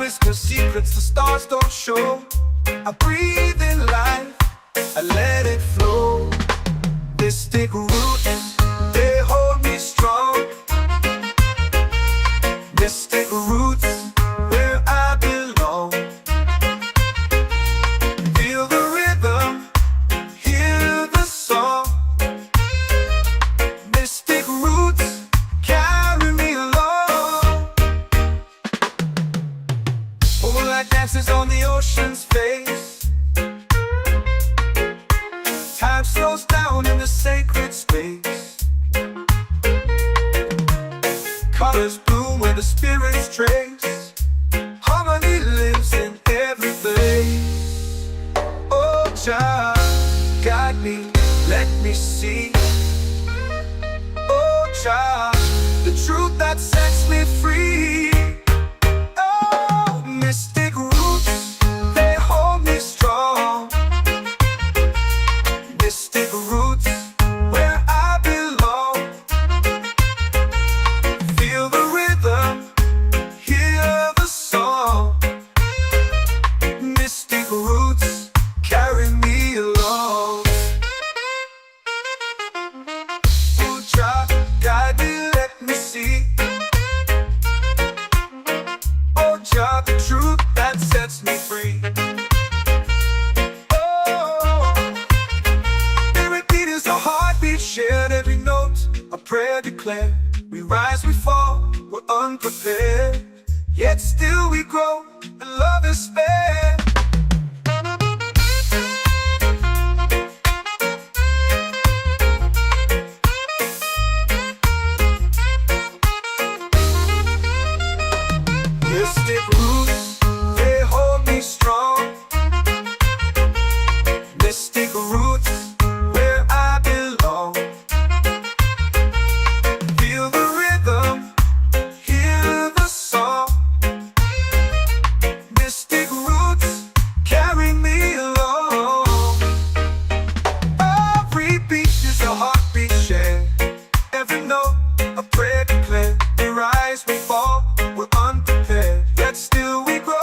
whisper secrets the stars don't show. I breathe in life, I let it flow. Mystic roots, they hold me strong. Mystic roots, where I belong. Feel the rhythm, hear the song. Mystic roots, carry me along. Moonlight dances on the ocean's face. Time slows down in the sacred space. Colors bloom where the spirits trace. Harmony lives in every place. Oh, Jah, guide me, let me see. Oh, Jah, the truth that sets me free. Oh, mystic roots, they hold me strong. Mystic roots, where I belong. Feel the rhythm, hear the song. Mystic roots, carry me along. Oh, Jah, guide me, let me see. Oh, Jah, the truth that sets me free. Shared every note, a prayer declared. We rise, we fall, we're unprepared. Yet still we grow, and love is spared. Mystic roots, they hold me strong. Mystic roots, where I belong. Feel the rhythm, hear the song. Mystic roots, carry me along. Every beat is a heartbeat shared. Every note, a prayer declared. We rise, we fall, we're unprepared. Yet still we grow.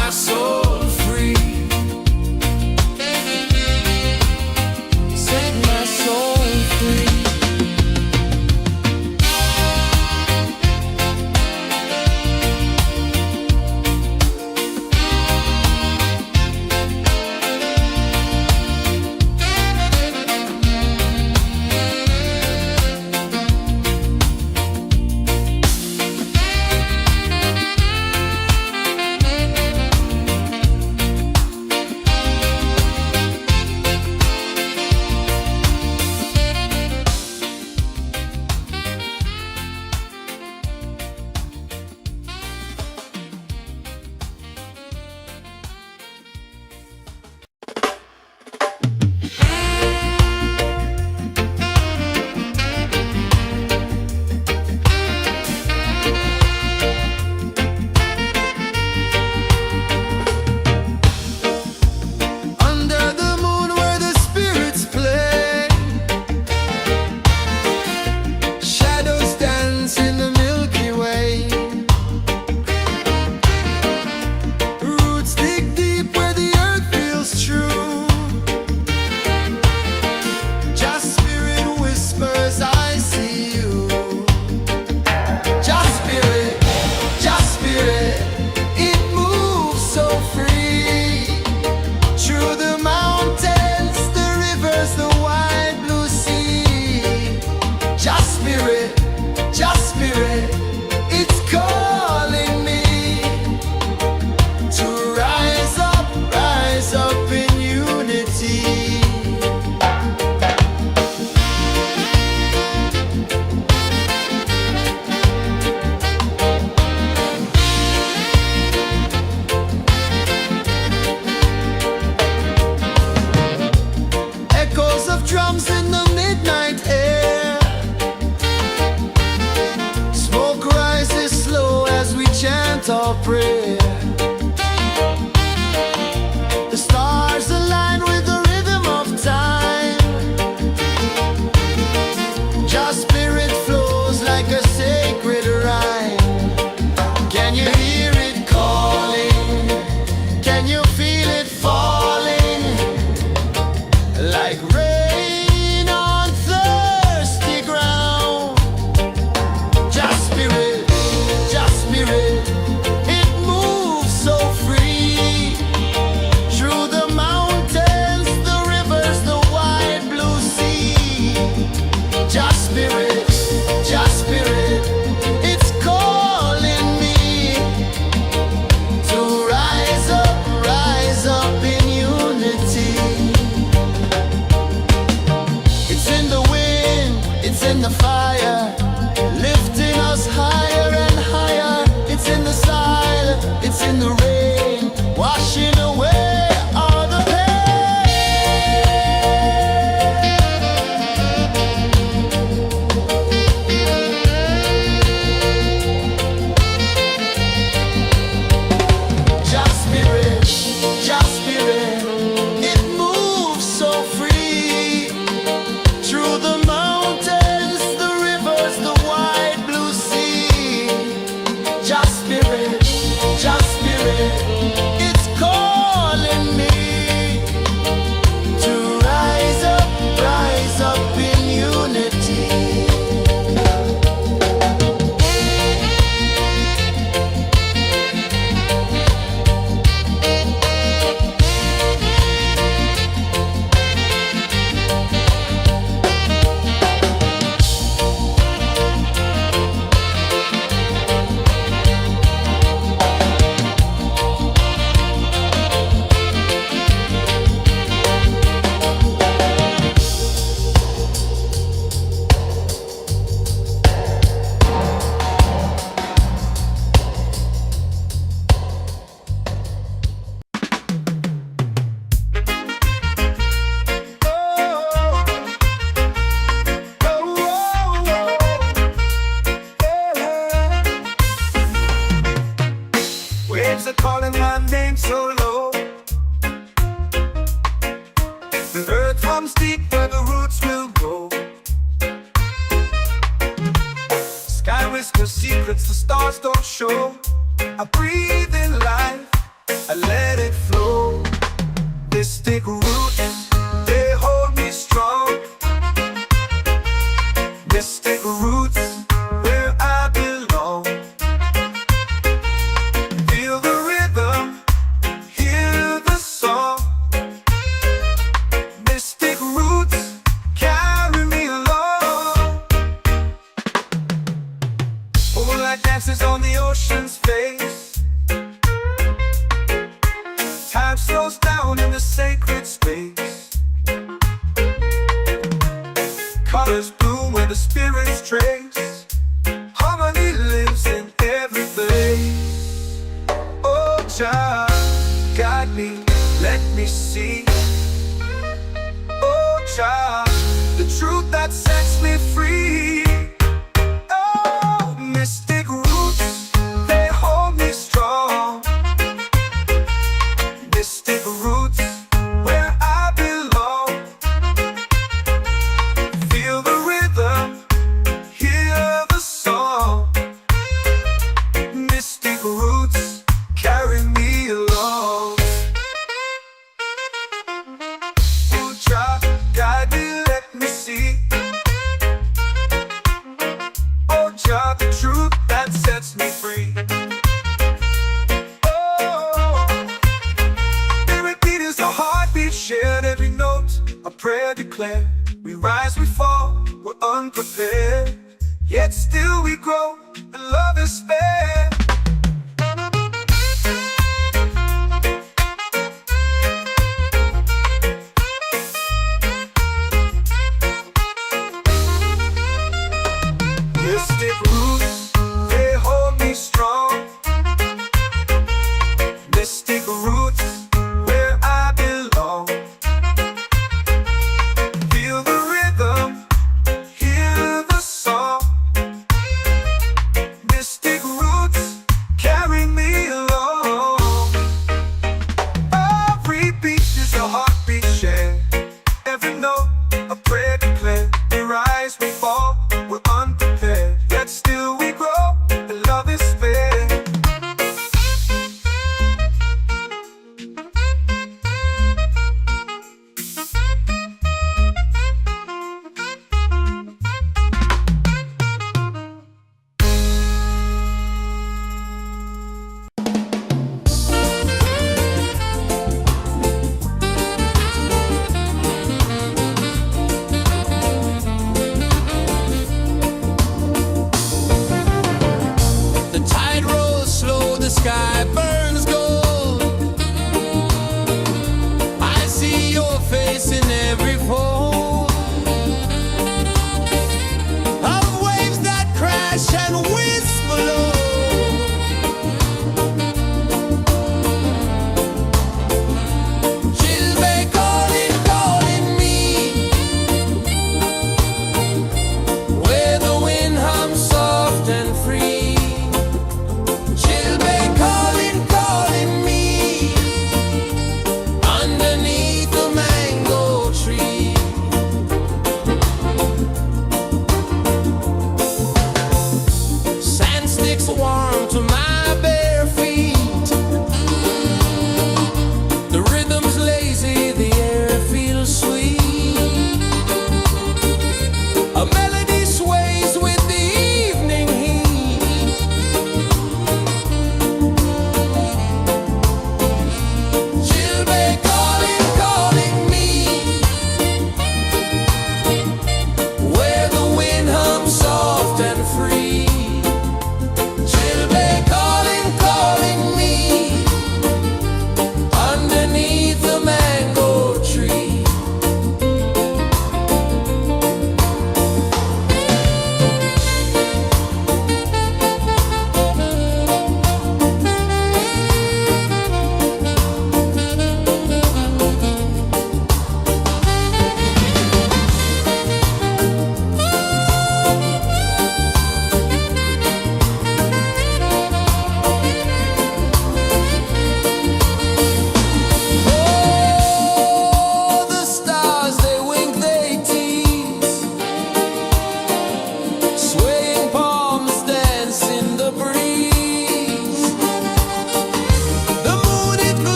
my soul free. Set my soul free. Our prayer. The stars align with the rhythm of time. Your spirit flows like a sacred rhyme. Can you hear it calling? Can you feel it falling? Like rain on thirsty ground. Your spirit, your spirit. In the fire, lifting us higher and higher. It's in the silence, it's in the rain, washing away all the Just spirit, just spirit, it moves so free through the it's calling me to rise up in unity. Waves are calling my name so low. The earth hums deep where the roots will grow. Sky whispers secrets the stars don't show. I breathe in life, I Mystic roots, they hold me strong. Mystic roots, where I belong. Feel the rhythm, hear the song. Mystic roots, carry me along. Moonlight dances on the ocean's face. Time slows down in the sacred space. Colors bloom where the spirits trace. Harmony lives in every place. Oh, child, guide me, let me see. Oh, child, the truth that sets me free. Oh, mystic roots, they hold me strong. Mystic roots, where I belong. Feel the rhythm, hear the song. Mystic roots, carry me along. Oh, child, guide me, let me see. Oh, child, the truth that sets me free. Shared every note, a prayer declared. We rise, we fall, we're unprepared. Yet still we grow, and love is spared. Mystic roots, they hold me strong. Mystic roots, where I belong. Feel the rhythm, hear the song. Mystic roots,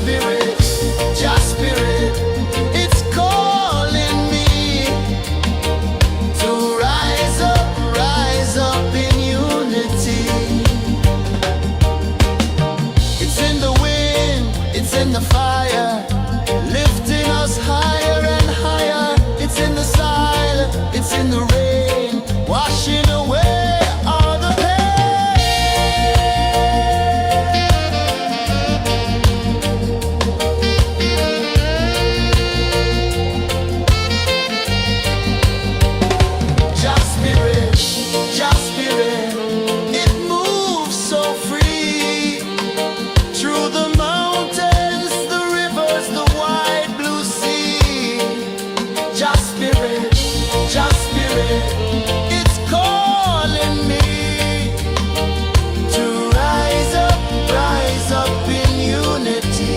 spirit, just spirit, it's calling me to rise up in unity. It's in the wind, it's in the fire, lifting us higher and higher. It's in the silence, it's in the rain, washing away all the just spirit, it moves so free through the mountains, the rivers, the wide blue sea. Just spirit, it's calling me to rise up in unity.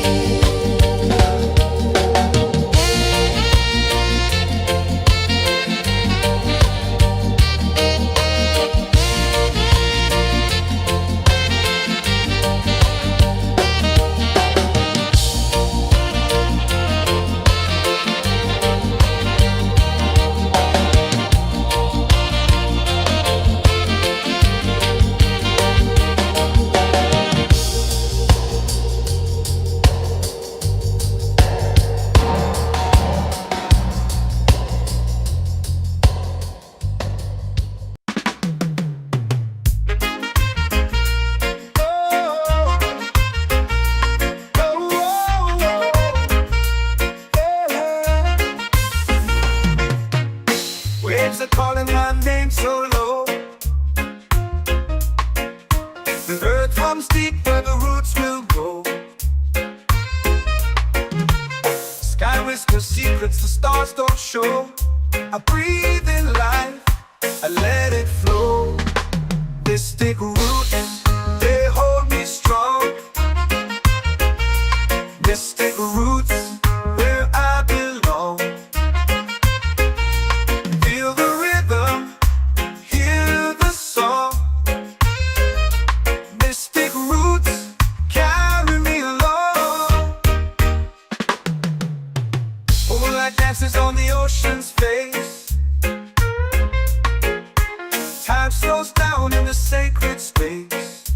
Waves are calling my name so low. The earth hums deep where the roots will go. Sky whispers secrets the stars don't show. I breathe in life, I let it flow. Mystic roots, they hold me strong. Mystic roots, where I belong. Feel the rhythm, hear the song. Mystic roots, carry me along. Moonlight dances on the ocean's face. Time slows down in the sacred space.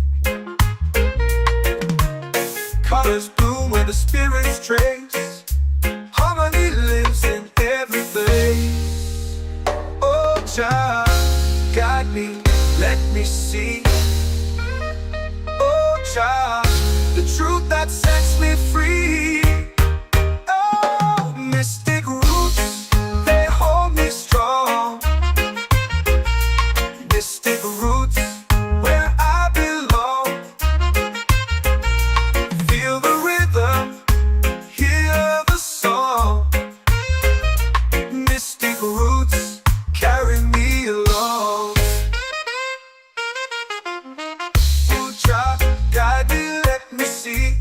Colors bloom where the spirits trace. Harmony lives in every place. Oh, child, guide me, let me see. Oh, child, the truth that sets me free. Oh, mystic roots, they hold me strong. Mystic roots, where I belong. Feel the rhythm, hear the song. Mystic roots, carry me along. Oh, child, guide me, let me see.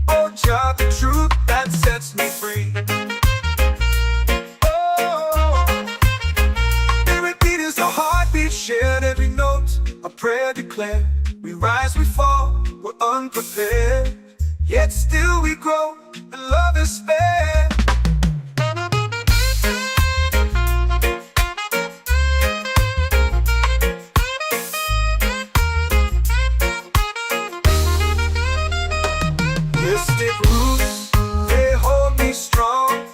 Oh, child, the truth that sets me free. Oh, every beat is a heartbeat shared, every note a prayer declared. We rise, we fall, we're unprepared, yet still we grow, and love is spared. Mystic roots, they hold me strong.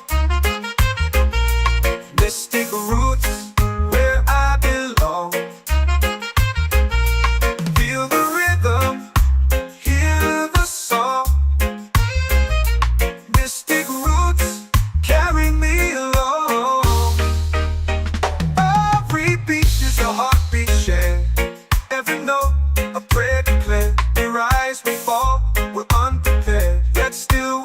Mystic roots, where I belong. Feel the rhythm, hear the song. Mystic roots, carry me along. Every beat is a heartbeat shared, every note a prayer declared. We rise, we fall, we're unprepared, yet still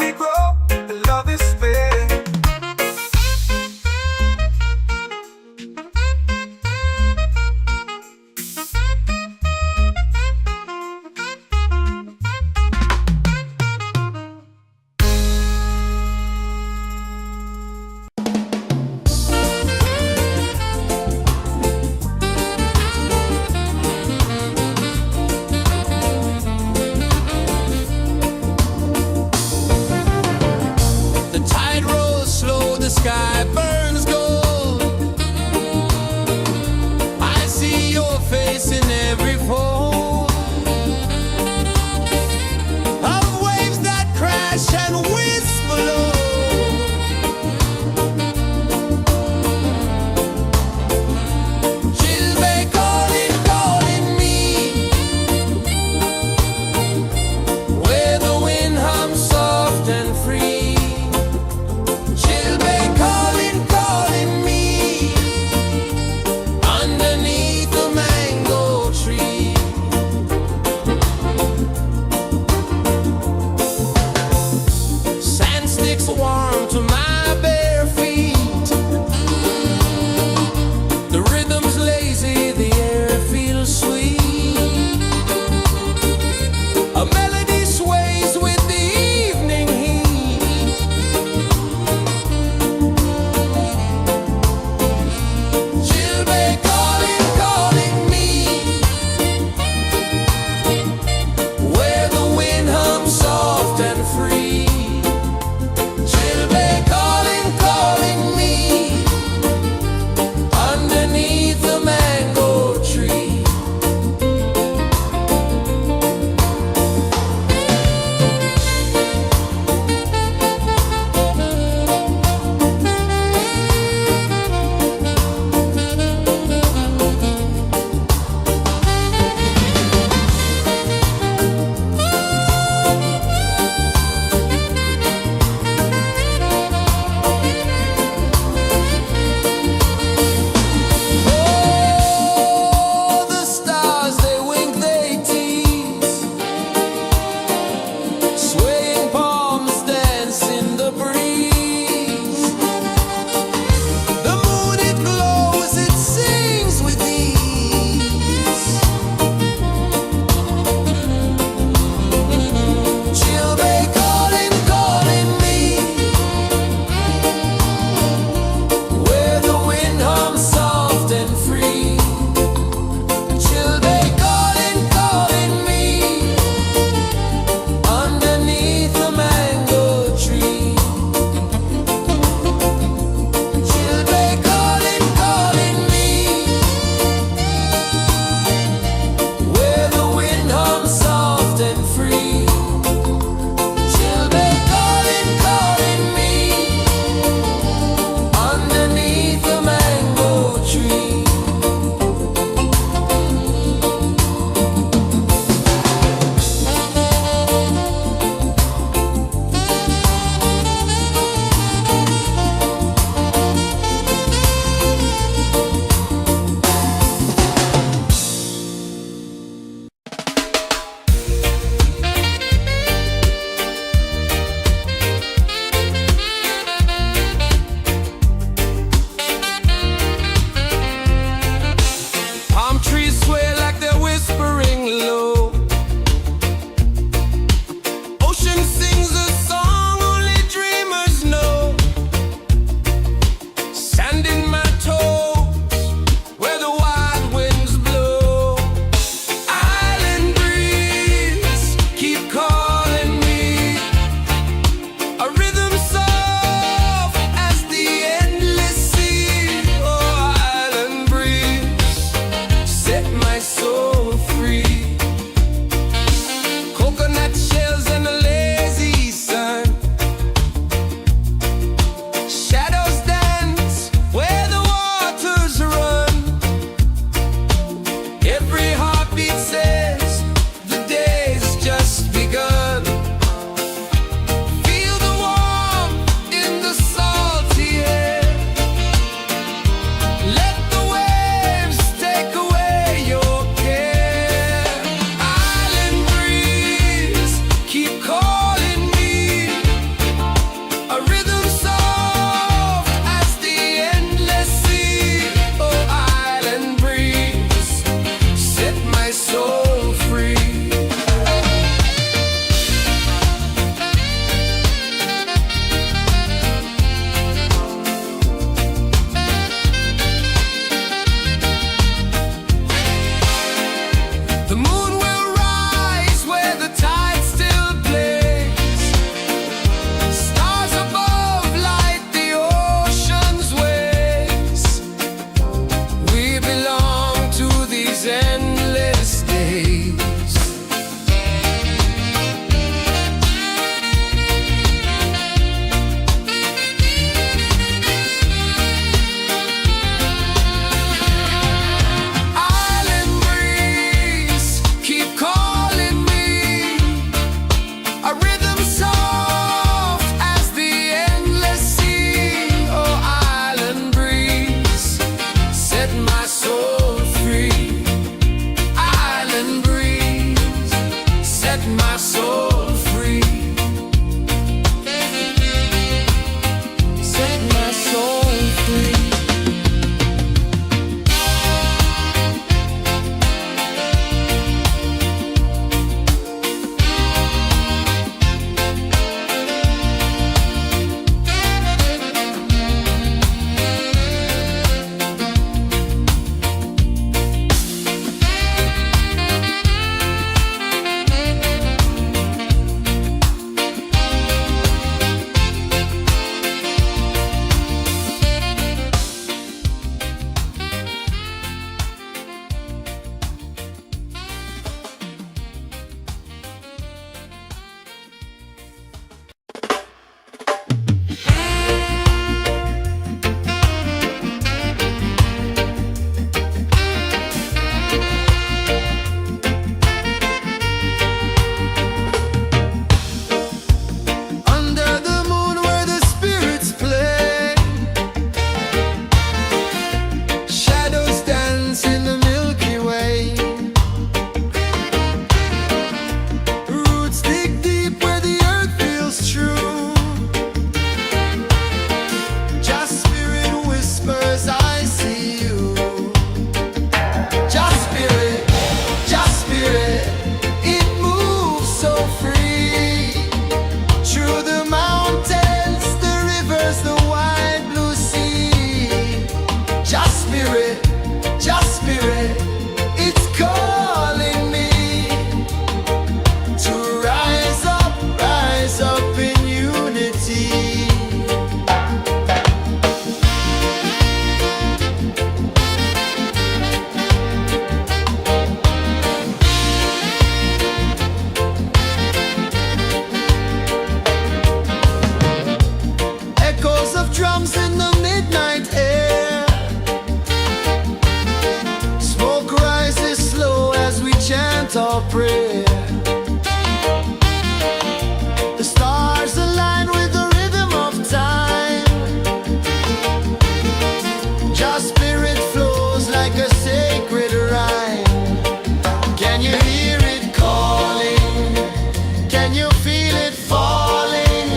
it falling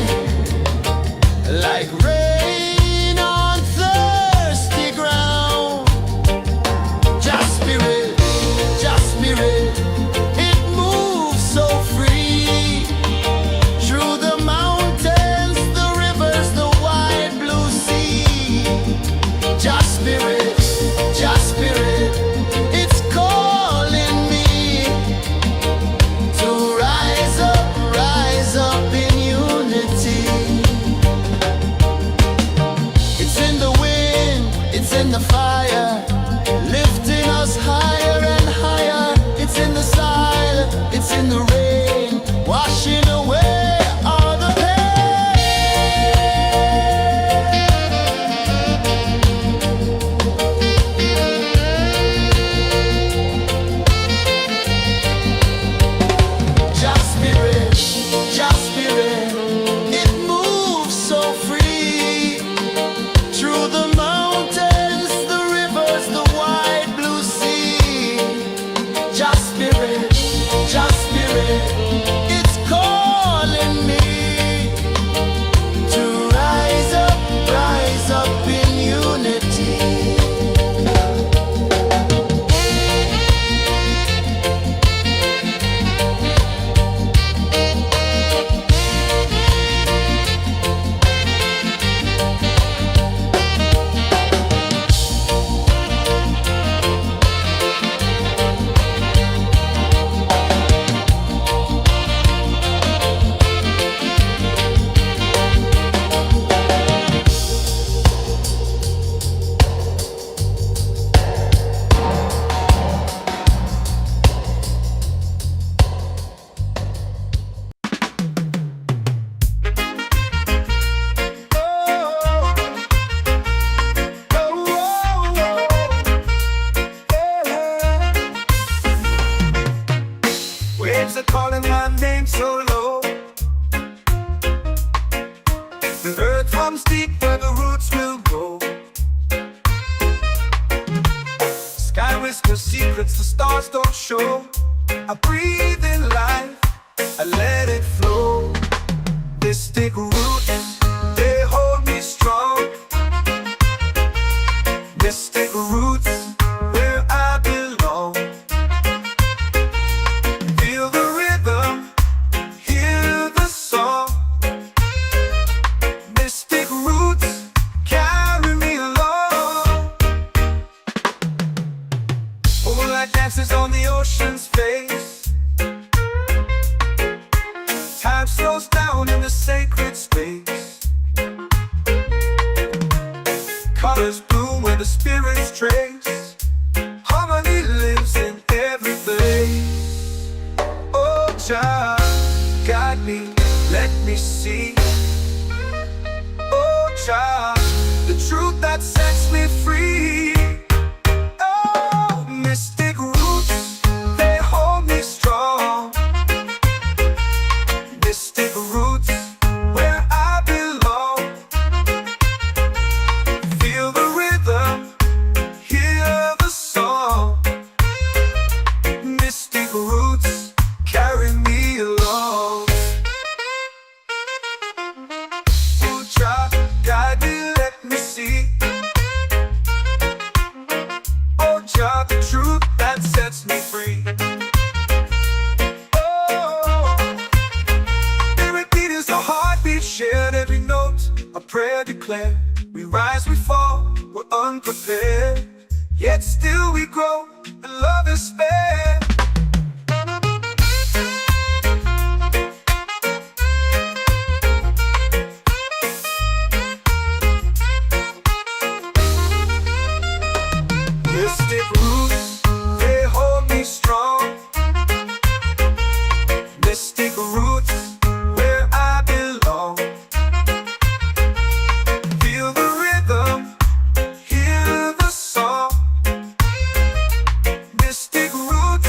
like rain on thirsty ground. Just spirit, it moves so free through the mountains, the rivers, the wide blue sea. Just spirit, it's calling me to rise up in unity. It's in the wind, it's in the fire, lifting us higher and higher. It's in the silence, it's in the rain, washing away all the pain. Just spirit, it moves so free through the mountains, the rivers, the wide blue sea. Just spirit, it's calling me to rise up in unity. Waves are calling my name so low. The earth hums deep where the roots will go. Sky whispers secrets the stars don't show. I breathe in life, I let it flow. Mystic roots, they hold me strong. Mystic roots, where I belong. Feel the rhythm, hear the song. Mystic roots, carry me along. Moonlight dances on the ocean's face. Time slows down in the sacred space. Colors bloom where the spirits trace. Harmony lives in every face. Oh, Jah, guide me, let me see. Oh, Jah, the truth that sets me free. Oh, mystic roots, they hold me strong. Mystic roots, where I belong. Feel the rhythm, hear the song. Mystic roots, carry me along. Oh, Jah, guide me, let me see. Oh, Jah, the truth that sets me free. Oh, spirit beat is a heartbeat shared, every note a prayer declared. We rise, we fall, we're unprepared, yet still we grow, and love is spared. Mystic roots, they hold me strong. Mystic roots, where I belong. Feel the rhythm, hear the song. Mystic roots,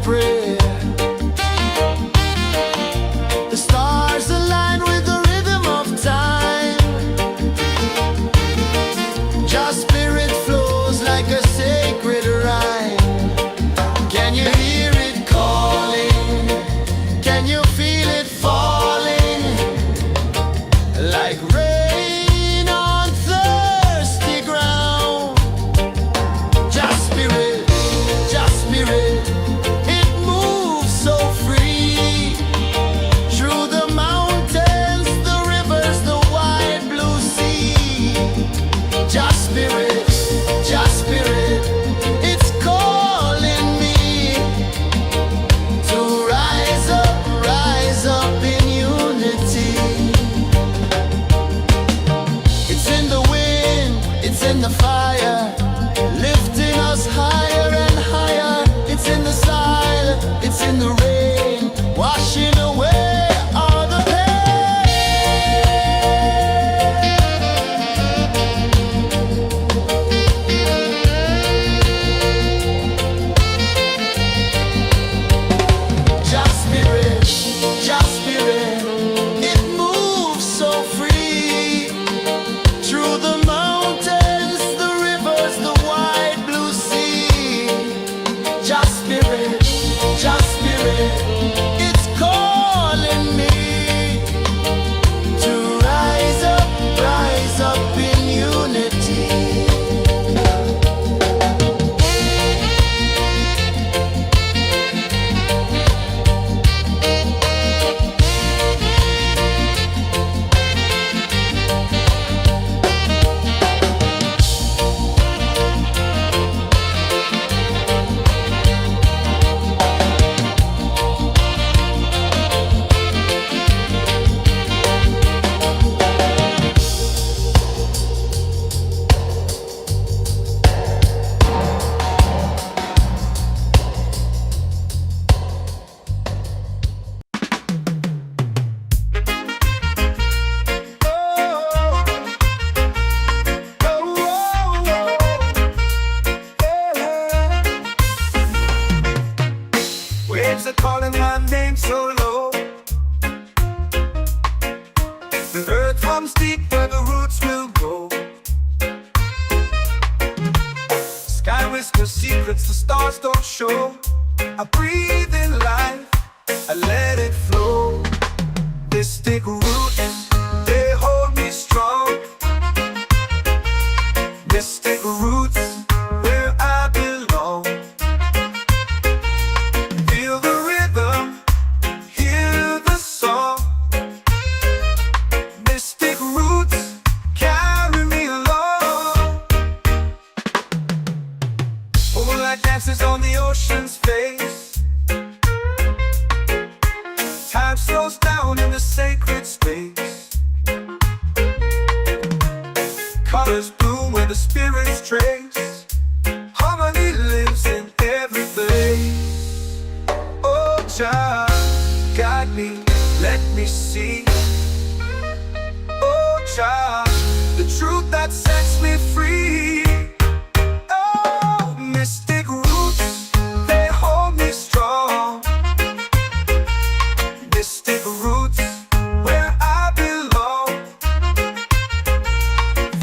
prayer. The stars align with the rhythm of time. Your spirit flows like a sacred rhyme. Can you hear it calling? Can you feel it falling? Like rain on thirsty ground. Just spirit, it moves so free. Through the mountains, the rivers, the wide blue sea. Just spirit, it's calling me to rise up in unity. It's in the wind, it's in the fire, lifting us higher and higher. It's in the silence, it's in the rain, washing away all the Just spirit, it moves so free. Through the mountains, the rivers, the wide blue sea. Just spirit, it's calling me to rise up in unity. Waves are calling my name so low. The earth hums deep where the roots will go. Sky whispers secrets the stars don't show. I breathe in life, I let it flow. Mystic roots, they hold me strong. Mystic roots, where I belong. Feel the rhythm, hear the song. Mystic roots, carry me along. Moonlight dances on the ocean's face. Time slows down in the sacred space. Colors bloom where the spirits trace. Harmony lives in every face. Oh, child, guide me, let me see. Oh, child, the truth that sets me free. Oh, mystic roots, they hold me strong. Mystic roots, where I belong.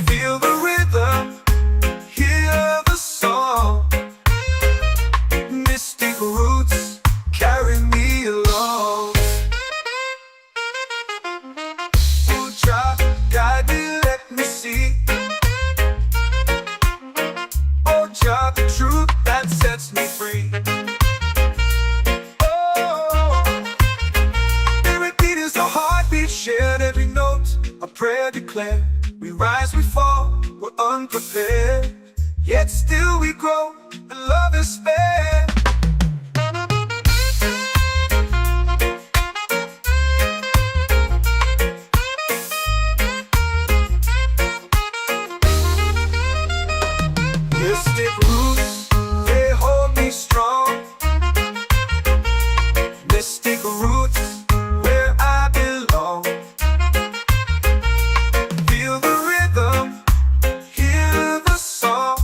Feel the rhythm, hear the song. Mystic roots, carry me along. Oh, child, guide me, let me see. Oh, child, the truth that sets me free. Oh, every beat is a heartbeat shared, every note a prayer declared. We rise, we fall, we're unprepared, yet still we grow, and love is spared. Mystic roots, they hold me strong. Mystic roots, where I belong. Feel the rhythm, hear the song.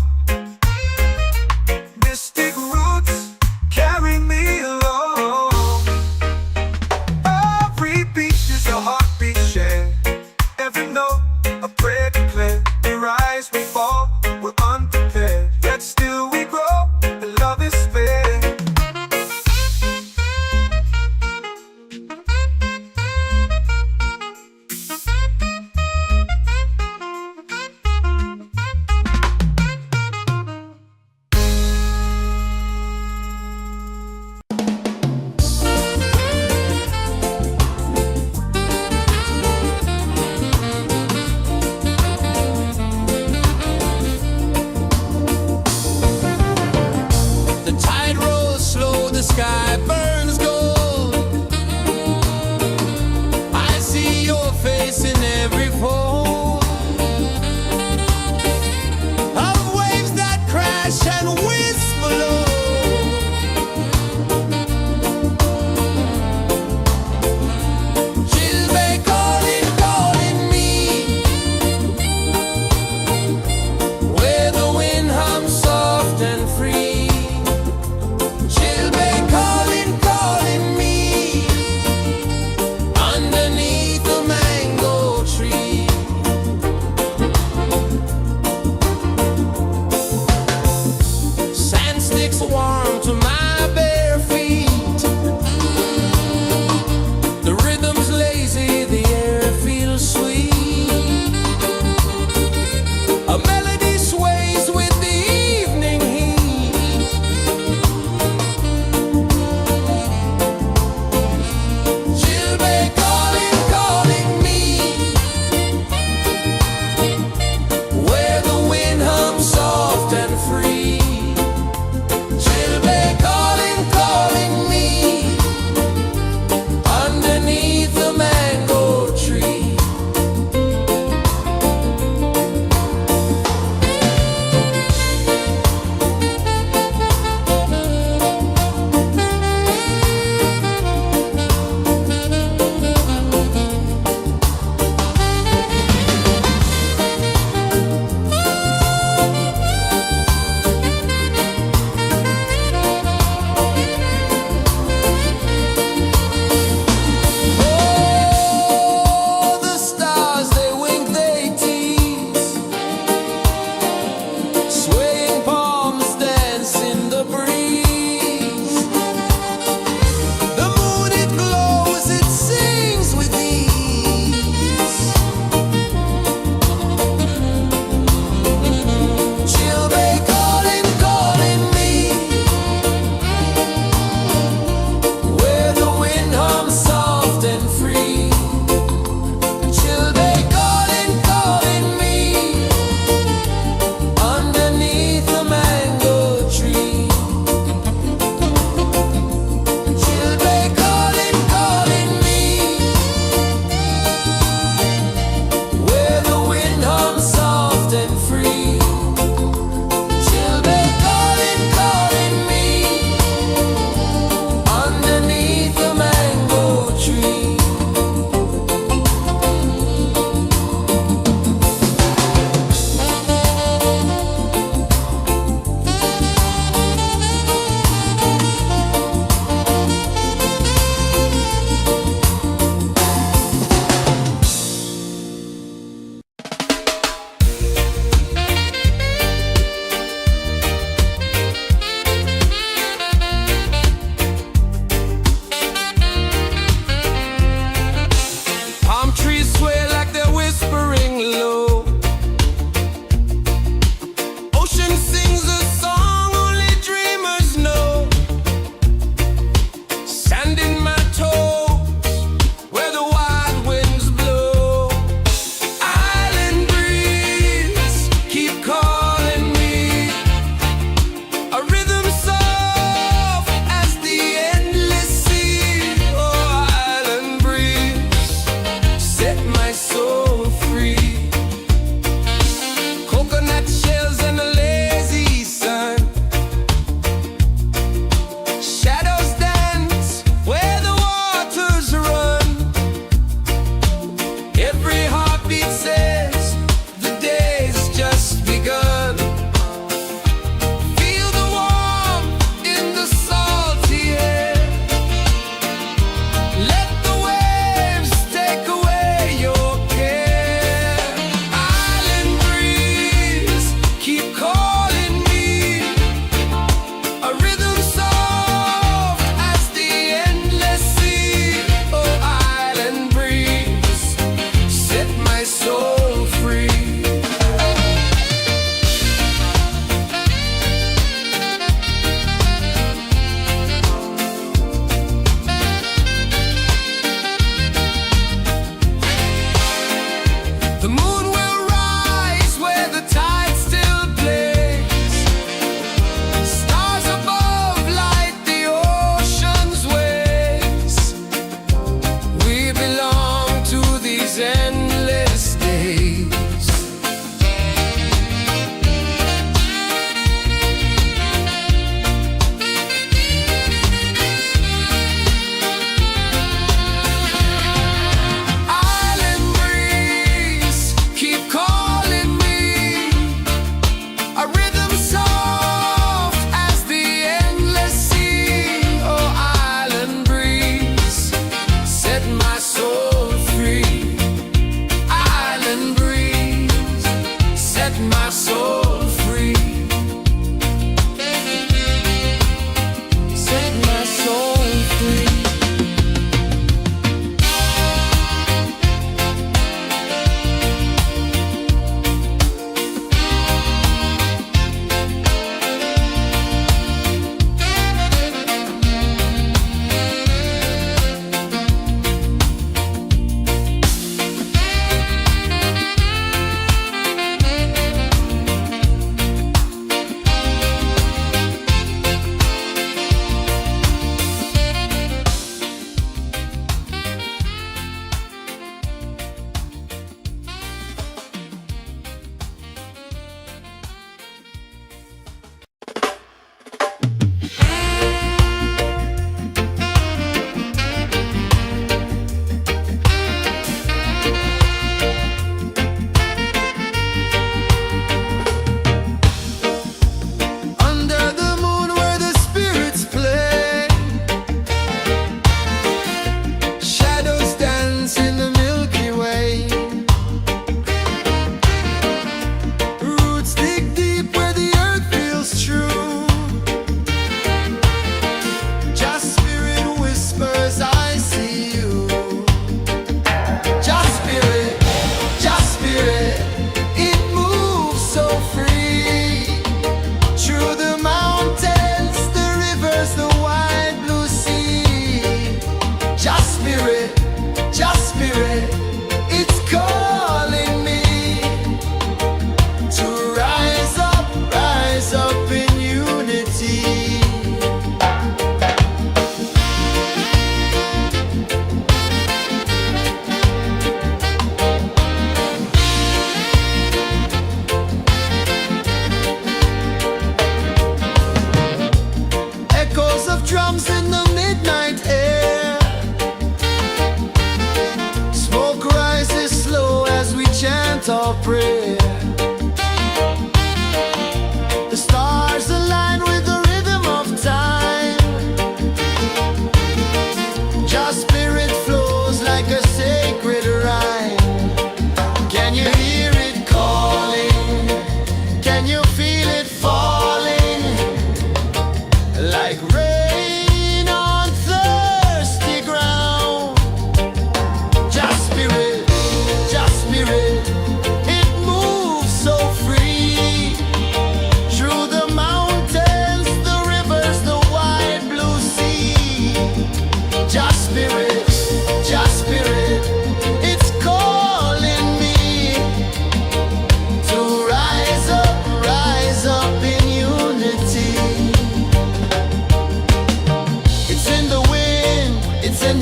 Mystic roots, whisper low. Chilbey calling, calling me, where the wind hums soft and free. Chilbey calling, calling me, underneath the mango tree. Sand sticks warm to my bare feet. The rhythm's lazy, the air feels sweet. A melody sways with the evening heat. Chilbey calling, calling me, where the wind hums soft and free. Chilbey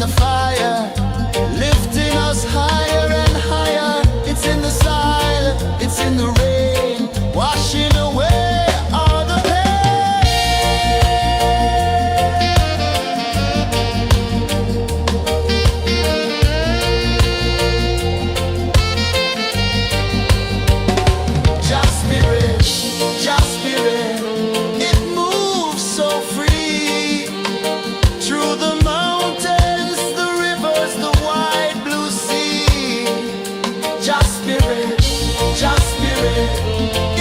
the fire, lifting us higher and higher. It's in the silence, it's in the rain, washing away all the pain. Just spirit, it moves so free through the mountains, the rivers, the wide blue sea. Just spirit,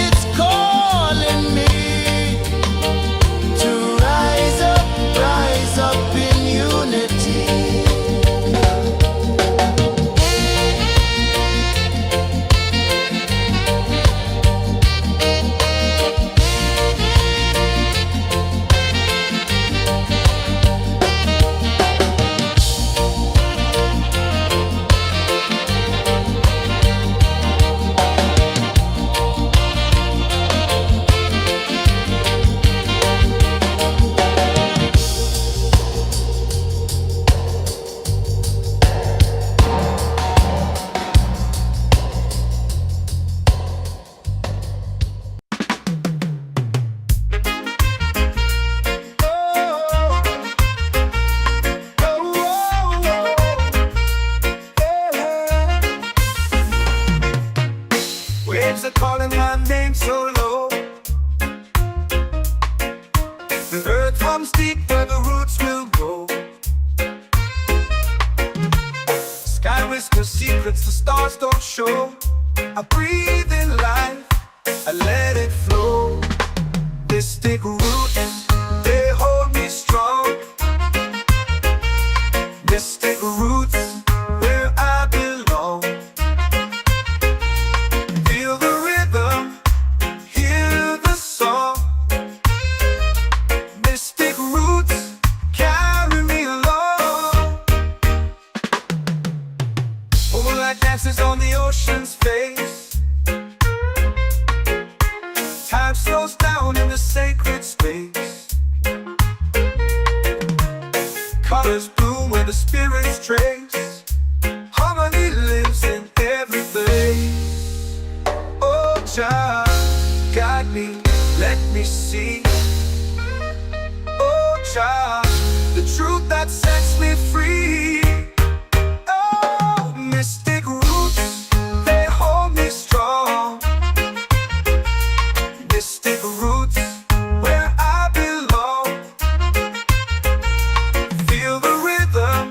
it's calling me to rise up in unity. Waves are calling my name so low. The earth hums deep where the roots will go. Sky whispers secrets the stars don't show. I breathe in life, I let it flow. Mystic roots, they hold me strong. Mystic roots, where I belong. Feel the rhythm, hear the song. Mystic roots, carry me along. Moonlight dances on the ocean's face. Time slows down in the sacred space. Colors bloom where the spirits trace. Harmony lives in every face. Oh, Jah, guide me, let me see. Oh, Jah, the truth that sets me free. Oh, mystic roots, they hold me strong. Mystic roots, where I belong. Feel the rhythm,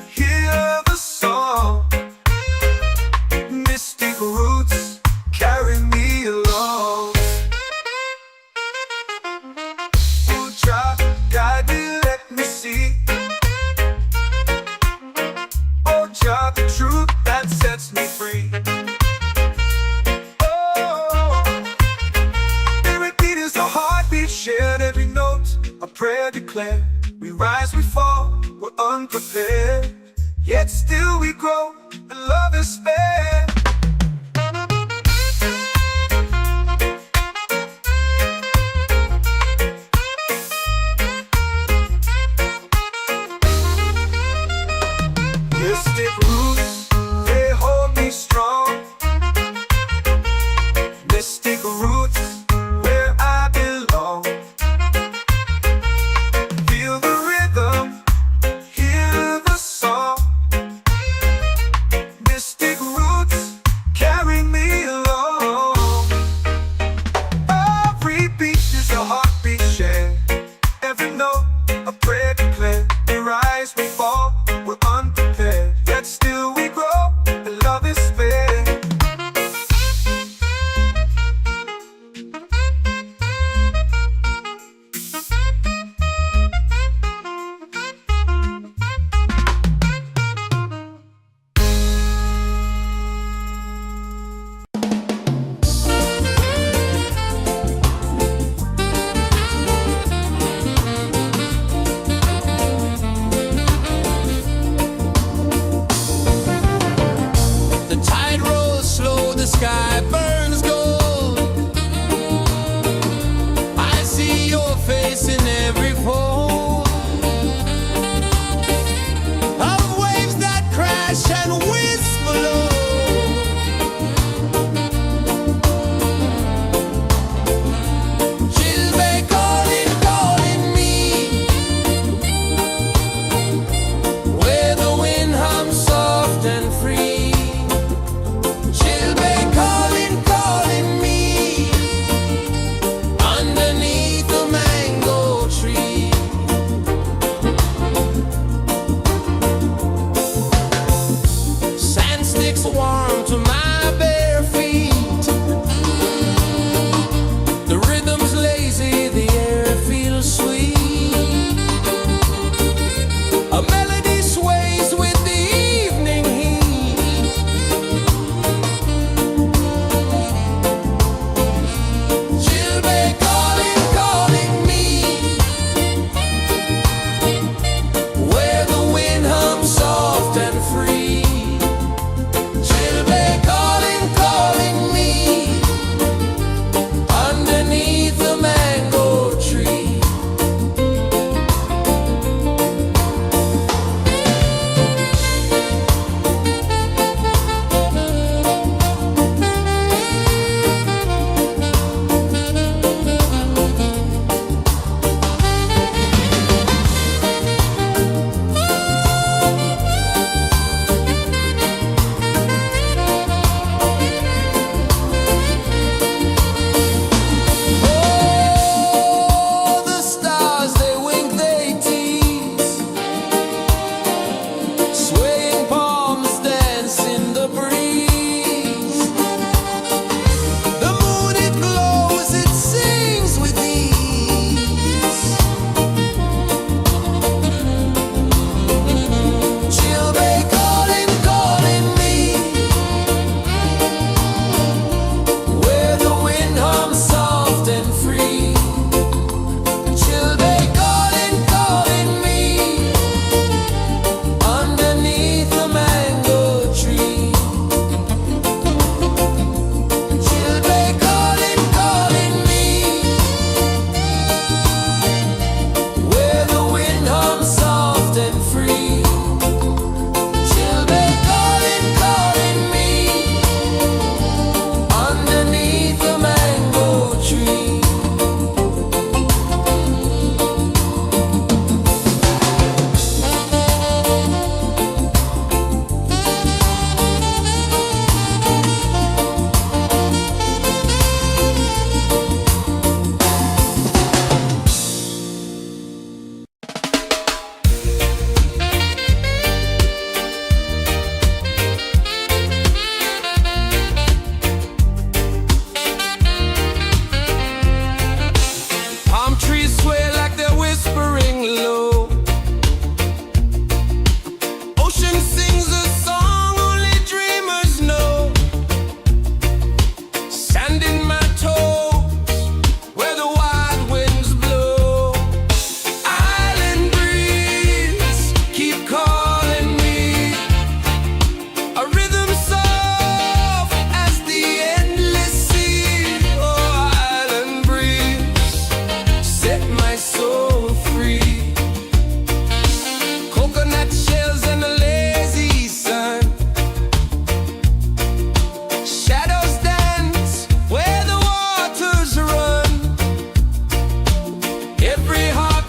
hear the song. Mystic roots, carry me along. Oh, Jah, guide me, let me see. Oh, Jah, the truth that sets me free. Oh, every beat is a heartbeat shared, every note a prayer declared. We rise, we fall, we're unprepared, yet still we grow, and love is spared. Mystic roots, they hold me strong. Mystic roots, where I belong. Feel the rhythm, hear the song. Mystic roots,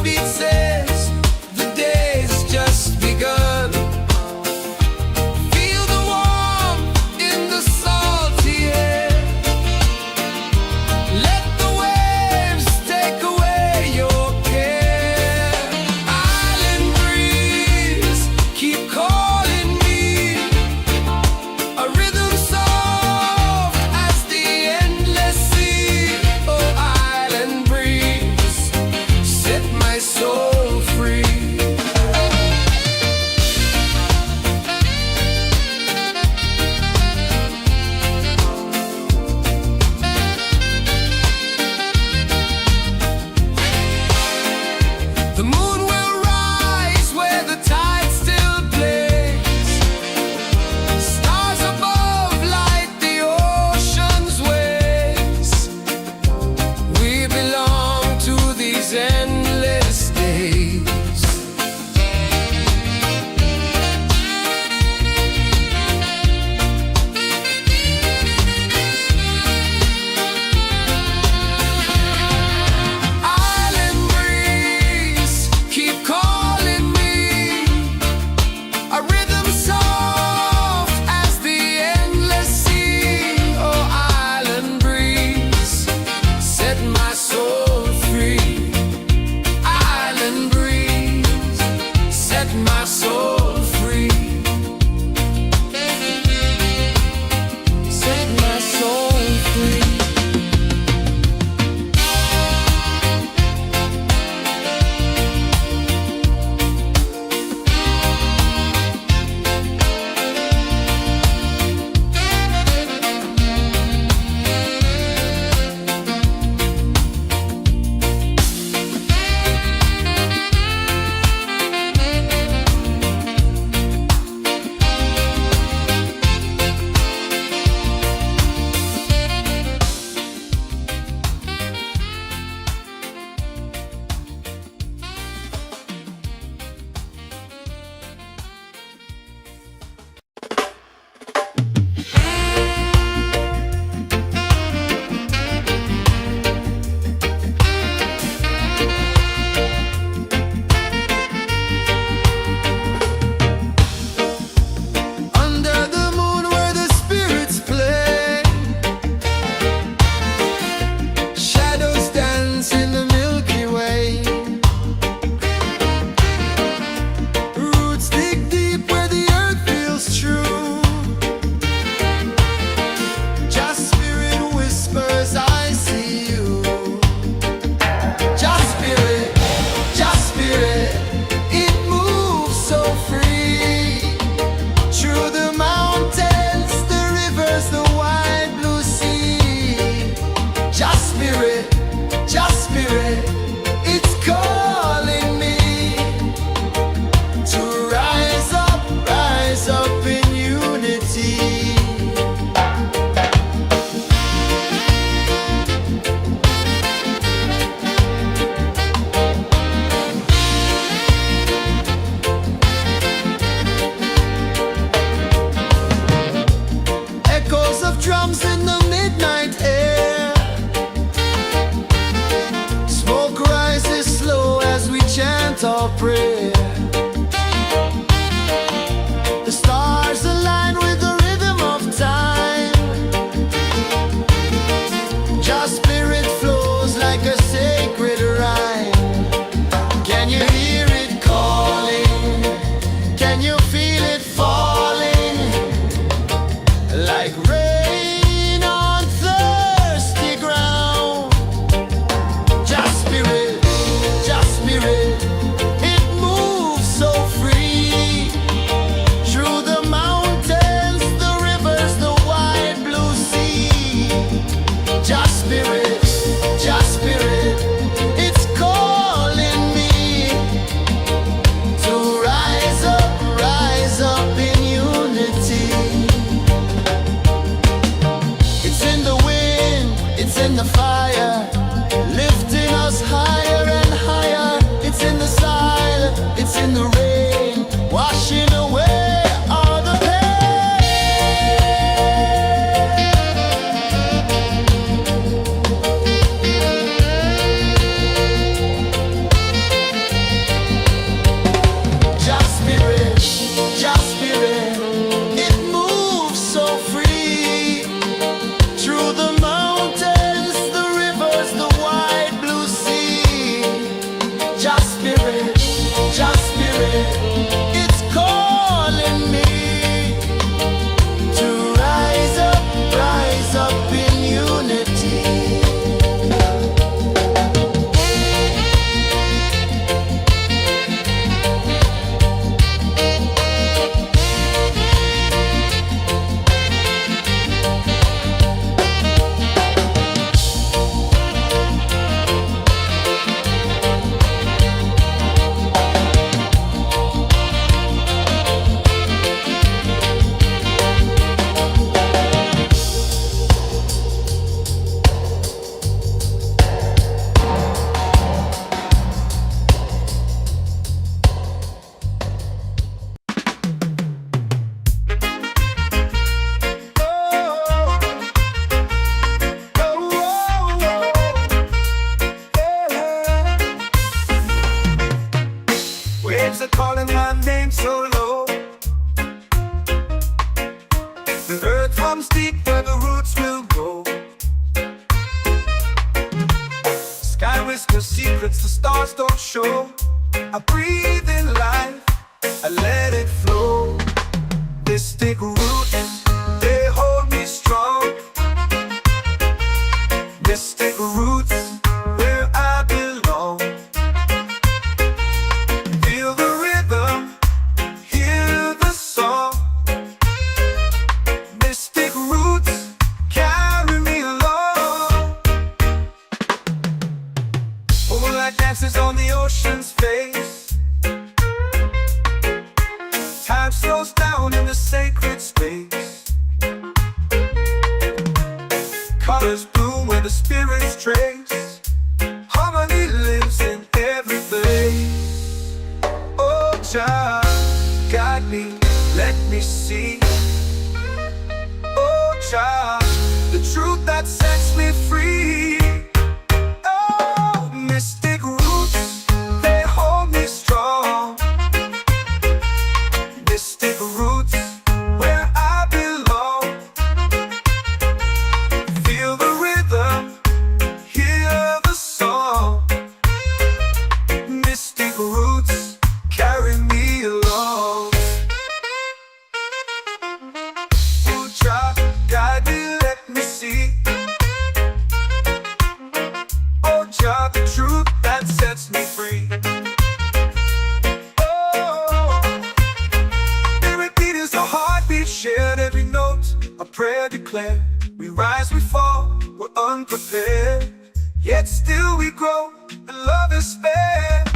heartbeat says the day's just begun. Feel the warmth in the salty air. Let the waves take away your care. Island breeze, keep calling me. A rhythm soft as the endless sea. Oh, island breeze, set my soul free. The moon will rise where the tide still plays. Stars above light the ocean's waves. We belong to these endless days. Island breeze, keep calling me. A rhythm soft as the endless sea. Oh, island breeze, set my soul free. Island breeze, set my soul free. Set my soul free. Under the moon where the spirits play, shadows dance in the Milky Way. Roots dig deep where the earth feels true. Just spirit whispers, I see you. Just spirit, it moves so free. Through the mountains, the rivers, the wide blue sea. Just spirit, it's calling me to rise up in unity. Echoes of drums in the midnight air. Smoke rises slow as we chant our prayer. The stars align with the rhythm of time. Just spirit flows like a sacred rhyme. Can you hear it calling? Can you feel it falling? Like rain on thirsty ground. Just spirit, it moves Just spirit, just spirit, it's calling me to rise up in unity. Waves are calling my name so low. The earth hums deep where the roots will go. Sky whispers secrets the stars don't show. I breathe in life, I let it flow. This take root and they hold me strong. This take roots where I belong. Feel the rhythm, hear the song. Mystic roots carry me along. Moonlight dances on the ocean's face. Time slows down in the sacred space. Colors bloom where the spirits trace. Harmony lives in every place. Oh, child, guide me, let me see. Oh, child, the truth that sets me free. Oh, mystic roots, they hold me strong. Mystic roots, where I belong. Feel the rhythm, hear the song. Mystic roots carry me along. Oh, child, guide me, let me see. Oh, child, the truth that sets me free. Oh, spirit beat is a heartbeat shared, every note a prayer declared. We rise, we fall, we're unprepared, yet still we grow, and love is spared.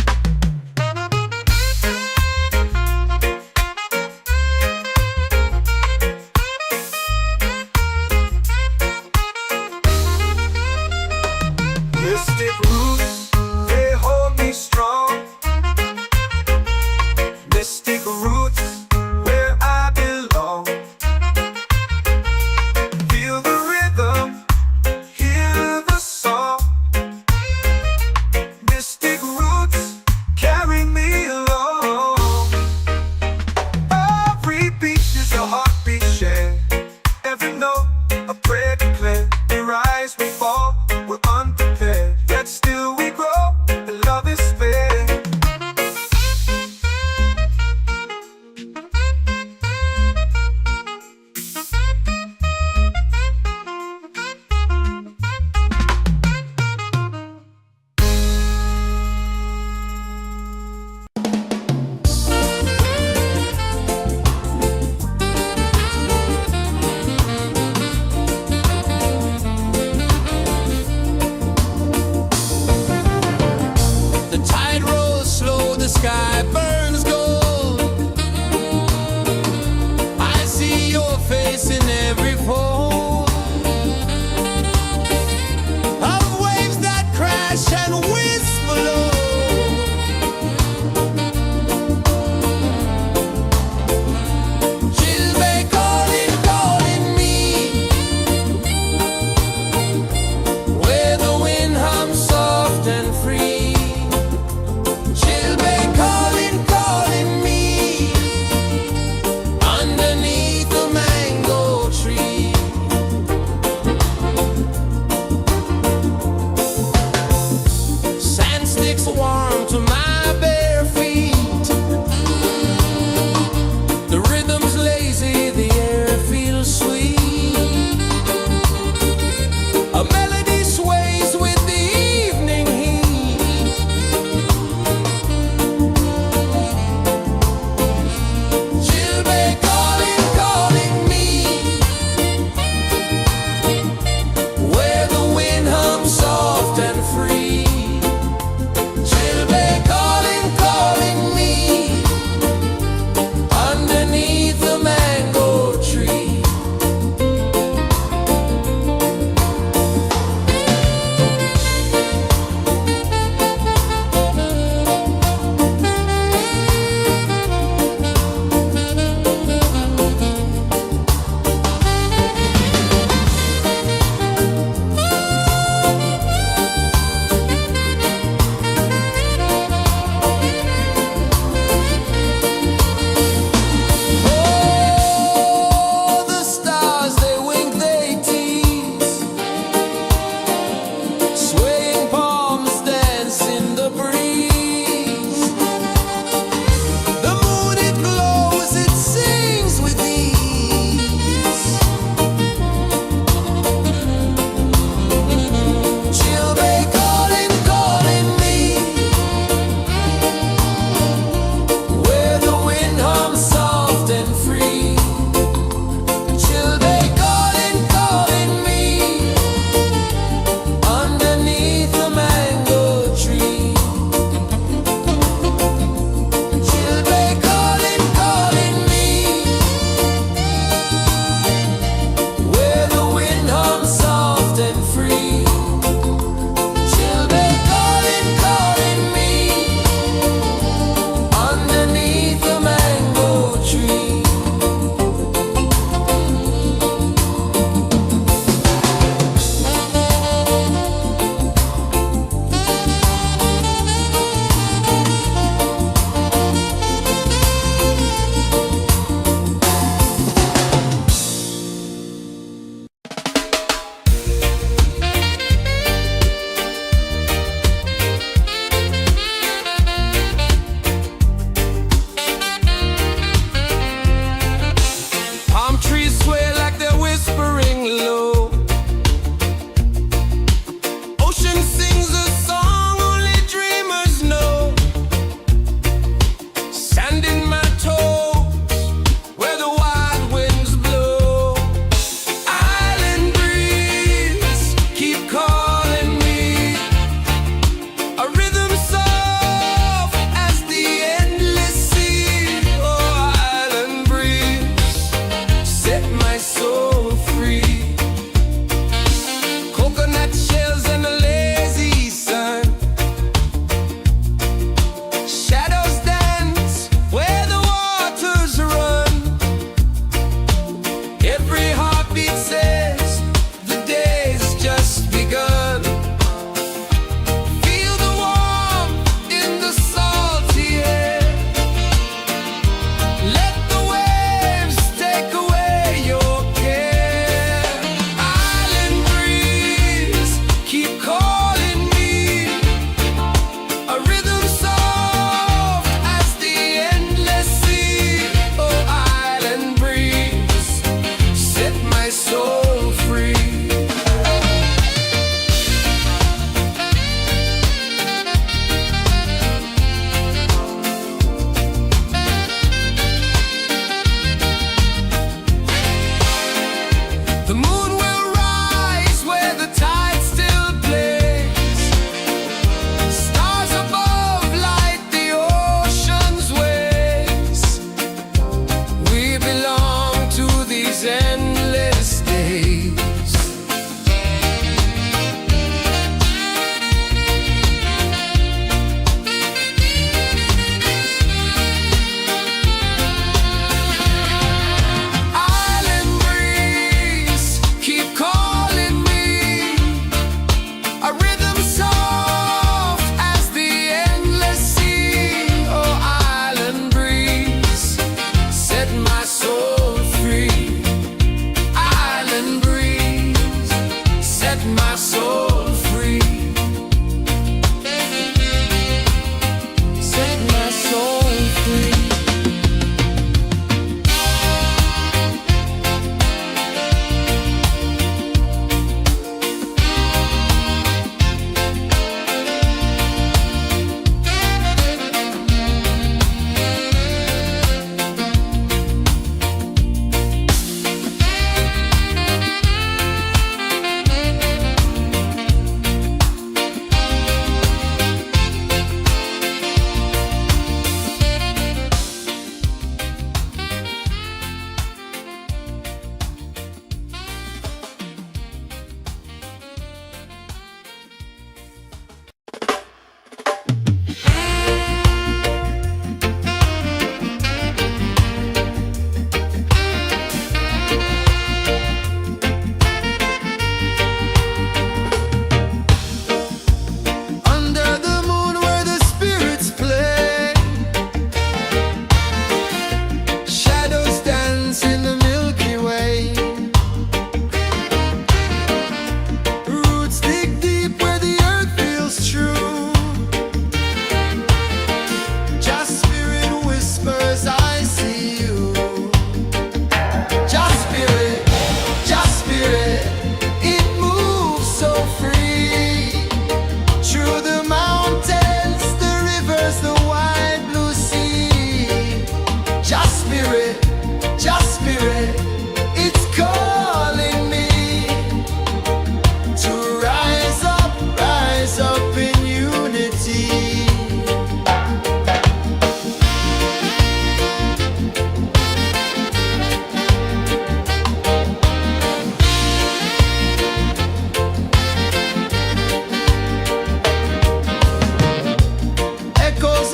Mystic roots, they hold me strong. Mystic roots, where I belong. Feel the rhythm, hear the song. Mystic roots carry me along. Every beat is a heartbeat shared, every note a prayer declared. We rise, we fall, we're unprepared, yet still we grow, and love is spared. The tide rolls slow, the sky burns gold. I see your face in every fold of waves that crash and whisper low. Chilbay calling, calling me, where the wind hums soft and free. Chilbay calling, warm to my bare feet. The rhythm's lazy, the air feels sweet. A melody sways with the evening heat. Chilbay calling, calling me, where the wind hums soft and free. Chilbay calling.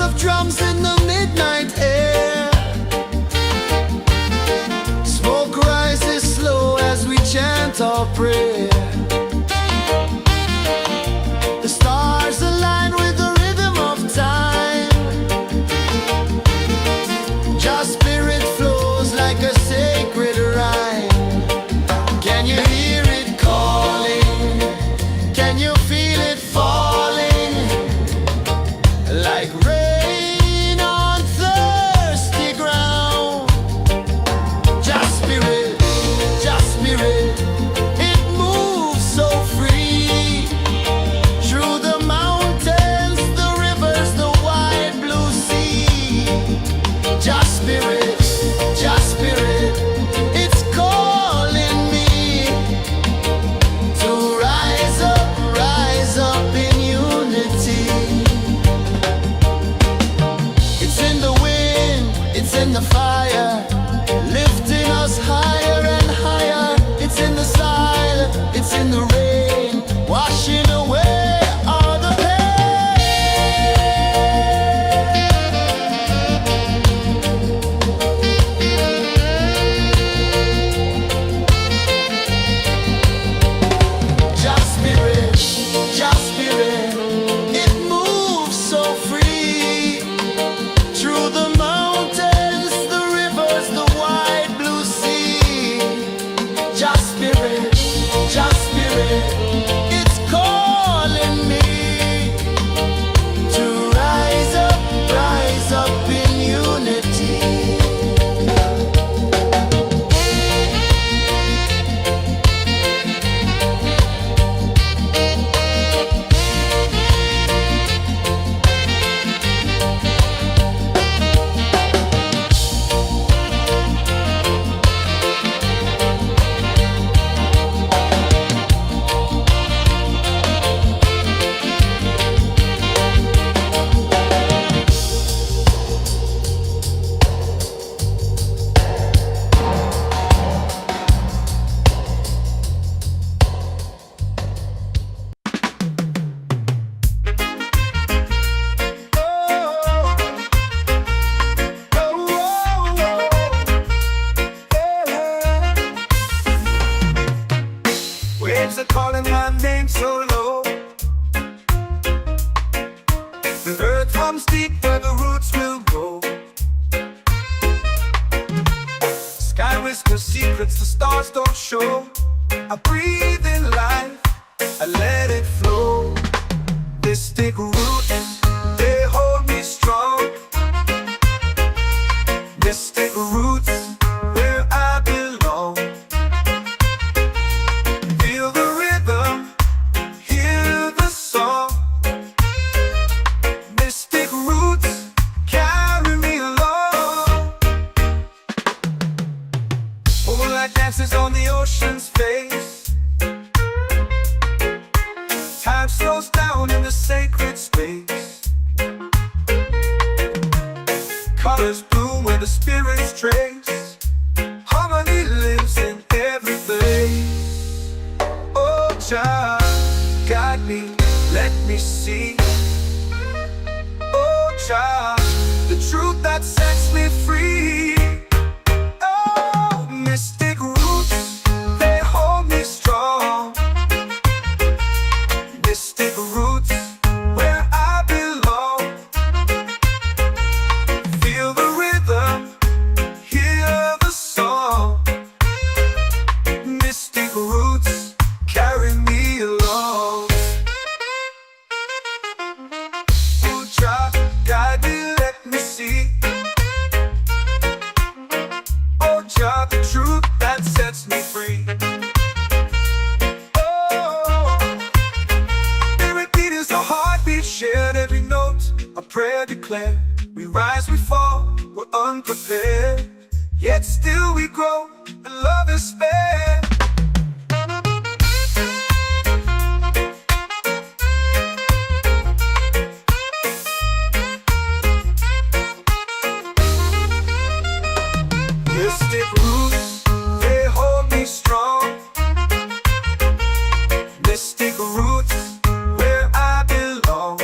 of drums in the midnight air. Smoke rises slow as we chant our prayer. The stars align with the rhythm of time. Your spirit flows like a sacred rhyme. Can you hear it calling? Can you feel it falling? Like rain on thirsty ground. Just spirit, it moves so free. Through the mountains, the rivers, the wide blue sea. Just spirit, it's calling me to rise up in unity. It's in the wind, it's in the fire, lifting us higher and higher. It's in the silence, it's in the rain, washing away all the Just spirit, it moves so free. Through the mountains, the rivers, the wide blue sea. Just spirit, it's calling me to rise up in unity. Waves are calling my name so low. The earth hums deep where the roots will go. Sky whispers secrets the stars don't show. I breathe in life, I let it flow. Mystic roots, they hold me strong. Mystic roots, where I belong. Feel the rhythm, hear the song. Mystic roots, carry me along. Moonlight dances on the ocean's face. Time slows down in the sacred space. Colors bloom where the spirits trace. Harmony lives in every face. Oh, child, guide me, let me see. Oh, child, the truth that sets me free. Oh, mystic roots, they hold me strong. Mystic roots, where I belong. Feel the rhythm, hear the song. Mystic roots, carry me along. Oh, child, guide me, let me see. Oh, child, the truth that sets me free. Shared every note, a prayer declared. We rise, we fall, we're unprepared. Yet still we grow, and love is spared. Mystic roots, they hold me strong. Mystic roots, where I belong.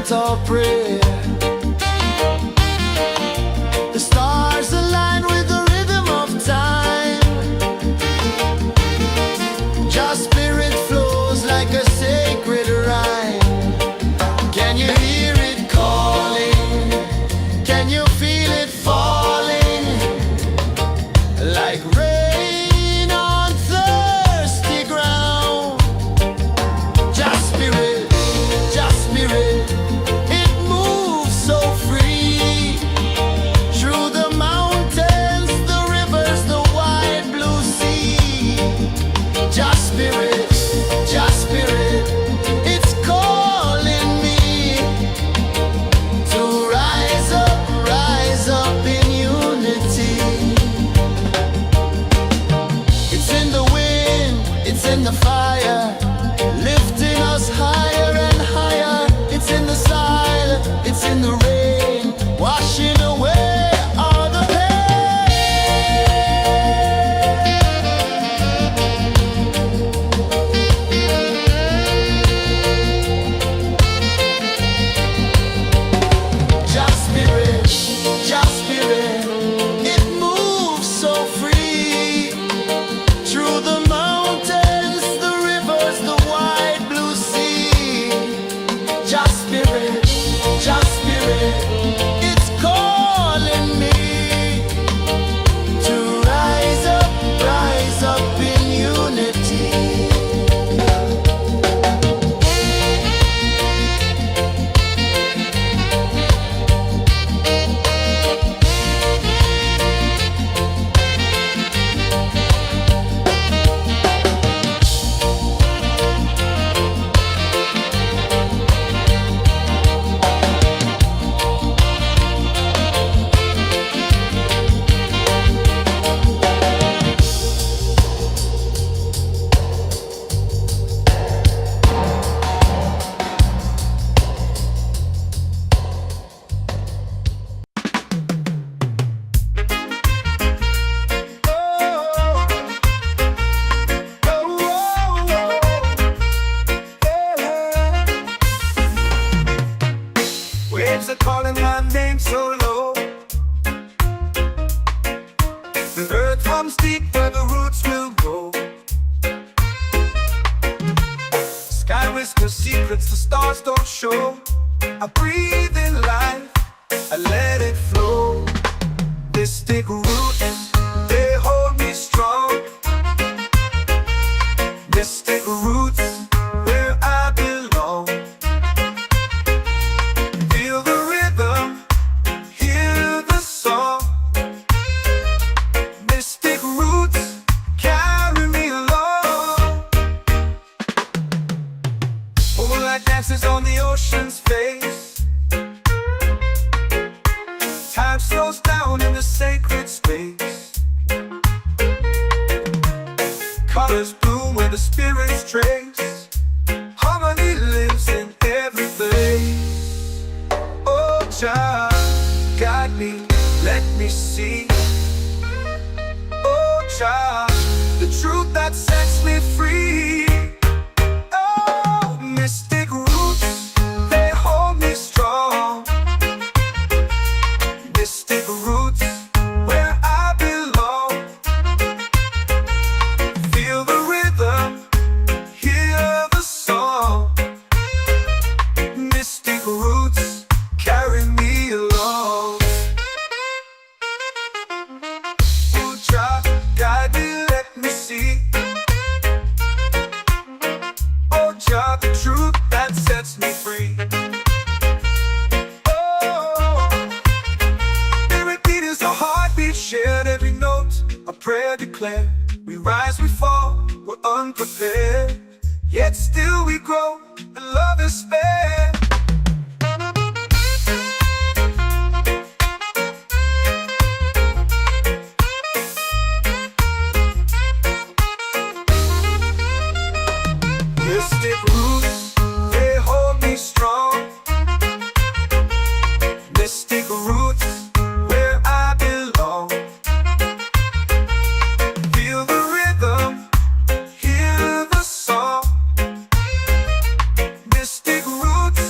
chant or pray. The stars align with the rhythm of time. Your spirit flows like a sacred rhyme. Can you hear it calling? Can you feel it falling? Like rain on thirsty ground. Just spirit, it moves so free. Through the mountains, the rivers, the wide blue sea. Just spirit, it's calling me to rise up in unity. It's in the wind, it's in the fire, lifting us higher and higher. It's in the silence, it's in the rain, washing away all the Just spirit, it moves so free. Through the mountains, the rivers, the wide blue sea. Just spirit, it's calling me to rise up in unity. Waves are calling my name so low. The earth hums deep where the roots will go. Sky whispers secrets the stars don't show. I breathe in life, I let it flow. Mystic roots, they hold me strong. Mystic roots, where I belong. Feel the rhythm, hear the song. Mystic roots, carry me along. Moonlight dances on the ocean's face. Time slows down in the sacred space. Colors bloom where the spirits trace. Harmony lives in every place. Oh, child, guide me, let me see. Oh, child, the truth that sets me free. Oh, mystic roots, they hold me strong. Mystic roots, where I belong. Feel the rhythm, hear the song. Mystic roots, carry me along. Oh, child, guide me, let me see. Oh, child, the truth that sets me free. Shared every note, a prayer declared. We rise, we fall, we're unprepared. Yet still we grow, and love is spared. Mystic roots, they hold me strong. Mystic roots, where I belong. Feel the rhythm, hear the song. Mystic roots,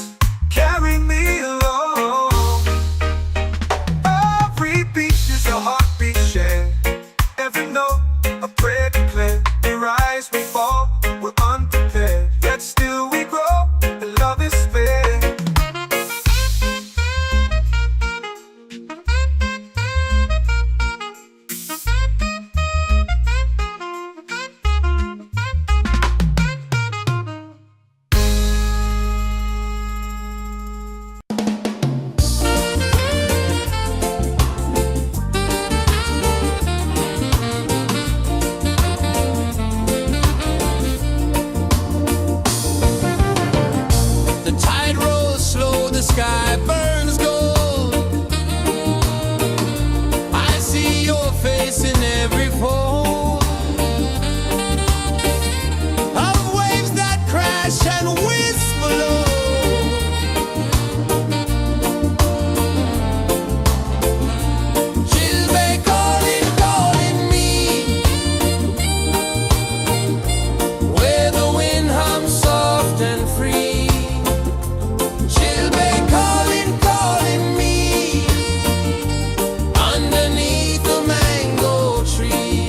whisper low. She'll be calling, calling me, where the wind hums soft and free. She'll be calling, calling me, underneath the mango tree.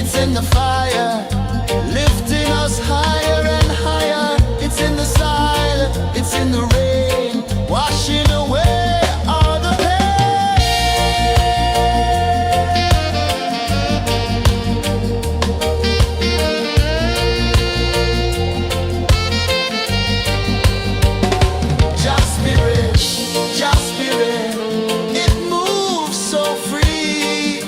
it's in the fire, lifting us higher and higher. It's in the silence, it's in the rain, washing away all the Just spirit, it moves so free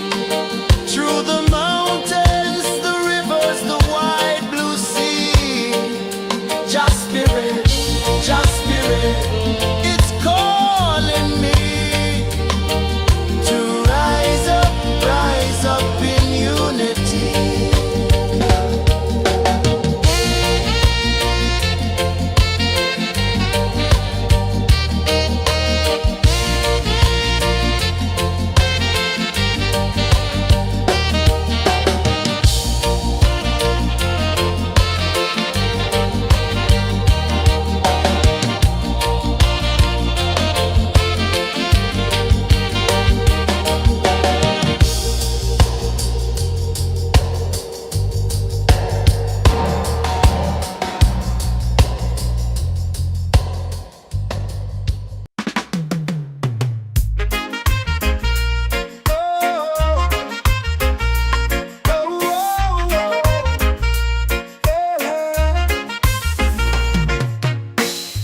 through the mountains, the rivers, the wide blue sea. Just spirit, it's calling me to rise up in unity.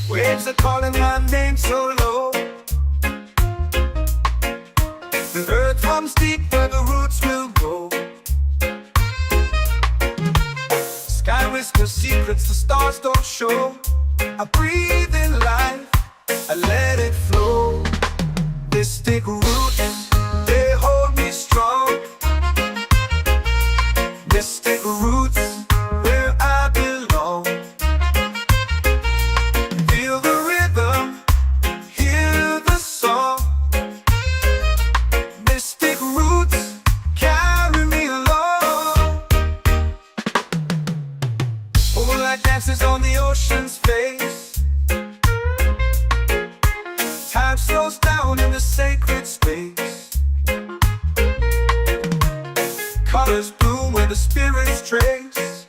Waves are calling my name so low. The earth hums deep where the roots will grow. Sky whispers secrets the stars don't show. I breathe in life, I let it flow. Mystic roots, they hold me strong. Mystic roots, where I belong. Feel the rhythm, hear the song. Mystic roots, carry me along. Moonlight dances on the ocean's face. Time slows down in the sacred space. Colors bloom where the spirits trace.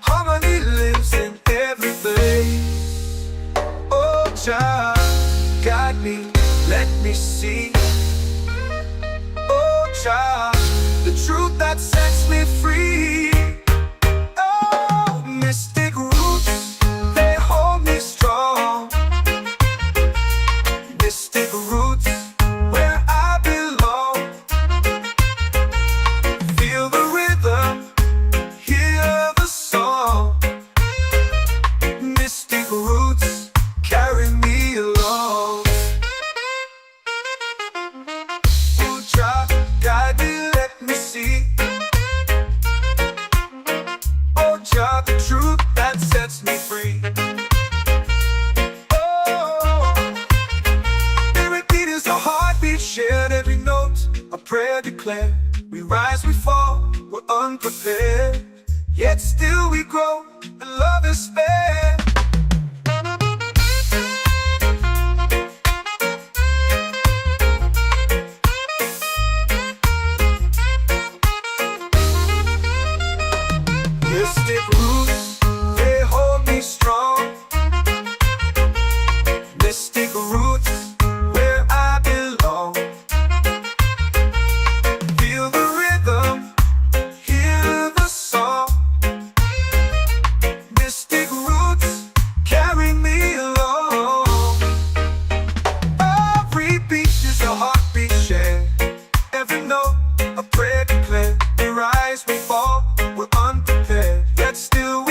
Harmony lives in every place. Oh, child, guide me, let me see. Oh, child, the truth that sets me free. Oh, mystic roots, they hold me strong. Mystic roots, where I belong. Feel the rhythm, hear the song. Mystic roots, carry me along. Oh, child, guide me, let me see. Oh, child, the truth that sets me free. Oh, spirit beat is a heartbeat shared, every note a prayer declared. We rise, we fall, we're unprepared, yet still we grow, and love is spared. Mystic roots, they hold me strong. Mystic roots, where I belong. Feel the rhythm, hear the song. Mystic roots, carry me along. Every beat is a heartbeat shared, every note a prayer declared. We rise, we fall, we're unprepared, yet still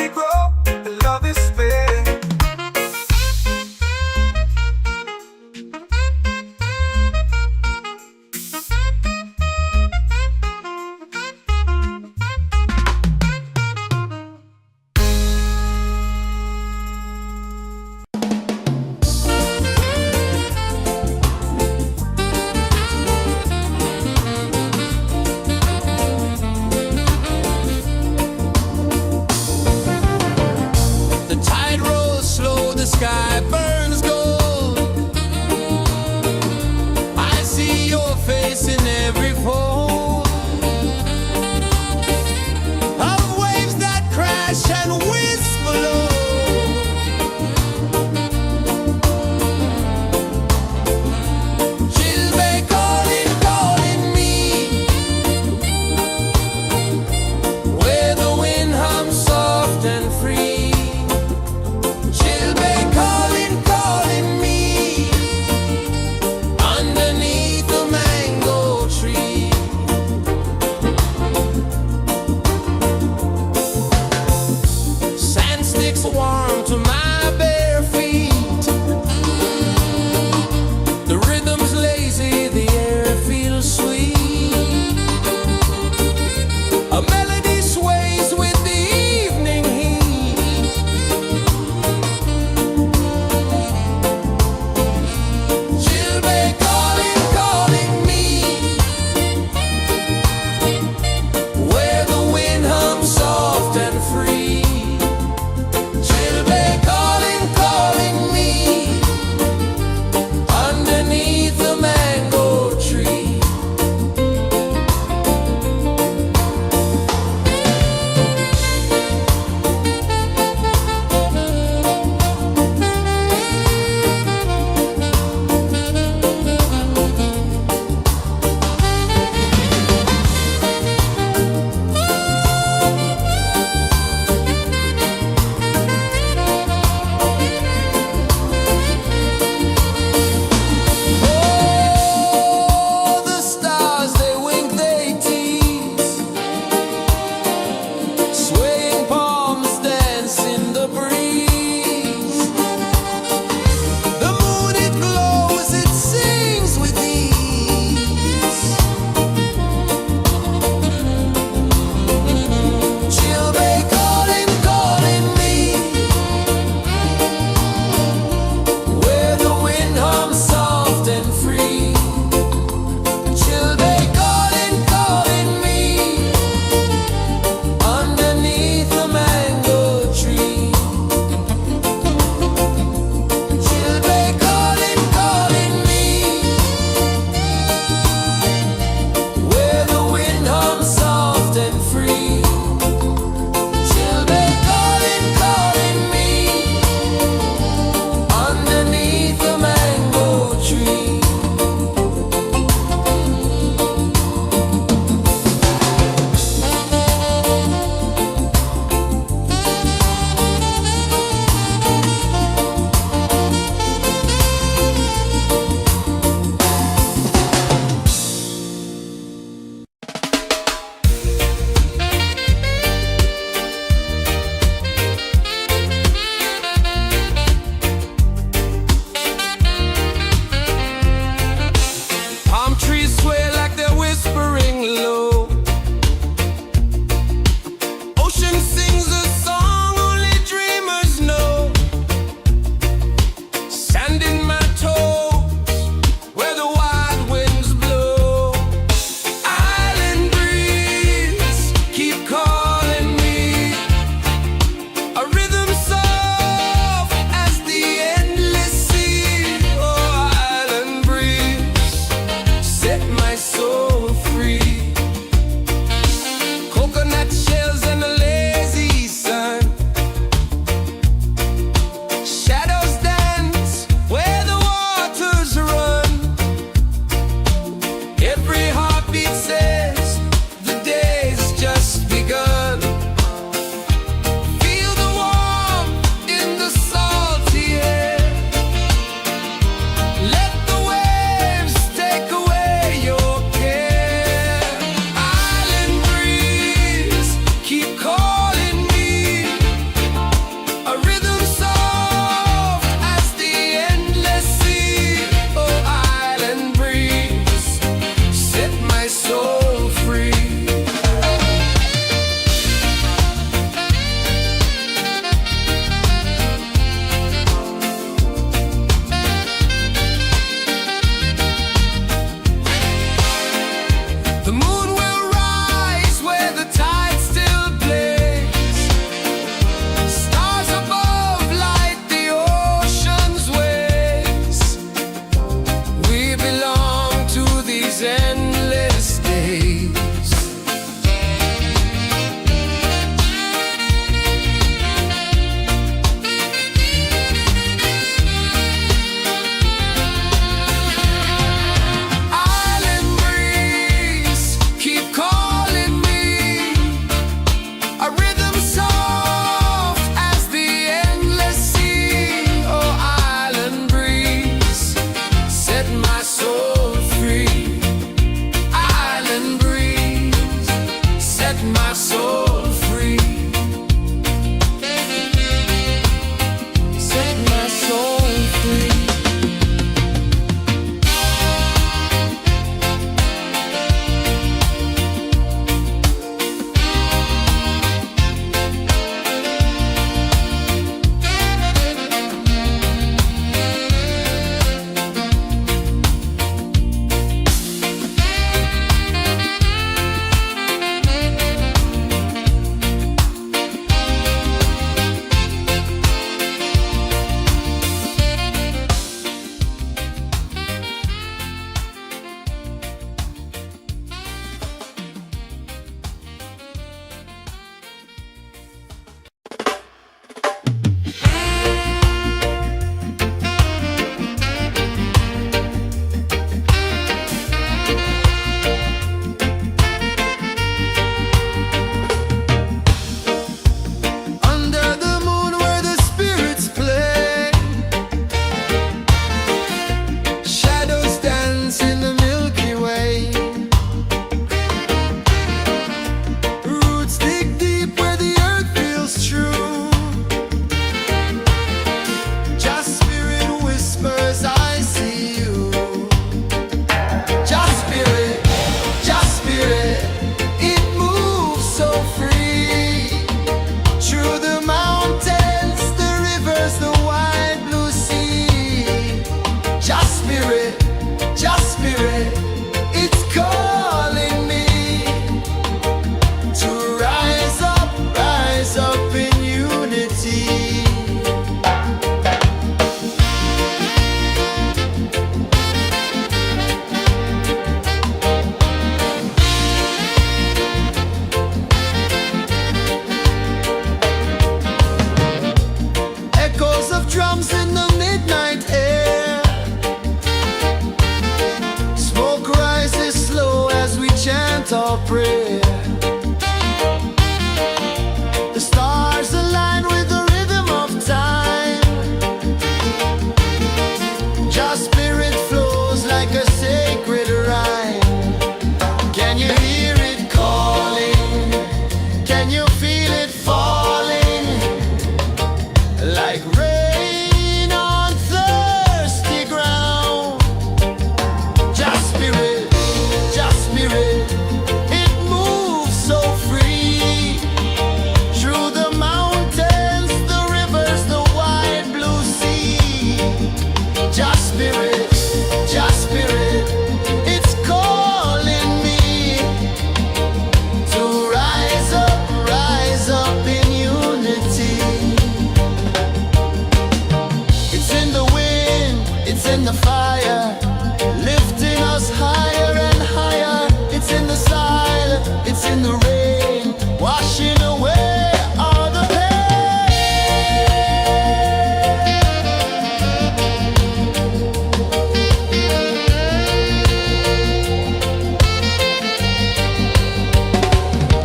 my soul free. Set my soul free. Under the moon where the spirits play, shadows dance in the Milky Way. Roots dig deep where the earth feels true. Just spirit whispers, I see you. Just spirit, it moves so free. Through the mountains, the rivers, the wide blue sea. Just spirit, it's calling me to rise up in unity. Echoes of drums in the midnight air. Smoke rises slow as we chant our prayer. The stars align with the rhythm of time. Just spirit flows like a sacred rhyme. Can you hear it calling? Can you feel it falling? Like rain on thirsty ground. Just spirit, it moves so free. Through the mountains, the rivers, the wide blue sea. Just spirit, it's calling me to rise up in unity. It's in the wind, it's in the fire, lifting us higher and higher. It's in the silence, it's in the rain, washing away all the pain.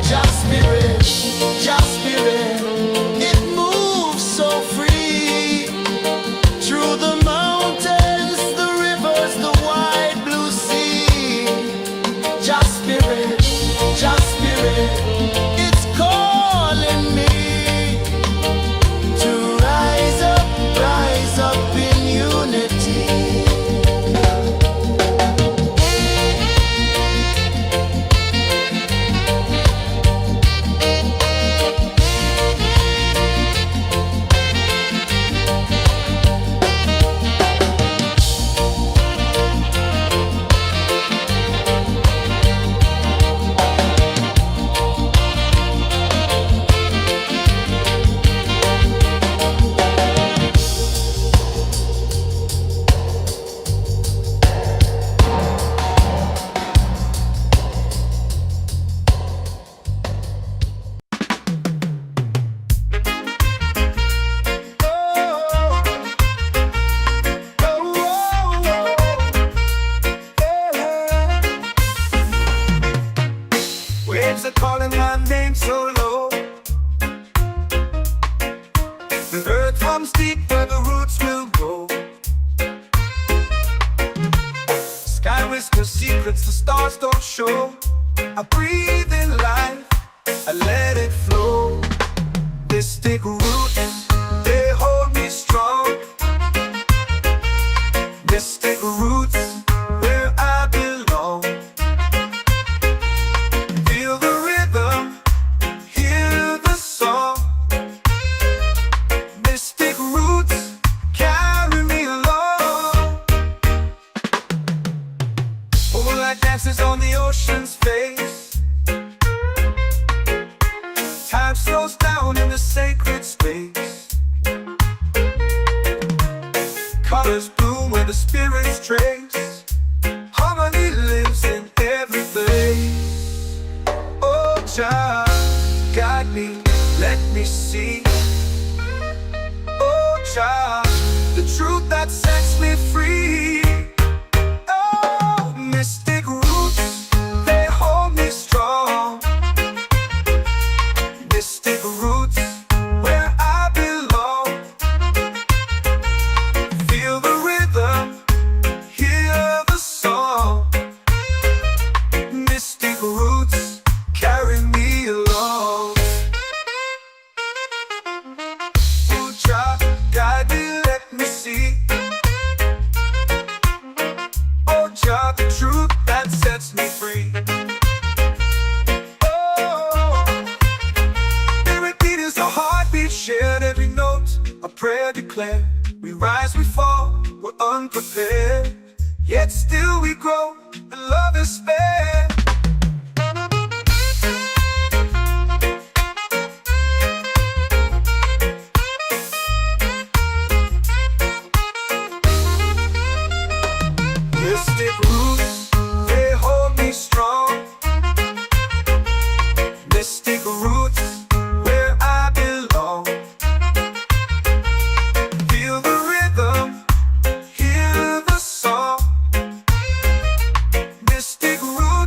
Just spirit, it moves so free. Through the mountains, the rivers, the wide blue sea. Just spirit, it's calling me to rise up in unity. Waves are calling my name so low. The earth hums deep where the roots will go. Sky whispers secrets the stars don't show. I breathe in life, I let it flow. Mystic roots, they hold me strong. Mystic roots, where I belong. Feel the rhythm, hear the song. Mystic roots, carry me along. Moonlight dances on the ocean's face. Time slows down in the sacred space. Colors bloom where the spirits trace. Harmony lives in every face. Oh, child, guide me, let me see. Oh, child, the truth that sets me free. Oh, mystic roots, they hold me strong. Mystic roots, where I belong. Feel the rhythm, hear the song. Mystic roots, carry me along. Oh, child, guide me, let me see. Oh, child, the truth that sets me free. A heartbeat shared, every note a prayer declared. We rise, we fall, we're unprepared, yet still we grow, and love is spared. Mystic roots, they hold me strong. Mystic roots, where I belong. Feel the rhythm, hear the song. Mystic roots,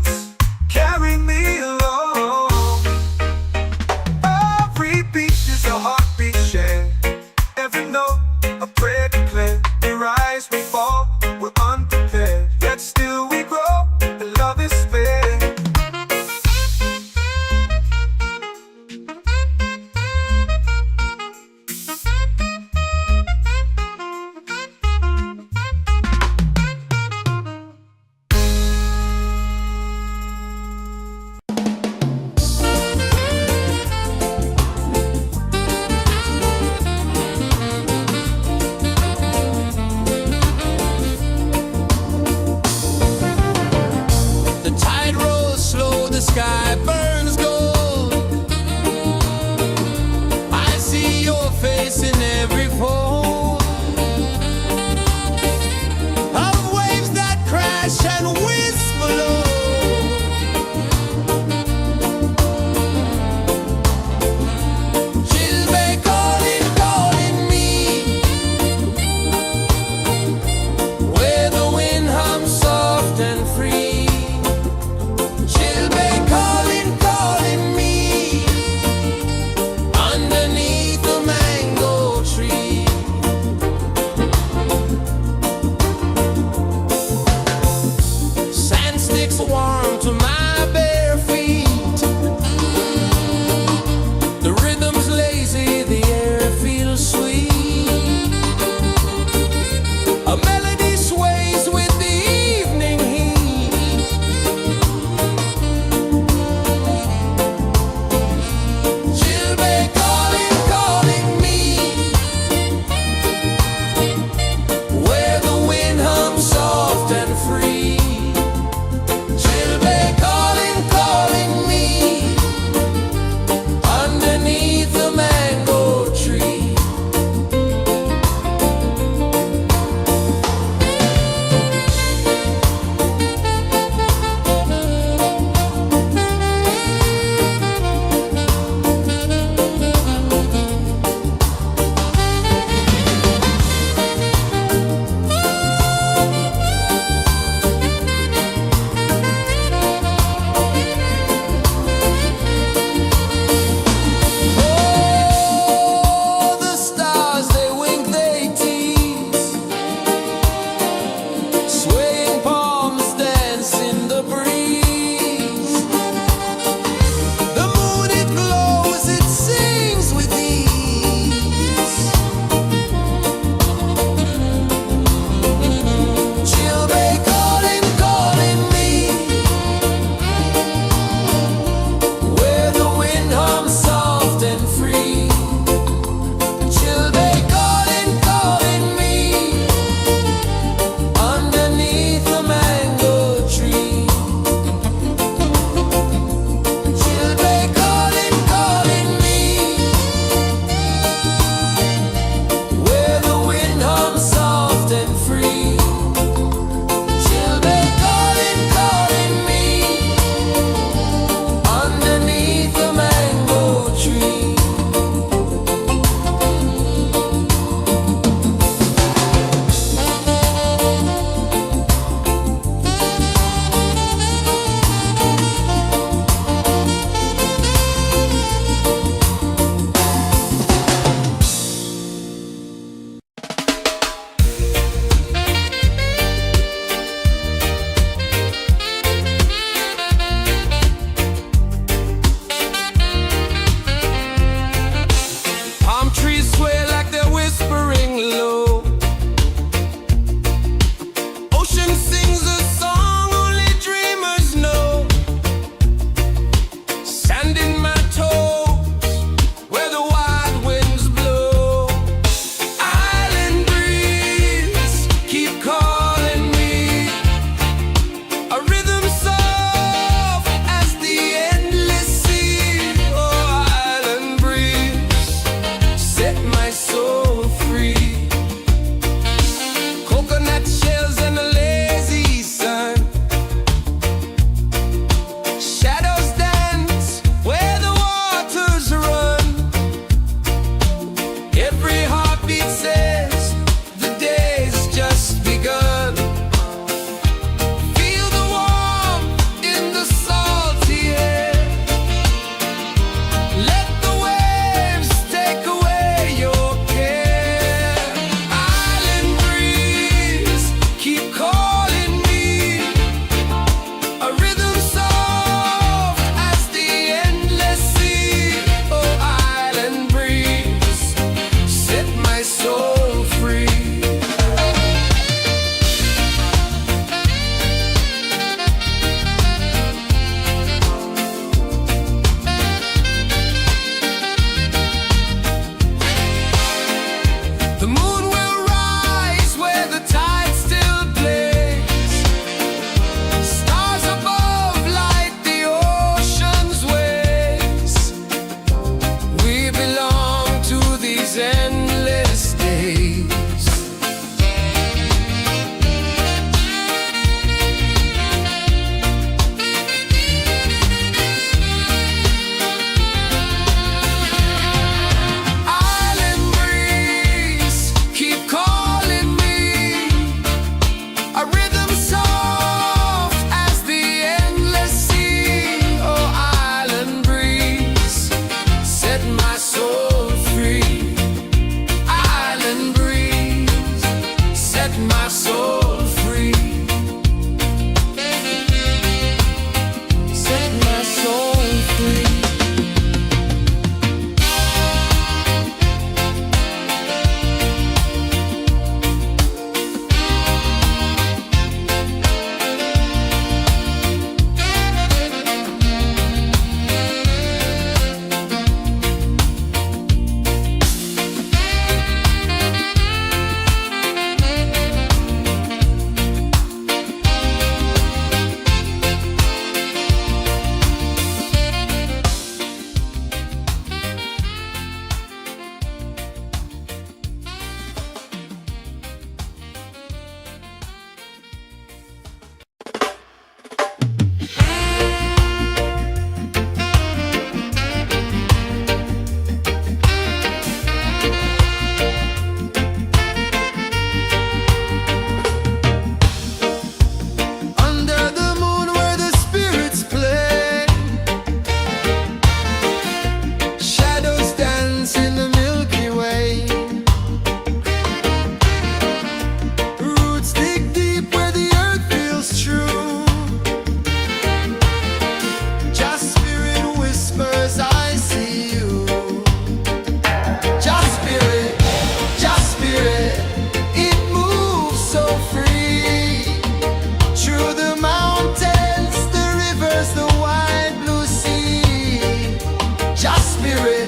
Just spirit,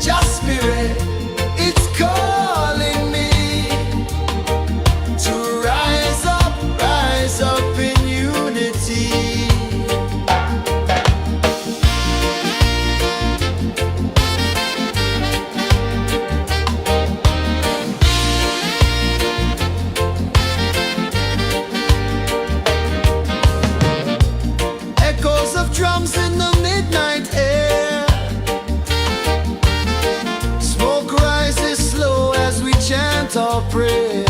just spirit, it's calling me to rise up in unity. Echoes of drums in the midnight air. Smoke rises slow as we chant our prayer.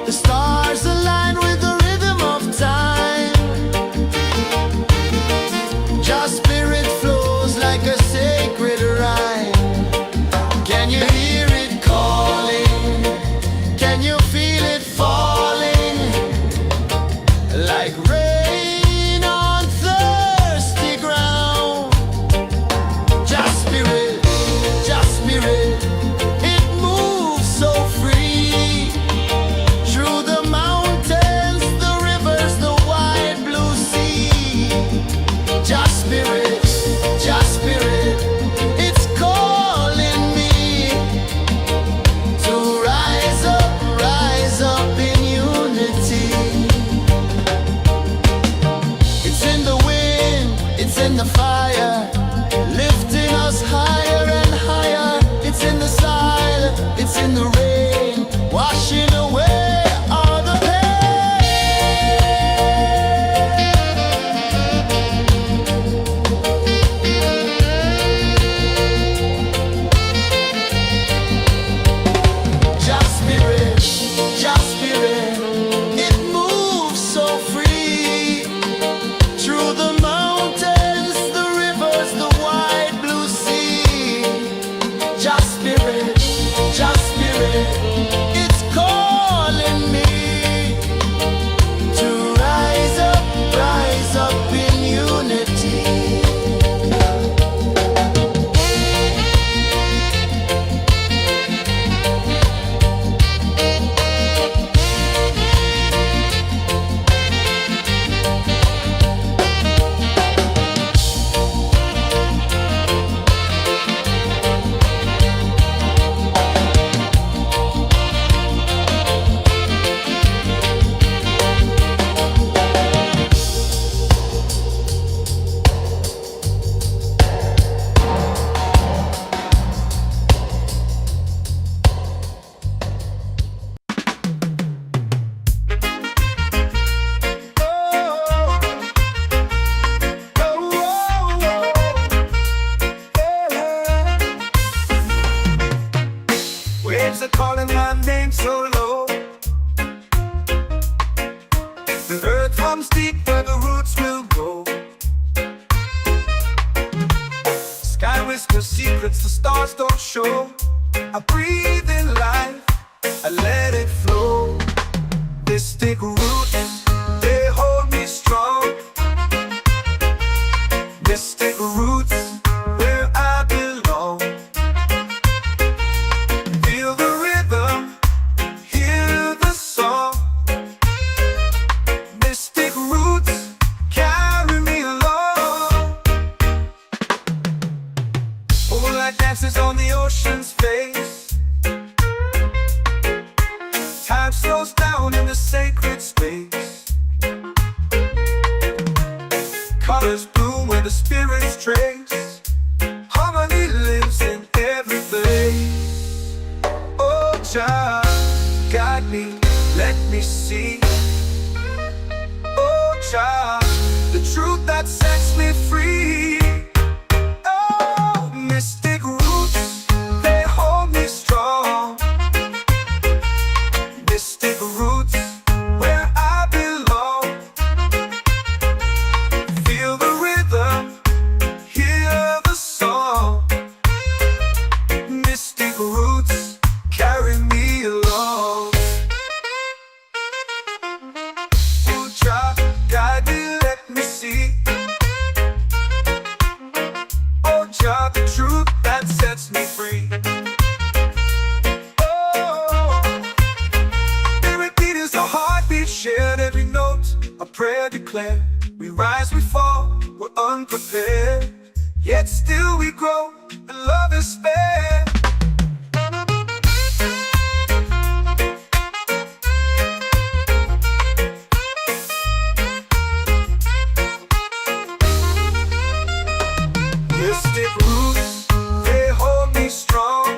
The stars align with the rhythm of time. Just spirit flows like a sacred rhyme. Can you hear it calling? Can you feel it falling? Like rain on thirsty ground. Just spirit, it moves so free. Through the mountains, the rivers, the wide blue sea. Just spirit, it's calling me to rise up in unity. It's in the wind, it's in the fire, lifting us higher and higher. It's in the silence, it's in the rain, washing away all the pain. Just spirit, it moves so free. Through the mountains, the rivers, the wide blue sea. Just spirit, it's calling me to rise up in unity. Waves are calling my name so low. The earth hums deep where the roots will go. Sky whispers secrets the stars don't show. I breathe in life, I let it flow. Mystic roots, they hold me strong. Mystic roots, where I belong. Feel the rhythm, hear the song. Mystic roots, carry me along. Moonlight dances on the ocean's face. Time slows down in the sacred space. Colors bloom where the spirits trace. Harmony lives in every place. Oh, child, guide me, let me see. Oh, child, the truth that sets me free. Oh, mystic roots, they hold me strong. Mystic roots, where I belong. Feel the rhythm, hear the song. Mystic roots, carry me along. yet still we grow, and love is fair. Mystic roots, they hold me strong.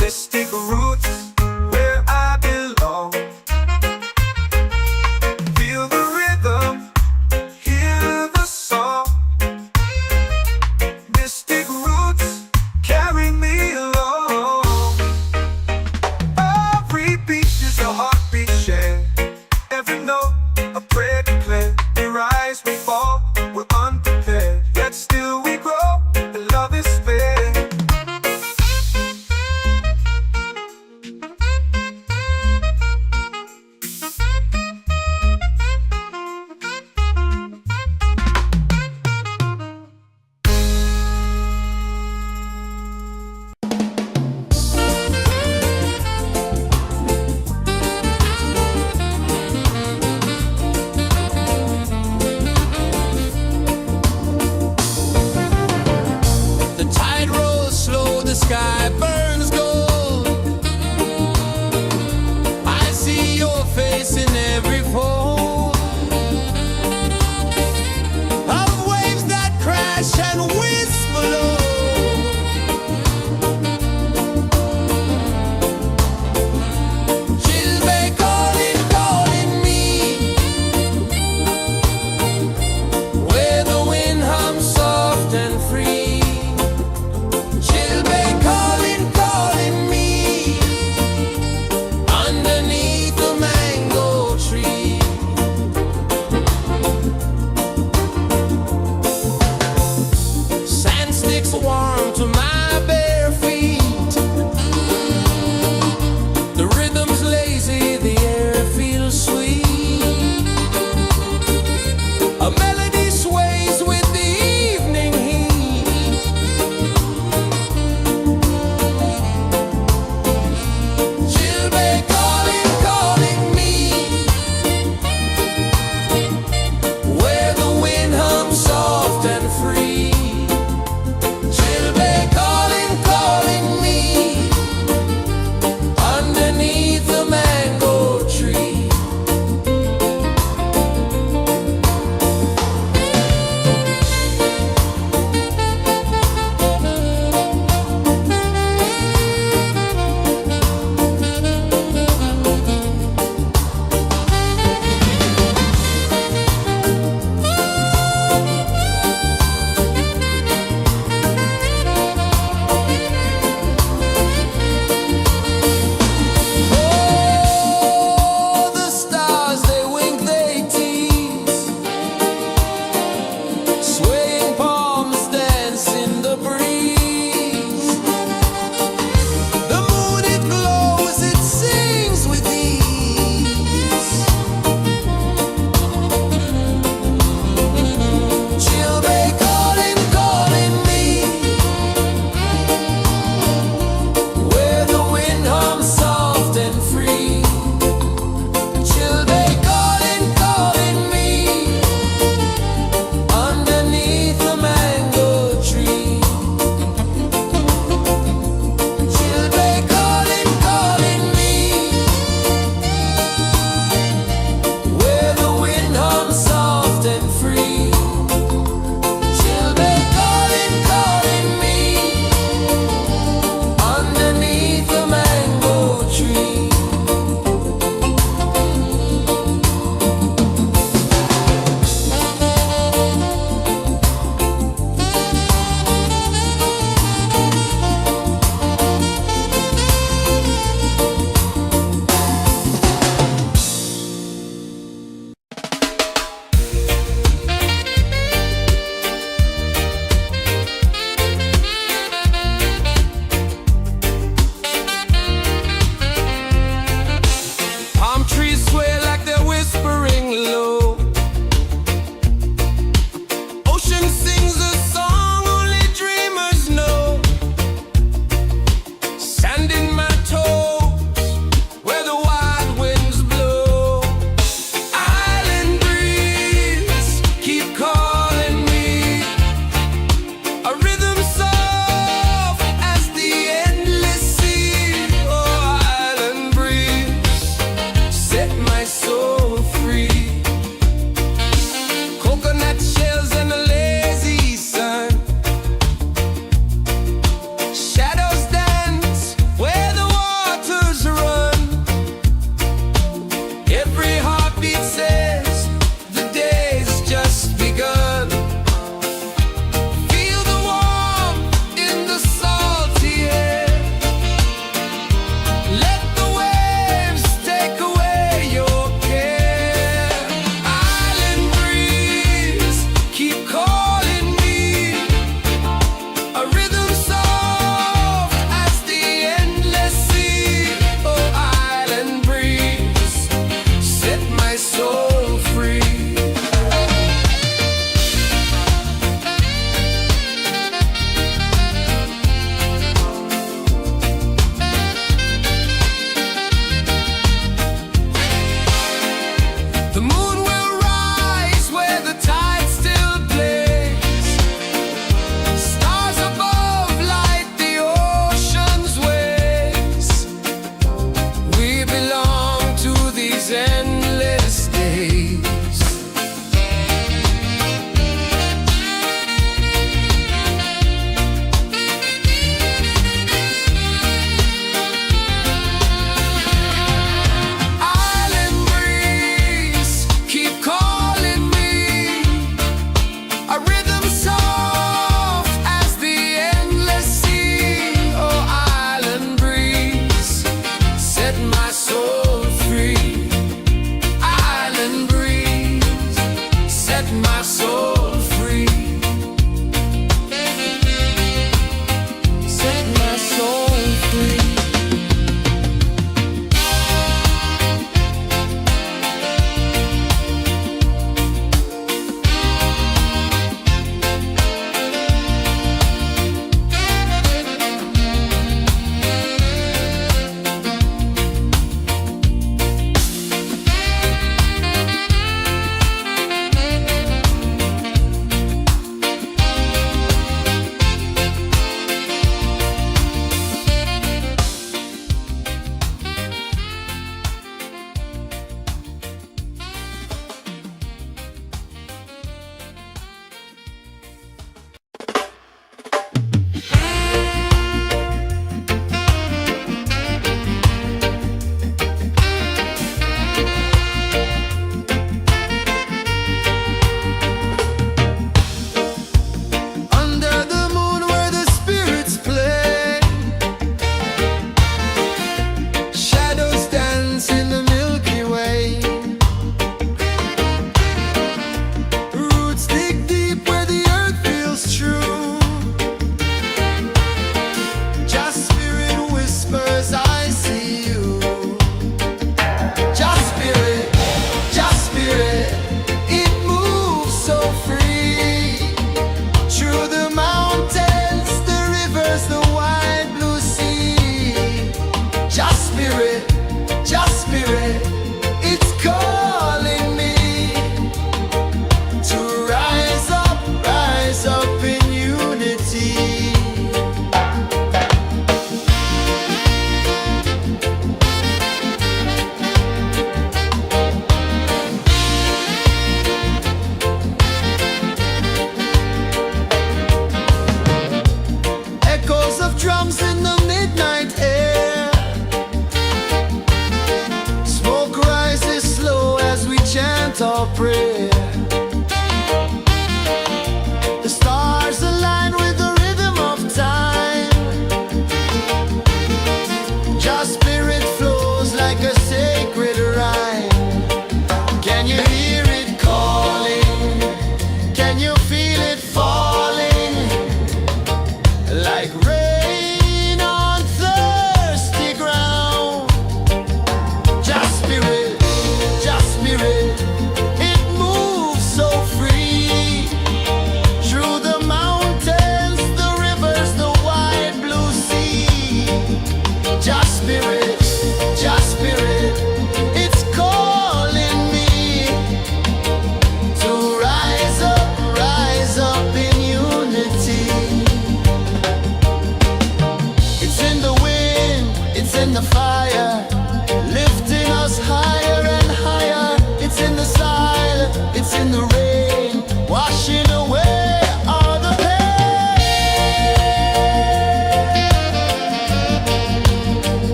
Mystic roots, where I belong. Feel the rhythm, hear the song. Mystic roots, carry me along. Every beat is a heartbeat shared. Every note, a prayer declared. We rise, we fall, we're unprepared, yet still we grow, and love is fair. The tide rolls slow, the sky burns gold. I see your face in every fold of waves that crash and whisper low. She'll be calling, calling me, where the wind hums soft and free. She'll be calling, calling me, underneath the mango tree. Sand sticks warm to my bare feet. The rhythm's lazy, the air feels sweet. A melody sways with the evening heat. She'll be calling, calling me, where the wind hums soft and free. She'll be calling, calling me, underneath the mango tree.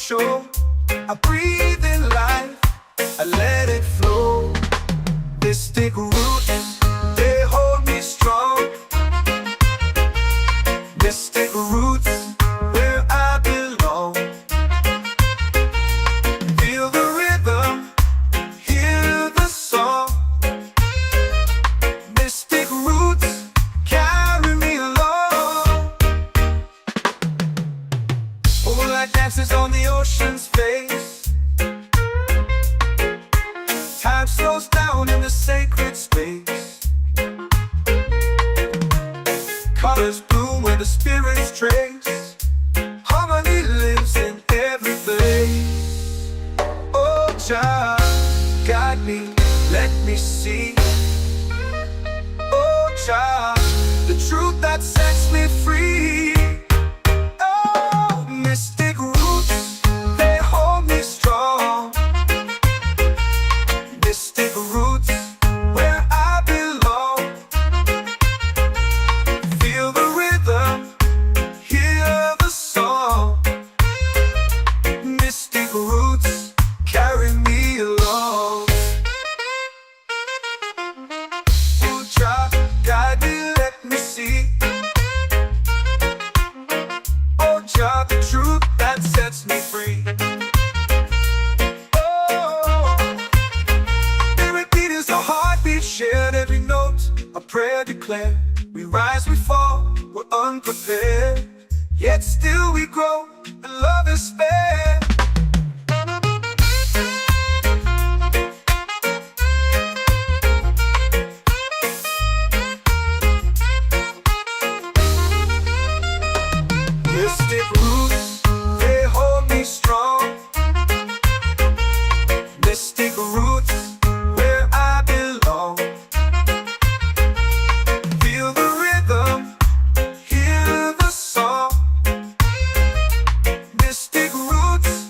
shore. I breathe in life, I let it flow. Mystic roots, they hold me strong. Mystic roots, where I belong. Feel the rhythm, hear the song. Mystic roots carry me along. Moonlight dances on the ocean's face. Time slows down in the sacred space. Colors bloom where the spirits trace. Harmony lives in every place. Oh, Jah, guide me, let me see. Oh, Jah, the truth that sets me free. Oh, mystic roots, they hold me strong. Mystic roots, where I belong. Feel the rhythm, hear the song. Mystic roots carry me along. Oh, Jah, guide me, let me see. Oh, Jah, the truth that sets me free. Oh, spirit beat is a heartbeat shared, every note a prayer declared. We rise, we fall, we're unprepared, yet still we grow, and love is spared. Mystic roots, they hold me strong. Mystic roots, where I belong. Feel the rhythm, hear the song. Mystic roots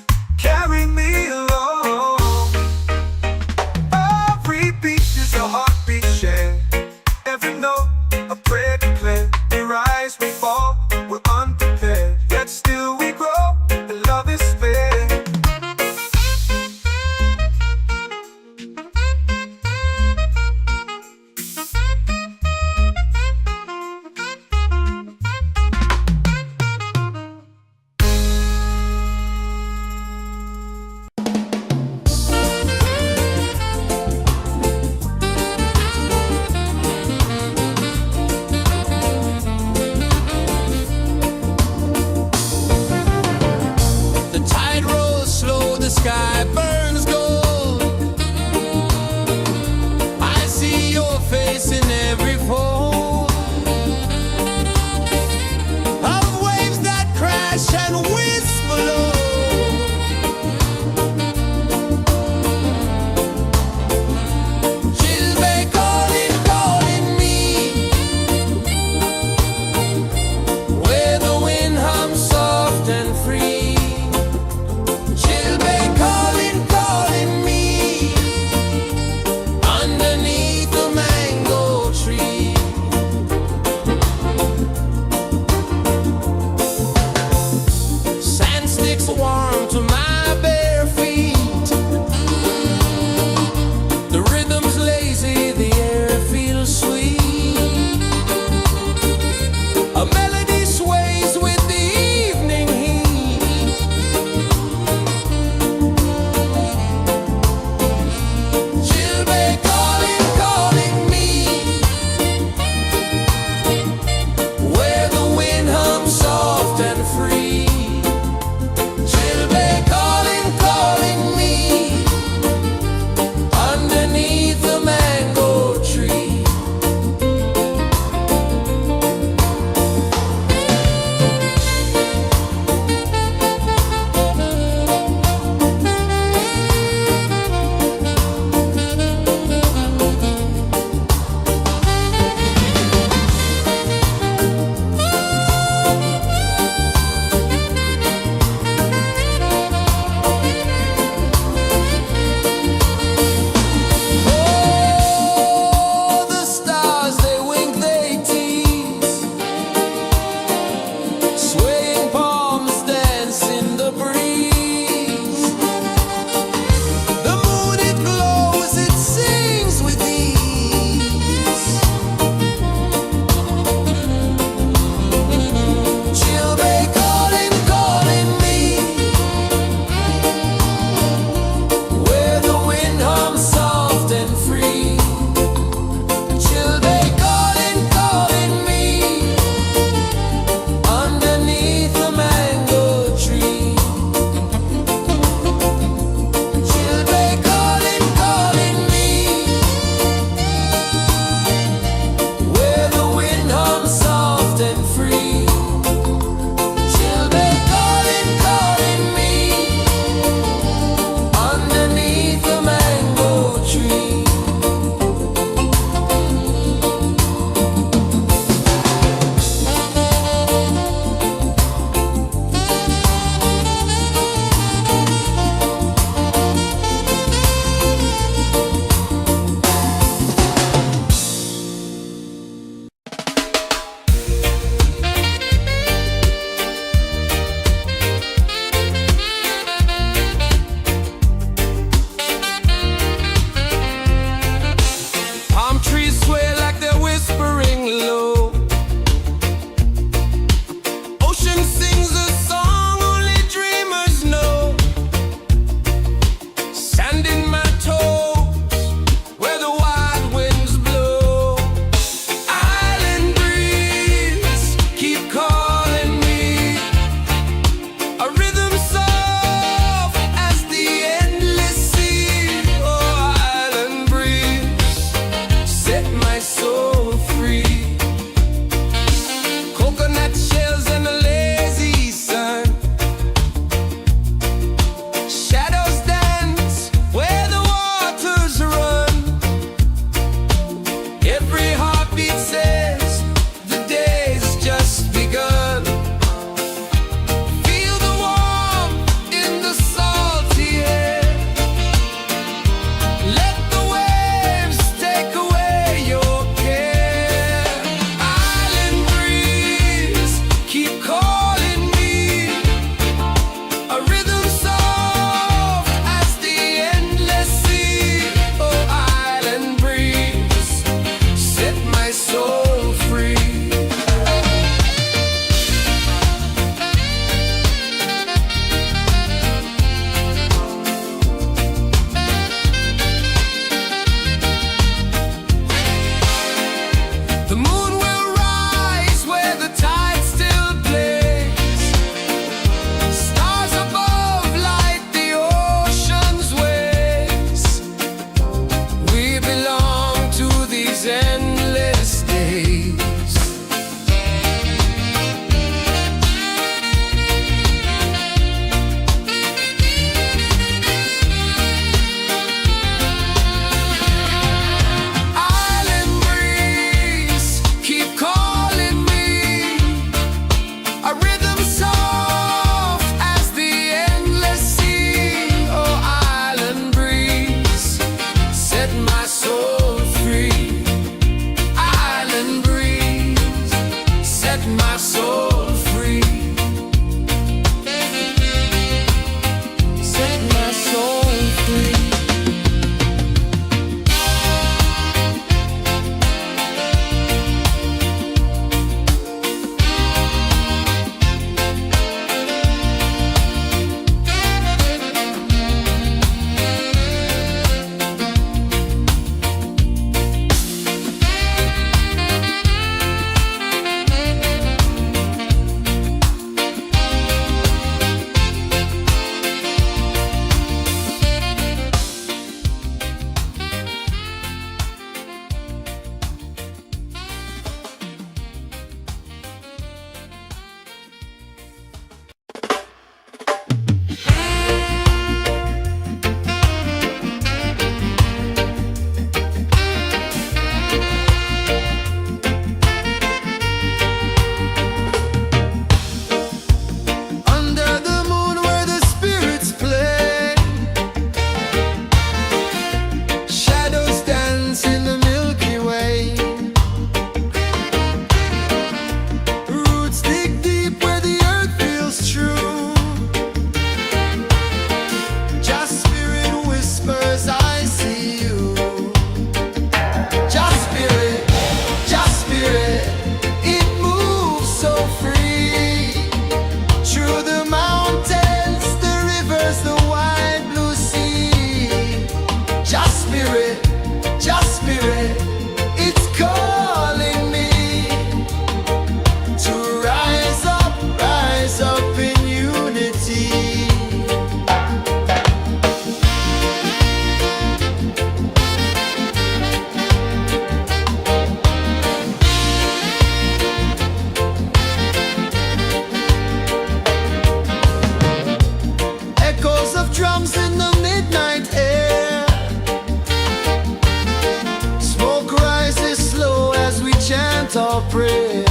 prayer.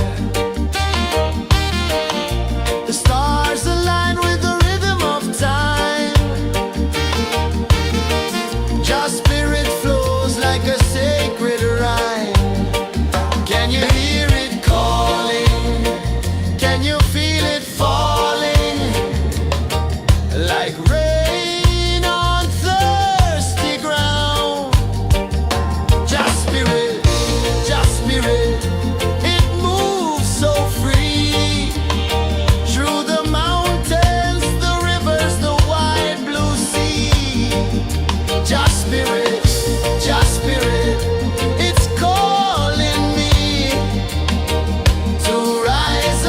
The stars align with the rhythm of time. Your spirit flows like a sacred rhyme. Can you hear it calling? Can you feel it falling? Like rain on thirsty ground. Just spirit, it moves so free. Through the mountains, the rivers, the wide blue sea. Just spirit, it's calling me to rise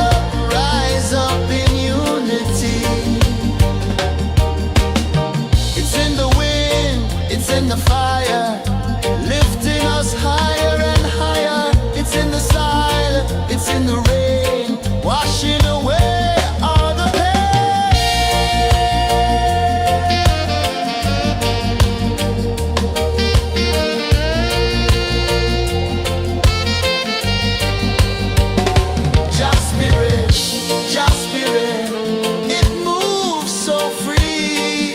up in unity. It's in the wind, it's in the fire, lifting us higher and higher. It's in the silence, it's in the rain, washing away all the Just spirit, it moves so free.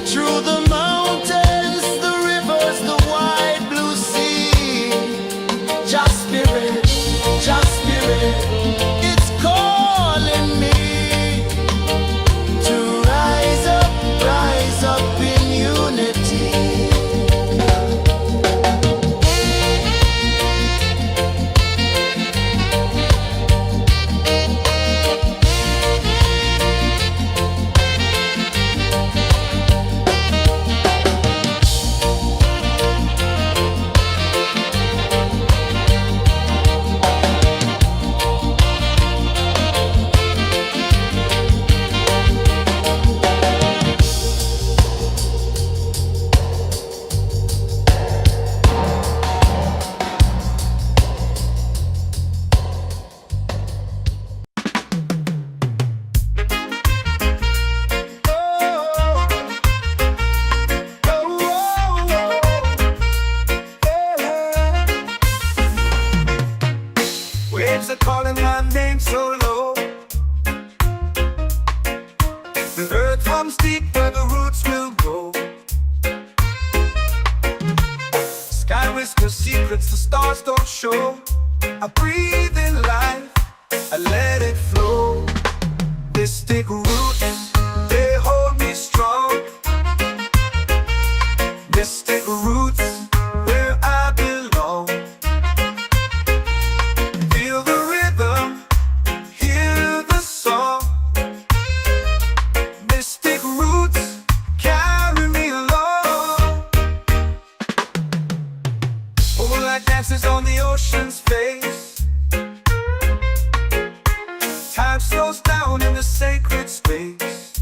Through the mountains, the rivers, the wide blue sea. Just spirit, it's calling me to rise up in unity. Waves are calling my name so low. The earth hums deep where the roots will go. Sky whispers secrets the stars don't show. I breathe in life, I let it flow. Mystic roots, they hold me strong. Mystic roots, where I belong. Feel the rhythm, hear the song. Mystic roots, carry me along. Moonlight dances on the ocean's face. Time slows down in the sacred space.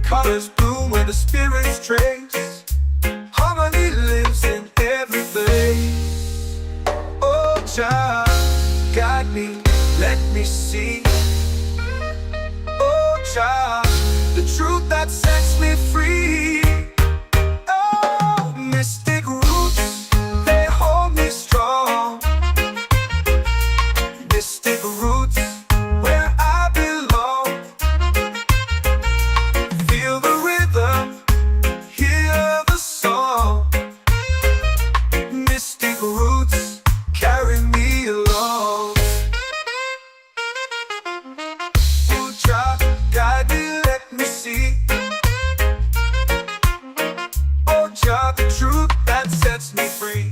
Colors bloom where the spirits trace. Harmony lives in every face. Oh, child, guide me, let me see. Oh, child, the truth that sets me free. Oh, mystic roots, they hold me strong. Mystic roots, where I belong. Feel the rhythm, hear the song. Mystic roots, carry me along. Oh, child, guide me, let me see. Oh, child, the truth that sets me free.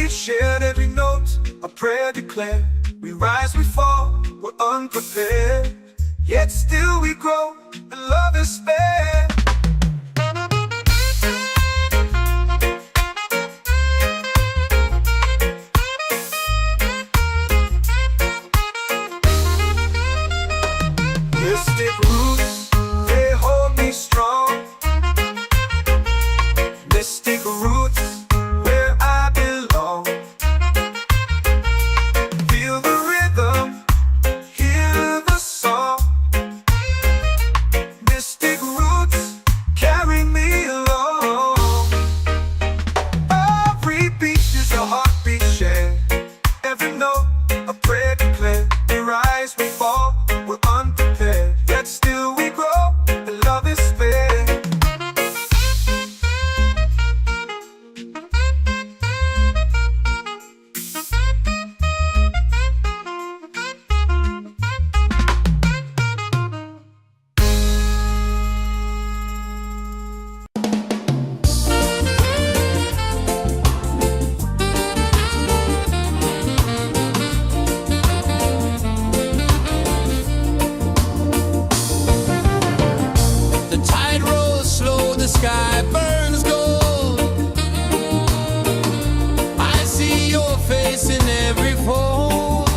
Shared every note, a prayer declared. We rise, we fall, we're unprepared. Yet still we grow, and love is spared. Mystic roots, they hold me strong. Mystic roots, where I belong. Feel the rhythm, hear the song. sky burns gold. I see your face in every fold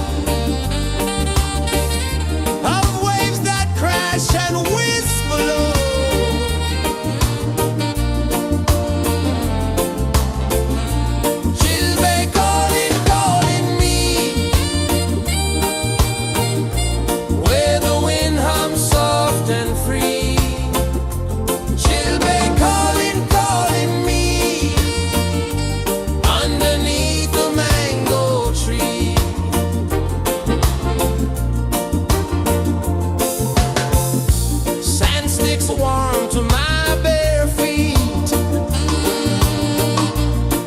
of waves that crash and whisper low. Chilbay calling, calling me, where the wind hums soft and free. Chilbay calling, calling me, underneath the mango tree. Sand sticks warm to my bare feet.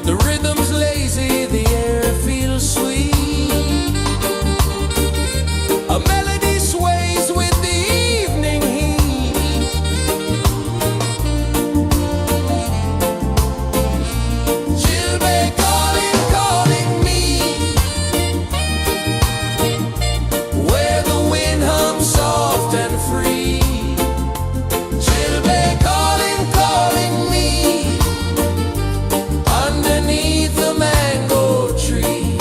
The rhythm's lazy, the air feels sweet. A melody sways with the evening heat. Chilbay calling, calling me, where the wind hums soft and free. Chilbay calling, calling me, underneath the mango tree.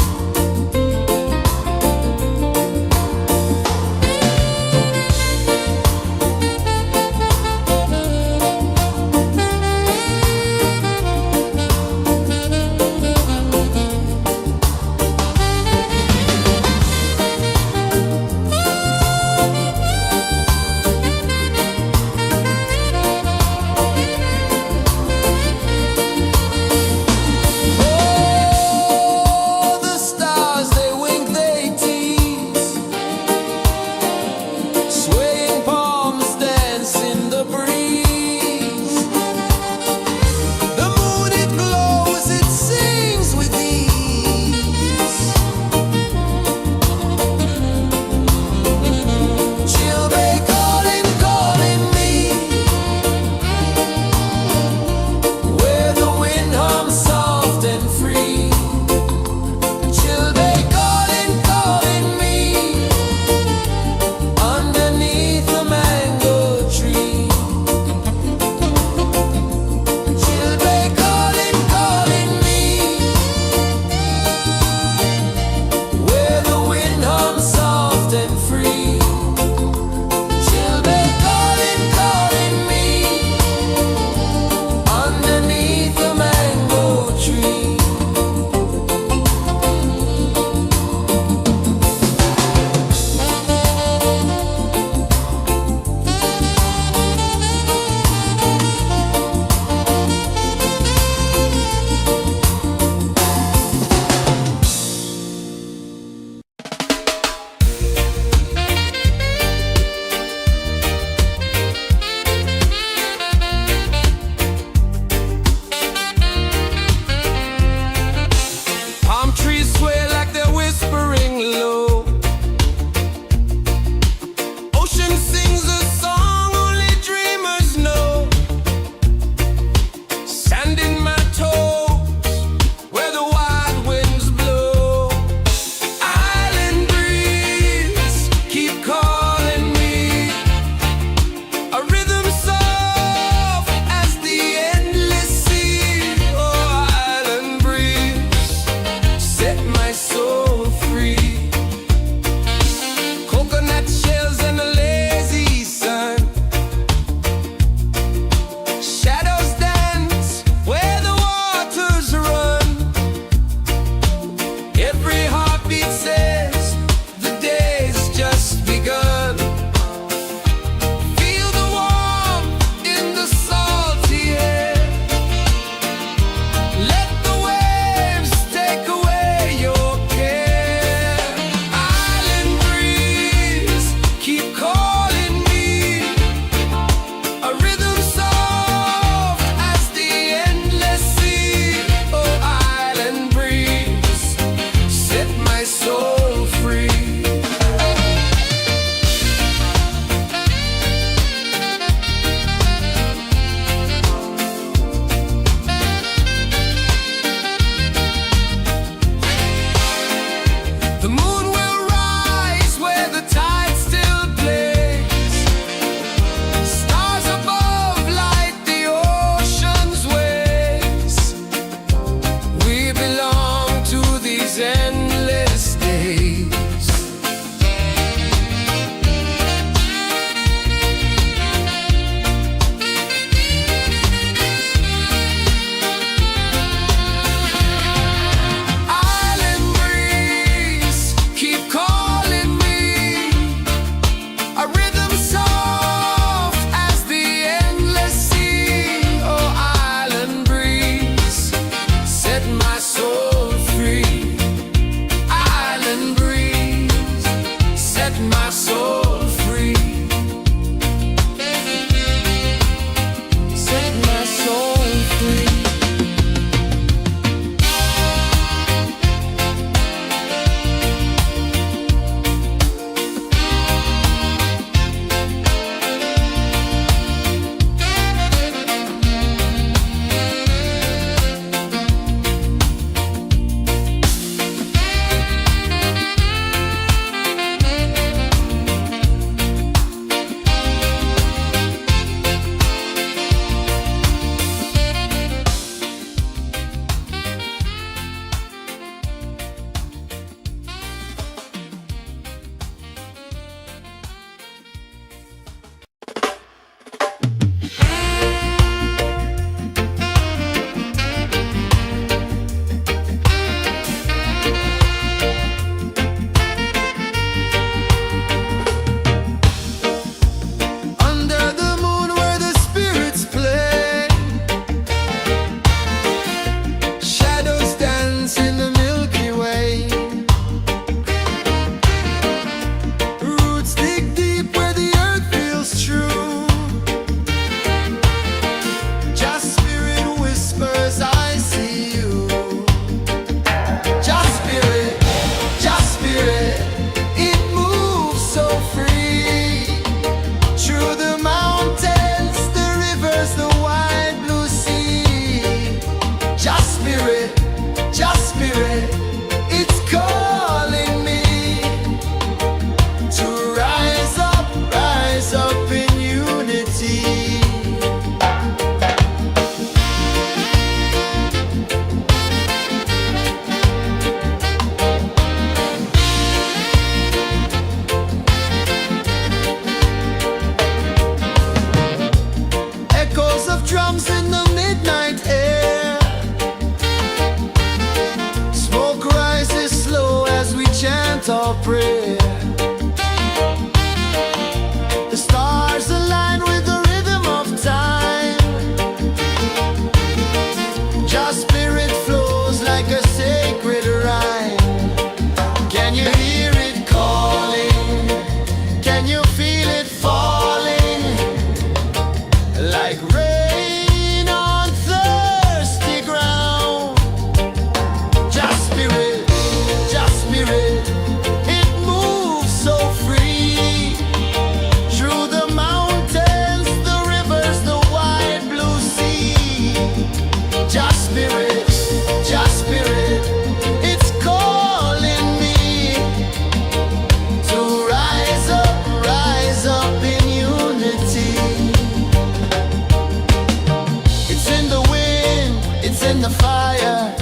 in the fire,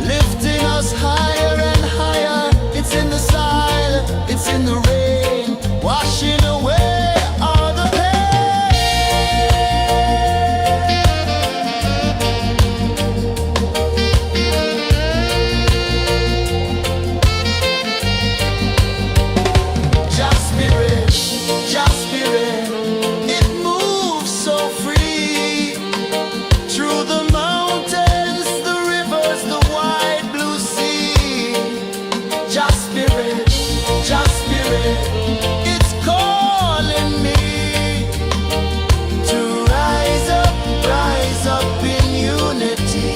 lifting us higher and higher. It's in the silence, it's in the rain, washing away all the Just spirit, it moves so free through the mountains, the rivers, the wide blue sea. Just spirit, it's calling me to rise up in unity.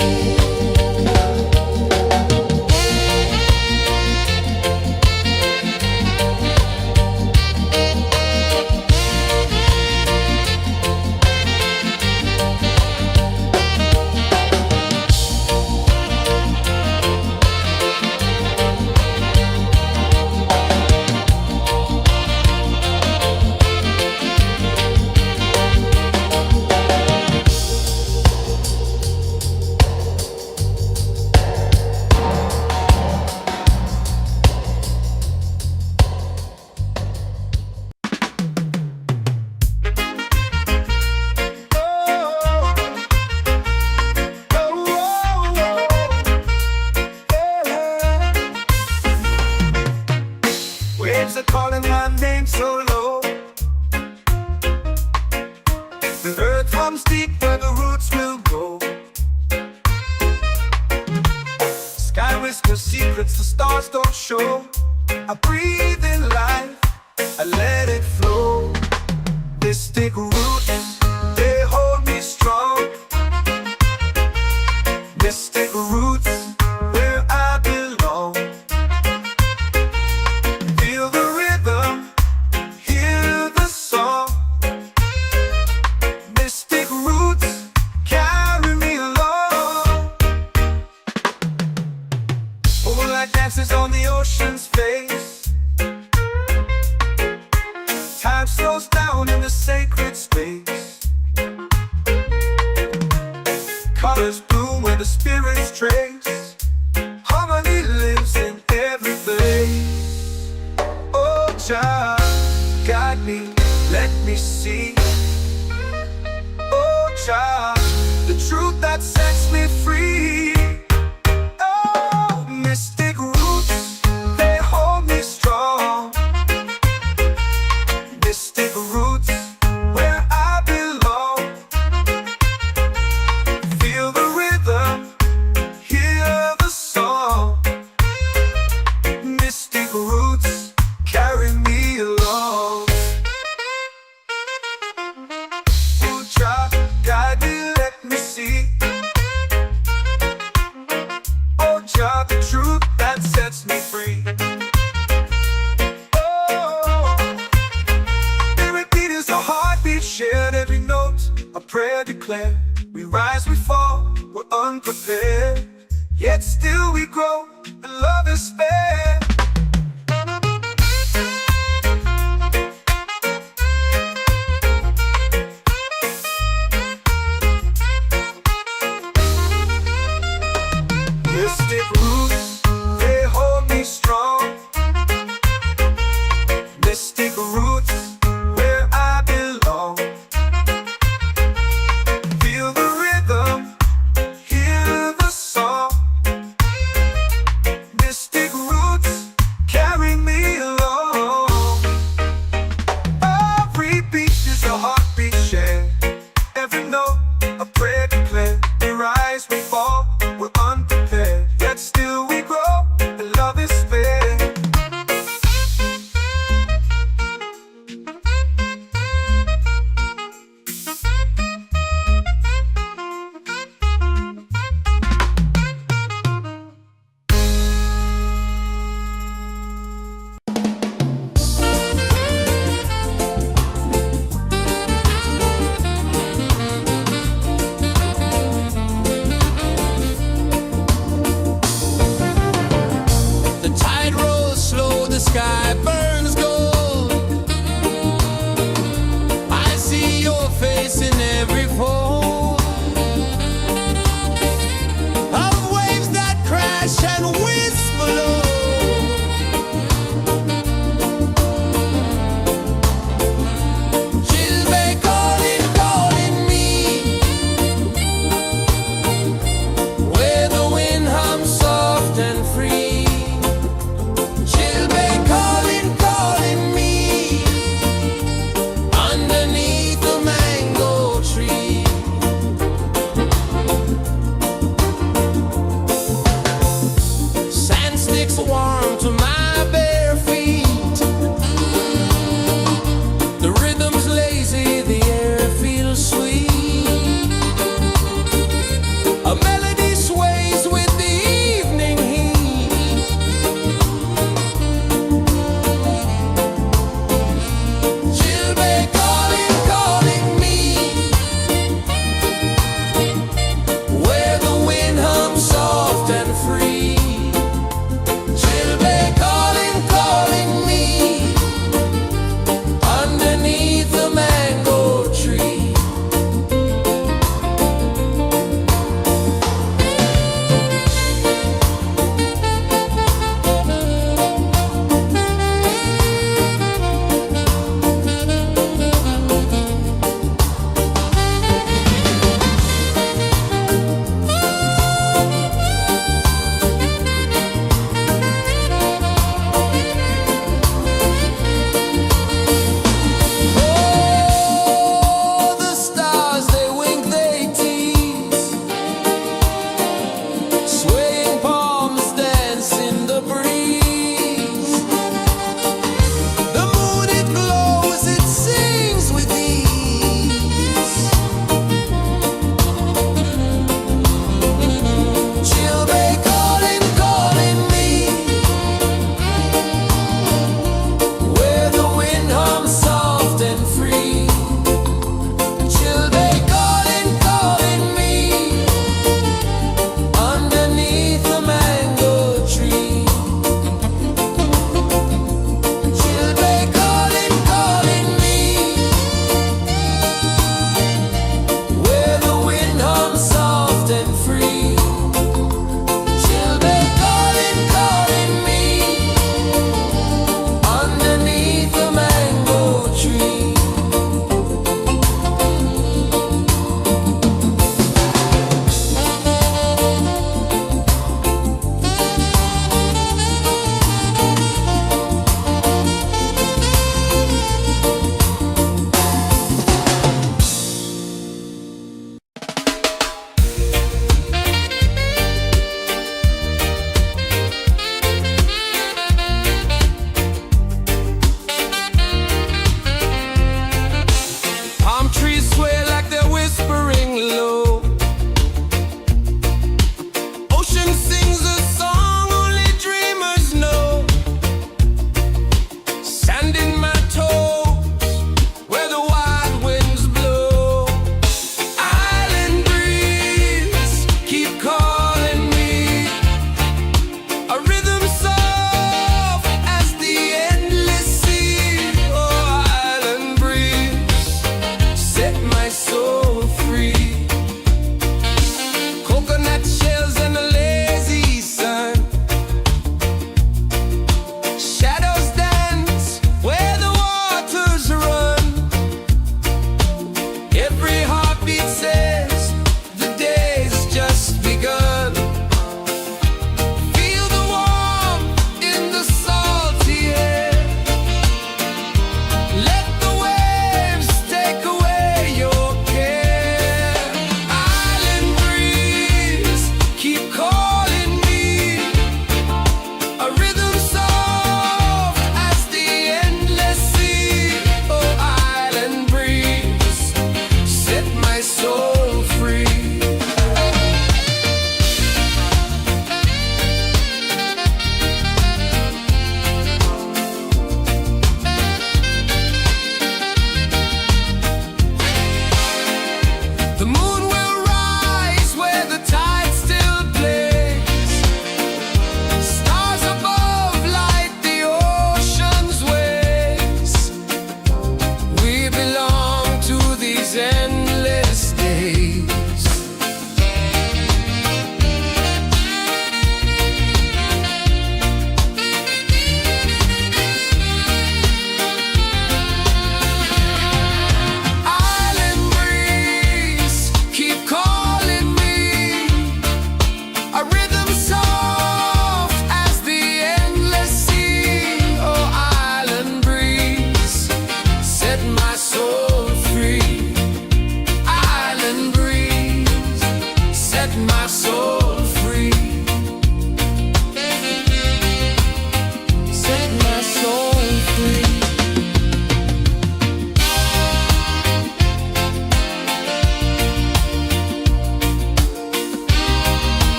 Waves are calling my name so low. The earth comes deep where the roots will go. Sky whispers secrets the stars don't show. I breathe in life, I let it flow. Mystic roots, they hold me strong. Mystic roots, where I belong. Feel the rhythm, hear the song. Mystic roots, carry me along. Moonlight dances on the ocean's face. Time slows down in the sacred space. Colors bloom where the spirits trace. Harmony lives in every face. Oh, child, guide me, let me see. Oh, child, the truth that sets me free. Oh, mystic roots, they hold me strong. Mystic roots, where I belong. Feel the rhythm, hear the song. Mystic roots, carry me along. Oh, child, guide me, let me see. Oh, child, the truth that sets me free. Oh, every beat is a heartbeat shared, every note a prayer declared. We rise, we fall, we're unprepared, yet still we grow, and love is spared. Mystic roots, they hold me strong. Mystic roots, where I belong. Feel the rhythm, hear the song.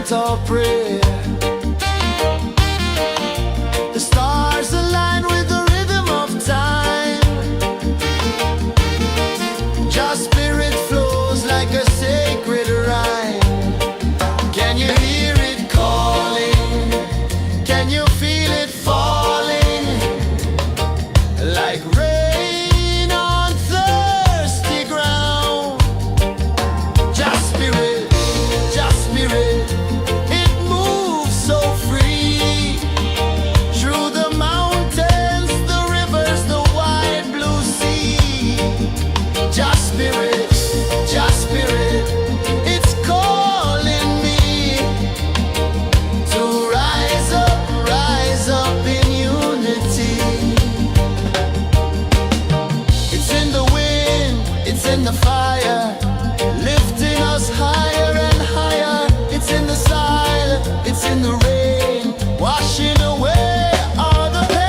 chant or pray. The stars align with the rhythm of time. Just spirit flows like a sacred rhyme. Can you hear it calling? Can you feel it falling? Like rain on thirsty ground. Just spirit, it moves so free. Through the mountains, the rivers, the wide blue sea. Just spirit, it's calling me to rise up in unity. It's in the wind, it's in the fire, lifting us higher and higher. It's in the silence, it's in the rain, washing away all the pain.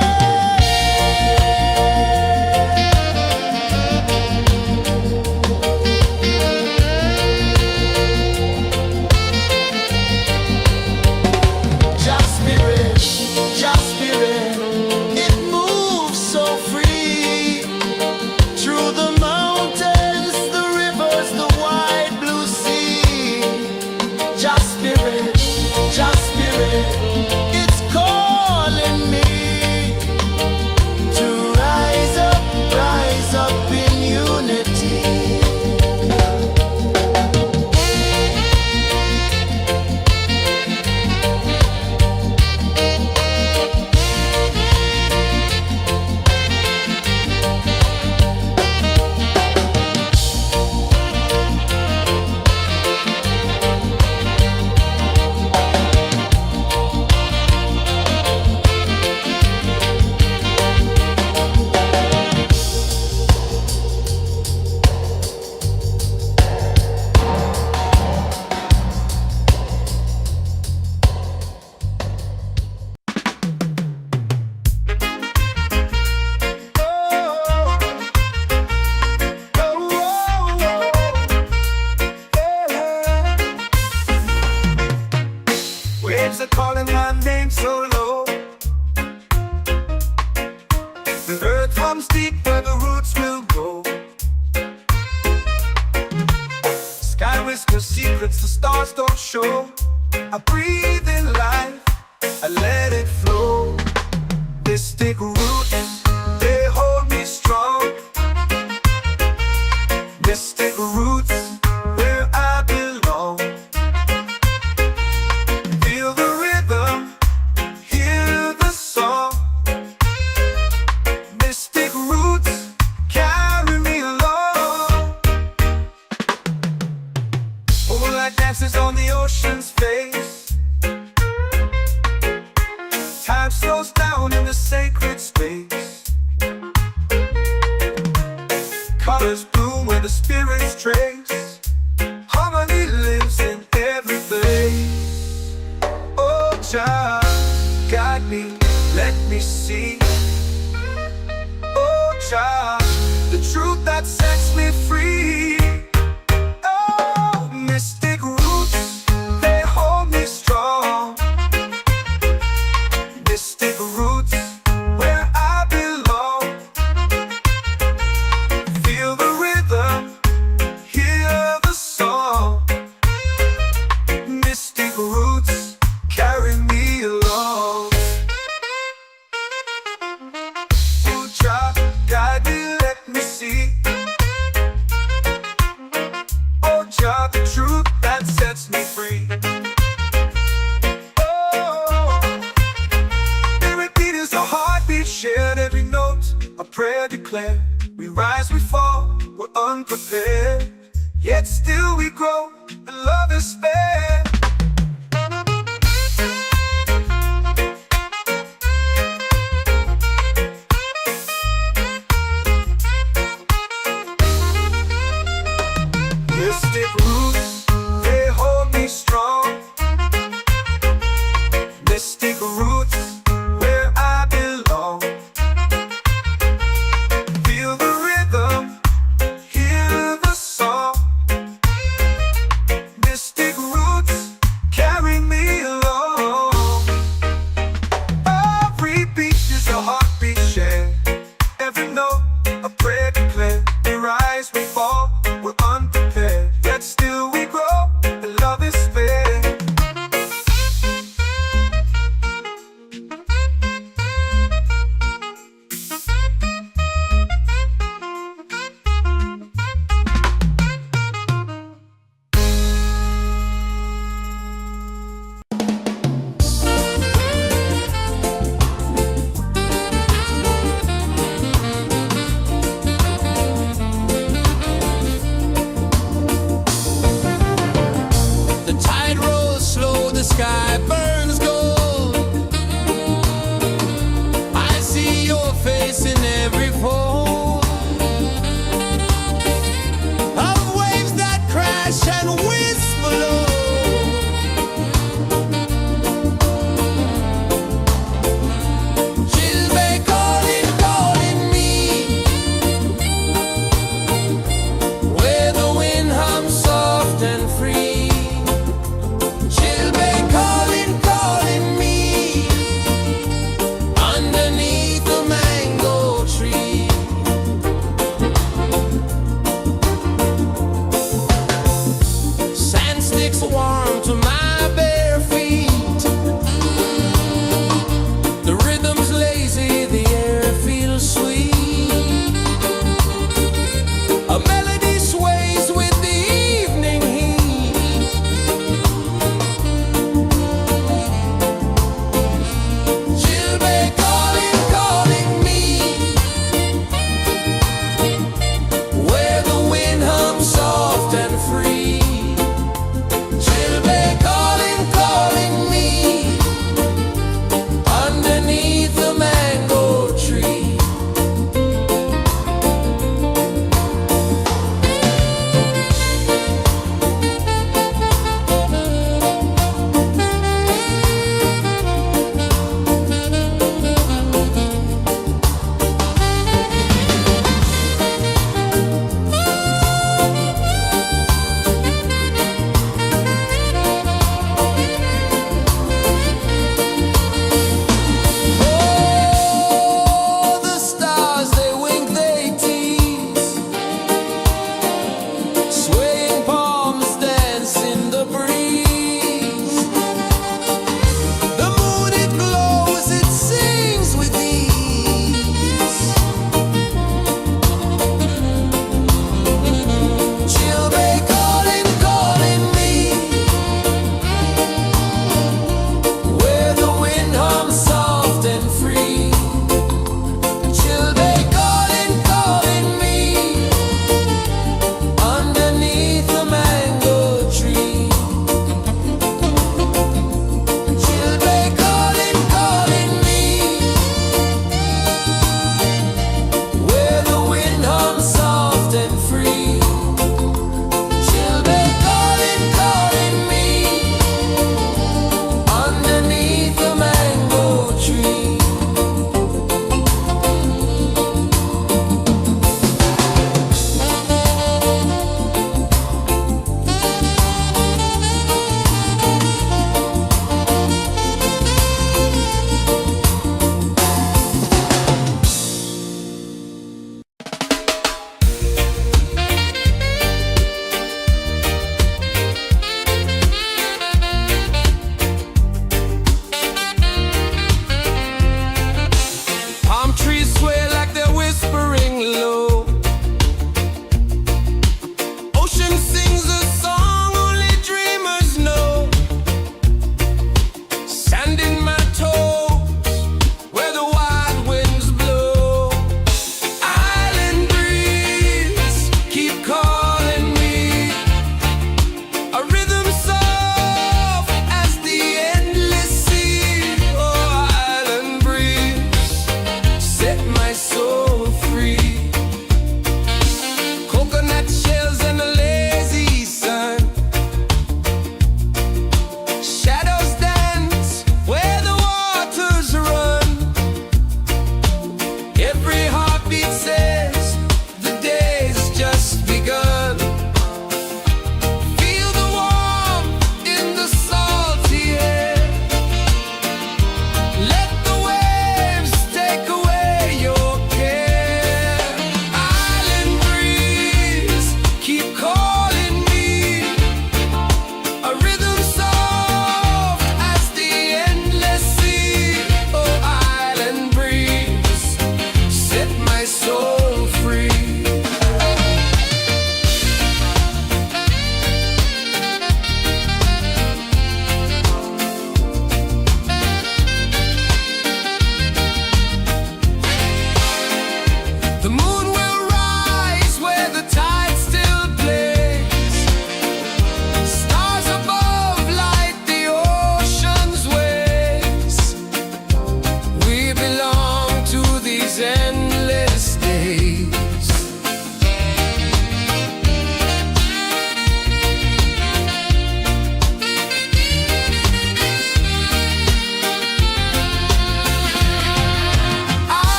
Just spirit, it moves so free. Through the mountains, the rivers, the wide blue sea. Just spirit, it's calling me to rise up in unity. Waves are calling my name so low. The earth hums deep where the roots will go. Sky whispers secrets the stars don't show. I breathe in life, I let it flow. Mystic roots, they hold me strong. Mystic roots, where I belong. Feel the rhythm, hear the song. Mystic roots, carry me along. Moonlight dances on the ocean's face. Time slows down in the sacred space. Colors bloom where the spirits trace. Harmony lives in every face. Oh, child, guide me, let me see. Oh, child, the truth that sets me free. Oh, mystic roots, they hold me strong. Mystic roots, where I belong. Feel the rhythm, hear the song. Mystic roots, carry me along. Oh, child, guide me, let me see. Oh, child, the truth that sets me free. Oh, every beat is a heartbeat shared, every note a prayer declared. We rise, we fall, we're unprepared, yet still we grow, and love is spared. Mystic roots, they hold me strong. Mystic roots, where I belong. Feel the rhythm, hear the song. Mystic roots,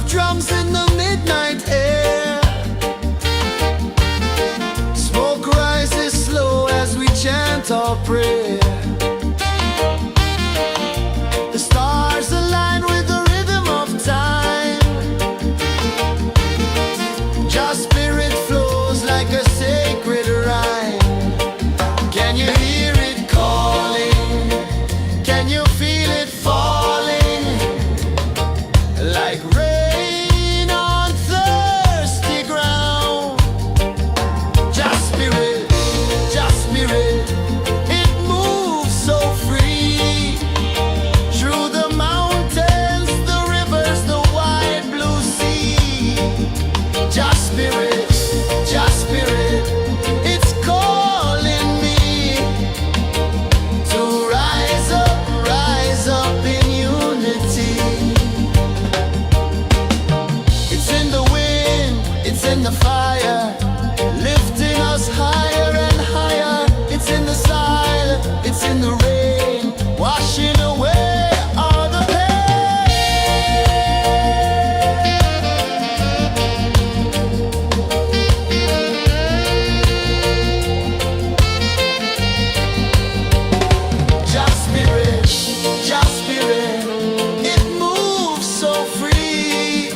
drums in the midnight air. Smoke rises slow as we chant our prayer. The stars align with the rhythm of time. Just spirit flows like a sacred rhyme. Can you hear it calling? Can you feel it falling? Like rain on thirsty ground. Just spirit, it moves so free. Through the mountains, the rivers, the wide blue sea. Just spirit, it's calling me to rise up in unity. It's in the wind, it's in the fire, lifting us higher and higher. It's in the silence, it's in the rain, washing away all the Just spirit, it moves so free.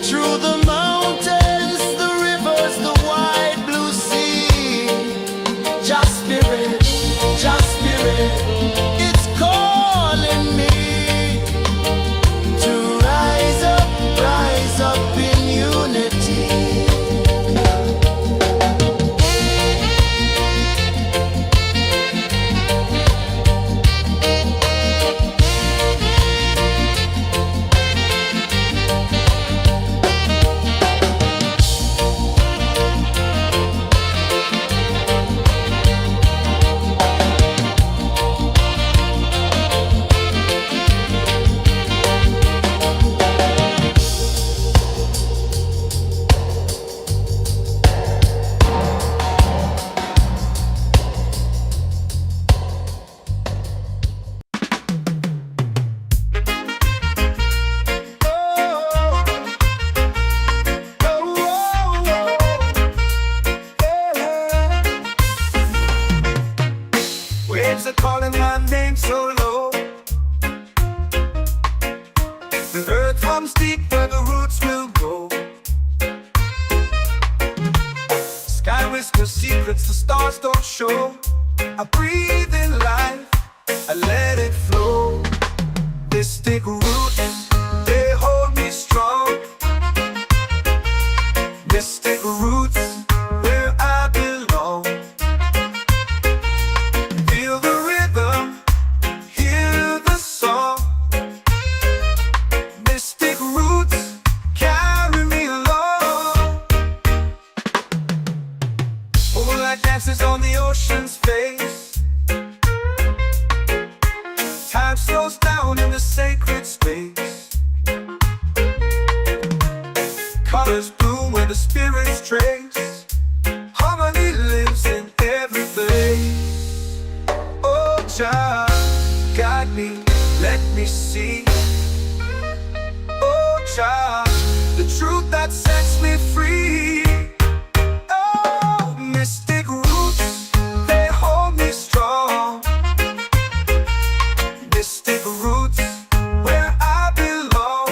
Through the mountains, the rivers, the wide blue sea. Just spirit, it's calling me to rise up in unity. Waves are calling my name so low. The earth hums deep where the roots will go. Sky whispers secrets the stars don't show. I breathe in life, I let it flow. Mystic roots, they hold me strong. Mystic roots, where I belong. Feel the rhythm, hear the song. Mystic roots, carry me along. Moonlight dances on the ocean's face. Time slows down in the sacred space. Colors bloom where the spirits trace. Harmony lives in every face. Oh, Jah, guide me, let me see. Oh, Jah, the truth that sets me free. Oh, mystic roots, they hold me strong. Mystic roots, where I belong.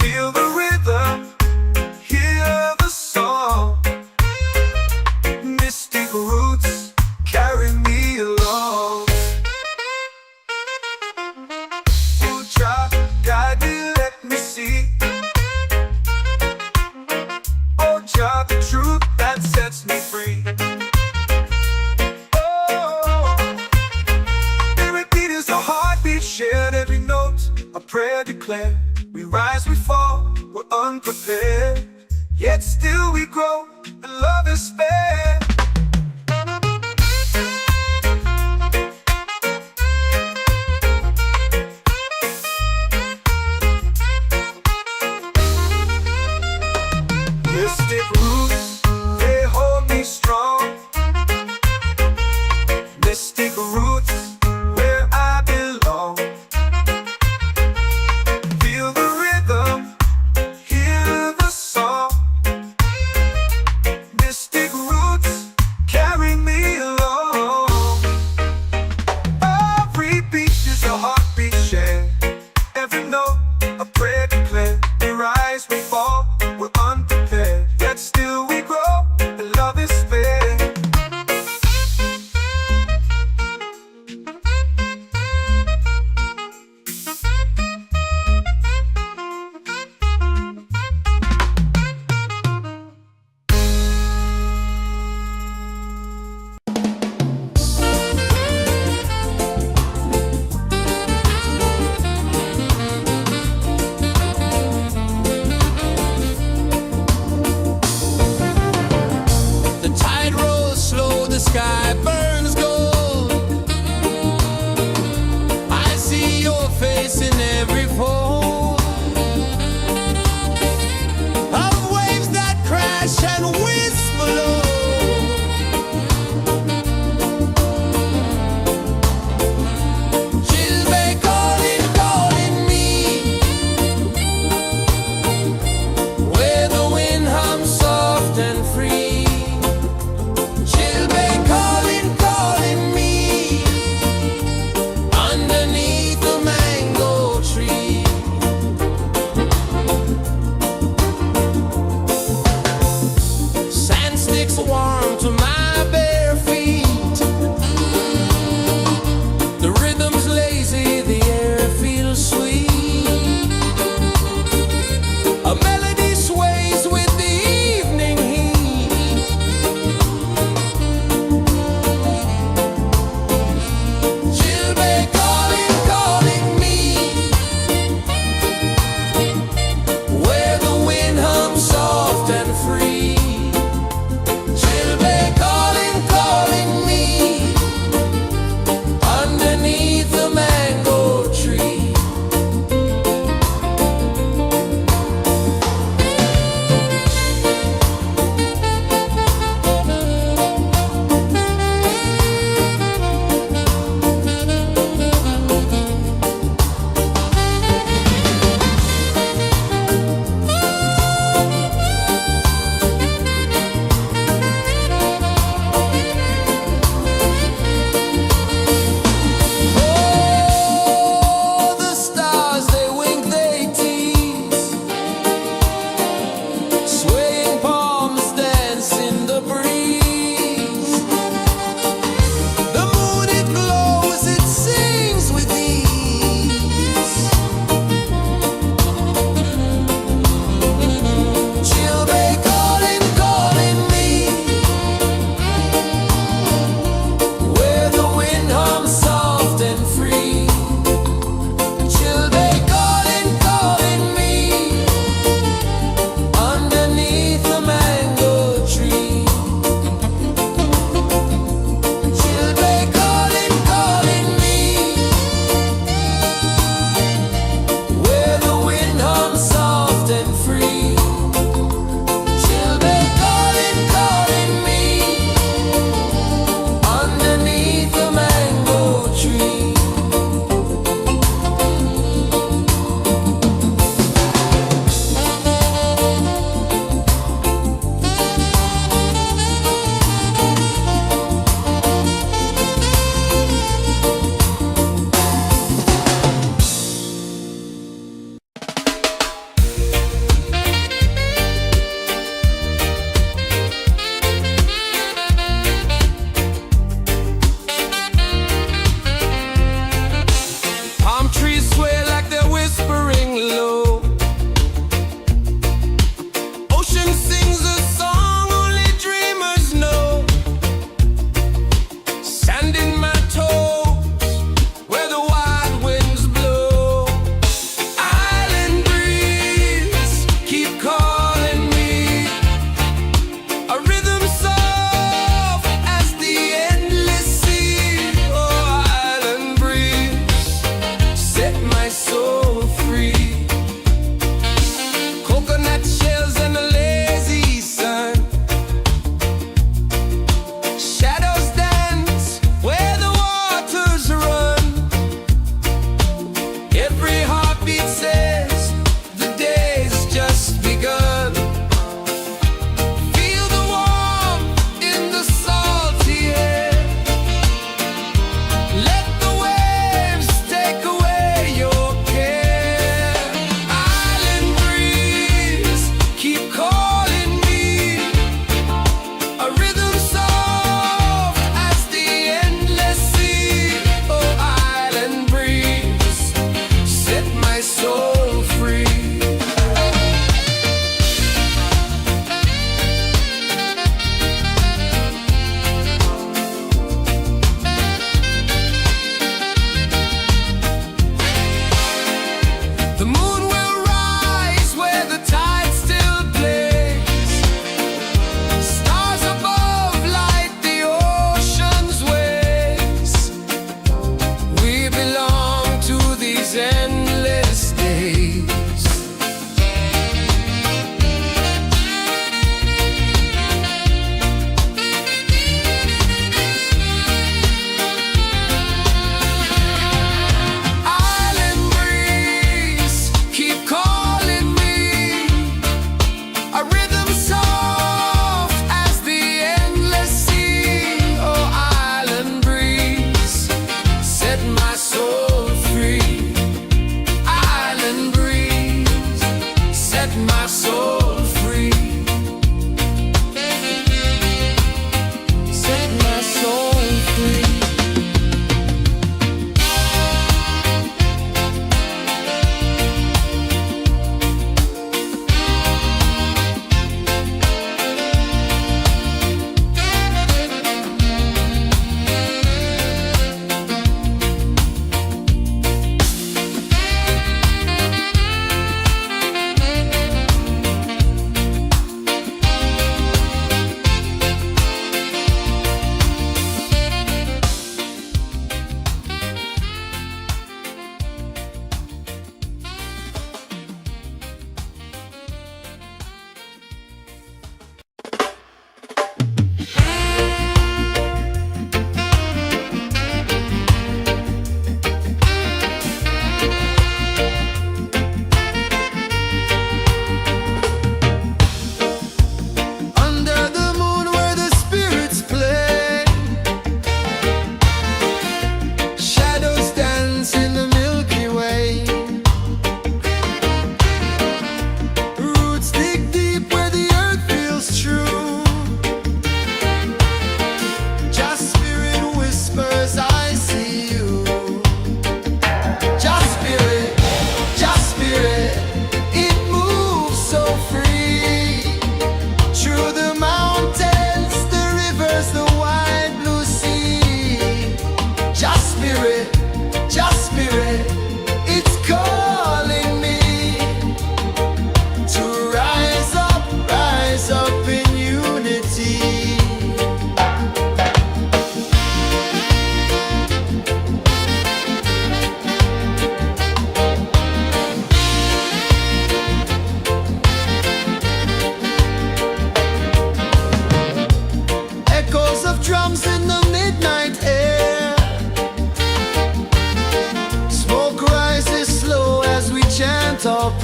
Feel the rhythm, hear the song. Mystic roots, carry me along. Oh, Jah, guide me, let me see. Oh, Jah, the truth that sets me free. Oh, spirit beat is a heartbeat shared, every note a prayer declared. We rise, we fall, we're unprepared, yet still we grow, and love is spared. Mystic roots, they hold me strong. Mystic roots, where I belong. Feel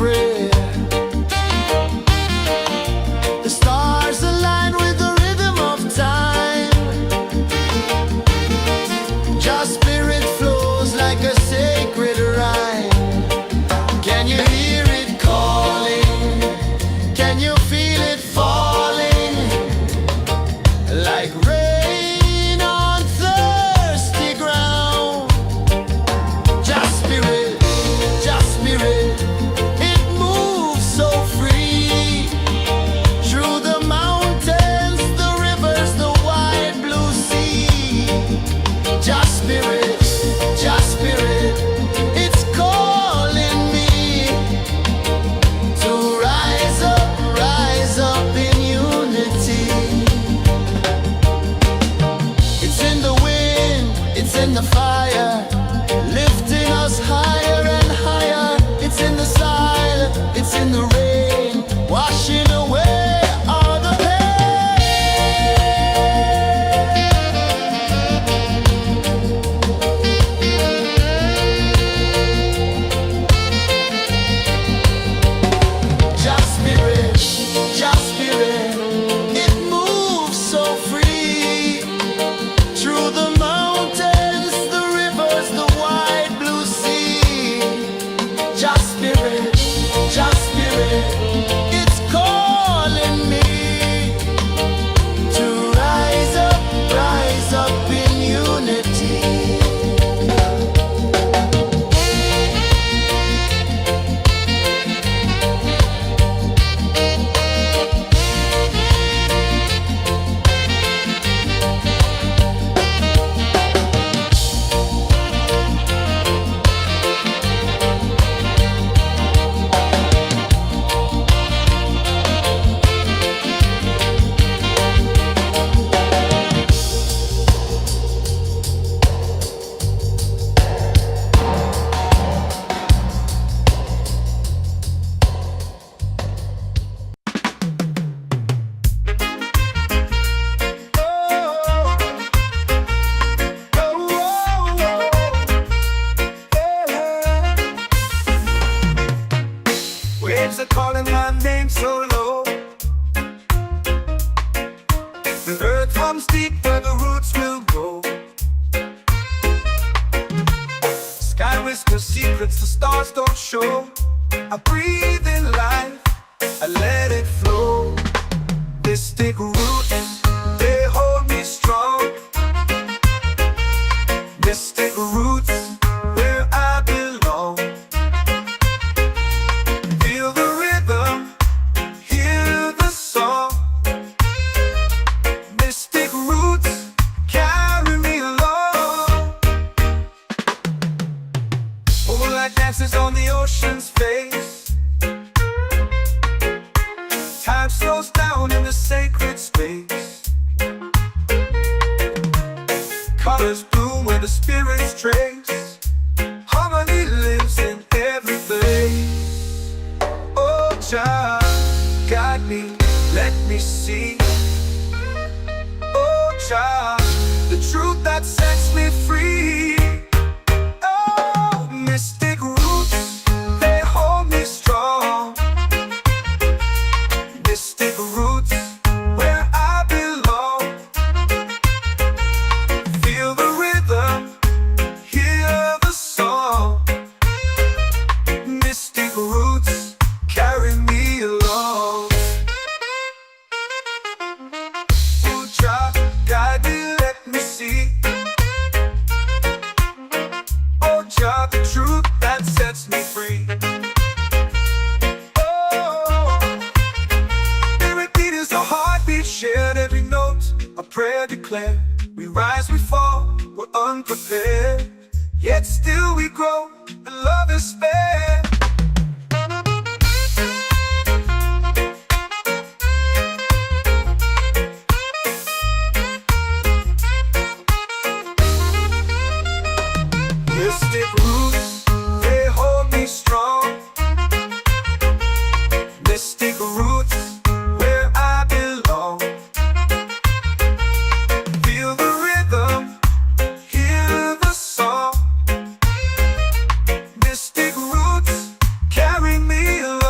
prayer. The stars align with the rhythm of time. Your spirit flows like a sacred rhyme. Can you hear it calling? Can you feel it falling? Like rain on thirsty ground. Just spirit, it moves so free. Through the mountains, the rivers, the wide blue sea. Just spirit, it's calling me to rise up in unity. It's in the wind, it's in the fire, lifting us higher and higher. It's in the silence, it's in the rain, washing away all the Just spirit, it moves so free. Through the mountains, the rivers, the wide blue sea. Just spirit, it's calling me to rise up in unity. Waves are calling my name so low. The earth hums deep where the roots will grow. Sky whispers secrets the stars don't show. I breathe in life, I let it flow. Mystic roots, they hold me strong. Mystic roots, where I belong. Feel the rhythm, hear the song. Mystic roots, carry me along. Moonlight dances on the ocean's face. Time slows down in the sacred space. Colors bloom where the spirits trace. Harmony lives in every face. Oh, child, guide me, let me see. Oh, child, the truth that sets me free. Oh, mystic roots, they hold me strong. Mystic roots, where I belong. Feel the rhythm, hear the song. Mystic roots, carry me along. Oh, child, guide me, let me see. Oh, child, the truth that sets me free. Oh, every beat is a heartbeat shared, every note a prayer declared. We rise, we fall, we're unprepared, yet still we grow, and love is spared. Mystic roots, they hold me strong. Mystic roots, where I belong. Feel the rhythm, hear the song. Mystic roots, carry me along.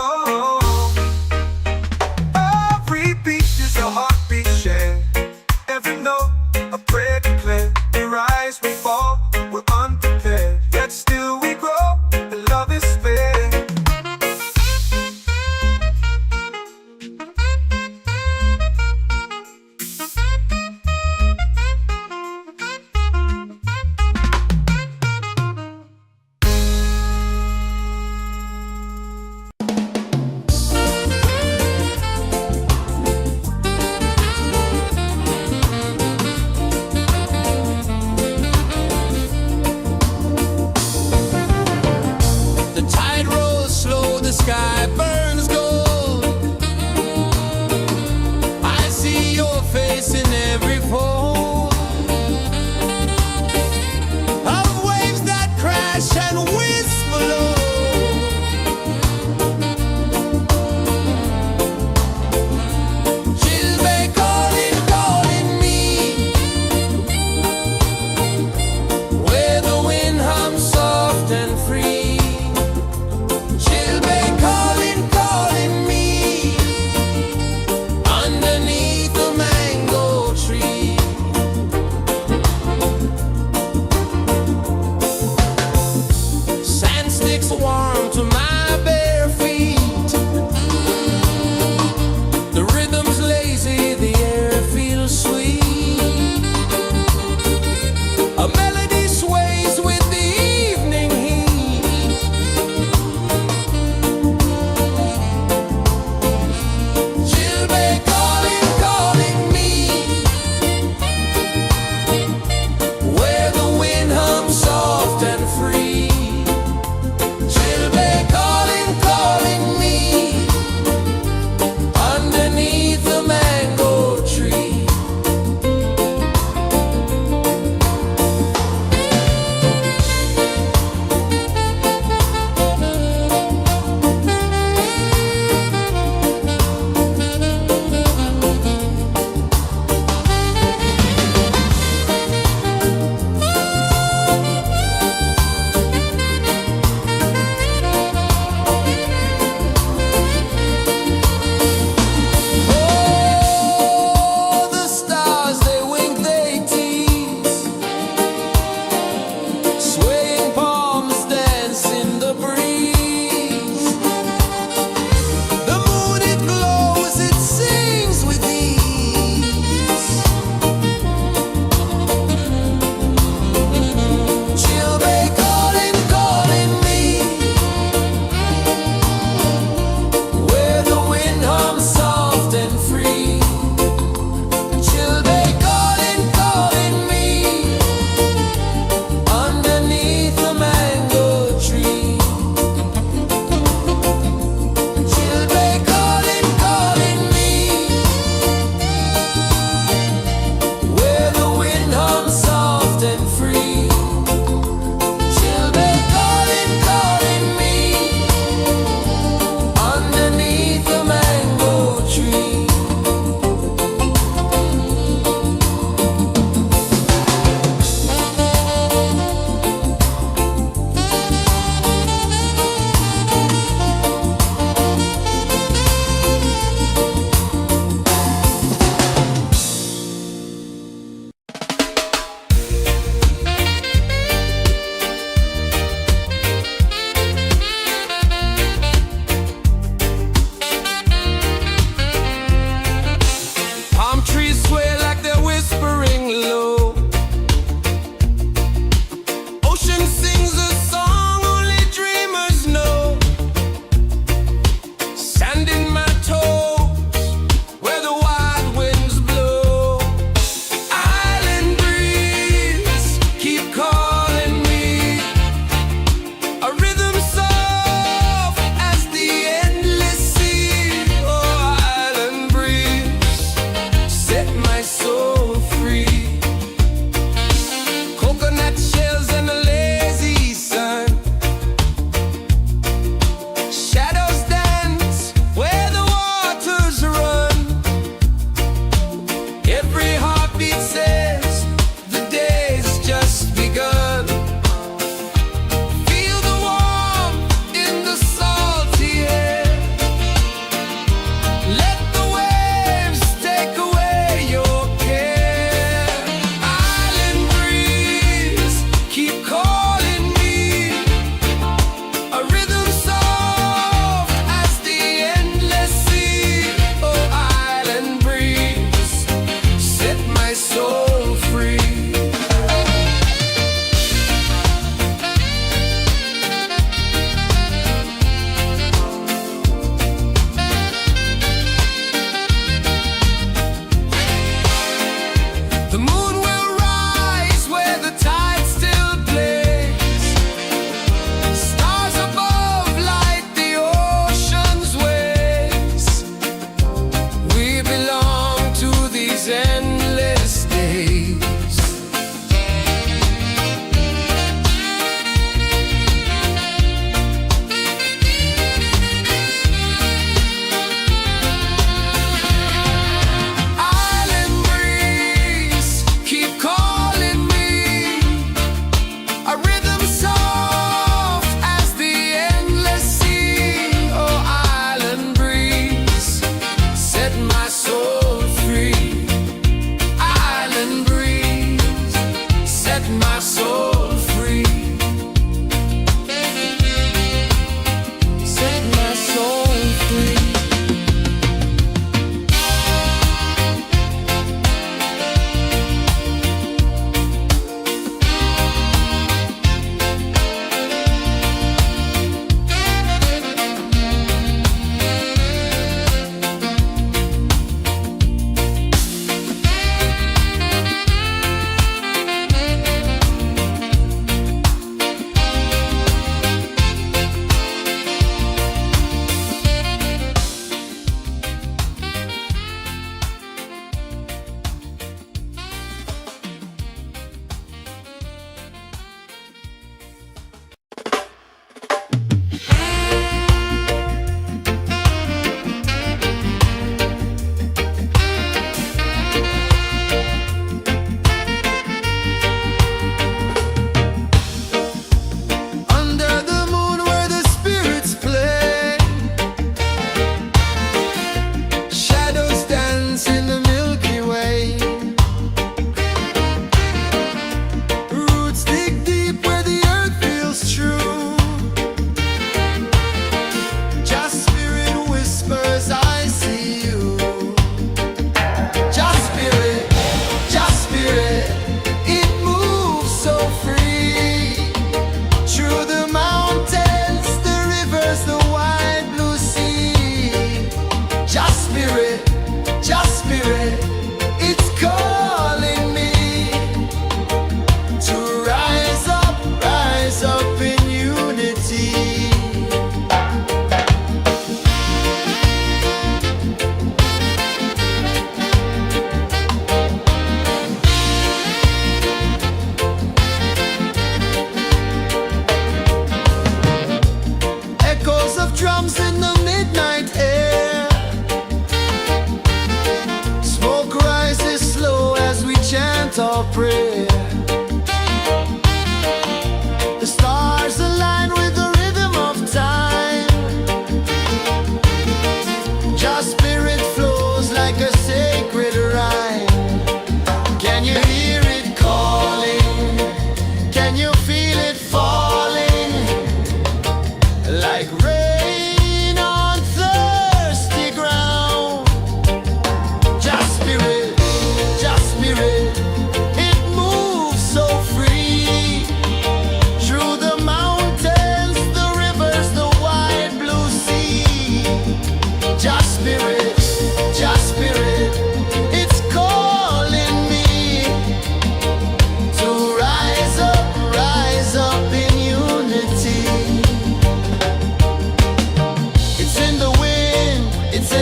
sky burns gold. I see your face in every fold of waves that crash and whisper low. She'll be calling, calling me where the wind hums soft and free. She'll be calling, calling me underneath the mango tree.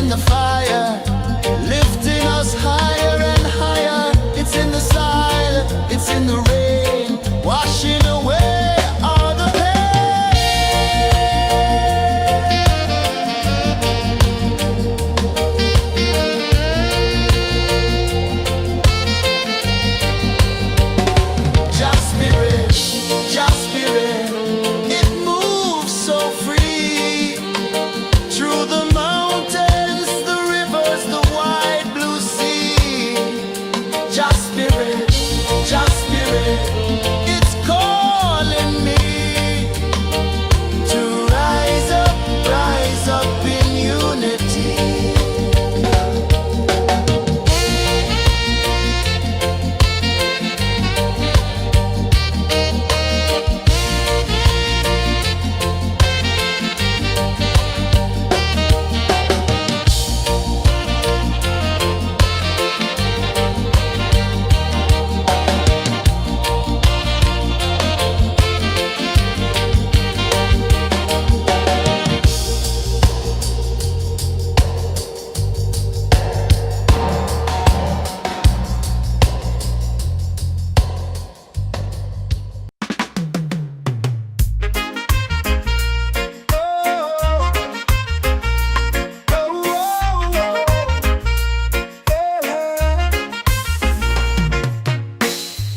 in the fire, lifting us higher and higher. It's in the silence, it's in the rain, washing away all the pain. Just spirit, it moves so free through the mountains, the rivers, the wide blue sea. Just spirit, it's calling me to rise up in unity.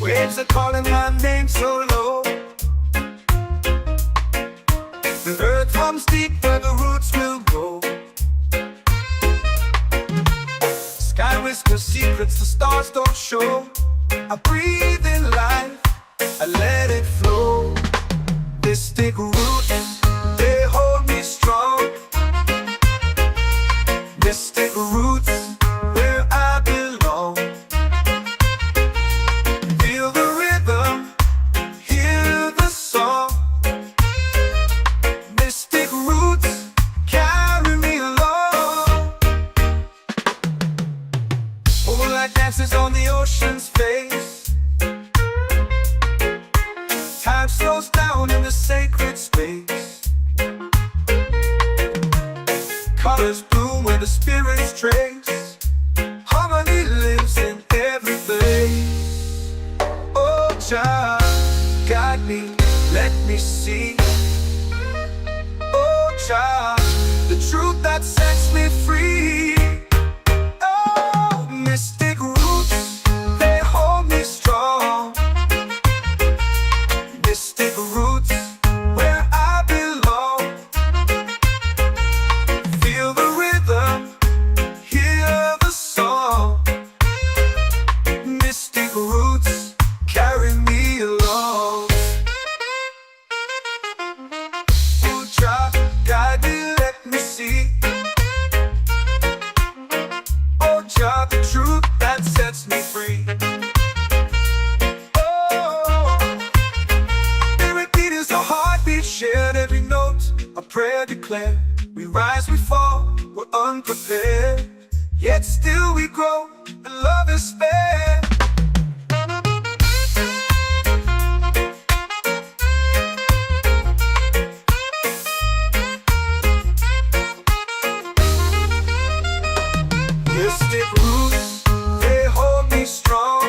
Waves are calling my name so low. The earth comes deep where the roots will go. Sky whispers secrets the stars don't show. I breathe in life, I let it flow. Mystic roots, they hold me strong. Mystic roots, where I belong. Feel the rhythm, hear the song. Mystic roots, carry me along. Moonlight dances on the ocean's face. Time slows down in the sacred space. Colors bloom where the spirits trace. Harmony lives in every place. Oh, child, guide me, let me see. Oh, child, the truth that sets me free. Oh, mystic roots, they hold me strong. Mystic roots, where I belong. Feel the rhythm, hear the song. Mystic roots, carry me along. Oh, child, guide me, let me see. Oh, child, the truth that sets me free. Oh, every beat is a heartbeat shared, every note a prayer declared. We rise, we fall, we're unprepared, yet still we grow, and love is spared. Mystic roots, they hold me strong.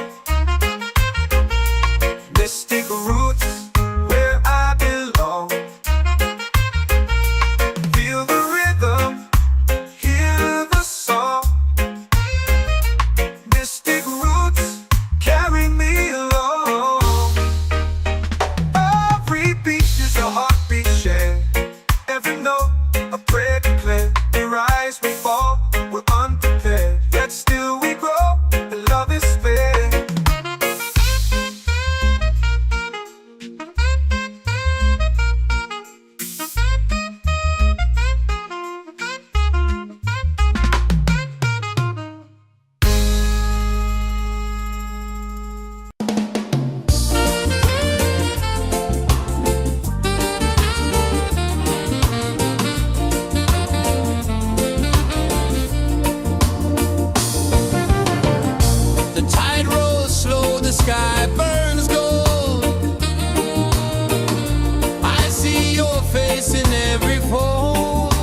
Mystic roots, where I belong. Feel the rhythm, hear the song. Mystic roots, carry me along. Every beat is a heartbeat shared, every note a prayer declared. We rise, we fall, we're unprepared, yet still we grow, and love is spared. sky burns gold. I see your face in every fold.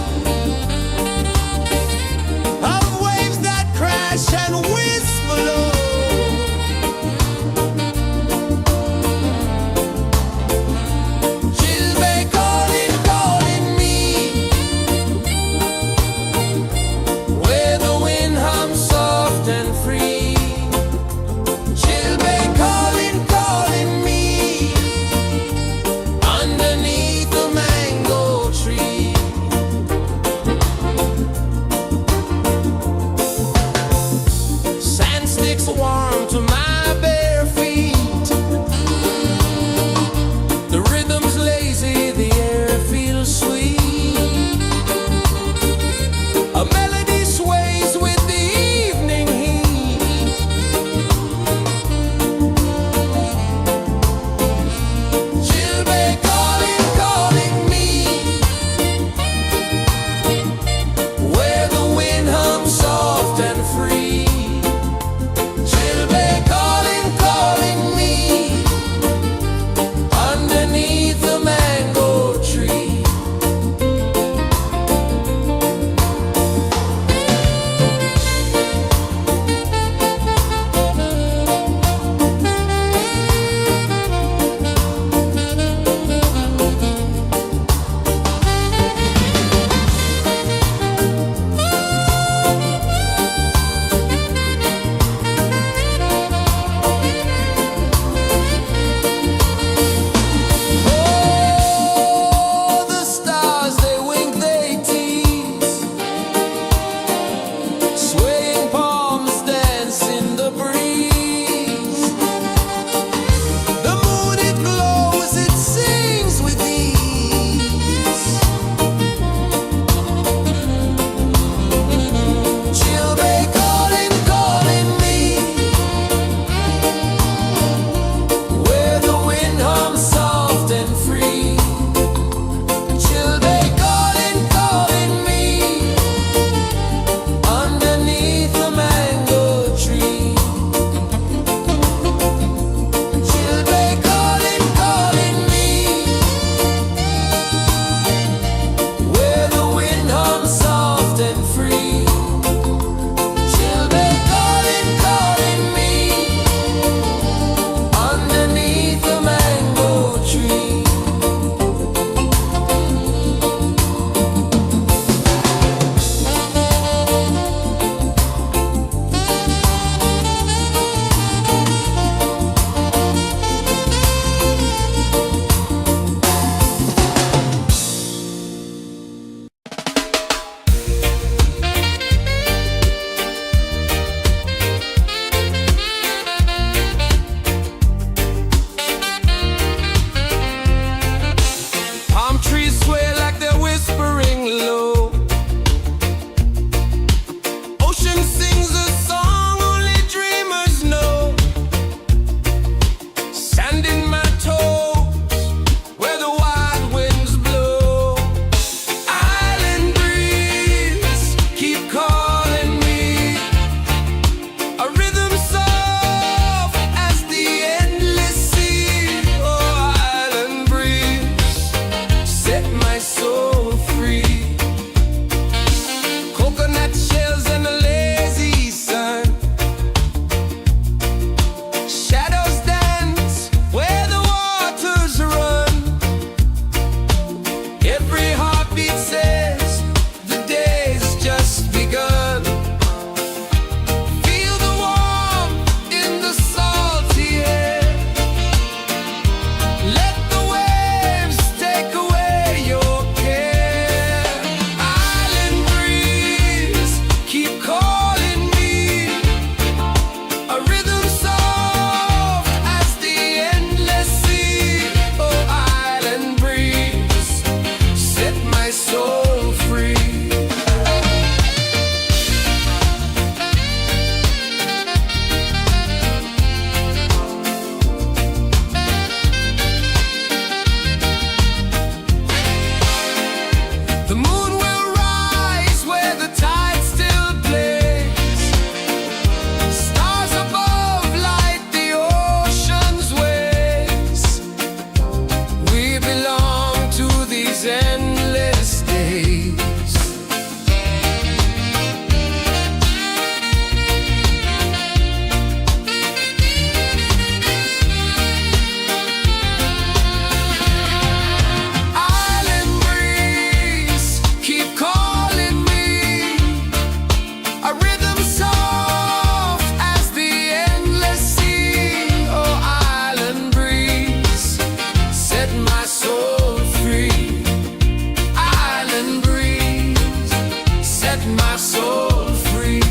my soul free.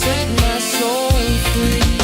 Set my soul free.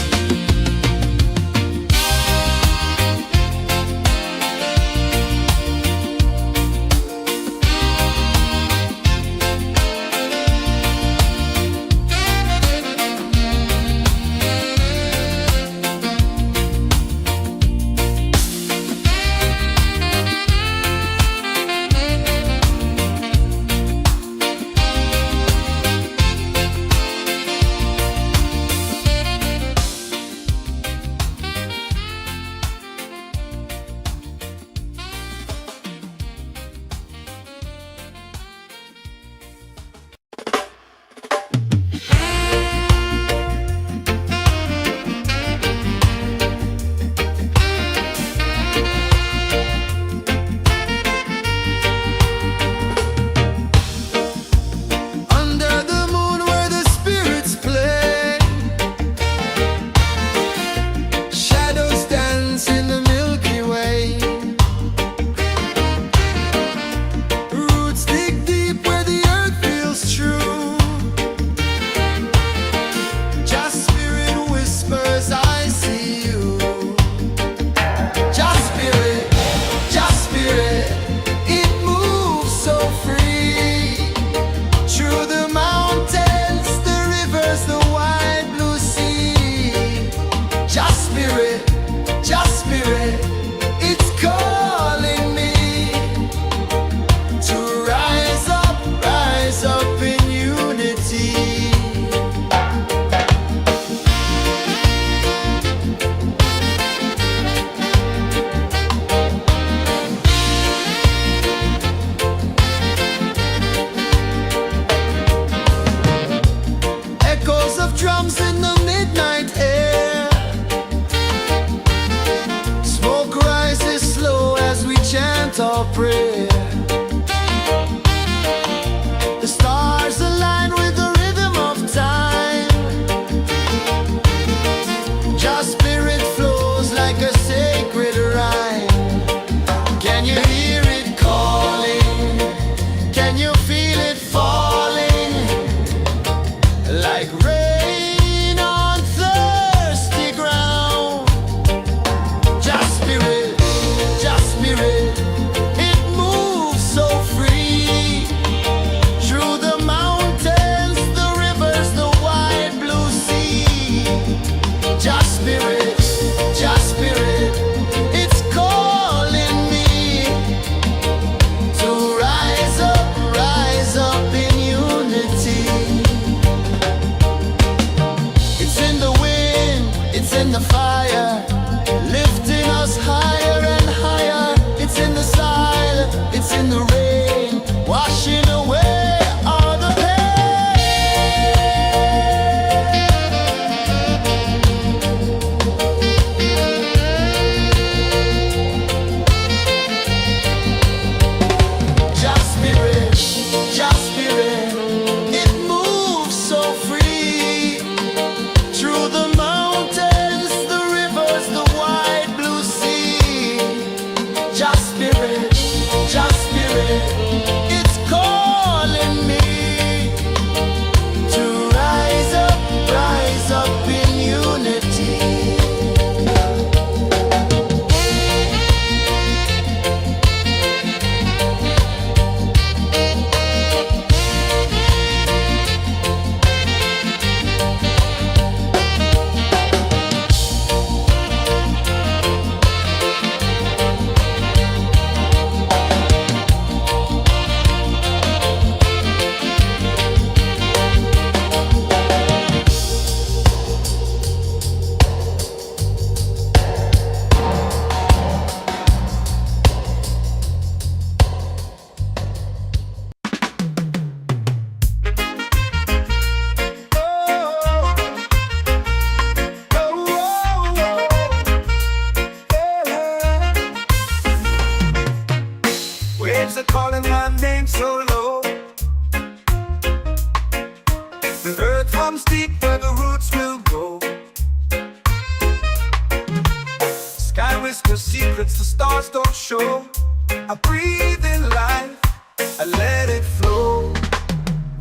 let it flow.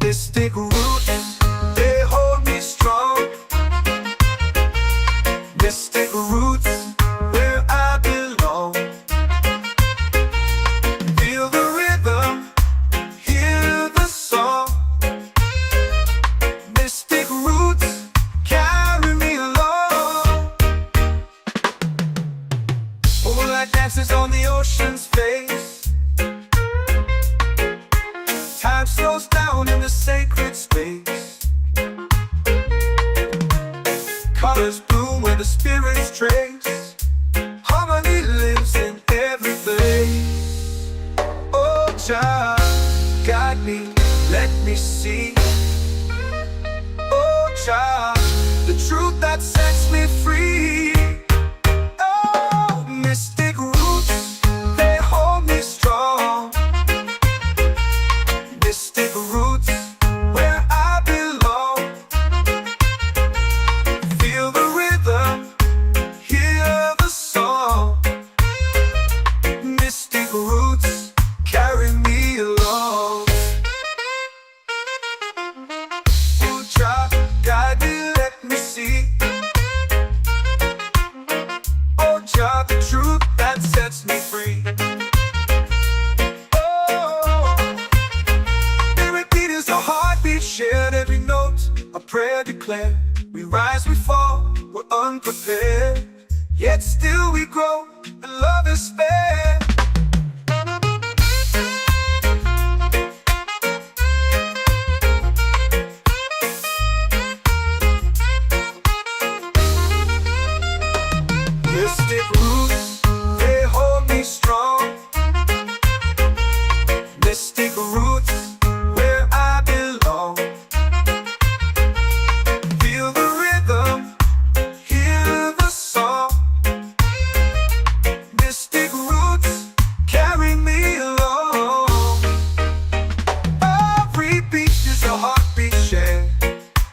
Mystic roots, they hold me strong. Mystic roots, where I belong. Feel the rhythm, hear the song. Mystic roots, carry me along. Moonlight dances on the ocean's face. Time slows down in the sacred space. Colors bloom where the spirits trace. Harmony lives in every face. Oh, child, guide me, let me see. Oh, child, the truth that sets me free. Oh, mystic roots, they hold me strong. Mystic roots, where I belong. Feel the rhythm, hear the song. Mystic roots, carry me along. Oh, child, guide me, let me see. Oh, child, the truth that sets me free. Shared every note, a prayer declared. We rise, we fall, we're unprepared. Yet still we grow, and love is spared. Mystic roots, they hold me strong. Mystic roots, where I belong. Feel the rhythm, hear the song. Mystic roots, carry me along. Every beat is a heartbeat shared.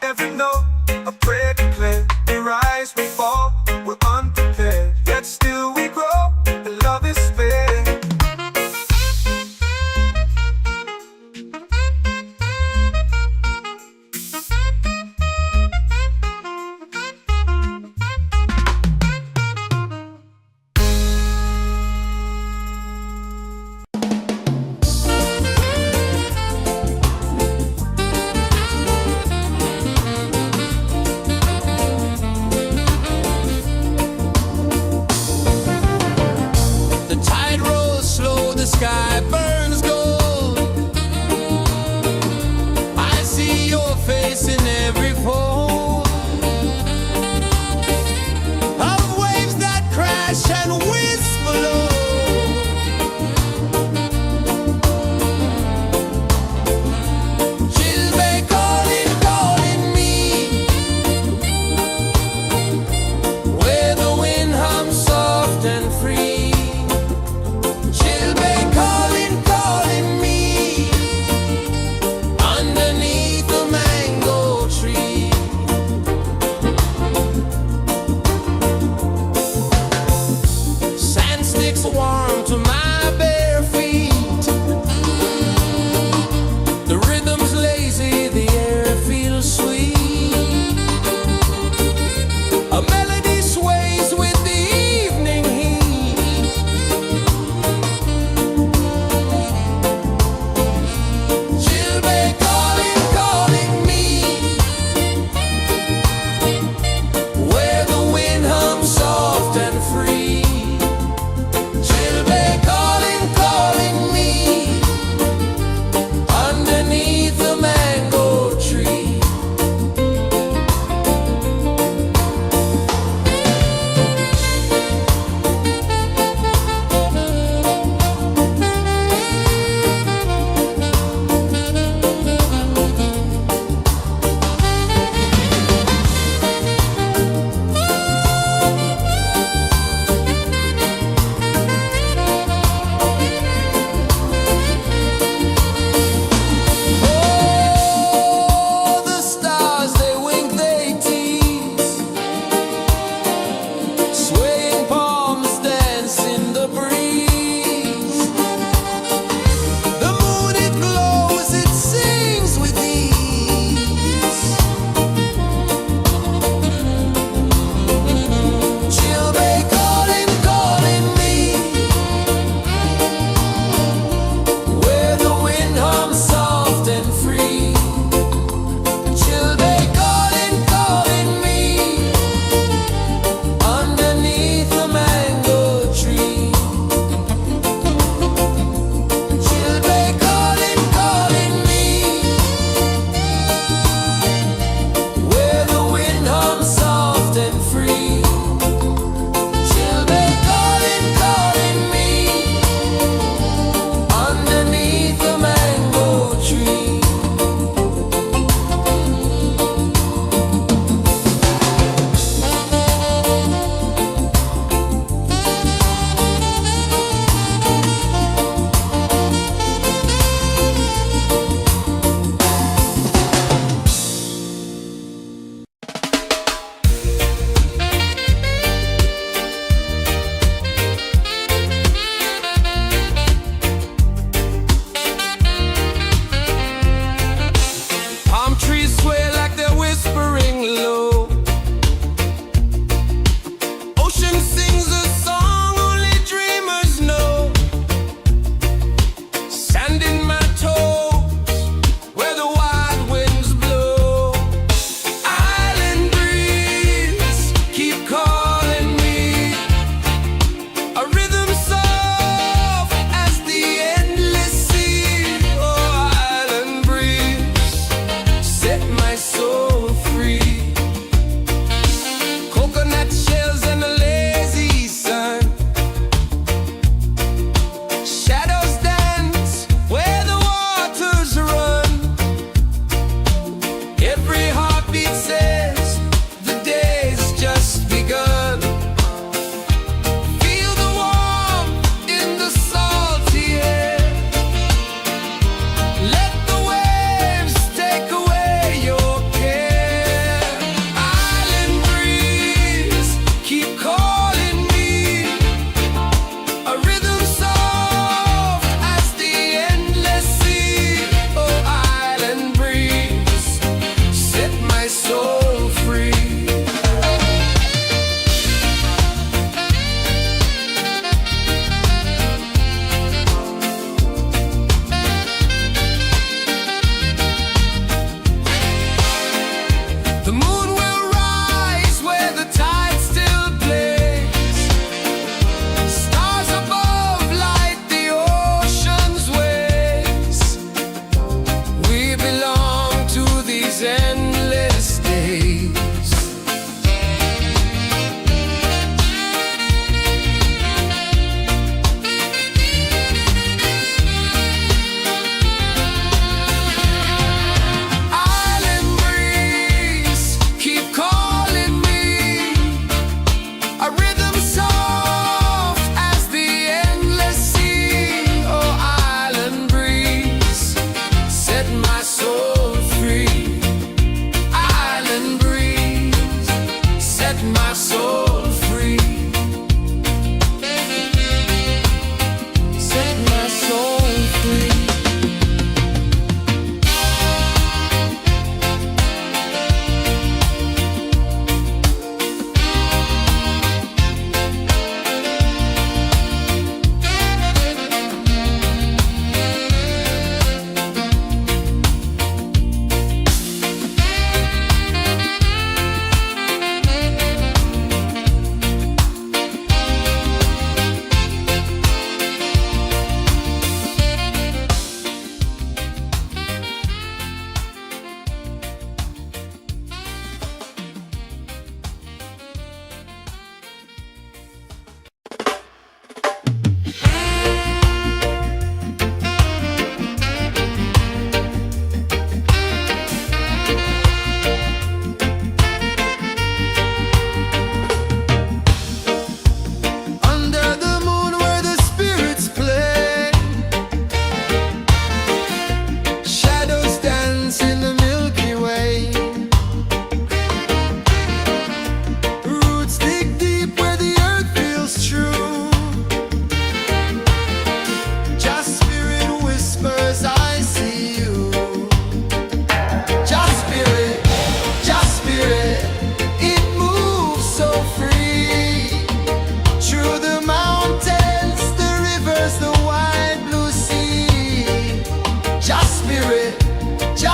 Every note, a prayer declared. We rise, we fall, we're unprepared. Yet still we grow, and love is spared.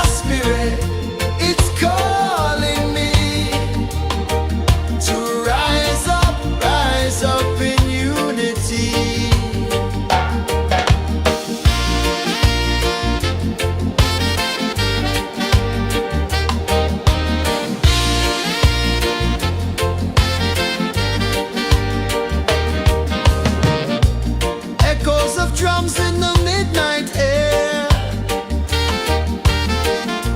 spirit, it's calling me to rise up in unity. Echoes of drums in the midnight air.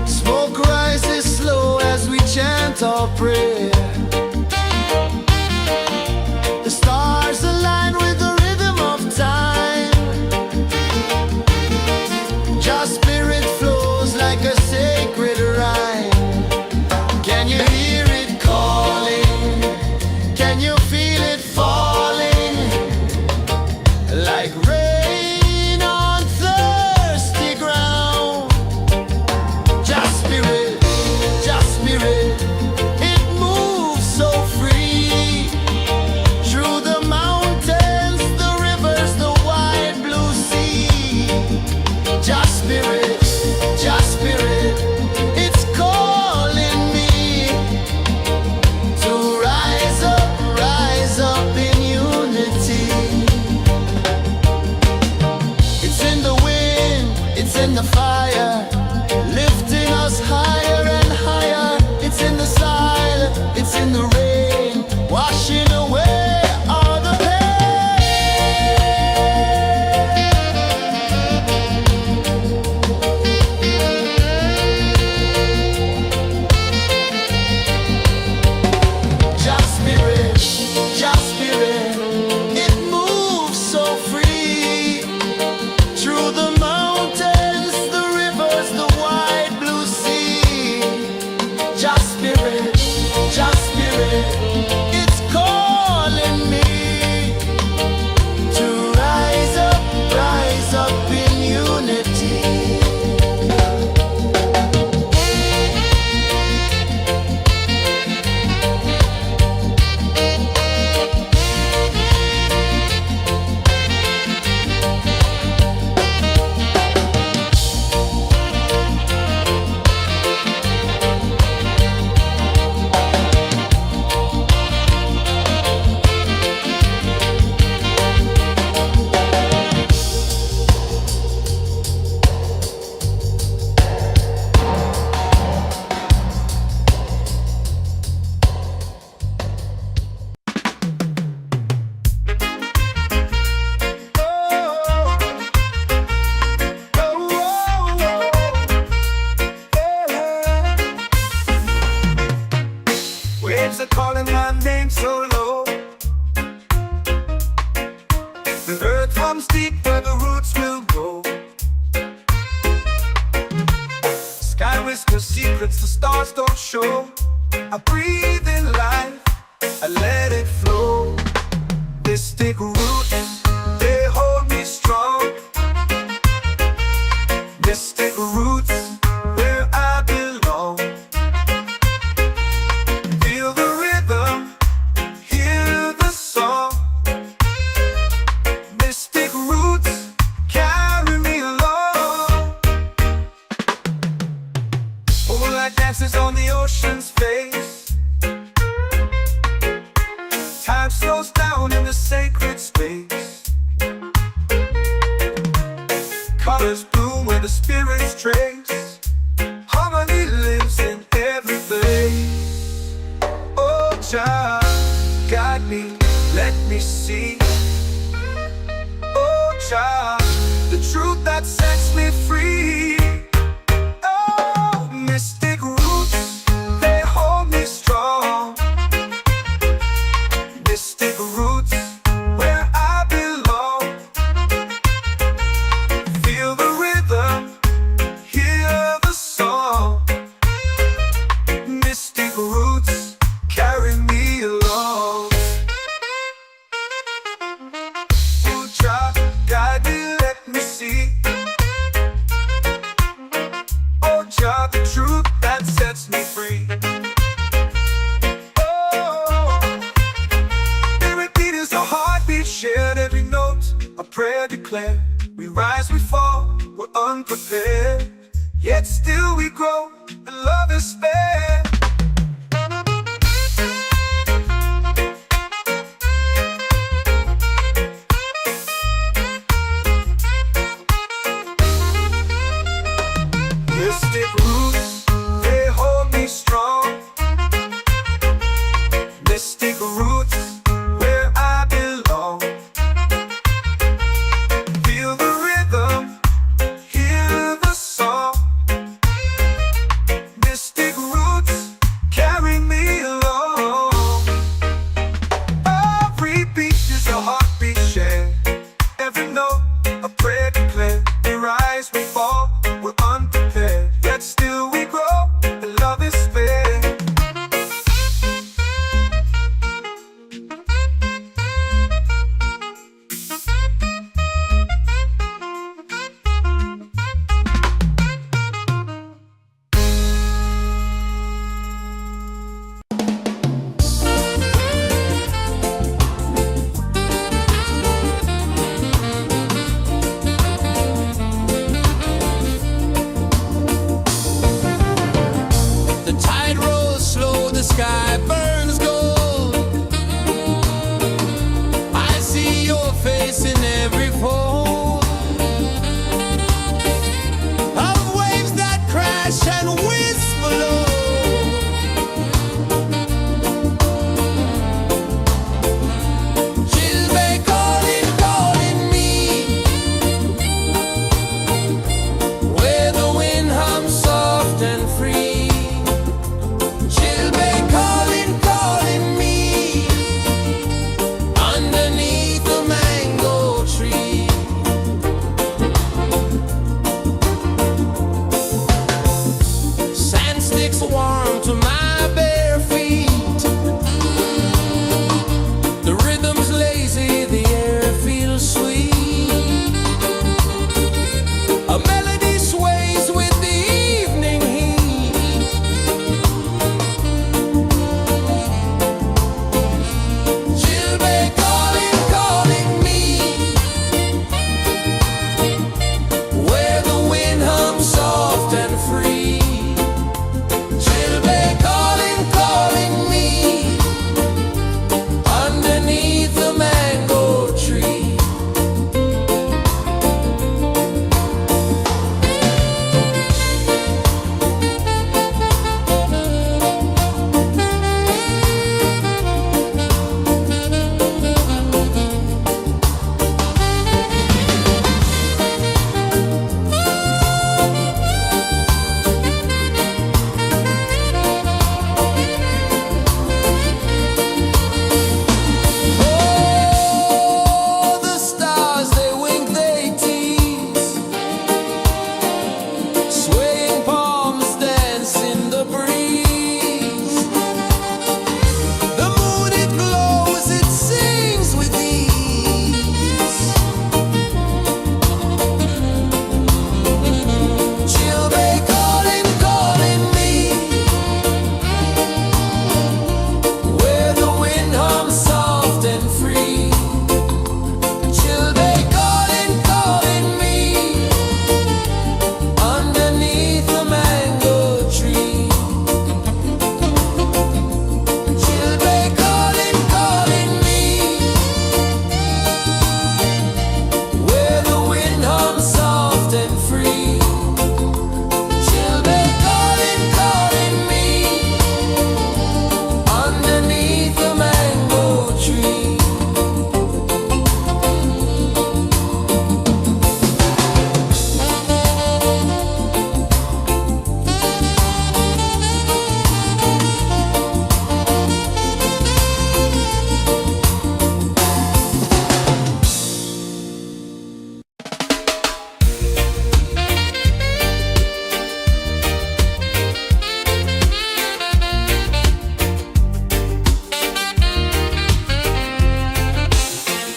Smoke rises slow as we chant our prayer. The stars align with the rhythm of time. Your spirit flows like a sacred rhyme. Can you hear it calling? Can you feel it falling? Like rain on thirsty ground. Just spirit, it moves so free. Through the mountains, the rivers, the wide blue sea. Just spirit, it's calling me to rise up in unity. It's in the wind, it's in the fire, lifting us higher and higher. It's in the silence, it's in the rain, washing away all the pain. Just spirit, it moves so free. Through the mountains, the rivers, the wide blue sea. Just spirit, it's calling me to rise up in unity. Waves are calling my name so low. The earth hums deep where the roots will go. Sky whispers secrets the stars don't show. I breathe in life, I let it flow. Mystic roots, they hold me strong. Mystic roots, where I belong. Feel the rhythm, hear the song. Mystic roots, carry me along. Moonlight dances on the ocean's face. Time slows down in the sacred space. Colors bloom where the spirits trace. Harmony lives in every place. Oh, child, guide me, let me see. Oh, child, the truth that sets me free. Oh, mystic roots, they hold me strong. Mystic roots, where I belong. Feel the rhythm, hear the song. Mystic roots, carry me along. Ooh, child, guide me. grow and love is spared. Mystic roots, they hold me strong. Mystic roots, where I belong. Feel the rhythm, hear the song. Mystic roots, carry me along. Every beat is a heartbeat shared. Every note, a prayer declared. We rise, we fall, we're unprepared. Yet still we grow, and love is spared. The tide rolls slow, the sky burns gold. I see your face in every fold of waves that crash and whisper low. She'll be calling, calling me, where the wind hums soft and free. She'll be calling, calling me, underneath the mango tree. Sand sticks warm to my bare feet. The rhythm's lazy, the air feels sweet. A melody sways with the evening heat. She'll be calling, calling me, where the wind hums soft and free. She'll be calling, calling me, underneath the mango tree. Oh, the stars, they wink, they tease. Swaying palms dance in the breeze. The moon, it glows, it sings with ease. She'll be calling, calling me, where the wind hums soft and free. She'll be calling, calling me, underneath the mango tree. She'll be calling, calling me, where the wind hums soft and free. She'll be calling, calling me, underneath the mango tree.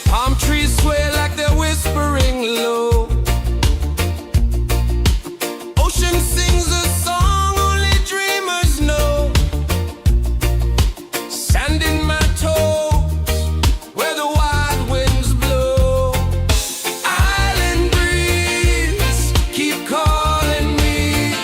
Palm trees sway like they're whispering low. Ocean sings a song only dreamers know. Sand in my toes, where the wild winds blow. Island breeze, keep calling me,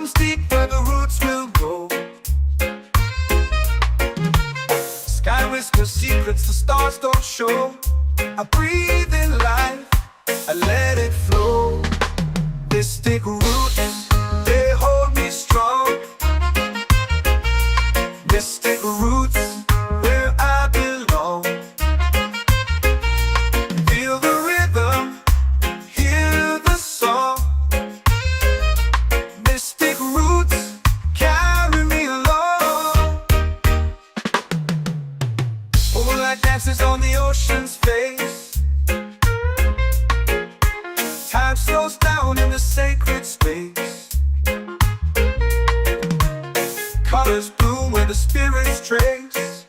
comes deep where the roots will go. Sky whispers secrets the stars don't show. I breathe in life, I let it flow. Mystic roots, they hold me strong. Mystic roots, where I belong. Feel the rhythm, hear the song. Mystic roots, carry me along. Moonlight dances on the ocean's face. Time slows down in the sacred space. Colors bloom where the spirits trace.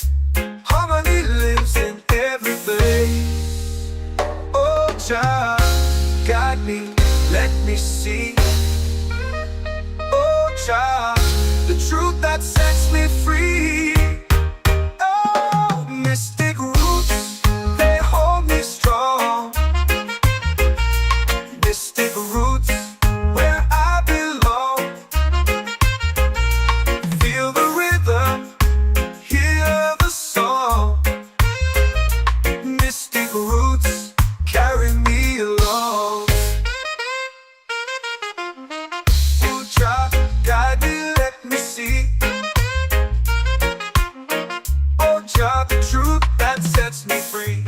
Harmony lives in every face. Oh, Jah, guide me, let me see. Oh, Jah, the truth that sets me free. Oh, mystic roots, they hold me strong. Mystic roots, where I belong. Feel the rhythm, hear the song. Mystic roots, carry me along. Oh, Jah, guide me, let me see. Oh, Jah, the truth that sets me free.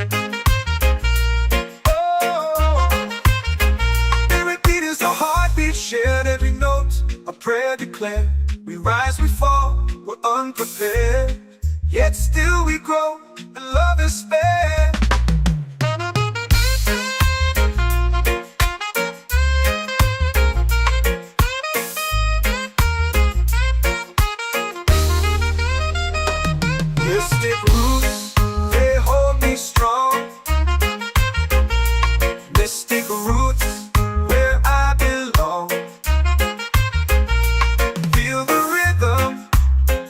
Shared every note, a prayer declared. We rise, we fall, we're unprepared. Yet still we grow, and love is spared. Mystic roots, they hold me strong. Mystic roots, where I belong. Feel the rhythm,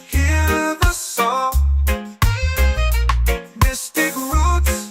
hear the song. Mystic roots,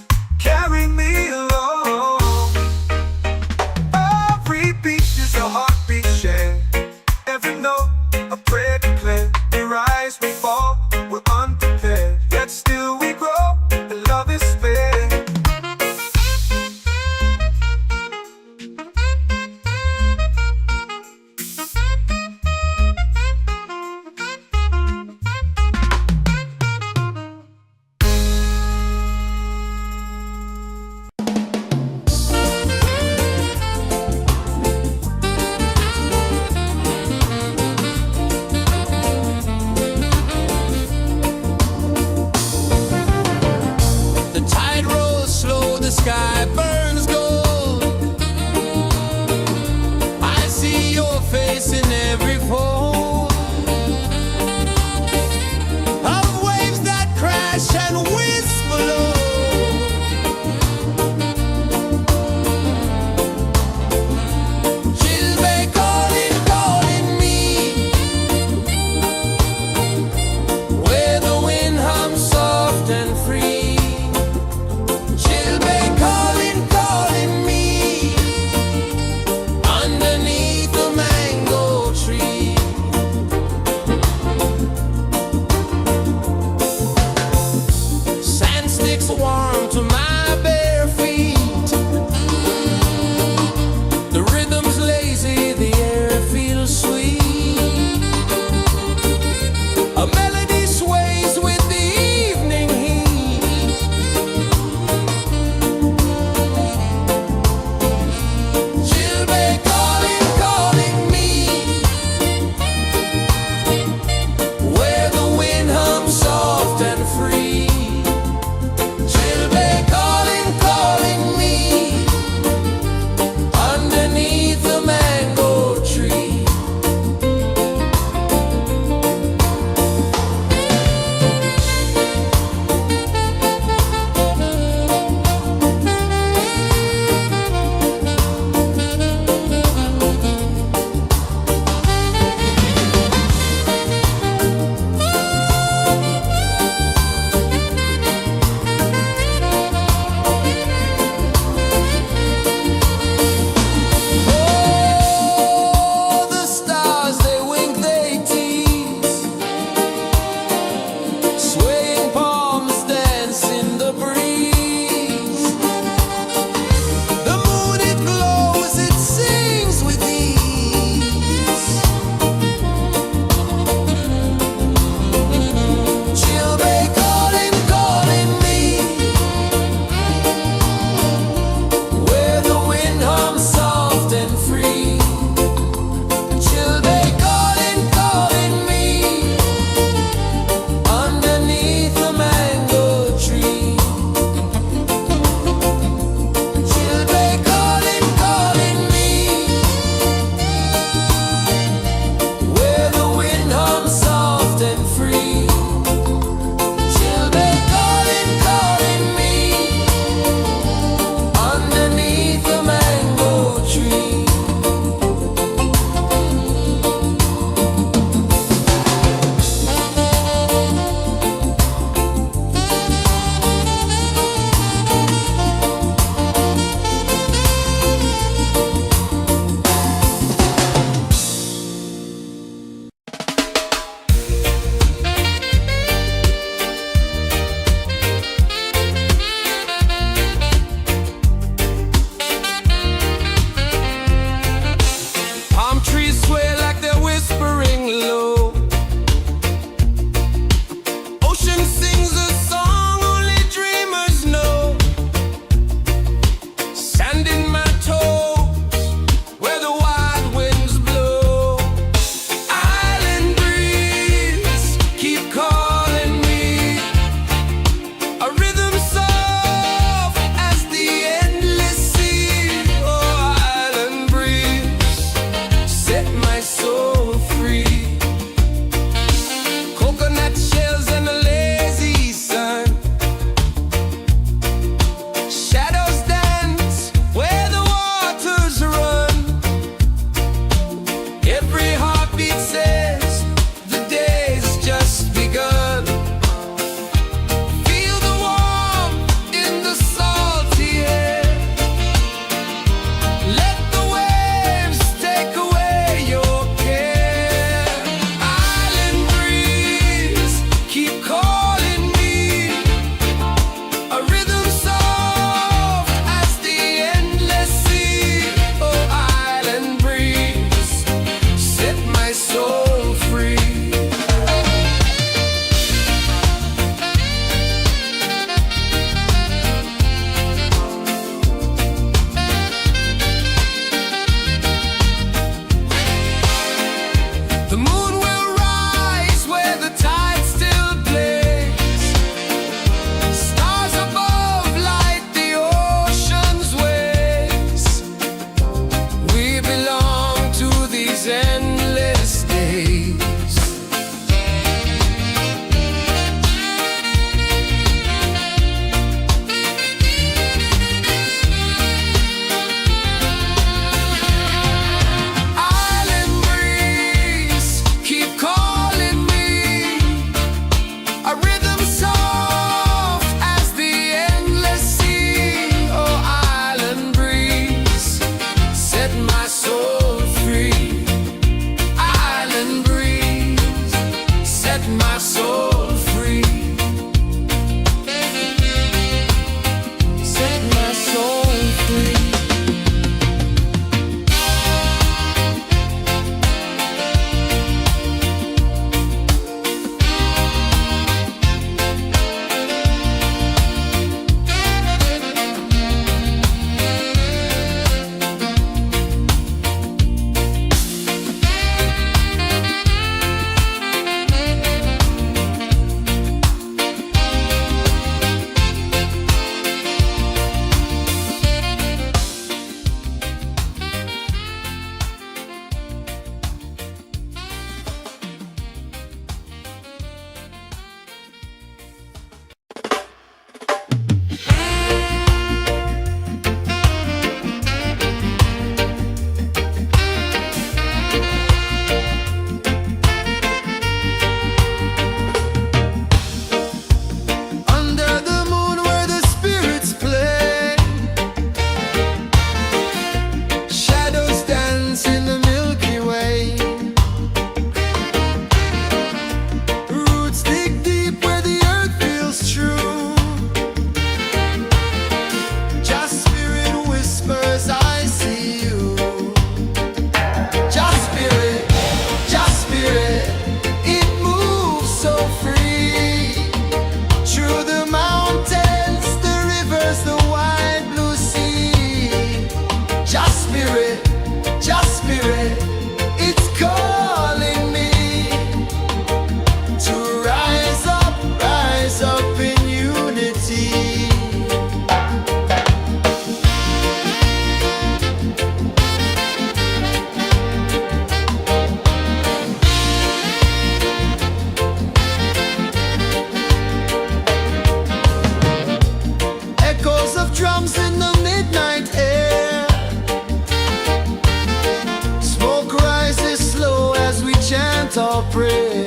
your prayer.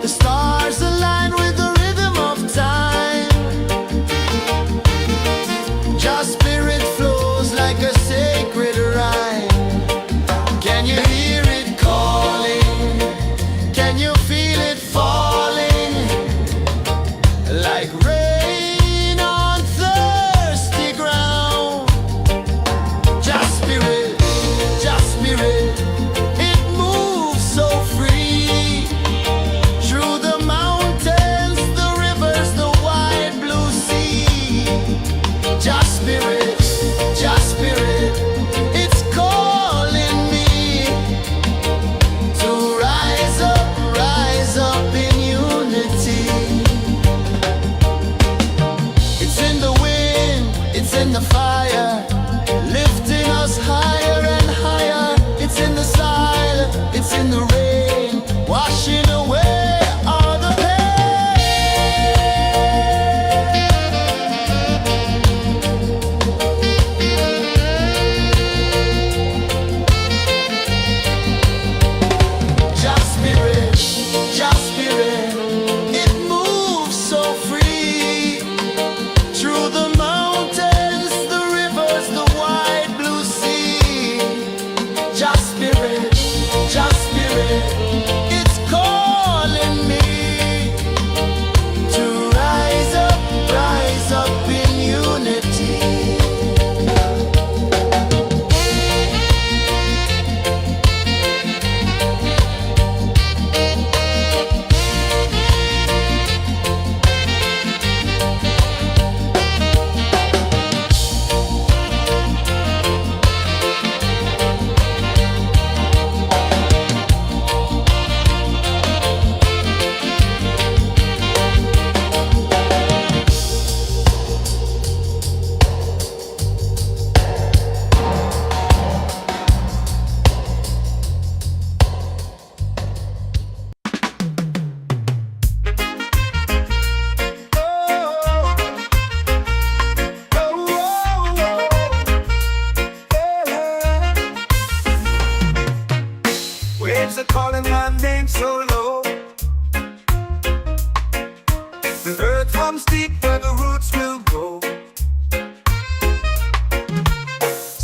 The stars align with the rhythm of time. Your spirit flows like a sacred rhyme. Can you hear it calling? Can you feel it falling? Like rain on thirsty ground. Just spirit, it moves so free. Through the mountains, the rivers, the wide blue sea. Just spirit, it's calling me to rise up in unity. It's in the wind, it's in the fire, lifting us higher and higher. It's in the silence, it's in the rain, washing away all the pain. Just spirit, it moves so free. Through the mountains, the rivers, the wide blue sea. Just spirit, it's calling me to rise up in unity. Waves are calling my name so low. The earth runs deep where the roots will go.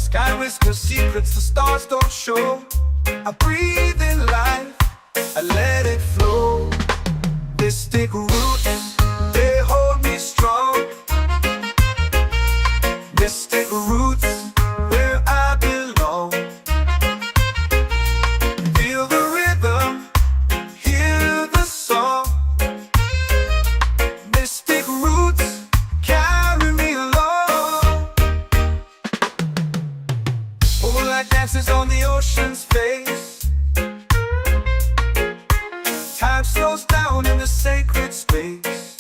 Sky whispers secrets the stars don't show. I breathe in life, I let it flow. Mystic roots, they hold me strong. Mystic roots, where I belong. Feel the rhythm, hear the song. Mystic roots, carry me along. Moonlight dances on the ocean's face. Time slows down in the sacred space.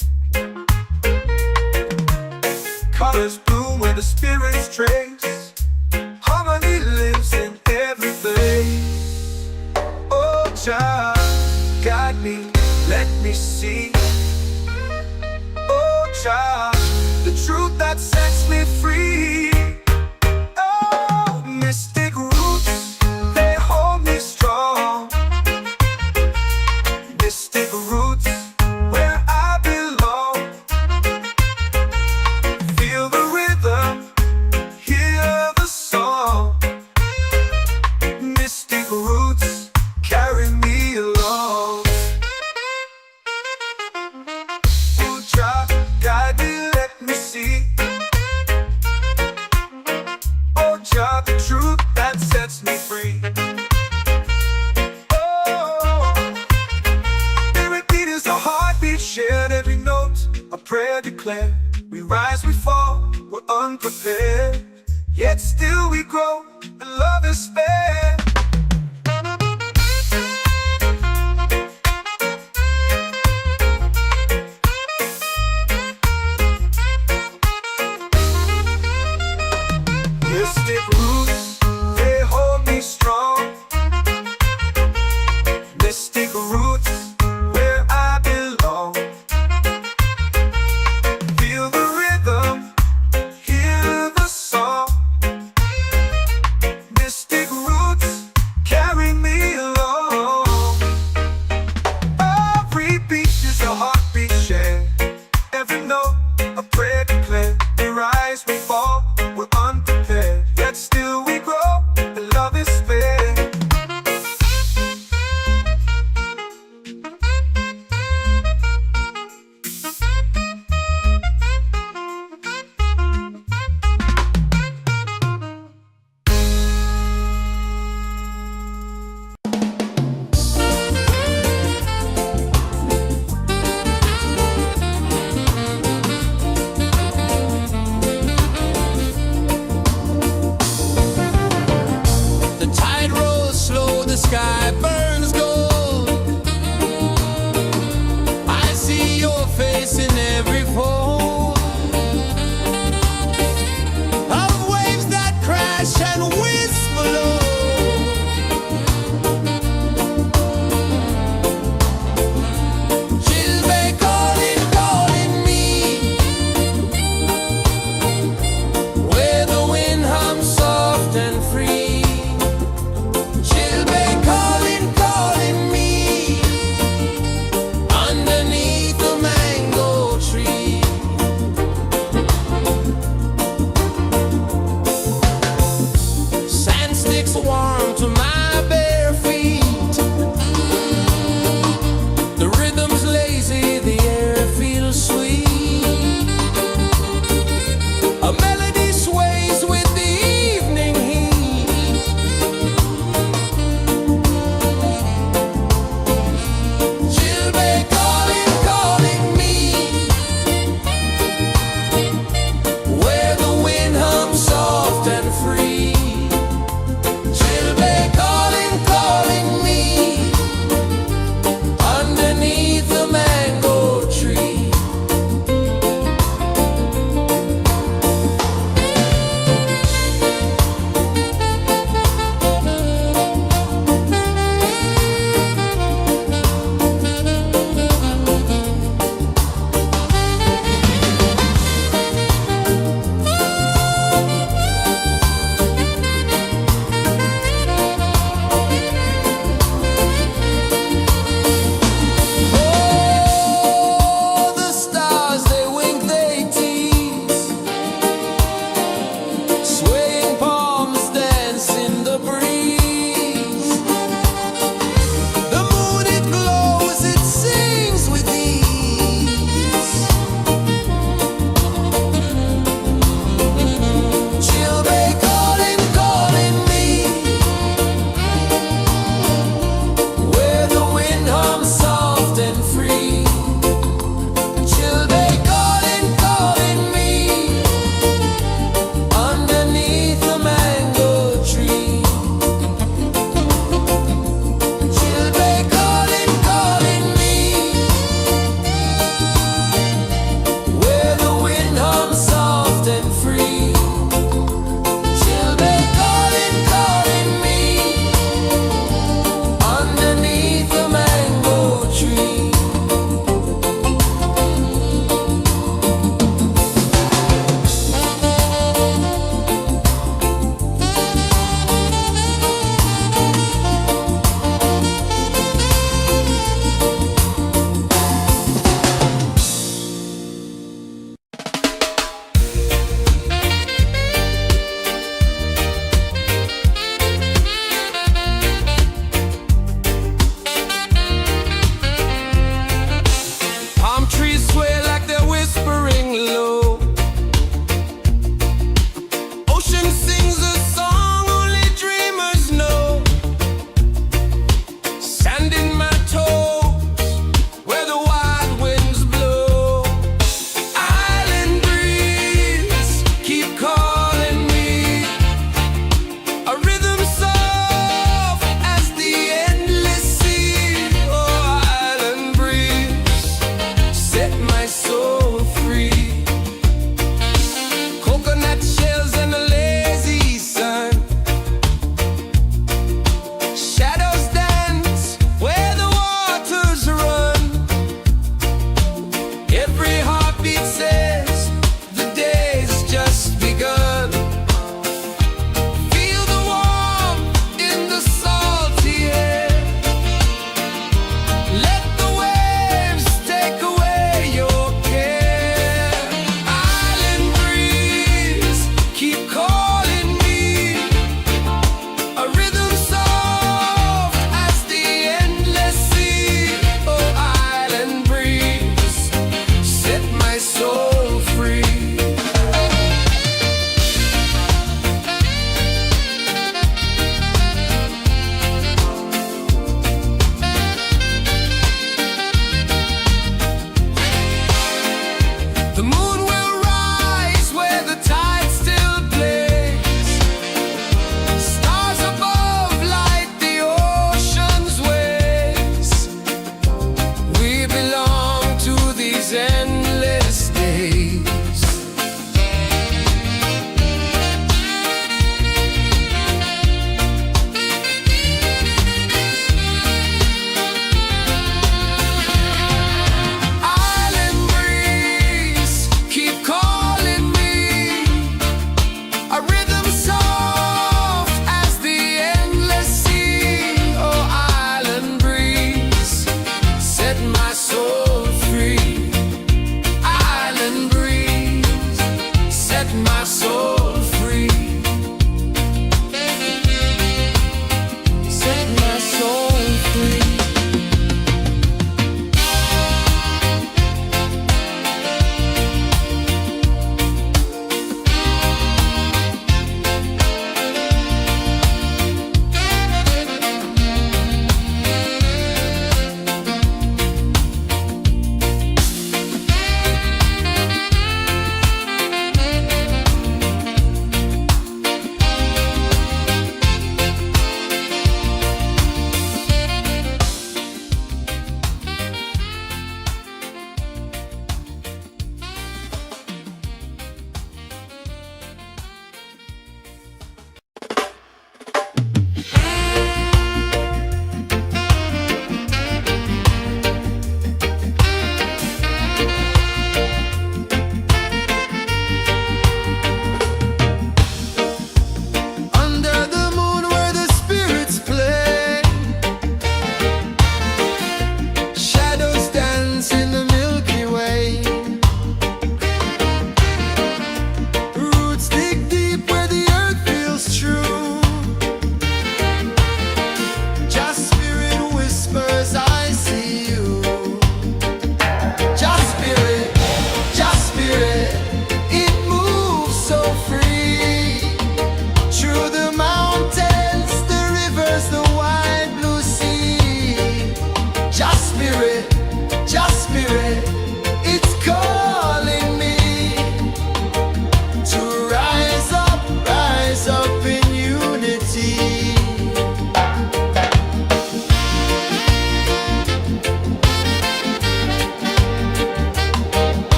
Colors bloom where the spirits trace. Harmony lives in every place. Oh, child, guide me, let me see. Oh, child, the truth that sets me free. Oh, mystic roots, they hold me strong. Mystic roots, where I belong. Feel the rhythm, hear the song. Mystic roots, carry me along. Oh, child, guide me, let me see. Oh, child, the truth that sets me free. Oh, spirit beat is a heartbeat, shared every note, a prayer declared. We rise, we fall, we're unprepared, yet still we grow, and love is fair. Mystic roots, they hold me strong. Mystic roots, where I belong. Feel the rhythm, hear the song. Mystic roots, carry me whisper low. Chilbay calling, calling me, where the wind hums soft and free. Chilbay calling, calling me, underneath the mango tree. Sand sticks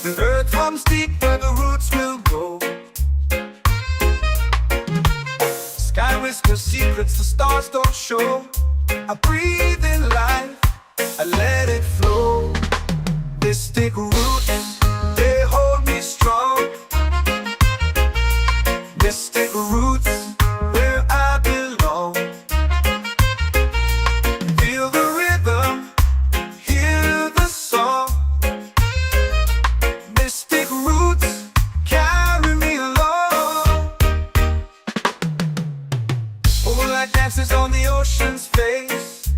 The earth hums deep where the roots will grow. Sky whispers secrets the stars don't show. I breathe in life, I let it flow. Mystic roots, they hold me strong. Mystic roots, where I belong. Feel the rhythm, hear the song. Mystic roots, carry me along. Moonlight dances on the ocean's face.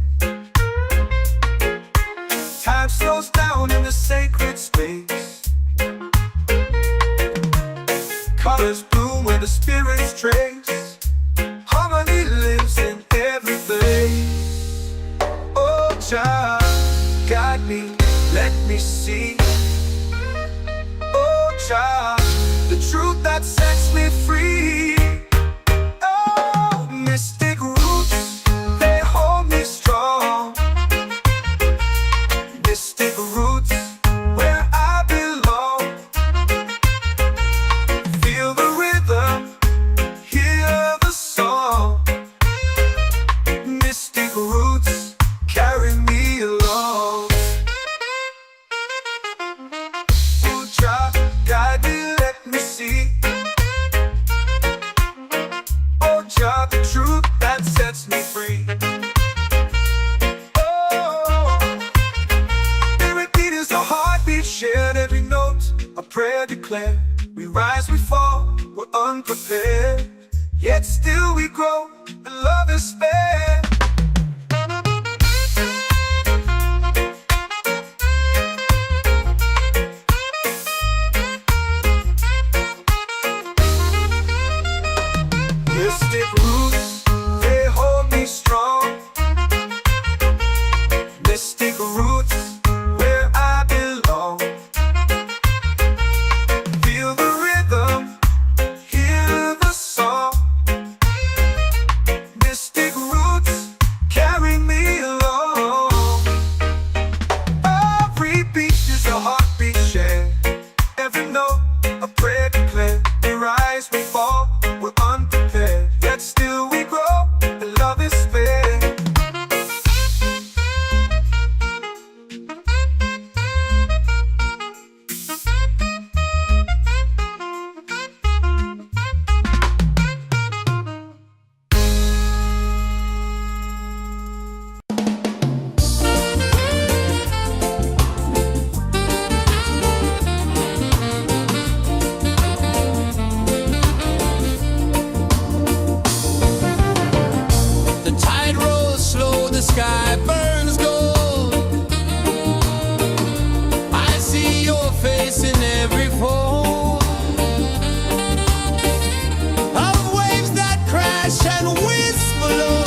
Time slows down in the sacred space. Colors bloom where the spirits trace. Harmony lives in every face. Oh, child, guide me, let me see. Oh, child, the truth that sets me free. Oh, mystic roots, they hold me strong. Mystic roots, where I belong. Feel the rhythm, hear the song. Mystic roots, carry me along. Oh, child, guide me, let me see. Oh, child, the truth that sets me free. Oh, spirit beat is a heartbeat shared, every note a prayer declared. We rise, we fall, we're unprepared, yet still we grow, and love is spared. Mystic roots, they hold me strong. Mystic roots, where I belong. Feel the rhythm, hear the song. Mystic roots, carry me along. Every beat is a heartbeat shared, every note a prayer declared. We rise, we fall, we're unprepared, yet still we grow, and love is spared. The tide rolls slow, the sky burns gold. I see your face in every fold of waves that crash and whisper low.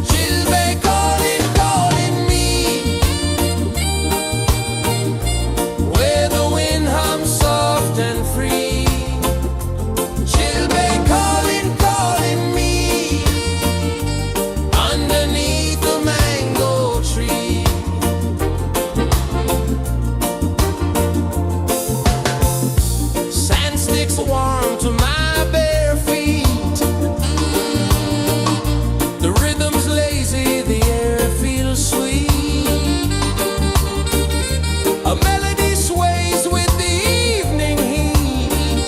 She'll be calling, calling me, where the wind hums soft and free. She'll be calling, calling me, underneath the mango tree. Sand sticks warm to my bare feet. The rhythm's lazy, the air feels sweet. A melody sways with the evening heat.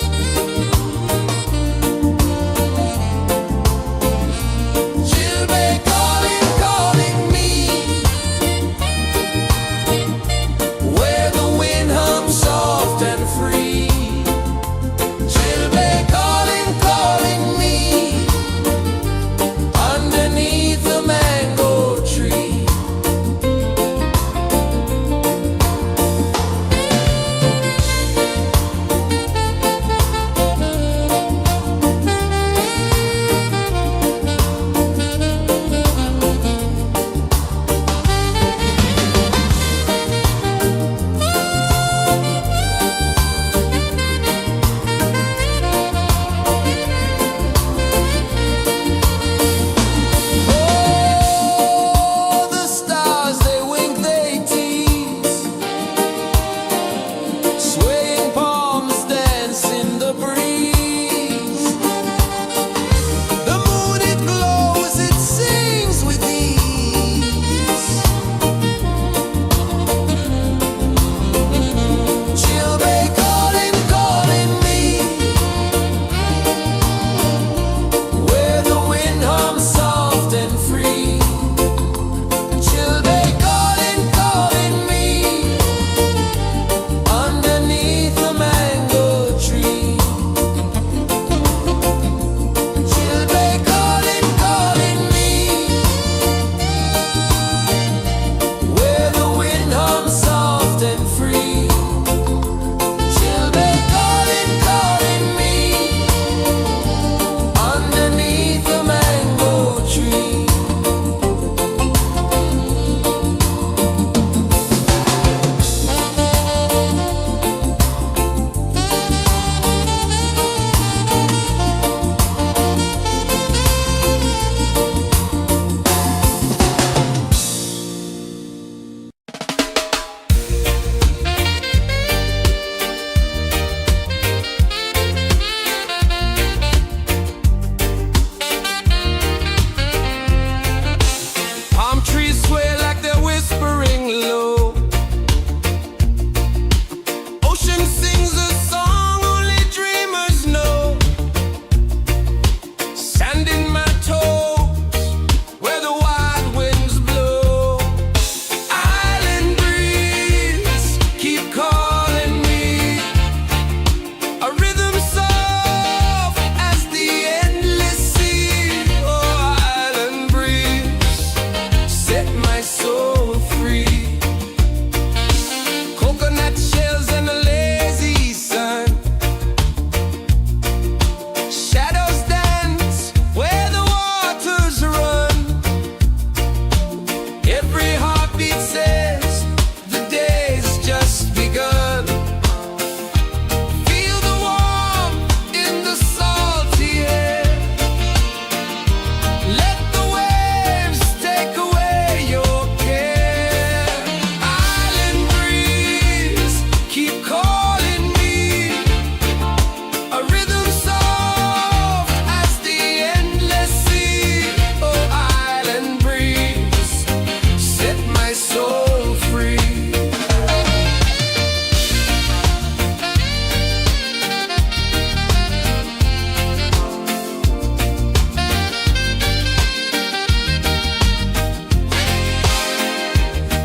She'll be calling, calling me, where the wind hums soft and free. She'll be calling, calling me, underneath the mango tree.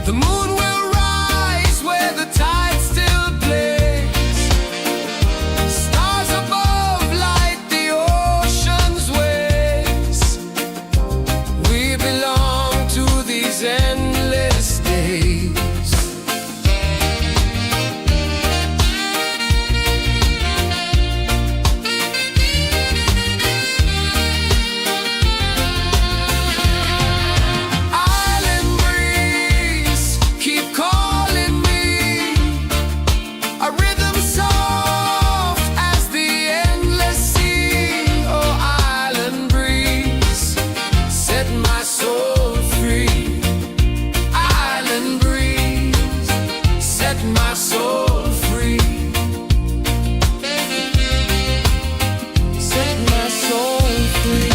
The moon will rise where the tide still plays. Stars above light the ocean's waves. We belong to these endless days. Island breeze, keep calling me. A rhythm soft as the endless sea. Oh, island breeze, set my soul free. Island breeze, set my soul free. Set my soul free.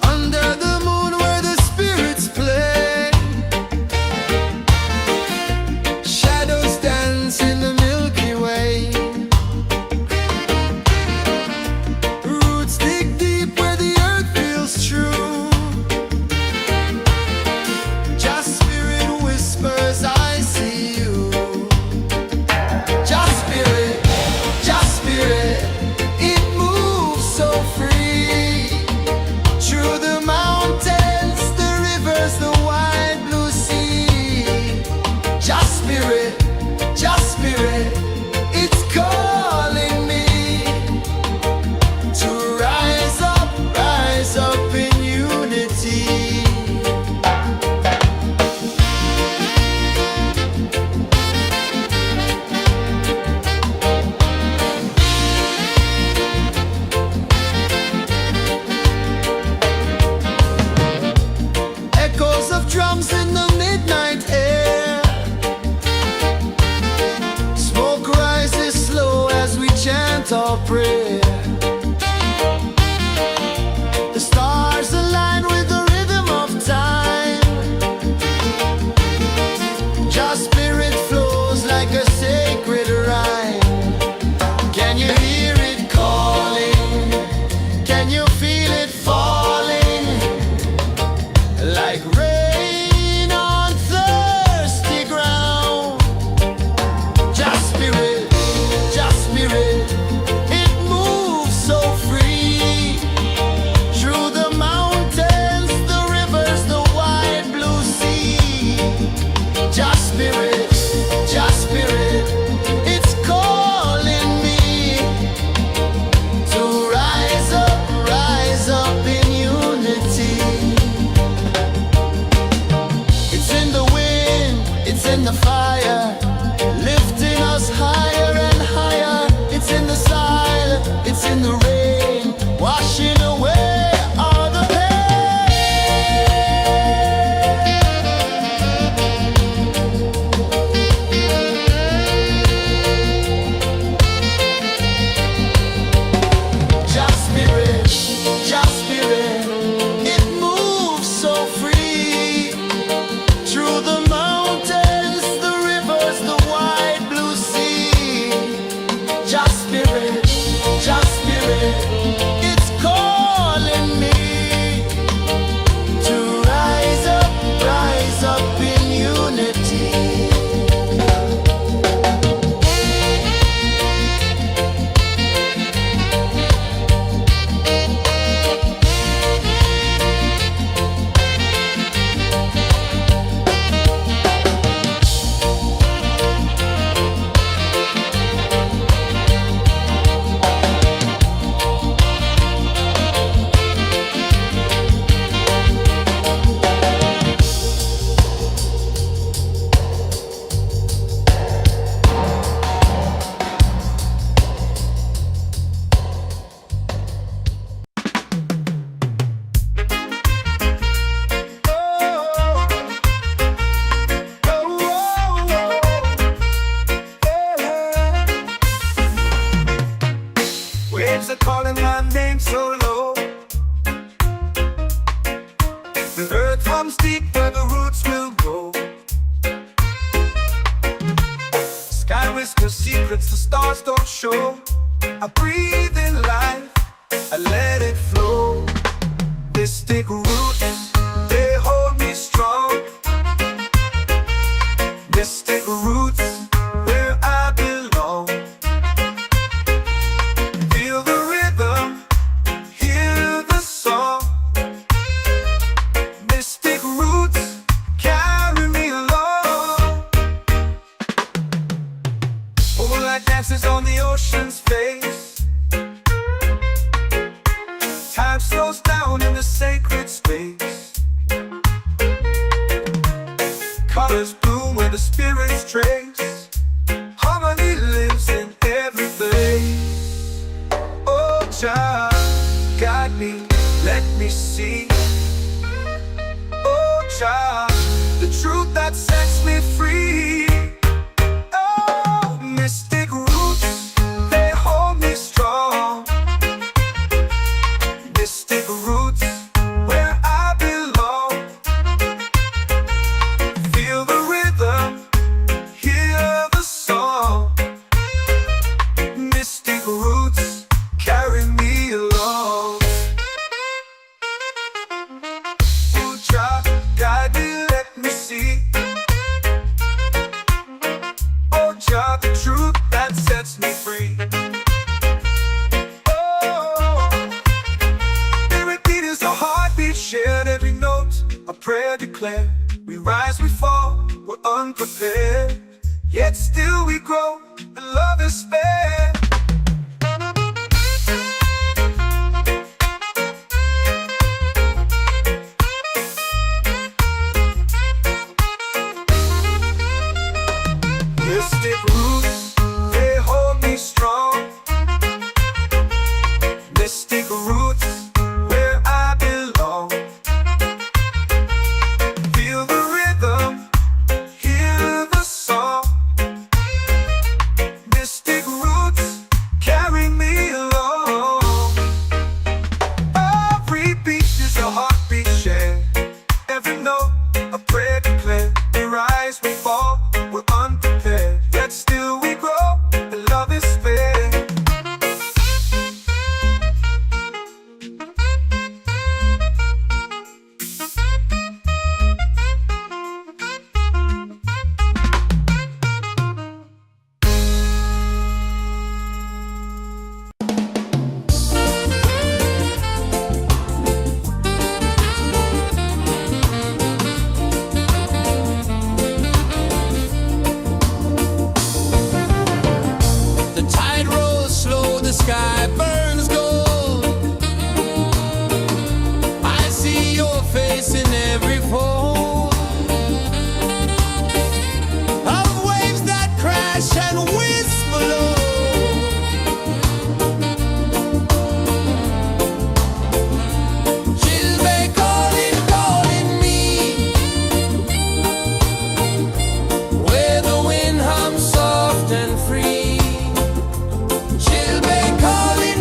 Under the moon where the spirits play, shadows dance in the Milky Way. Roots dig deep where the earth feels true. Just spirit whispers, I see you. Just spirit, it moves so free. Through the mountains, the rivers, the wide blue sea. Just spirit, it's calling me to rise up in unity. Echoes of drums in the midnight air. Smoke rises slow as we chant our prayer. The stars align with the rhythm of time. Just spirit flows like a sacred rhyme. Can you hear it calling? Can you feel it falling? Like rain on thirsty ground. Just spirit, it moves are calling my name so low. The earth hums deep where the roots will go. Sky whispers secrets the stars don't show. I breathe in life, I let it flow. Mystic roots, they hold me strong. Mystic roots, where I belong. Feel the rhythm, hear the song. Mystic roots, carry me along. Moonlight dances on the ocean's face. Time slows down in the sacred space. Colors bloom where the spirits trace. Harmony lives in every face. Oh, child, guide me, let me see. Oh, child, the truth that sets me free. Oh, mystic roots, they hold me strong. Mystic roots, where I belong. Feel the rhythm, hear the song. Mystic roots, carry me along. Oh, child, guide me, let me see. Oh, child, the truth that sets me free. Oh, every beat is a heartbeat shared, every note a prayer declared. We rise, we fall, we're unprepared, yet still we grow, and love is spared. Mystic roots, they hold me strong. Mystic roots, where I belong. Feel the rhythm, hear the song. Mystic roots, carry me along. Every beat is a heartbeat shared, every note a prayer declared. We rise, we fall, we're unprepared, yet still we grow, and love is fair. The tide rolls slow, the sky burns gold. I see your face in every fold of waves that crash and whisper low. She'll be calling, calling me, where the wind hums soft and free. She'll be calling,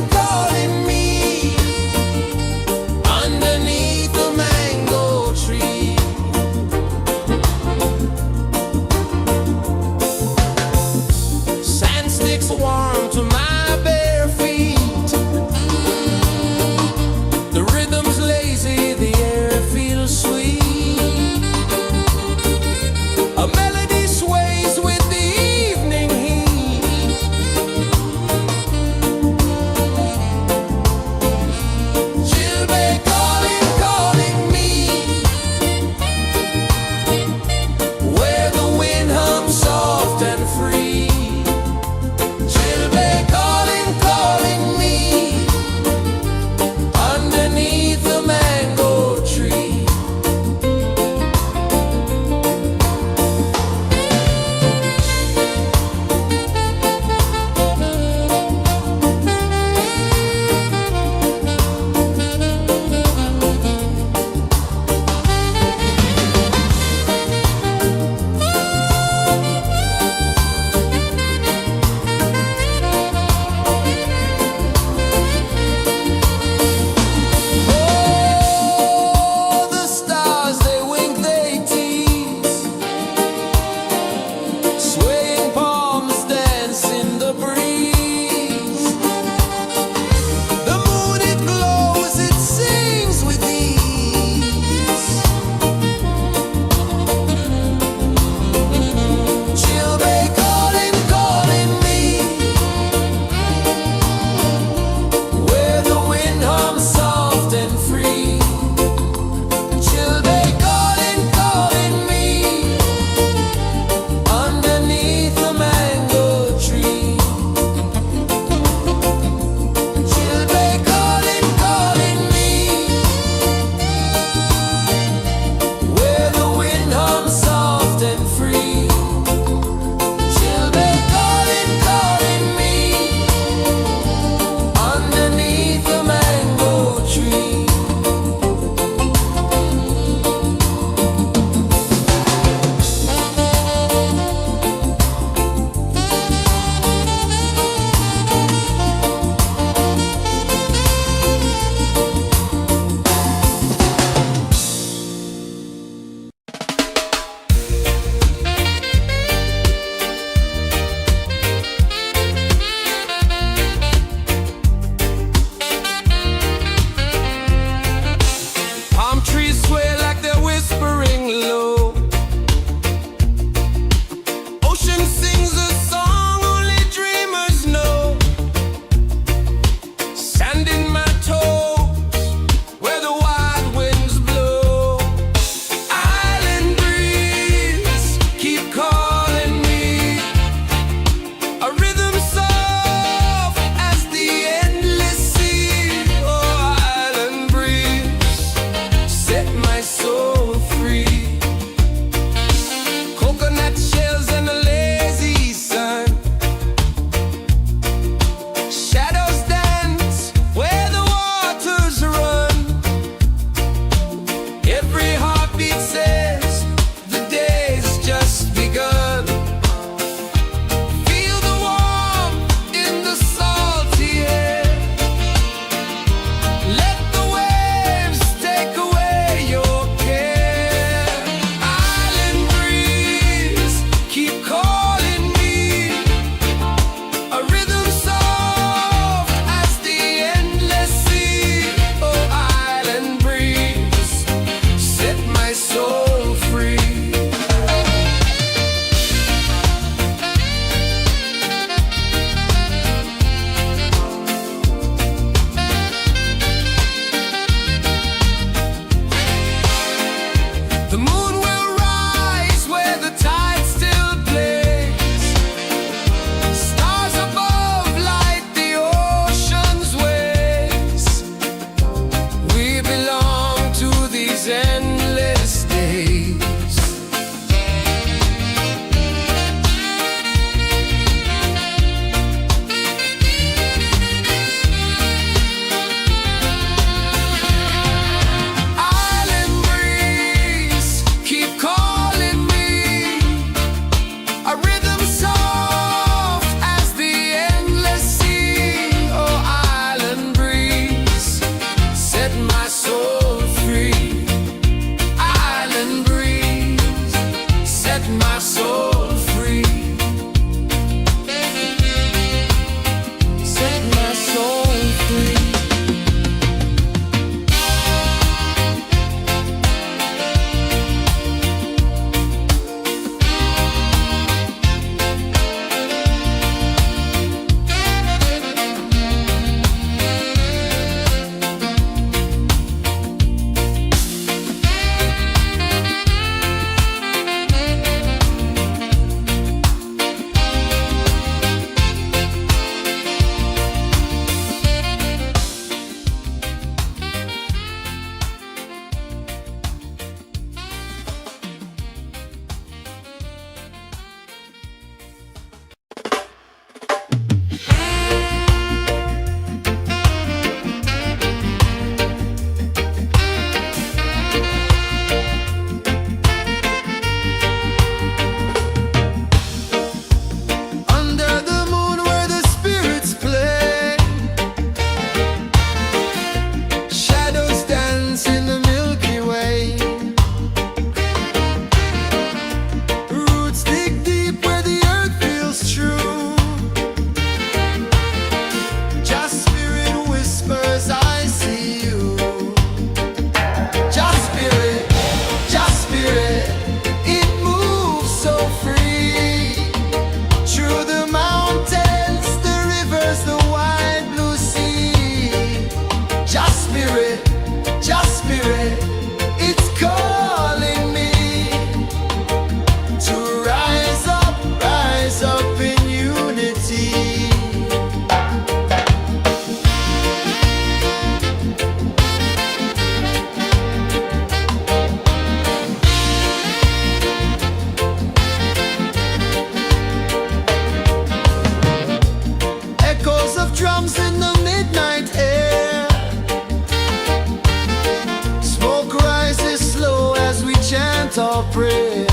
prayer.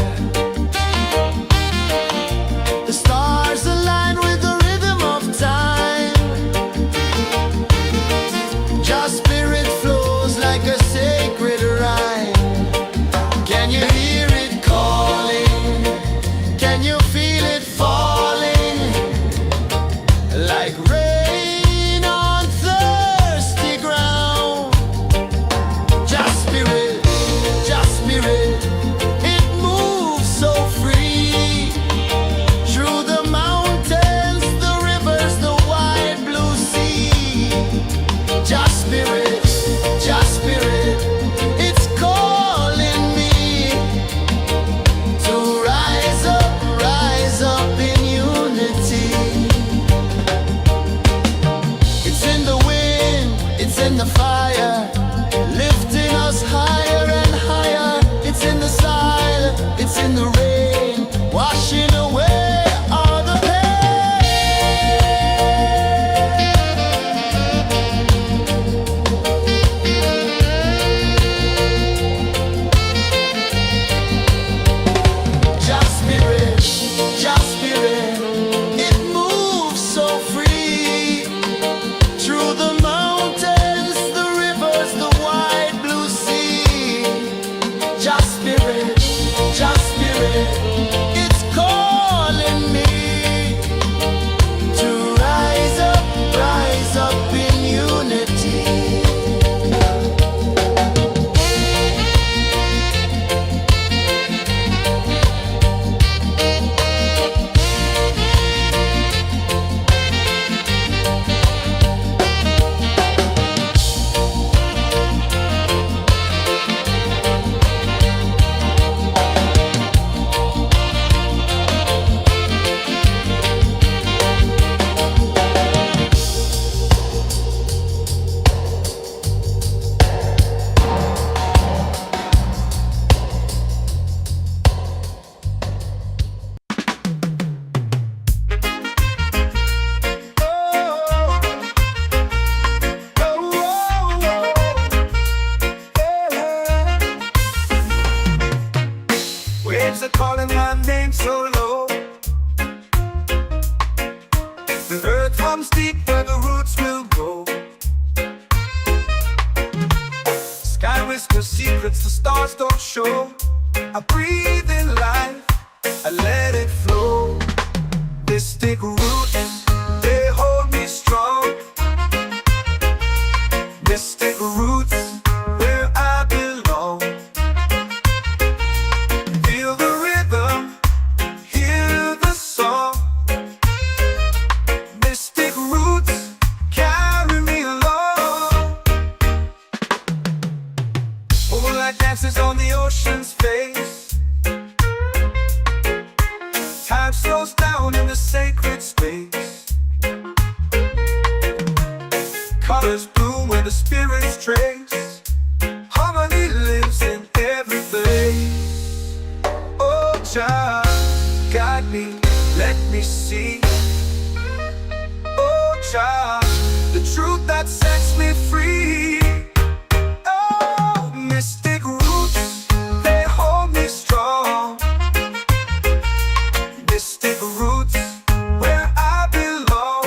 The stars align with the rhythm of time. Just spirit flows like a sacred rhyme. Can you hear it calling? Can you feel it falling? Like rain on thirsty ground. Just spirit, it moves so free. Through the mountains, the rivers, the wide blue sea. Just spirit, it's calling me to rise up in unity. It's in the wind, it's in the fire, lifting us higher and higher. It's in the silence, it's in the rain, washing away all the Just spirit, it moves so free. Through the mountains, the rivers, the wide blue sea. Just spirit, it's calling me to rise up in unity. Waves are calling my name so low. The earth hums deep where the roots will go. Sky whispers secrets the stars don't show. I breathe in life, I let it flow. Mystic roots, they hold me strong. Mystic roots, where I belong. Feel the rhythm, hear the song. Mystic roots, carry me along. Moonlight dances on the ocean's face. Time slows down in the sacred space. Colors bloom where the spirits trace. Harmony lives in every place. Oh, child, guide me, let me see. Oh, child, the truth that sets me free. Oh, mystic roots, they hold me strong. Mystic roots, where I belong.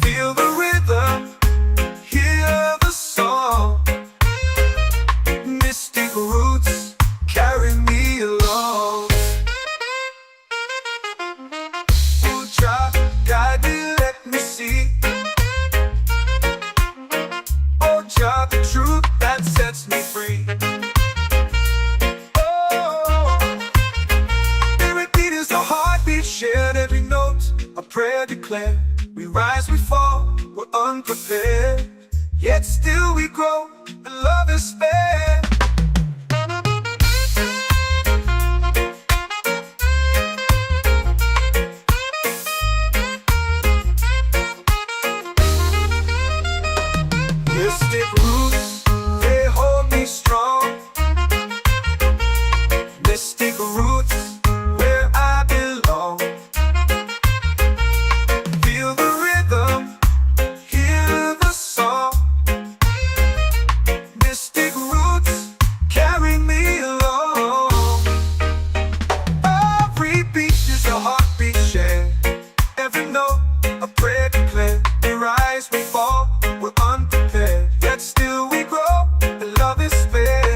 Feel the rhythm, hear the song. Mystic roots, carry me along. Oh, child, guide me, let me see. Oh, child, the truth that sets me free. Oh, spirit beat is the heartbeat, shared every note, a prayer declared. We rise, we fall, we're unprepared, yet still we grow, and love is spared. Mystic roots, they hold me strong. Mystic roots, where I belong. Feel the rhythm, hear the song. Mystic roots, A prayer declared, we rise, we fall, we're unprepared, yet still we grow, and love is spared.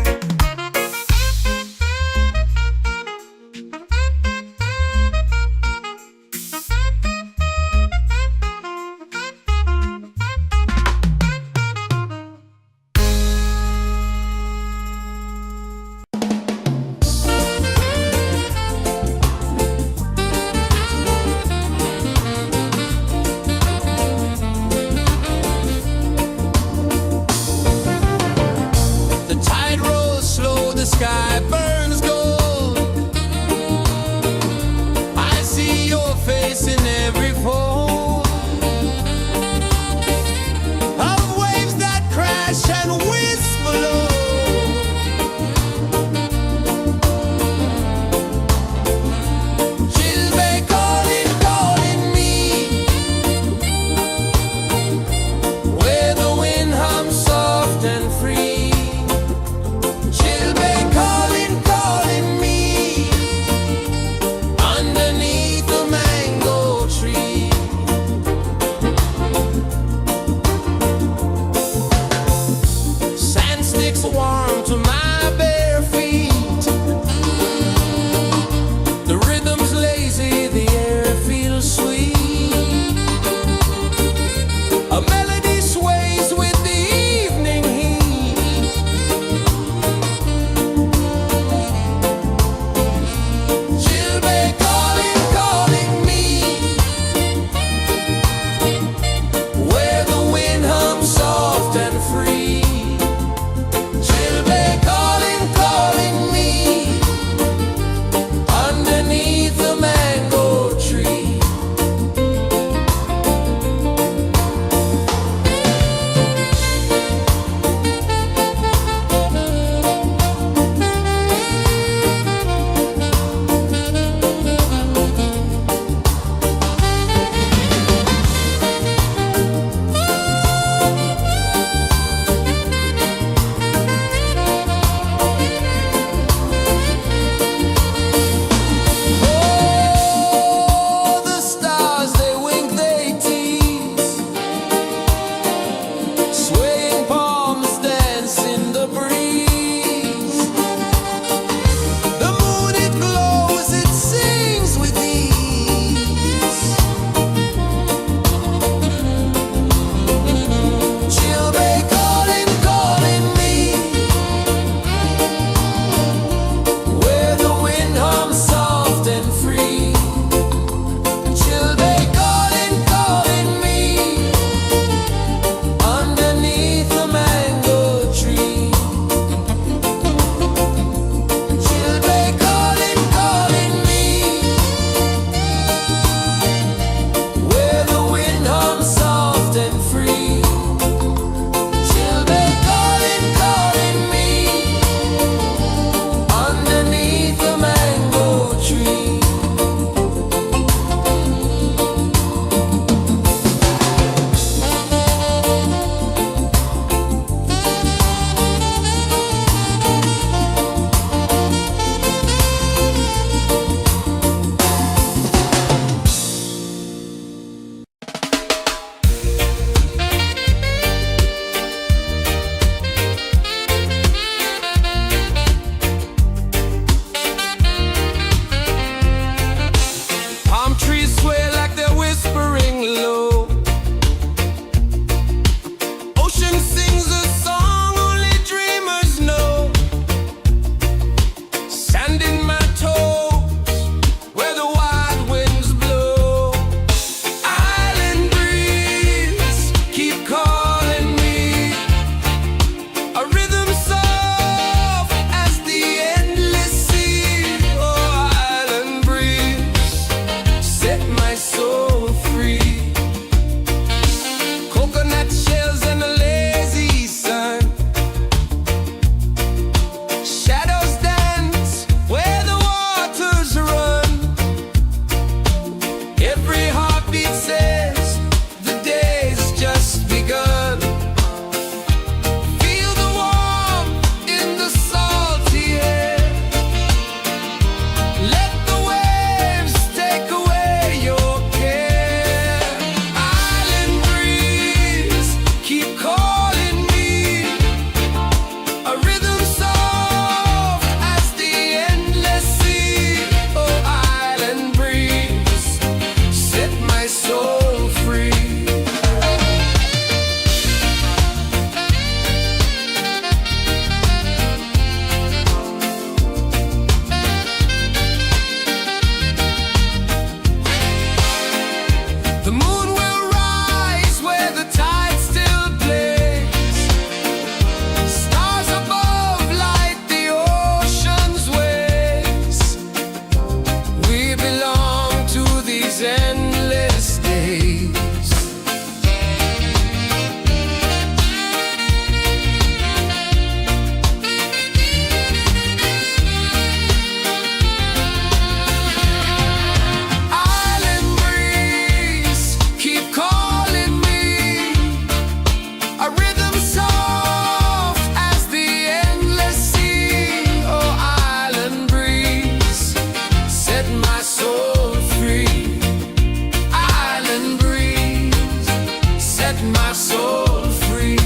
my soul free.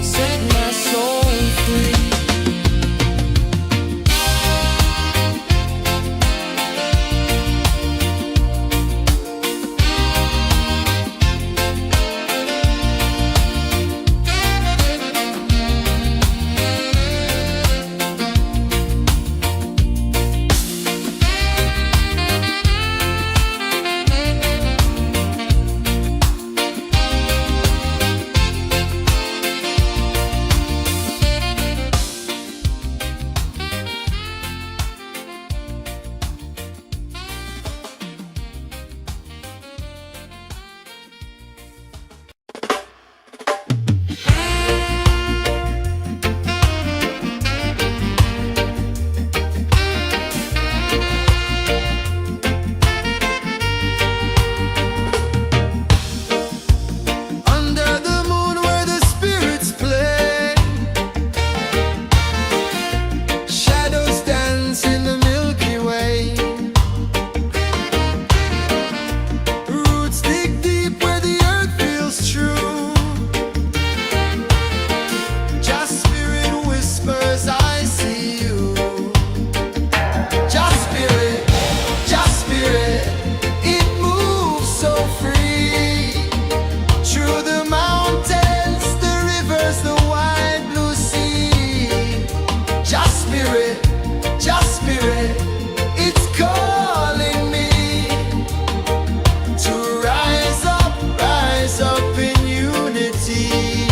Set my soul free. Under the moon where the spirits play, shadows dance in the Milky Way. Roots dig deep where the earth feels true. Just spirit whispers, I see you. Just spirit, it moves so free. Through the mountains, the rivers, the wide blue sea. Just spirit, it's calling me to rise up in unity.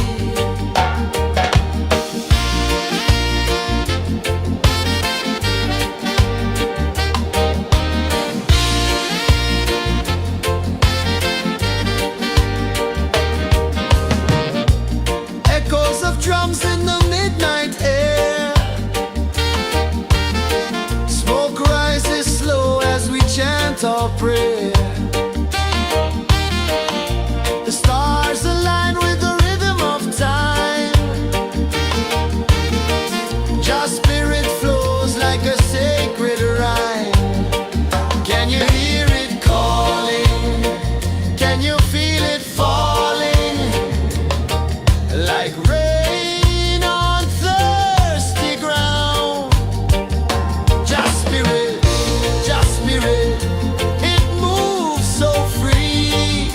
Echoes of drums in the midnight air. Smoke rises slow as we chant our prayer. The stars align with the rhythm of time. Just spirit flows like a sacred rhyme. Can you hear it calling? Can you feel it falling? Like rain on thirsty ground. Just spirit, it moves so free.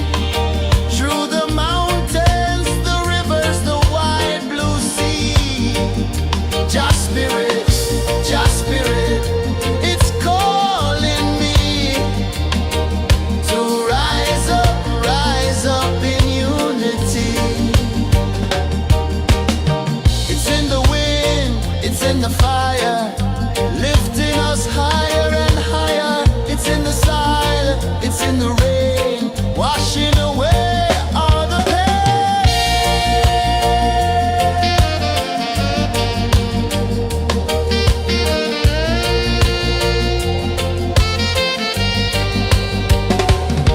Through the mountains, the rivers, the wide blue sea. Just spirit, it's calling me to rise up in unity. It's in the wind, it's in the fire, lifting us higher and higher. It's in the silence, it's in the rain, washing away all the pain.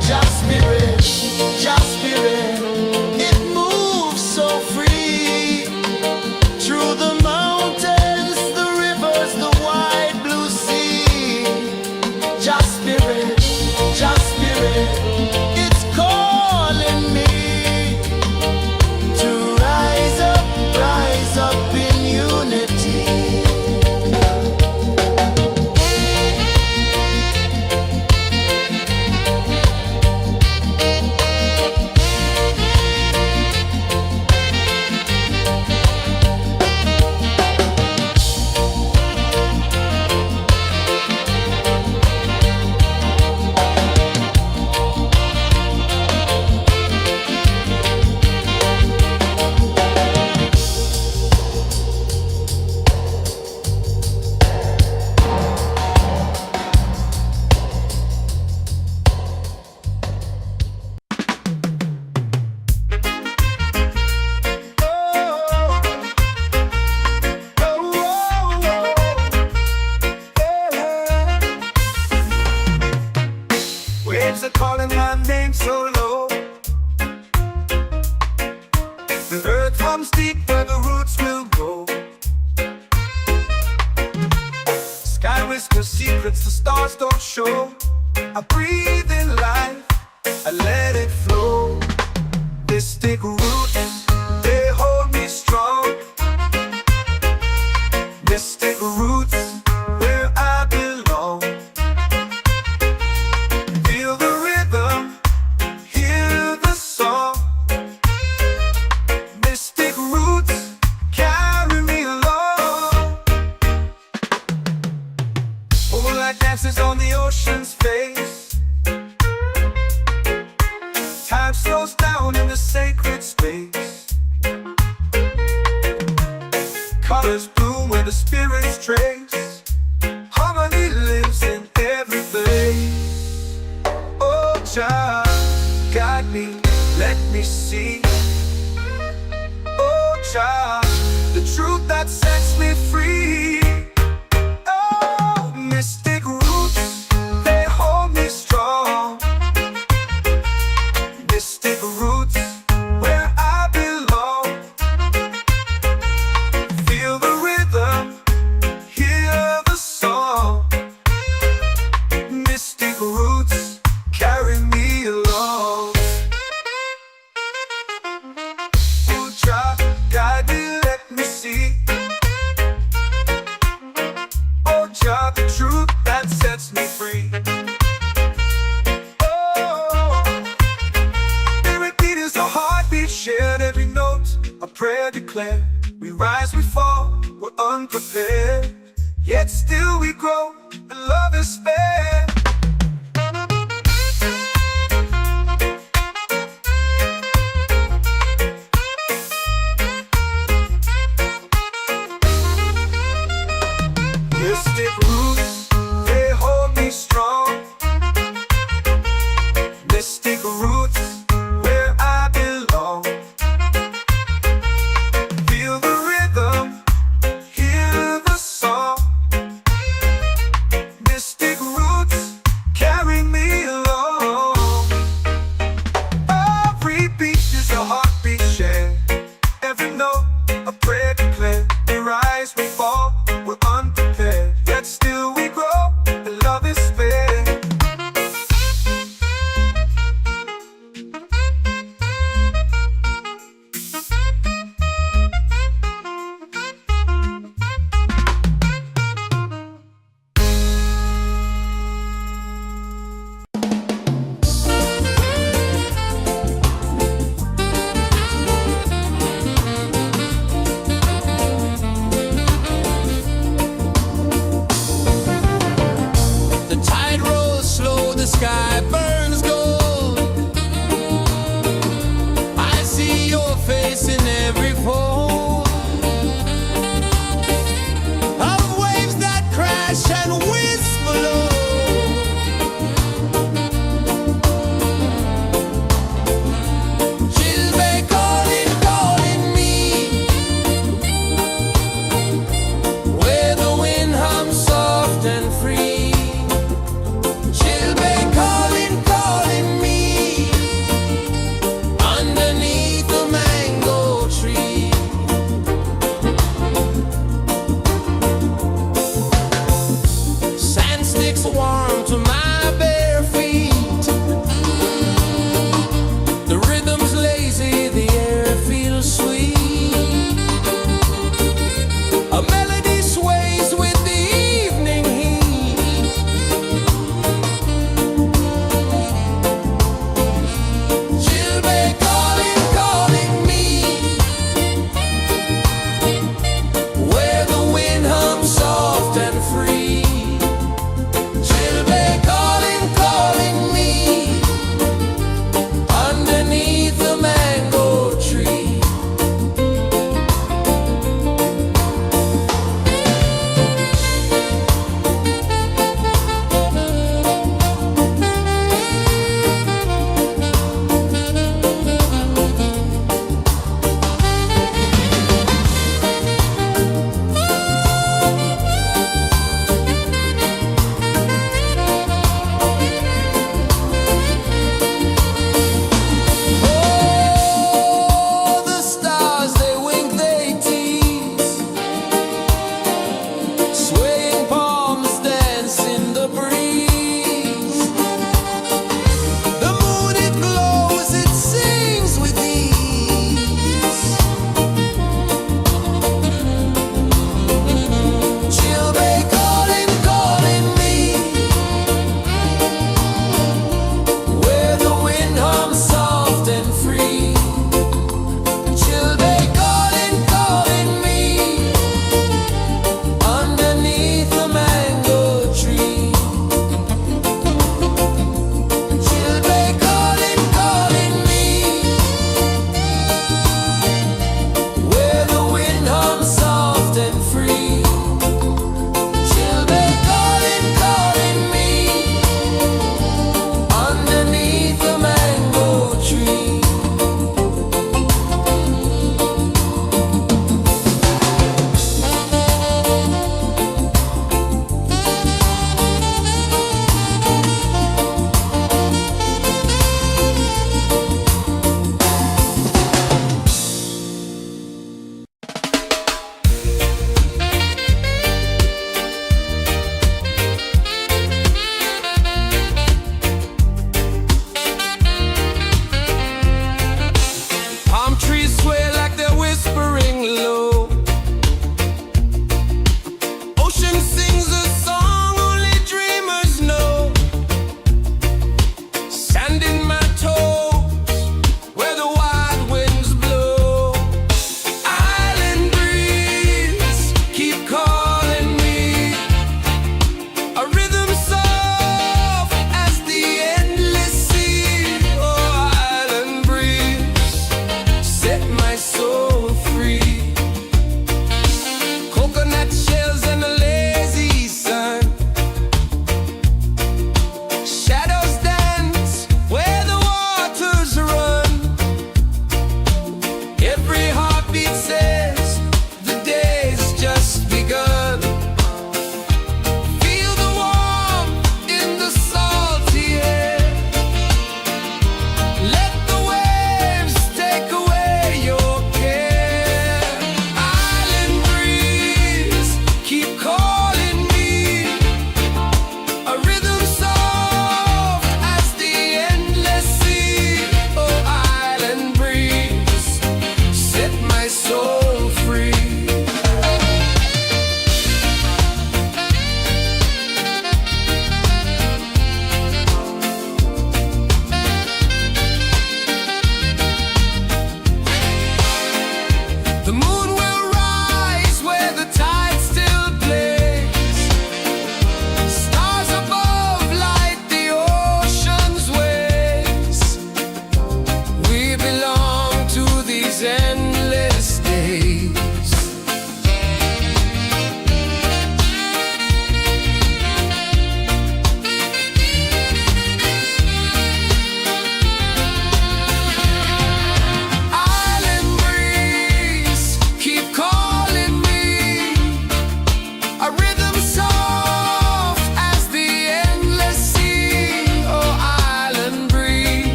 Just spirit, it moves so free. Through the mountains, the rivers, the wide blue sea. Just spirit, it's calling me to rise up in unity. Waves are calling my name so low. The earth comes deep where the roots will go. Sky whispers secrets the stars don't show. I breathe in life, let it flow. Mystic roots, they hold me strong. Mystic roots, where I belong. Feel the rhythm, hear the song. Mystic roots, carry me along. Moonlight dances on the ocean's face. Time slows down in the sacred space. Colors bloom where the spirits trace. Harmony lives in every face. Oh, child, guide me, let me see. Oh, child, the truth that sets me free. Oh, mystic roots, they hold me strong. Mystic roots, where I belong. Feel the rhythm, hear the song. Mystic roots, carry me along. Oh, child, guide me, let me see. Oh, child, the truth that sets me free. Shared every note, a prayer declared. We rise, we fall, we're unprepared. Yet still we grow, and love is spared. Mystic roots, they hold me strong. Mystic roots, where I belong. Feel the rhythm, hear the song. Mystic roots,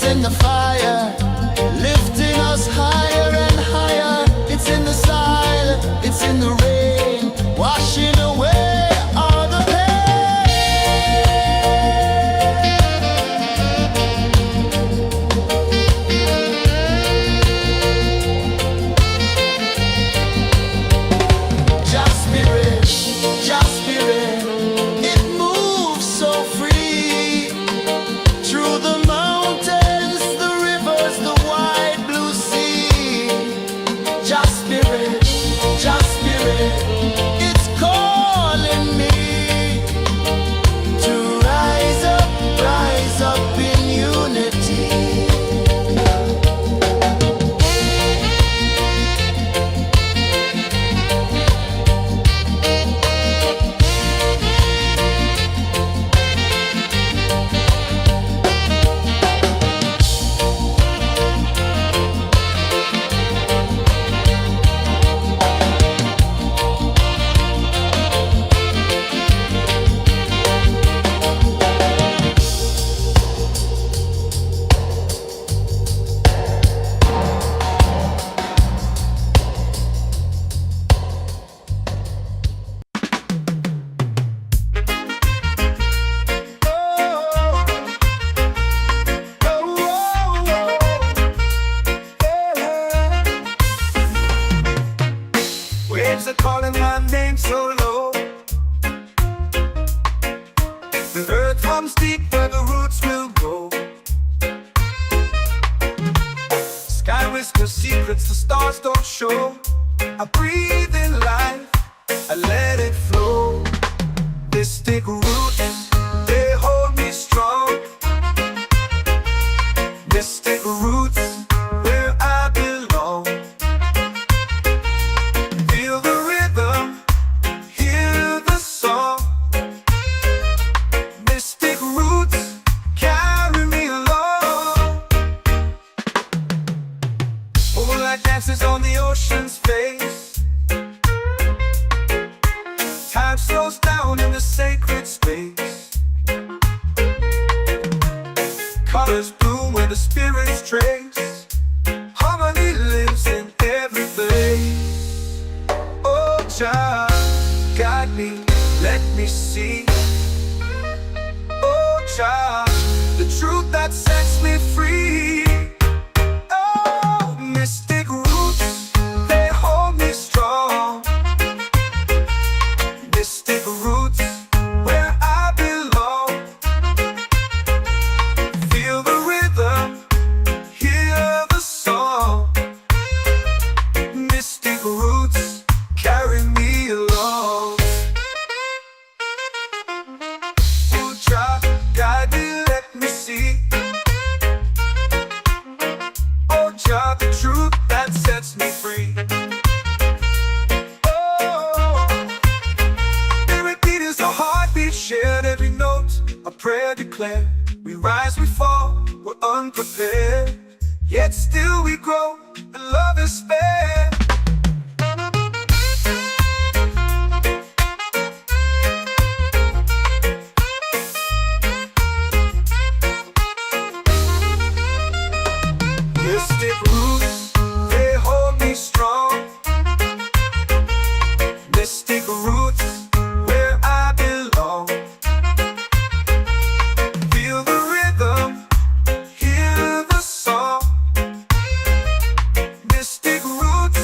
it's in the fire, lifting us higher and higher. It's in the silence, it's in the rain, washing away all the pain. Just spirit, just spirit, it moves so free through the mountains, the rivers, the wide blue sea. Just spirit, it's calling me to rise up in unity. Waves are calling my name so low. The earth hums deep where the roots will go. Sky whispers secrets the stars don't show. I breathe in life, I let it flow. Mystic roots, they hold me strong. Mystic roots, where I belong. Feel the rhythm, hear the song. Mystic roots, carry me along. Moonlight dances on the ocean's face. Time slows down in the sacred space. Colors bloom where the spirits trace. Harmony lives in every place. Oh, child, guide me, let me see. Oh, child, the truth that sets me free. Oh, mystic roots, they hold me strong. Mystic roots, where I belong. Feel the rhythm, hear the song. Mystic roots, carry me along. Oh, child, guide me, let me see. Oh, child, the truth that sets me free. Oh, every beat is a heartbeat shared, every note a prayer declared. We rise, we fall, we're unprepared, yet still we grow, and love is spared. Mystic roots, they hold me strong. Mystic roots, where I belong. Feel the rhythm, hear the song. Mystic roots,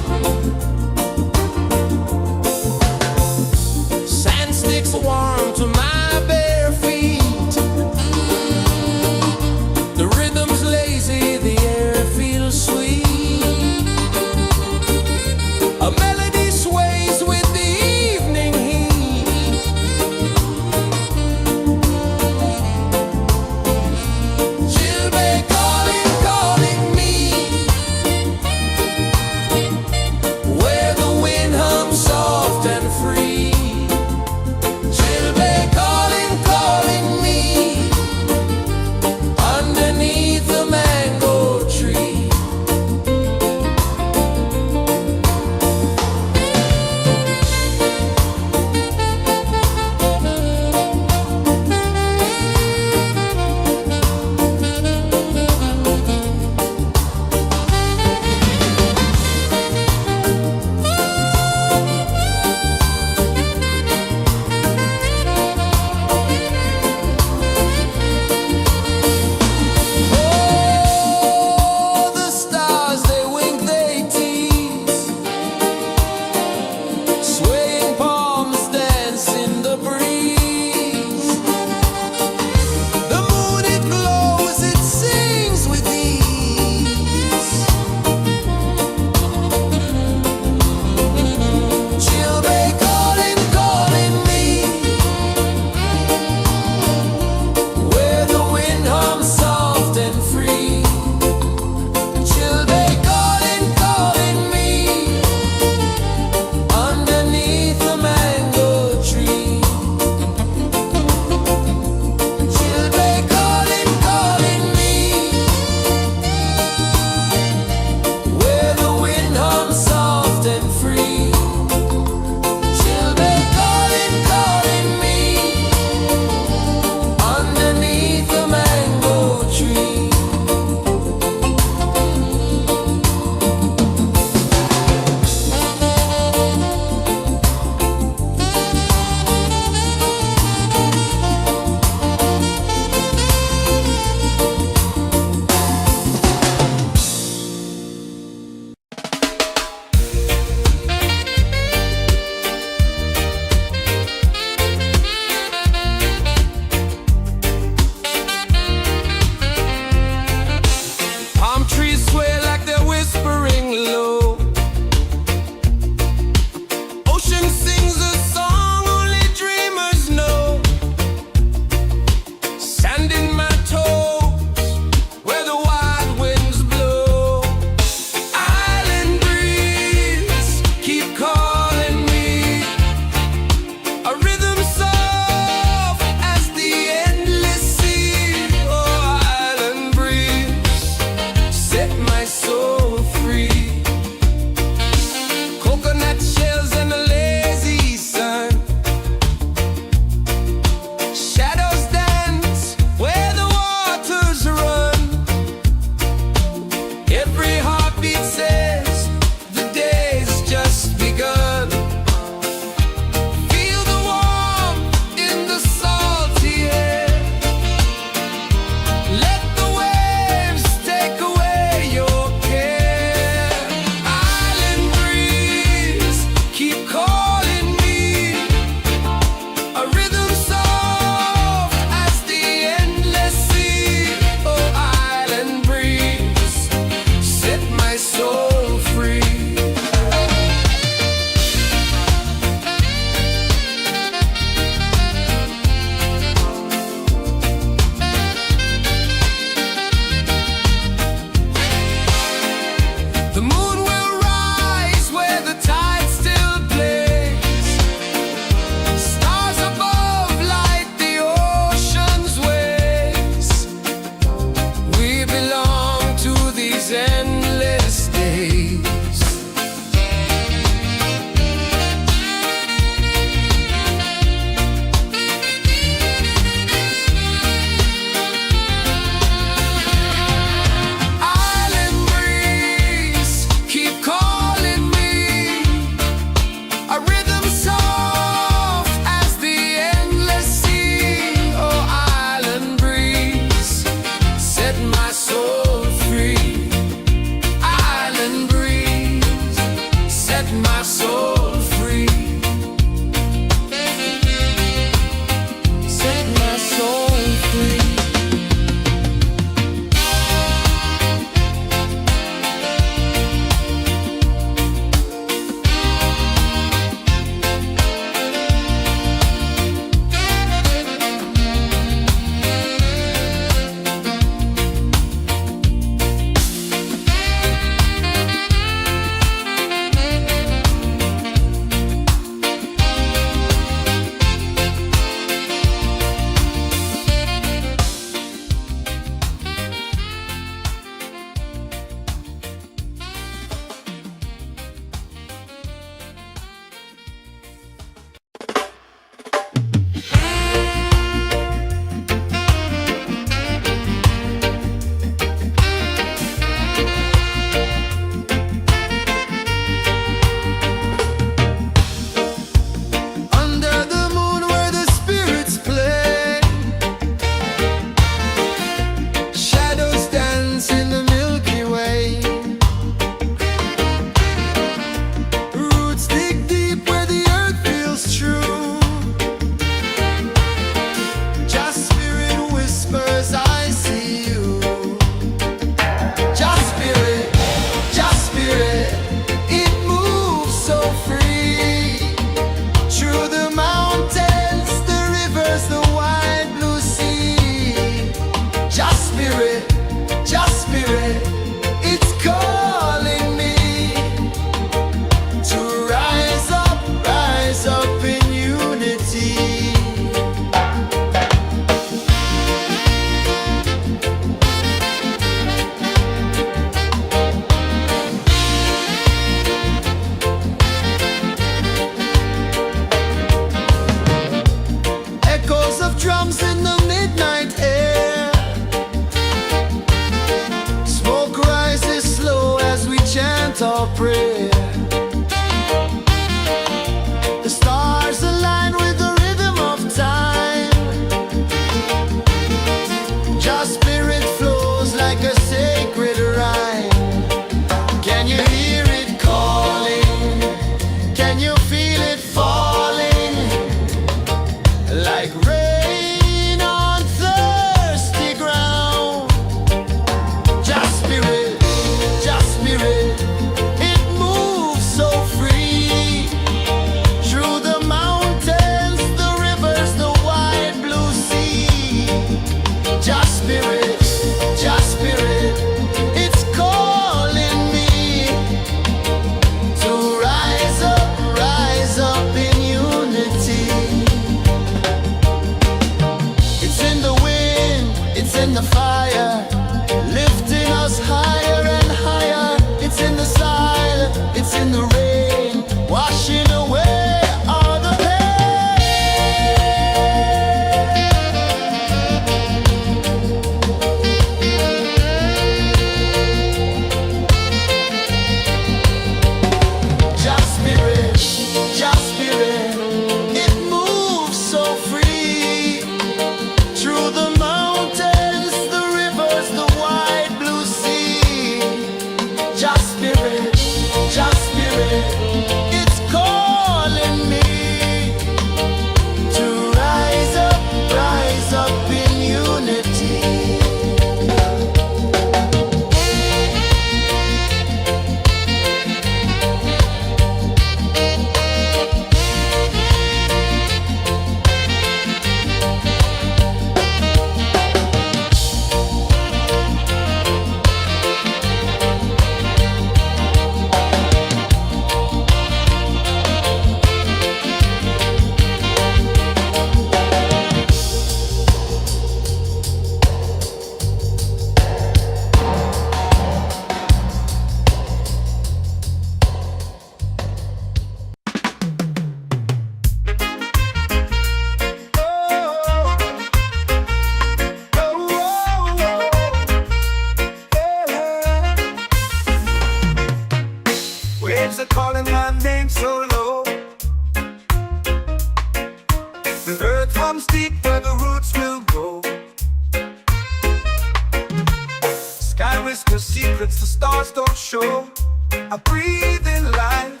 secrets the stars don't show. I breathe in life,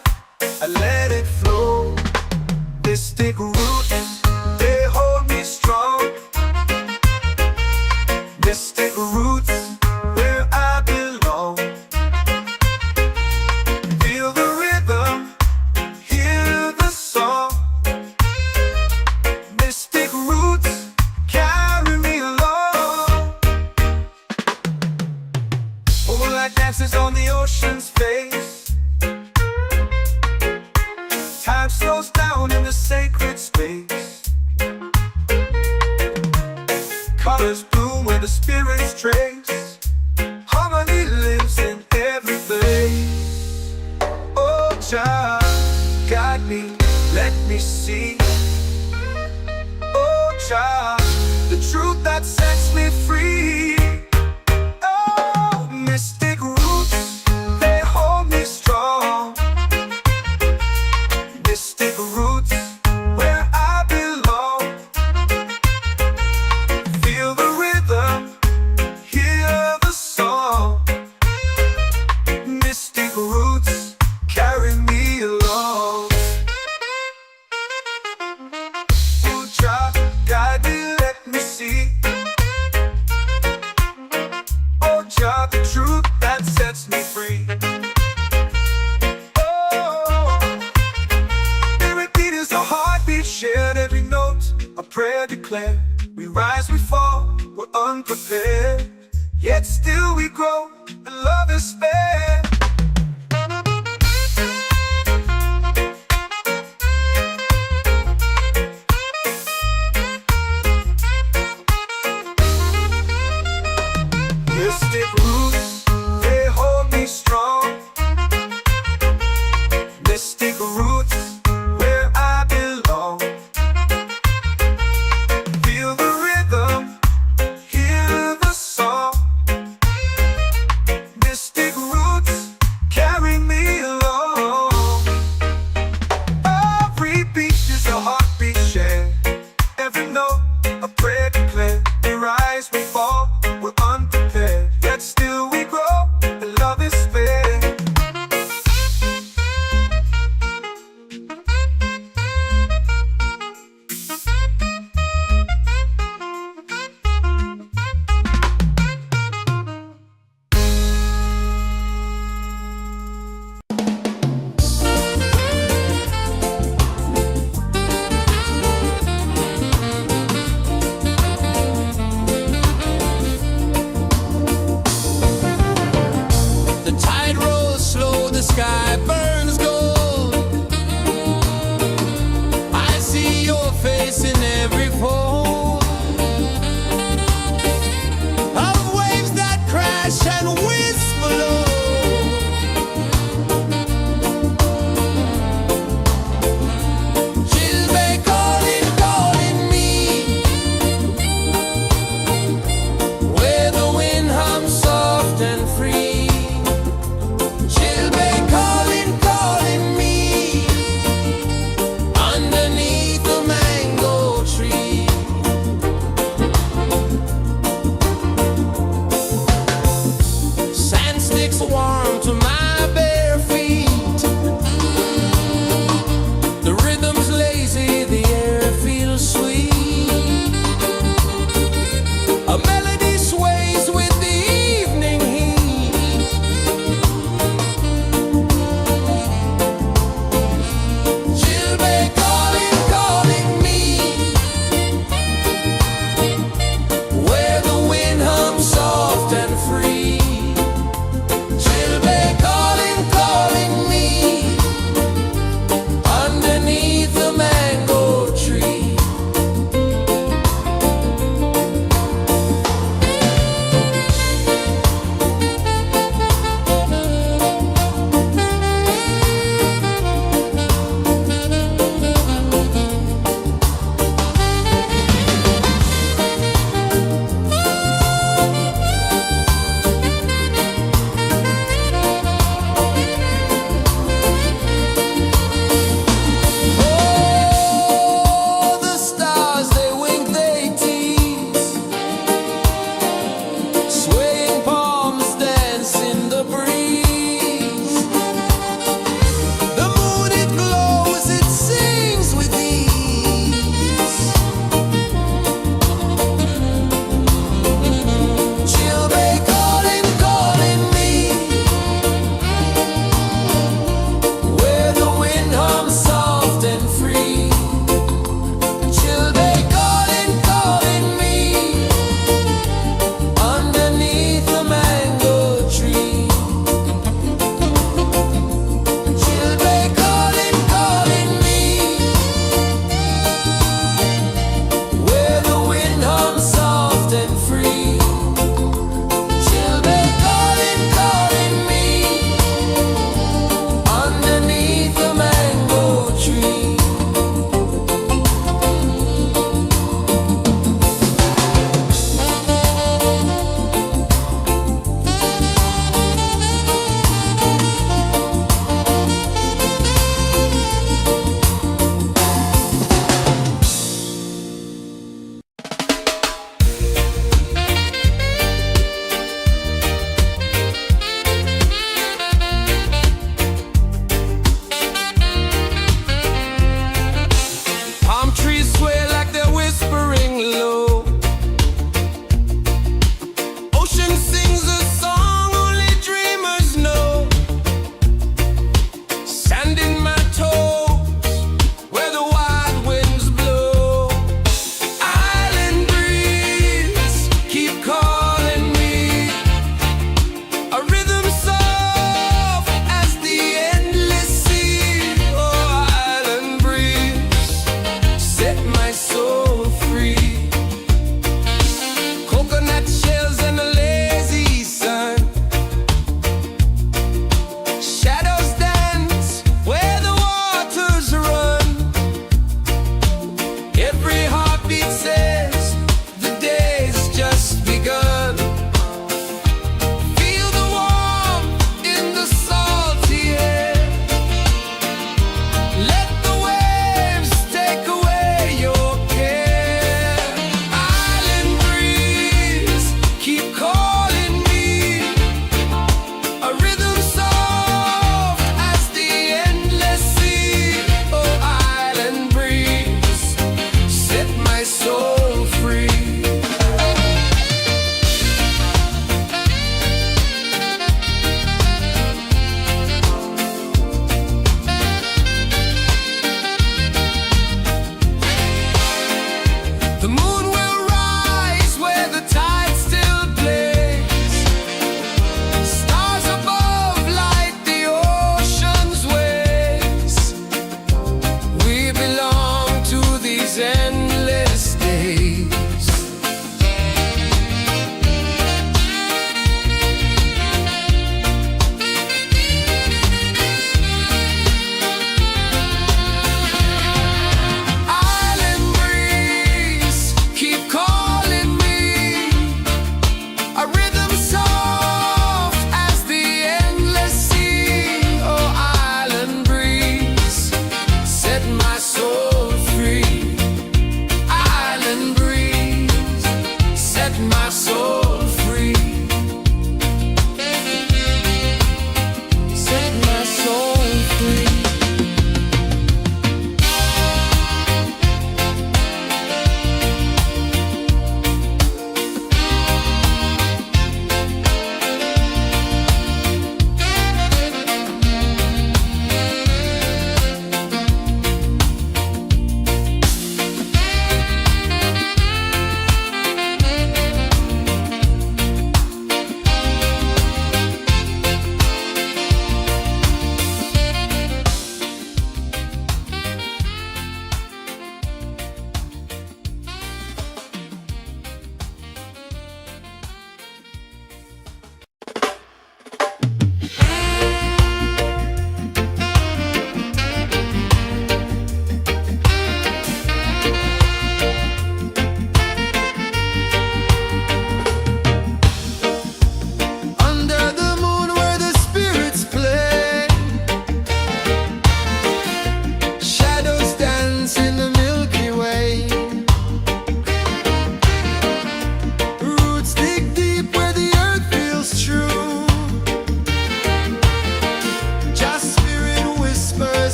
I let it flow. Mystic roots, they hold me strong. Mystic roots, where I belong. Feel the rhythm, hear the song. Mystic roots, carry me along. Moonlight dances on the ocean's face. Time slows down in the sacred space. Colors bloom where the spirits trace. Harmony lives in every place. Oh, child, guide me, let me see. Oh, child, the truth that sets me free. Oh, mystic roots, they hold me strong. Mystic roots, where I belong. Feel the rhythm, hear the song. Mystic roots, carry me along. Oh, child, guide me, let me see. Oh, child, the truth that sets me free. Oh, every beat is a heartbeat shared, every note a prayer declared. We rise, we fall, we're unprepared, yet still we grow, and love is spared. Mystic roots, they hold me strong. Mystic roots, where I belong. Feel the rhythm, hear the song. Mystic roots, carry me along. Every beat is a heartbeat shared, every note a prayer declared. We rise, we fall, we're unprepared, yet still we grow, and love is spared.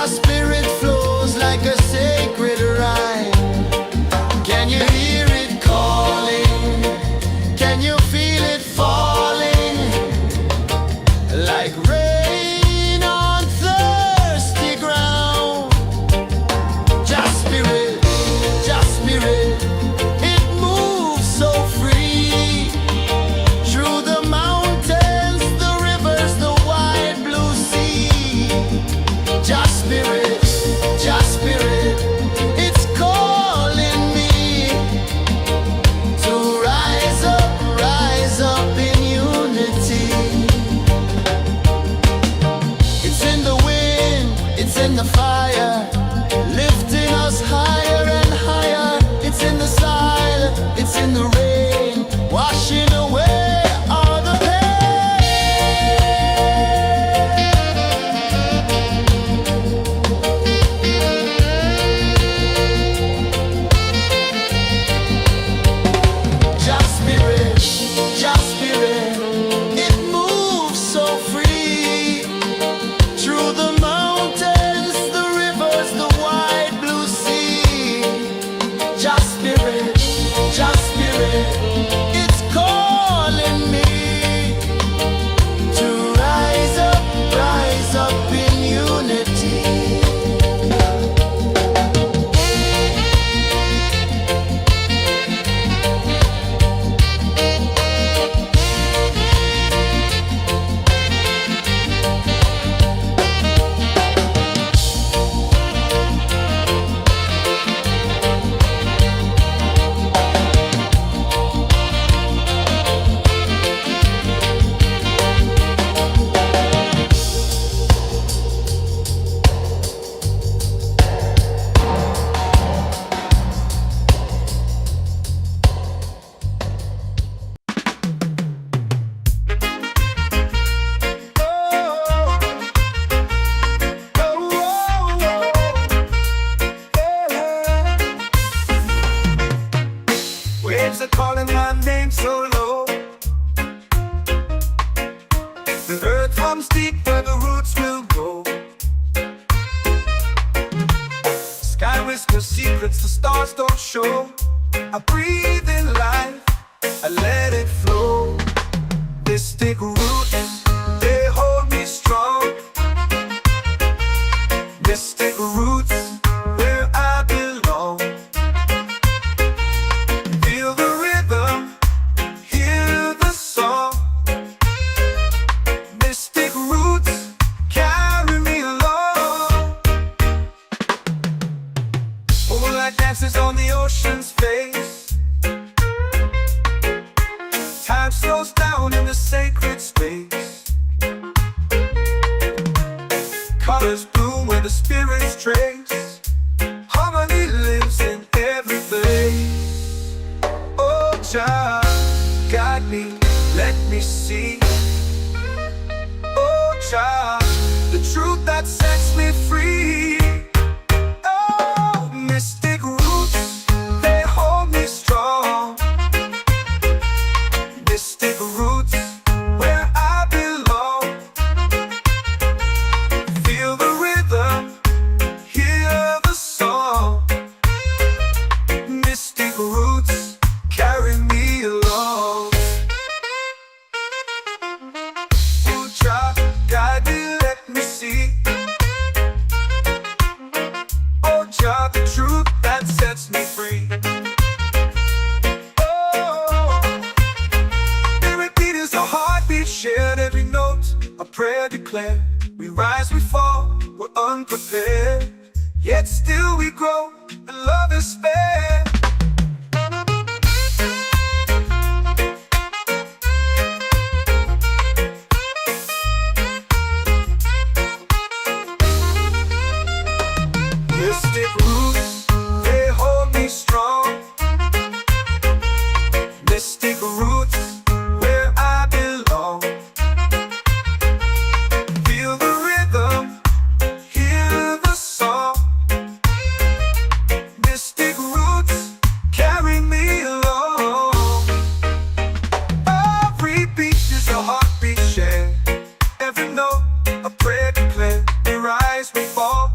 Just spirit flows like a sacred rhyme. Can you hear it calling? Can you feel it falling? Like rain on thirsty ground. Just spirit, it moves so free. Through the mountains, the rivers, the wide blue sea. Just spirit, it's calling me to rise up in unity. It's in the wind, it's in the fire, lifting us higher and higher. It's in the silence, it's in the rain, washing away all the pain. Just spirit, it moves so free. Through the mountains, the rivers, the wide blue sea. Just spirit, it's calling me to rise up in unity. Waves are calling my name so low. The earth hums deep where the roots will go. Sky whispers secrets the stars don't show. I breathe in life, I let it flow. Mystic roots, they hold me strong. Mystic roots, where I belong. Feel the rhythm, hear the song. Mystic roots, carry me along. Moonlight dances on the ocean's face. Time slows down in the sacred space. Colors bloom where the spirits trace. Harmony lives in every face. Oh, child, guide me, let me see. Oh, child, the truth that sets me free. Oh, mystic roots, they hold me strong. Mystic roots, where I belong. Feel the rhythm, hear the song. Mystic roots, carry me along. Oh, child, guide me, let me see. Oh, child, the truth that sets me free. Oh, spirit beat is a heartbeat, shared every note, a prayer declared. We rise, we fall, we're unprepared, yet still we grow, and love is spared. Mystic roots, they hold me strong. Mystic roots, where I belong. Feel the rhythm, hear the song. Mystic roots, carry me along. Every beat is a heartbeat shared. Every note, a prayer declared. We rise, we fall,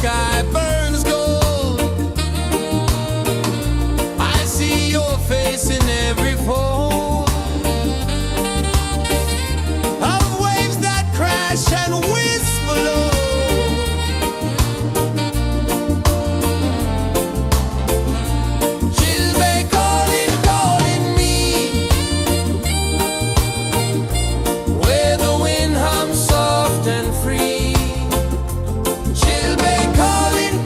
sky burns gold. I see your face in every fold of waves that crash and whisper low. Chilbay calling, calling me, where the wind hums soft and free. Chilbay calling,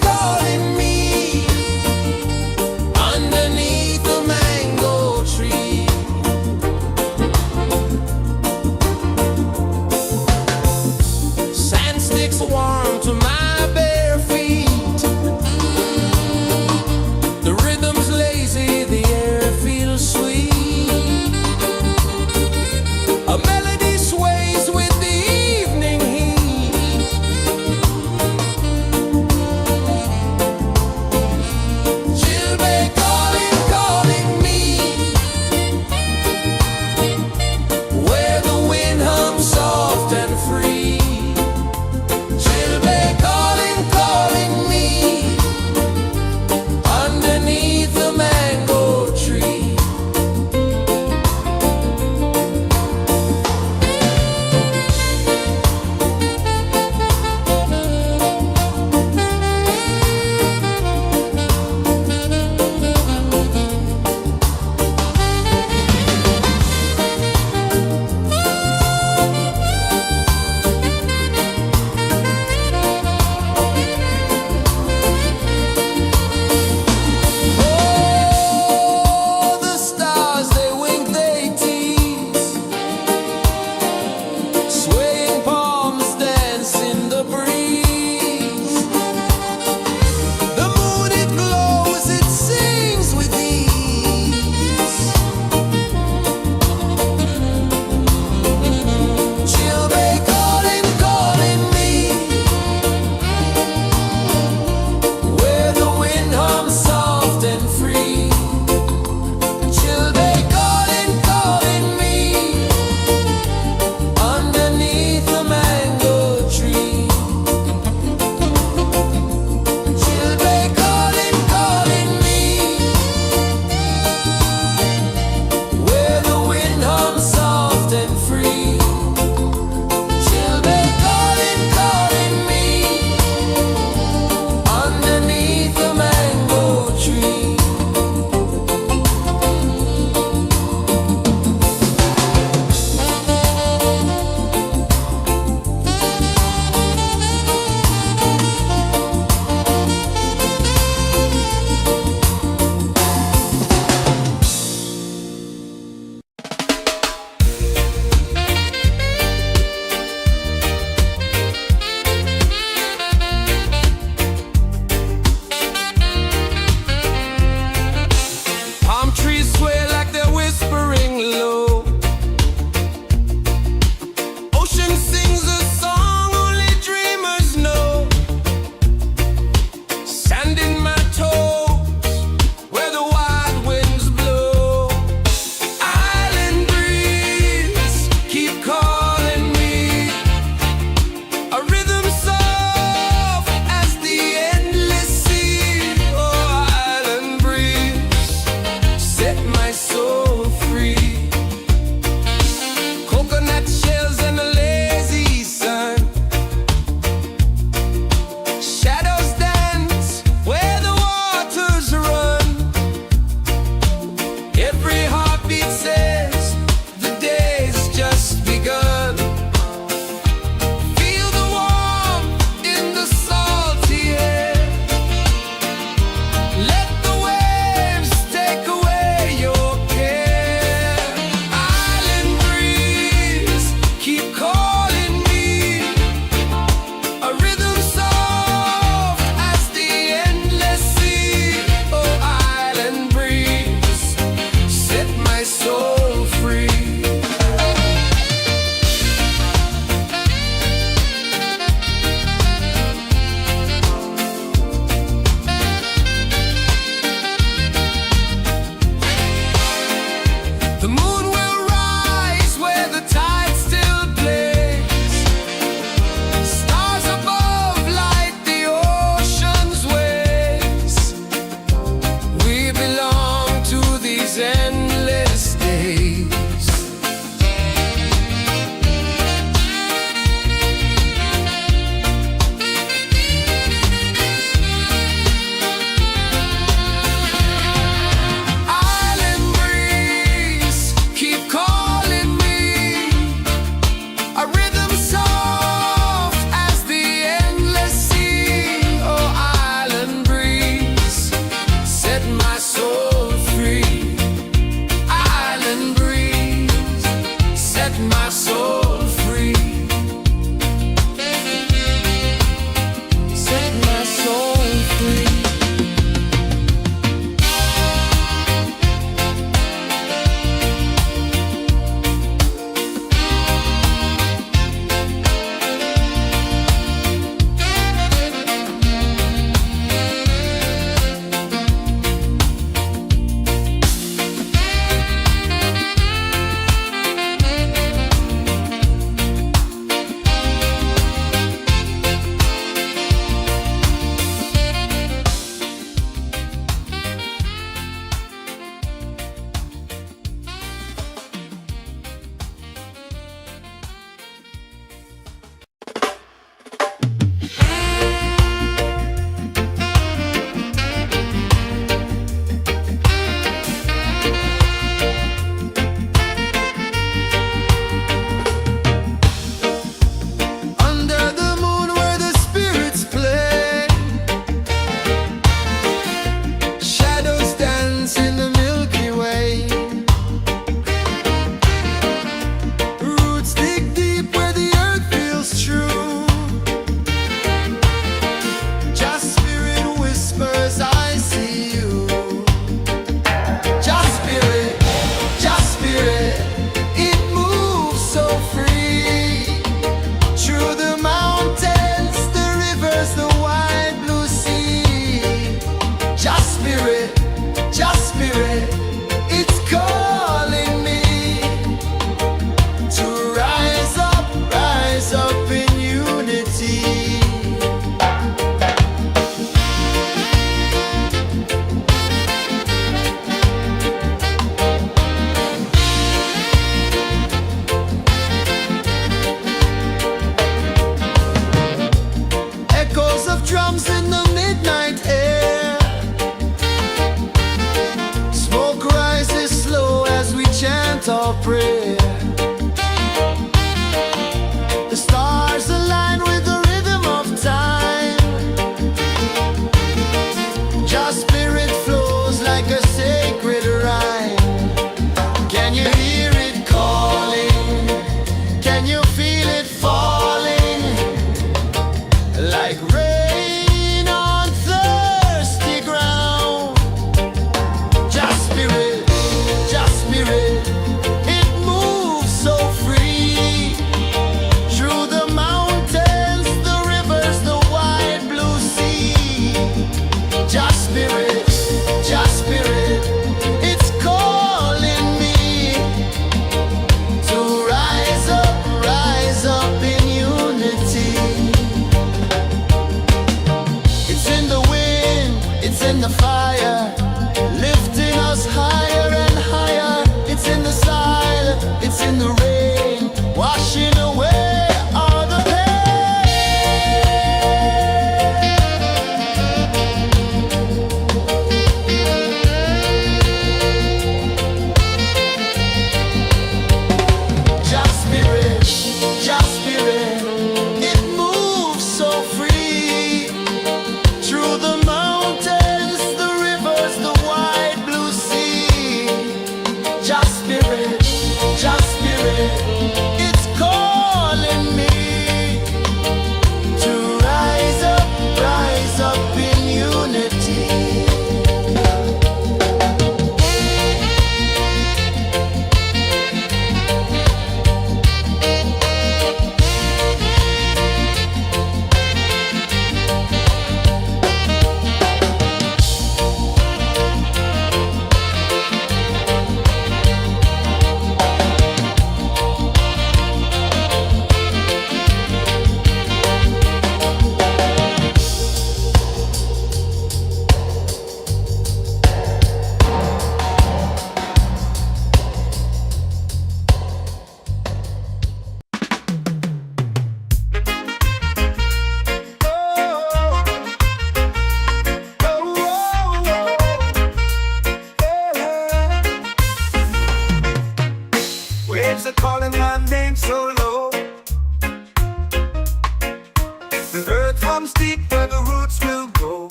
comes deep where the roots will go.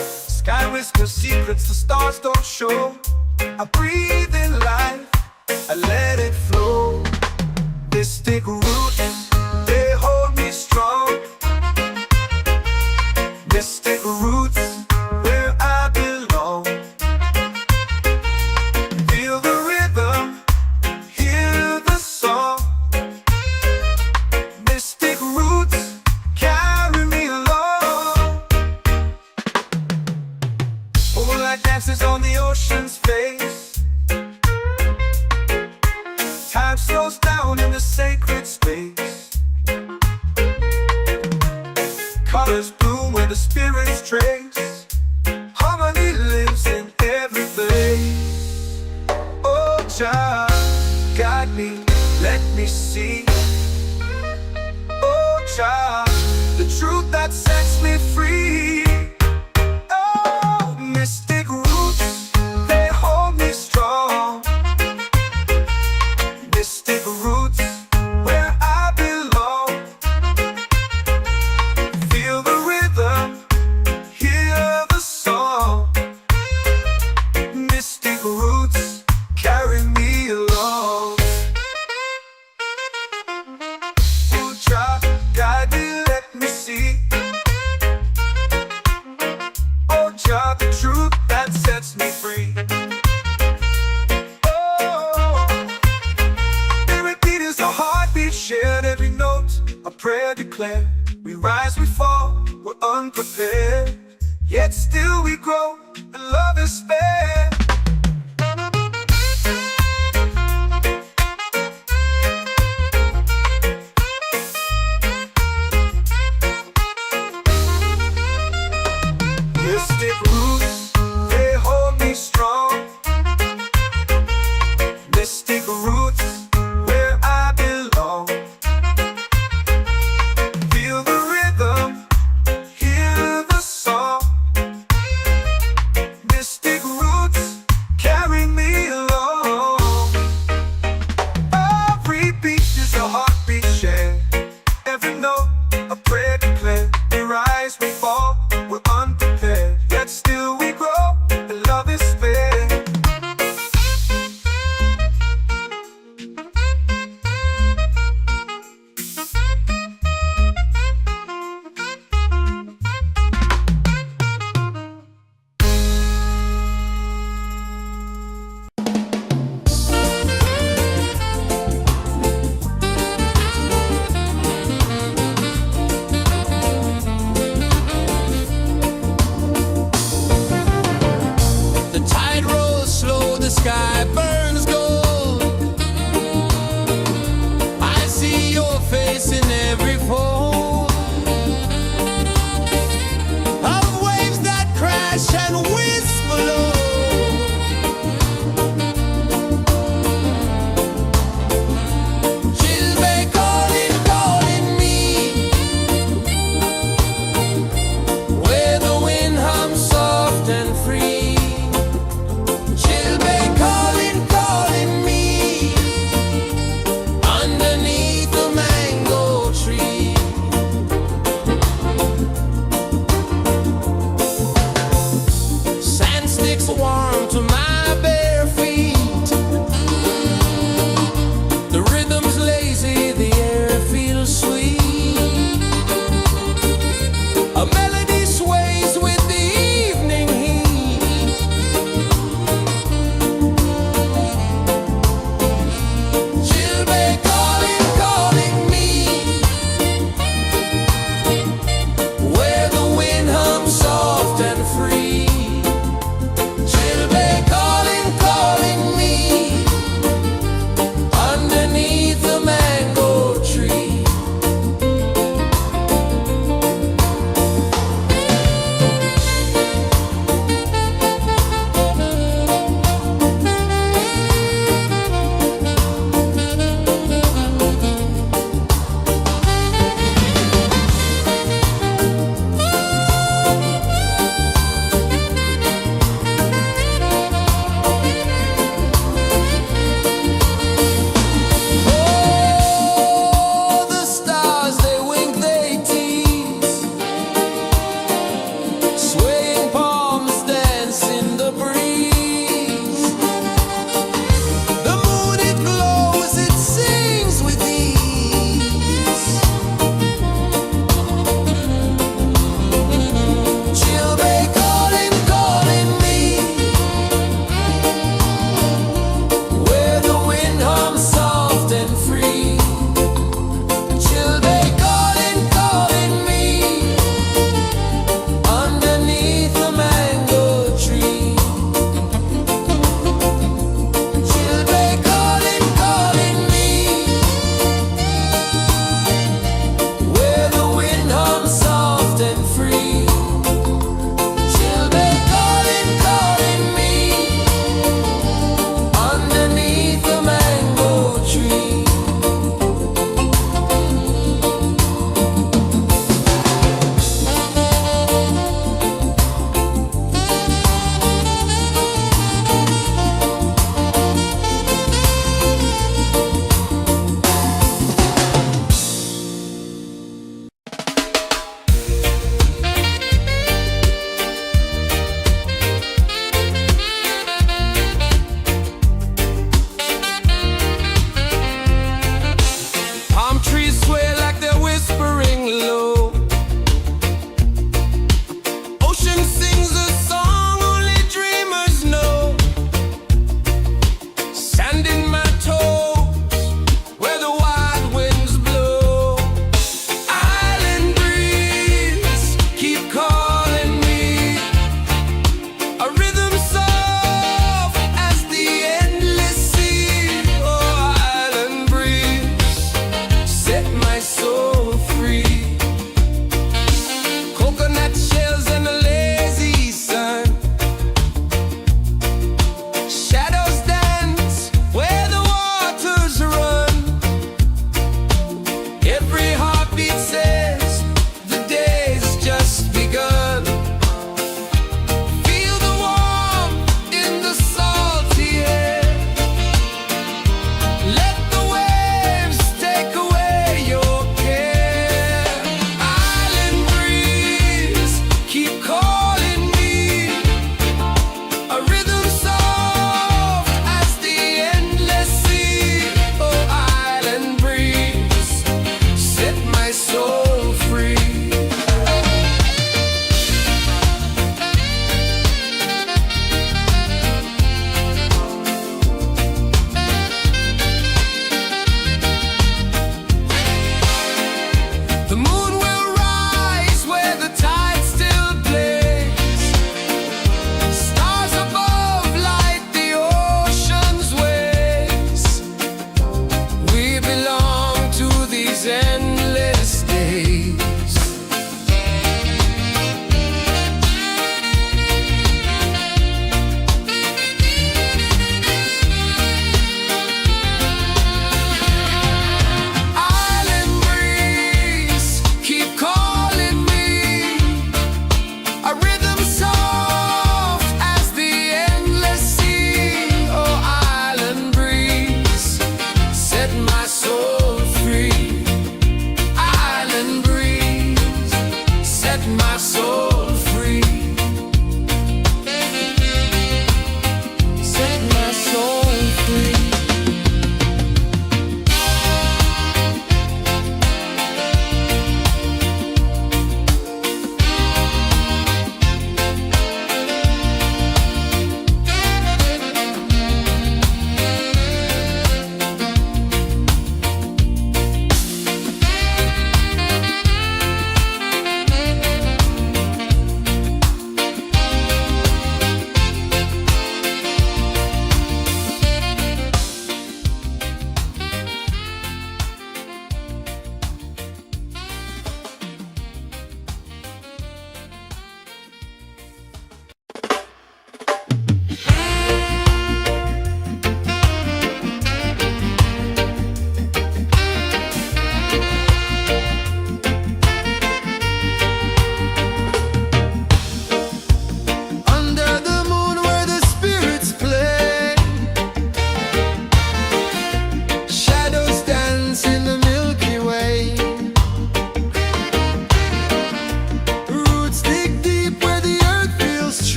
Sky whispers secrets the stars don't show. I breathe in life, I let it flow. Mystic roots, they hold me strong. Mystic roots, where I belong. Feel the rhythm, hear the song. Mystic roots, carry me along. Moonlight dances on the ocean's face. Time slows down in the sacred space. Colors bloom where the spirits trace. Harmony lives in every place. Oh, child, guide me, let me see. Oh, child, the truth that sets me free. Oh, mystic roots, they hold me strong. Mystic roots, where I belong. Feel the rhythm, hear the song. Mystic roots, carry me along. Oh, child, guide me, let me see. Oh, child, the truth that sets me free. Oh, every beat is a heartbeat shared, every note a prayer declared. We rise, we fall, we're unprepared, yet still we grow, and love is spared. Mystic roots, they hold me strong. Mystic roots, where I belong. Feel the rhythm, hear the song. Mystic roots,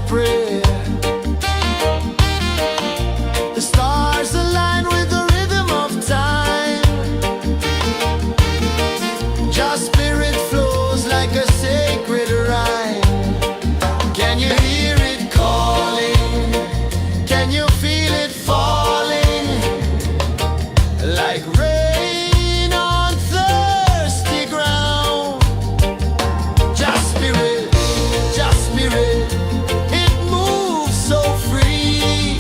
prayer. The stars align with the rhythm of time. Your spirit flows like a sacred rhyme. Can you hear it calling? Can you feel it falling? Like rain on thirsty ground. Just spirit, it moves so free.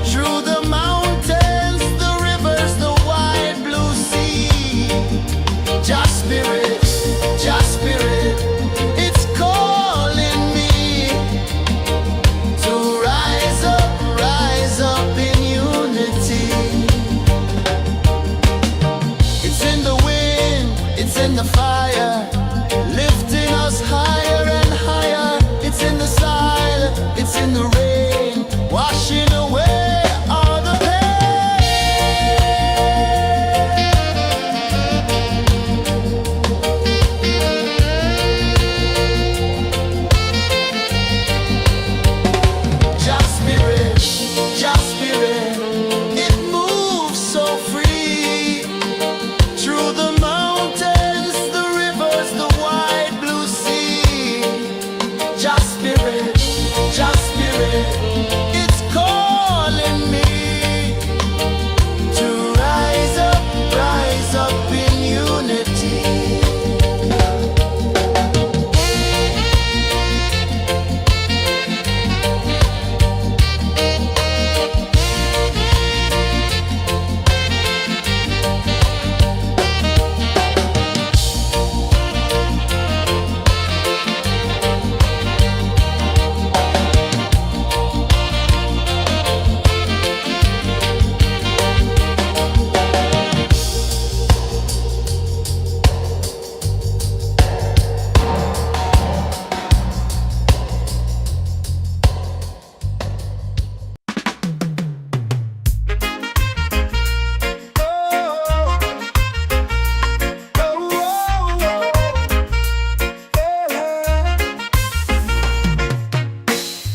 Through the mountains, the rivers, the wide blue sea. Just spirit, it's calling me to rise up in unity. It's in the wind, it's in the fire, lifting us higher and higher. It's in the silence, it's in the rain, washing away all the pain. Just spirit, it moves so free. Through the mountains, the rivers, the wide blue sea. Just spirit, it's calling me to rise up in unity.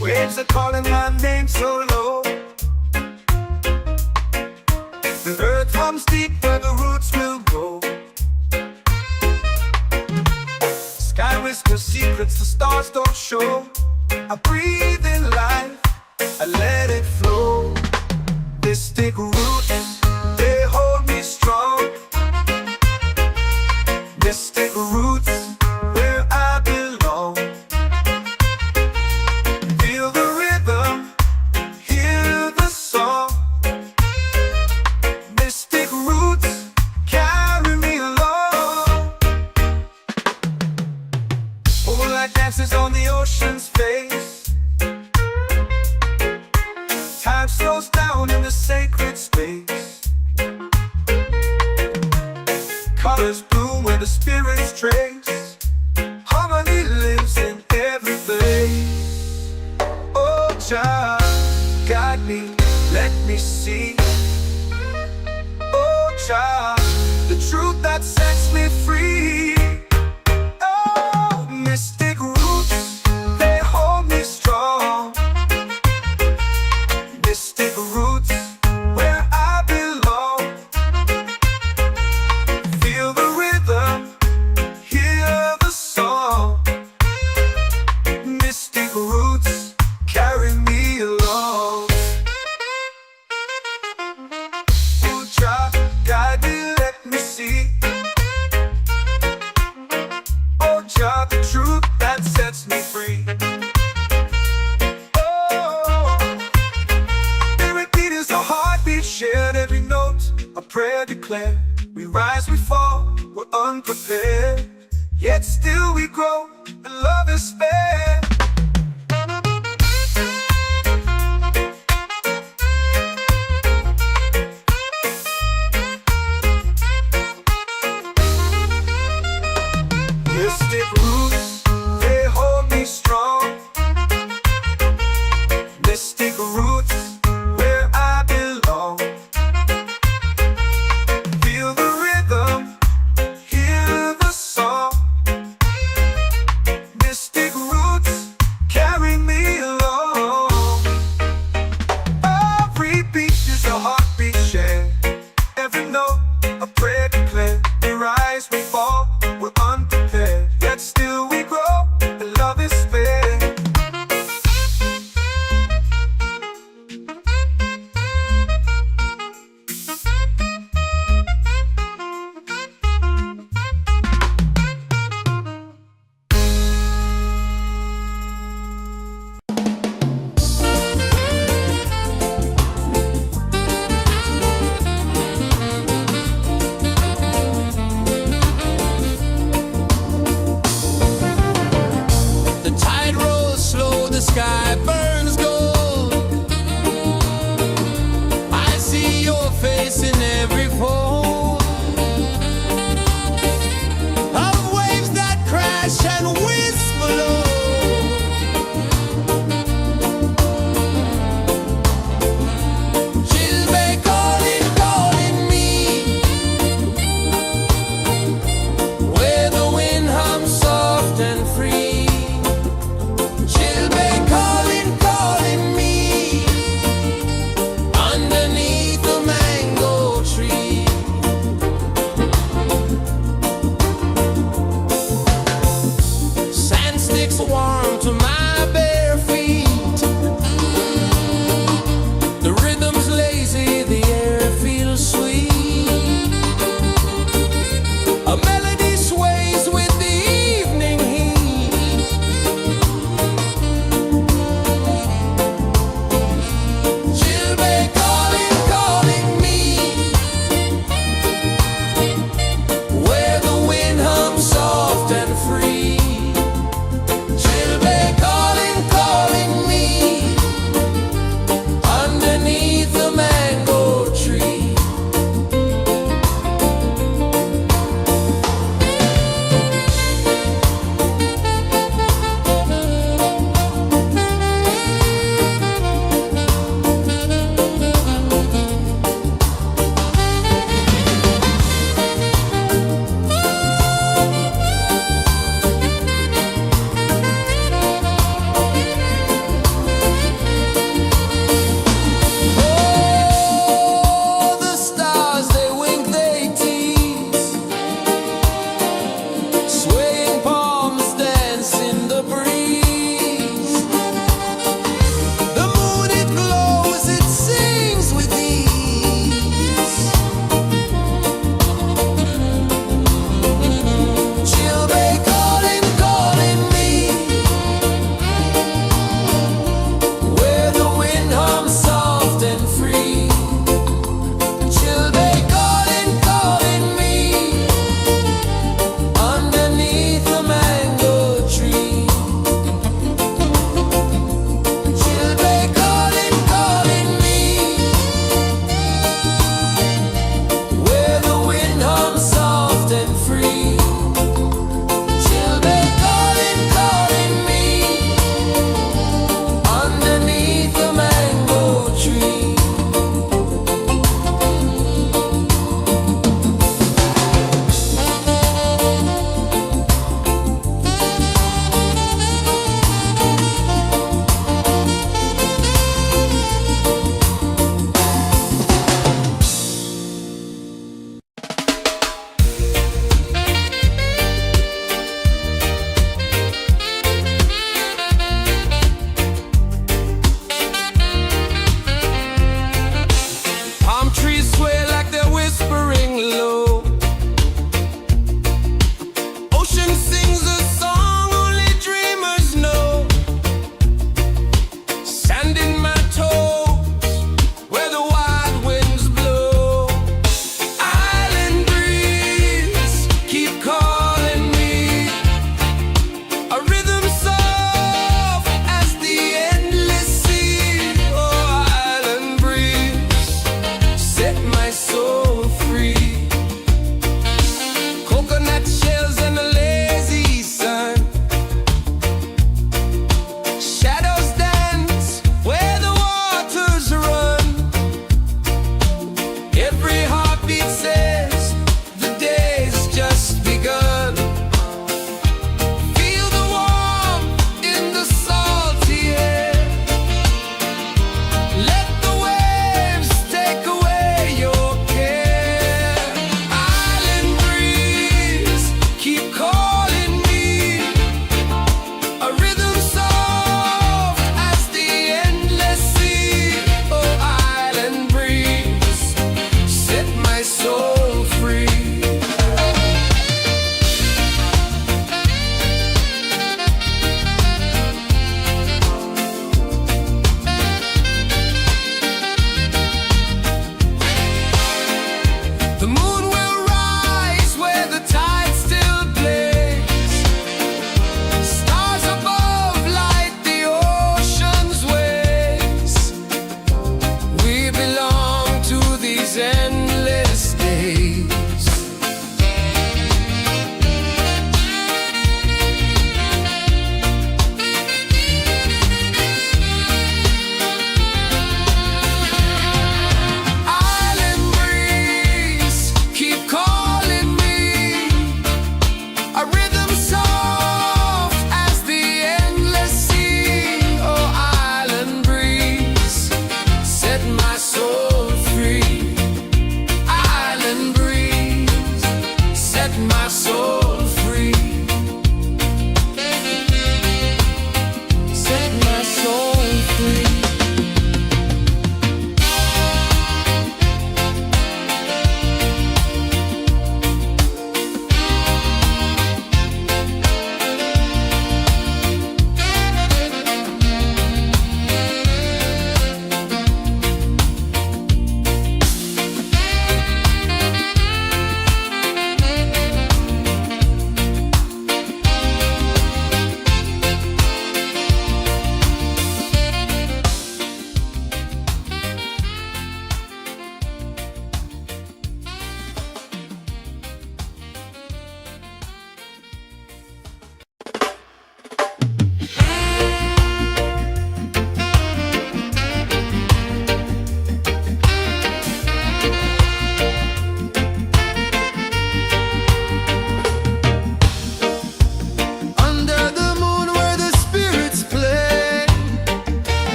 Waves are calling my name so low. The earth hums deep where the roots will go. Sky whispers secrets the stars don't show. I breathe in life, I let it flow. Mystic roots, they hold me strong. Mystic roots, where I belong. Feel the rhythm, hear the song. Mystic roots, carry me along. Moonlight dances on the ocean's face. Time slows down in the sacred space. Colors bloom where the spirits trace. Harmony lives in every place. Oh, child, guide me, let me see. Oh, child, the truth that sets me free. Oh, mystic roots, they hold me strong. Mystic roots, where I belong. Feel the rhythm, hear the song. Mystic roots, carry me along. Oh, child, guide me, let me see. Oh, child, the truth that sets me free. Oh, every beat is a heartbeat shared, every note a prayer declared. We rise, we fall, we're unprepared, yet still we grow, and love is spared. Mystic roots, they hold me strong. Mystic roots, where I belong. Feel the rhythm, hear the song. Mystic roots, sky burns gold. I see your face in every fold of waves that crash and whisper low. Warm to my bare feet. The rhythm's lazy, the air feels sweet. A melody sways with the evening heat. Chilbay calling, calling me, where the wind hums soft and free. Chilbay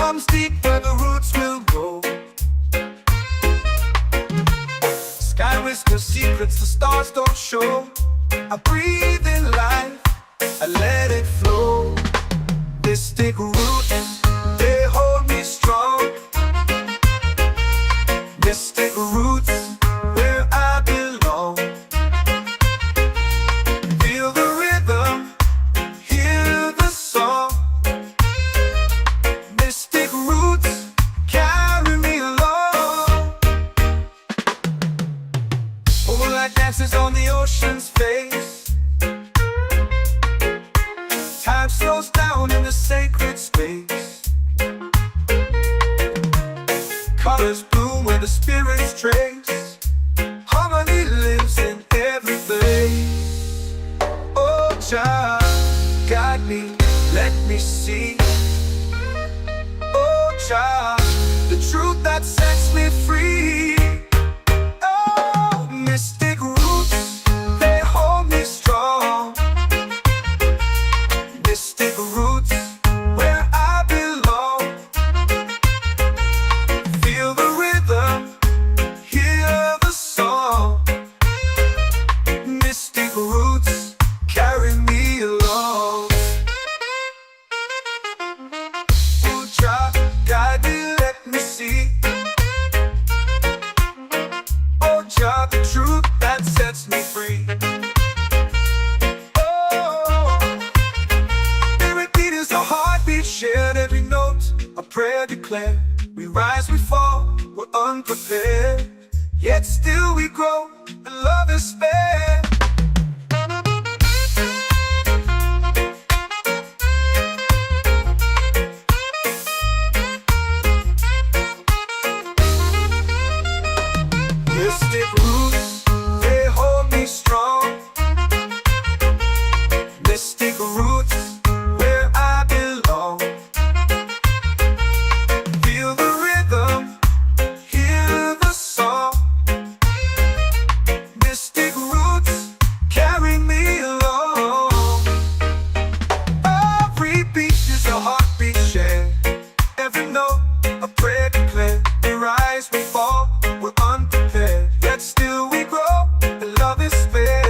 comes deep where the roots will go. Sky whispers secrets the stars don't show. I breathe in life, I let it flow. Mystic roots, they hold me strong. Mystic roots, where I belong. Feel the rhythm, hear the song. Mystic roots, carry me along. Moonlight dances on the ocean's face. Time slows down in the sacred space. Colors bloom where the spirits trace. Harmony lives in every face. Oh, Jah, guide me, let me see. Oh, Jah, the truth that sets me free. Oh, mystic roots, they hold me strong. Mystic roots, where I belong. Feel the rhythm, hear the song. Mystic roots, carry me along. Oh, Jah, guide me, let me see. Oh, Jah, the truth that sets me free. Heartbeat shared, every note a prayer declared. We rise, we fall, we're unprepared, yet still we grow, and love is spared. Mystic roots, they hold me strong. Mystic roots, where I belong. Feel the rhythm, hear the song. Mystic roots, carry me along. Every beat is a heartbeat shared. Every note a prayer declared. We rise, we fall, we're unprepared, yet still we grow, and love is spared.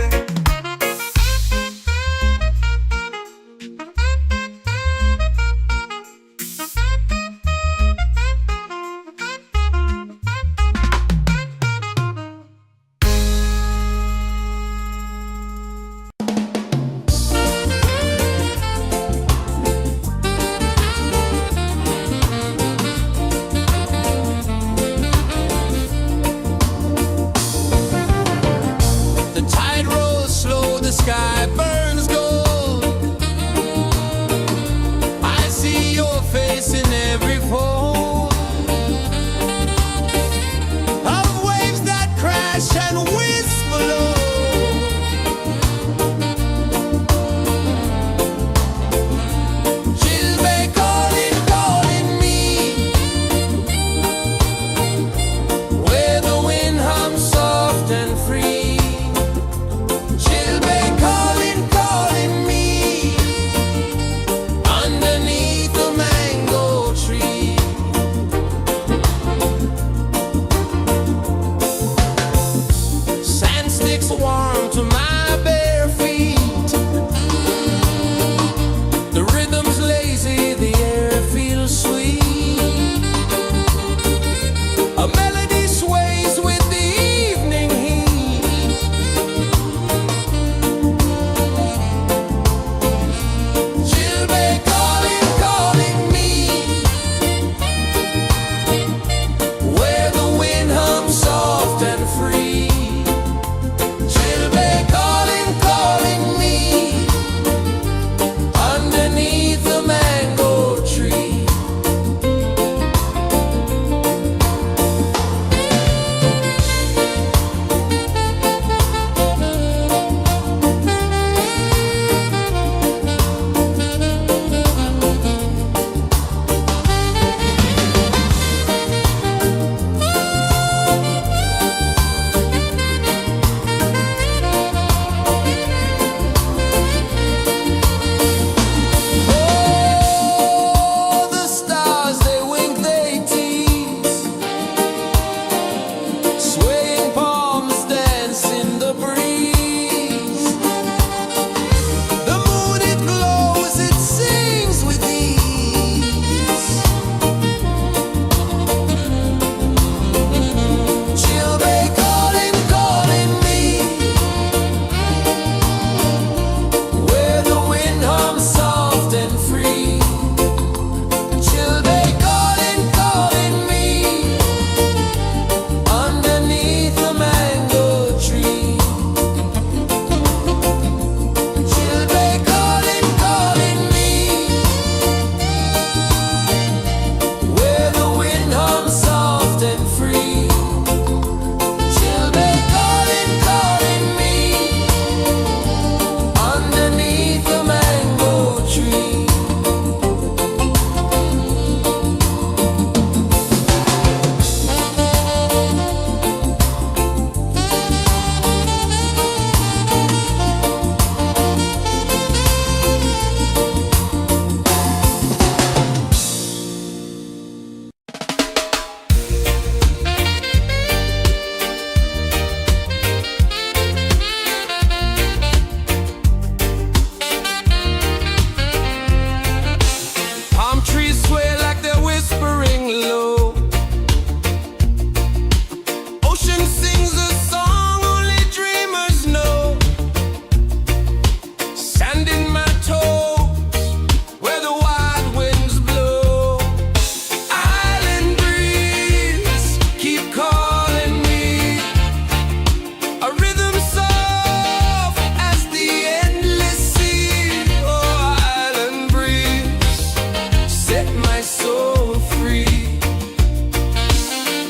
so free.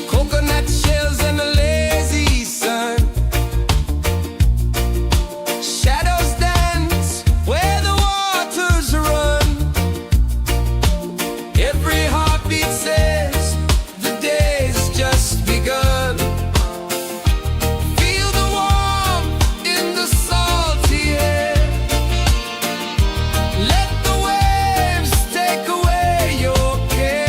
Coconut shells and a lazy sun. Shadows dance where the waters run. Every heartbeat says the day's just begun. Feel the warmth in the salty air. Let the waves take away your care.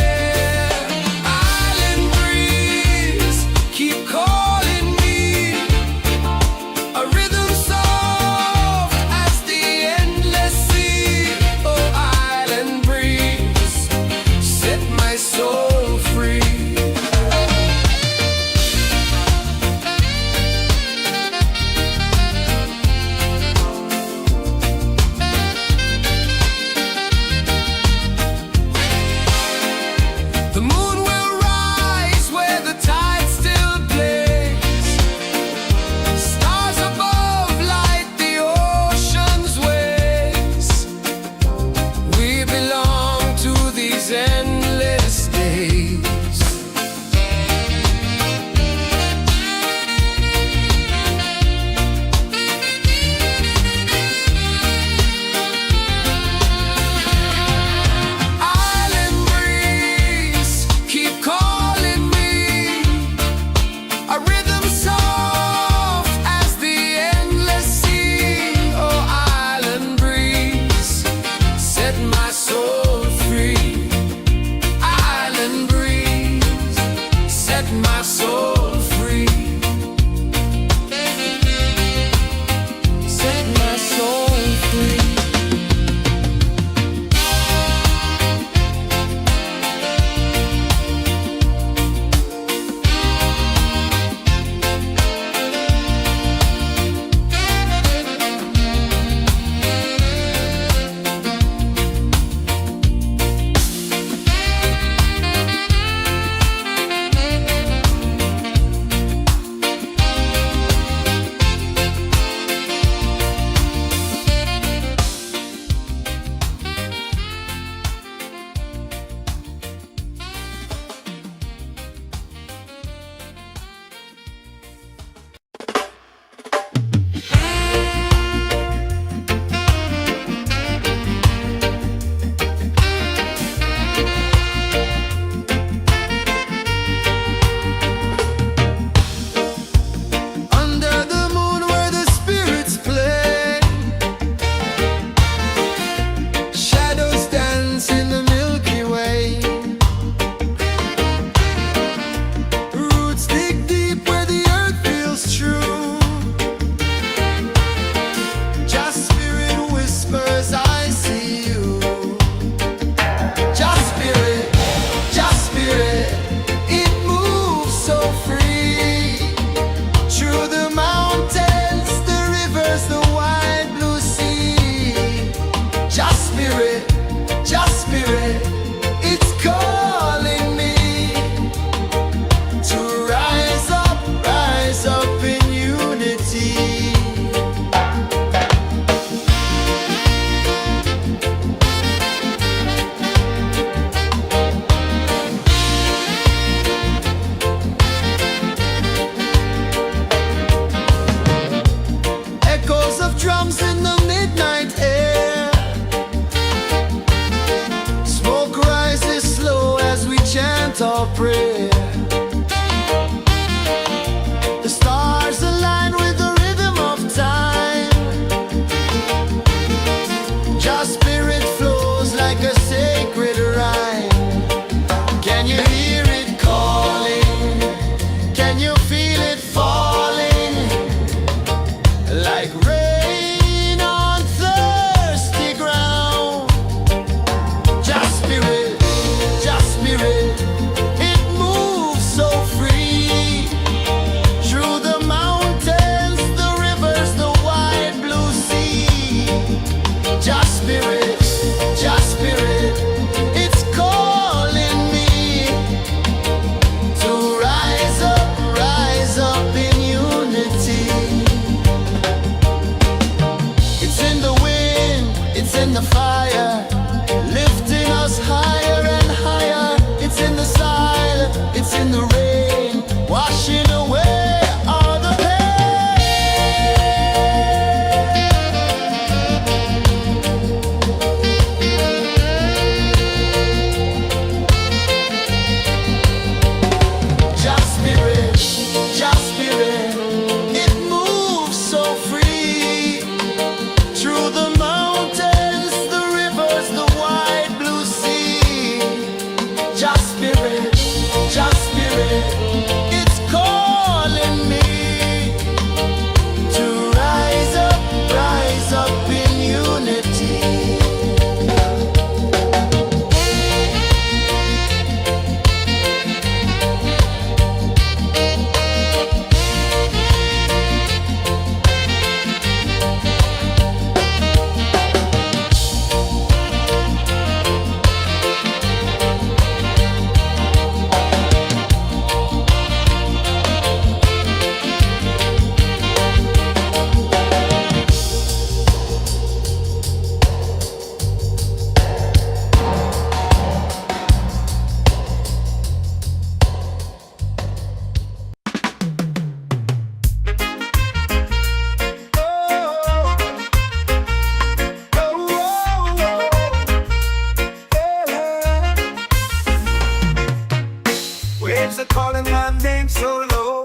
waves are calling my name so low.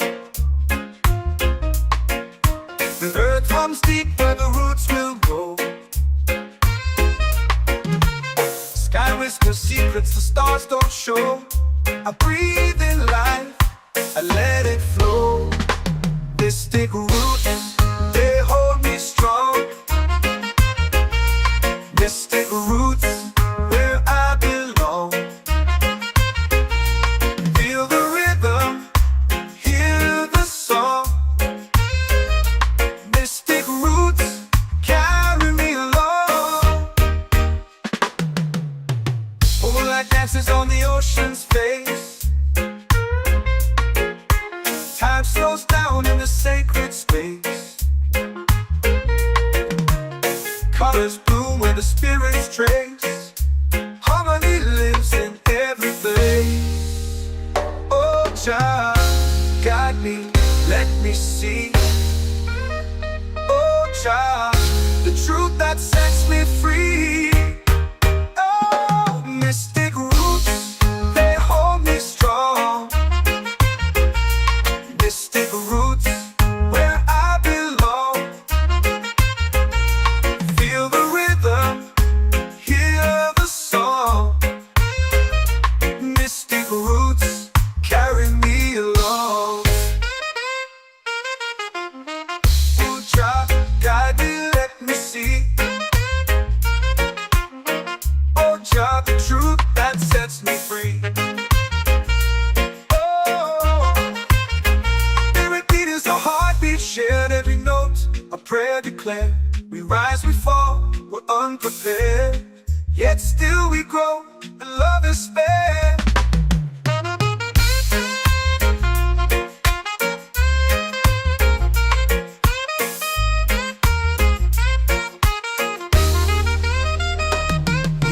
The earth hums deep where the roots will go. Sky whispers secrets the stars don't show. I breathe in life, I let it flow. Mystic roots, they hold me strong. Mystic roots, where I belong. Feel the rhythm, hear the song. Mystic roots, carry me along. Moonlight dances on the ocean's face. Time slows down in the sacred space. Colors bloom where the spirits trace. Harmony lives in every place. Oh, Jah, guide me, let me see. Oh, Jah, the truth that sets me free. Oh, mystic roots, they hold me strong. Mystic roots, where I belong. Feel the rhythm, hear the song. Mystic roots, carry me along. Oh, Jah, guide me, let me see. Oh, Jah, the truth that sets me free. A heartbeat shared, every note a prayer declared. We rise, we fall, we're unprepared, yet still we grow, and love is spared.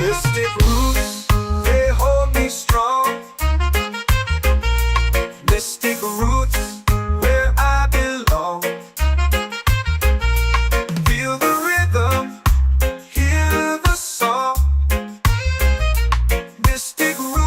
Mystic roots, they hold me strong. Mystic roots, where I belong. Feel the rhythm, hear the song. Mystic roots.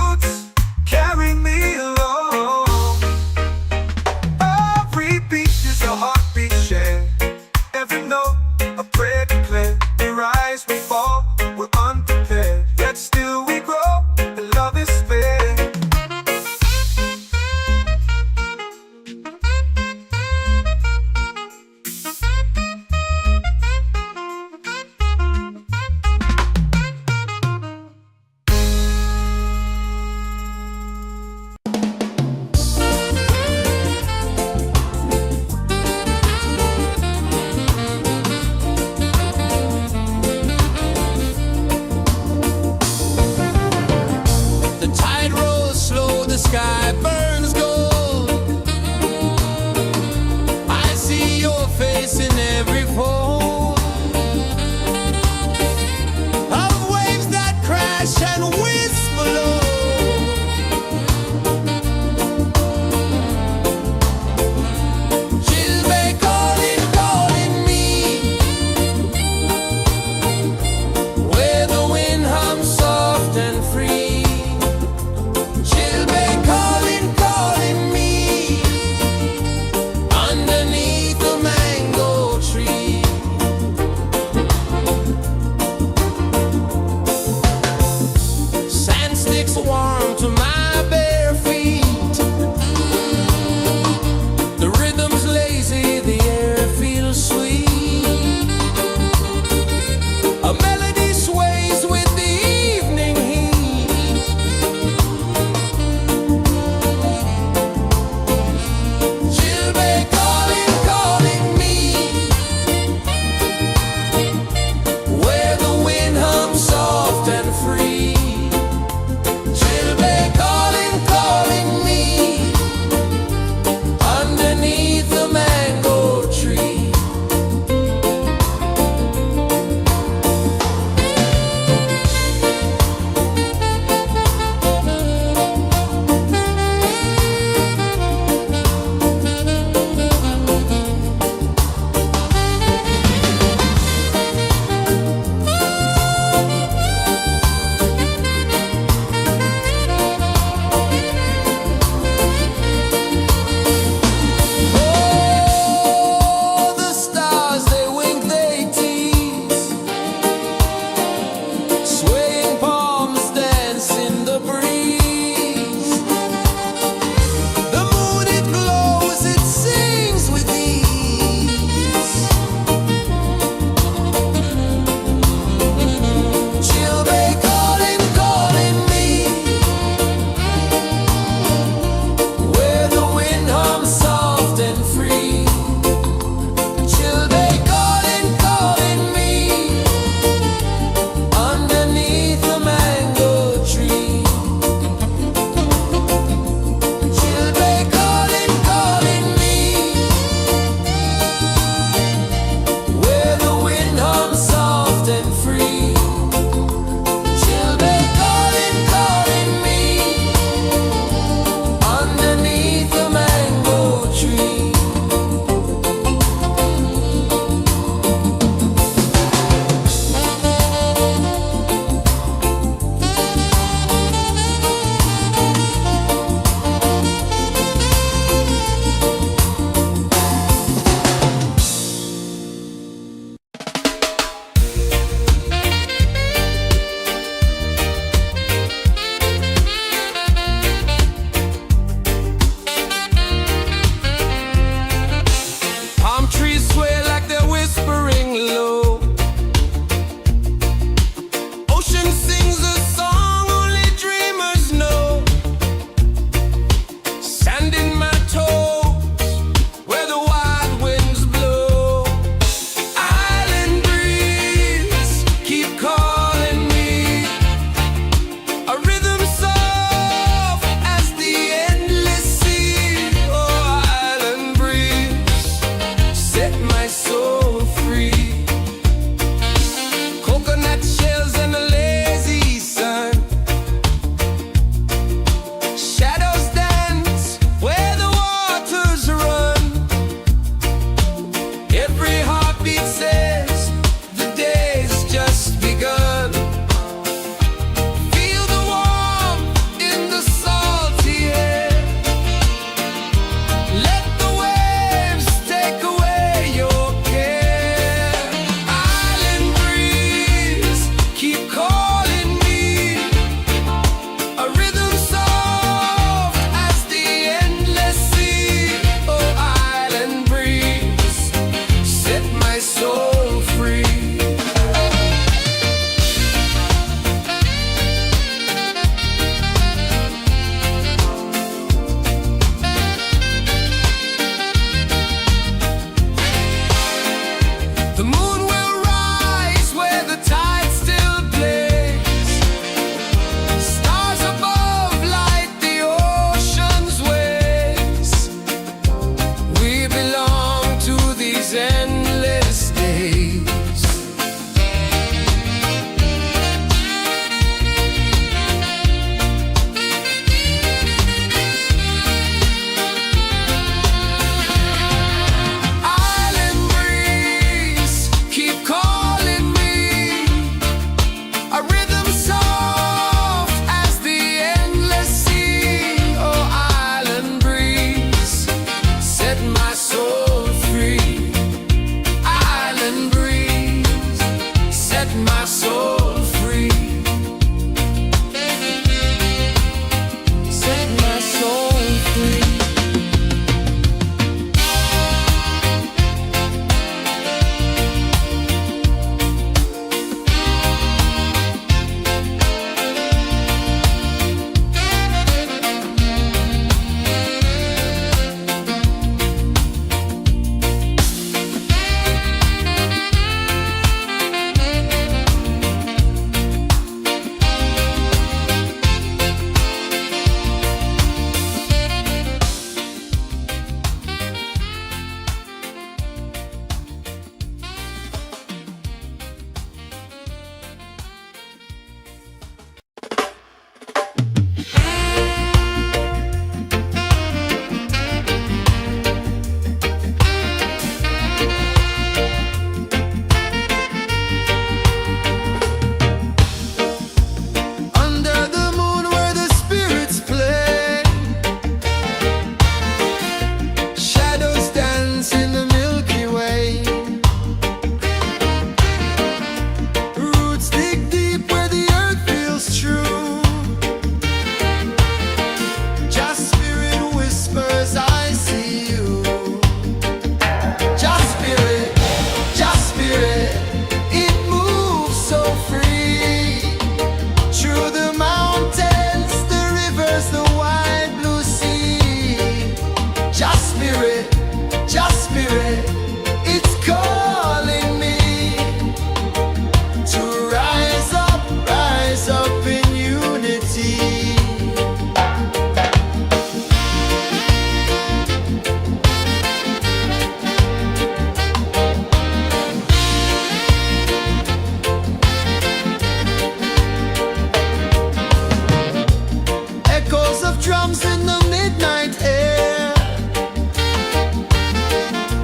of drums in the midnight air.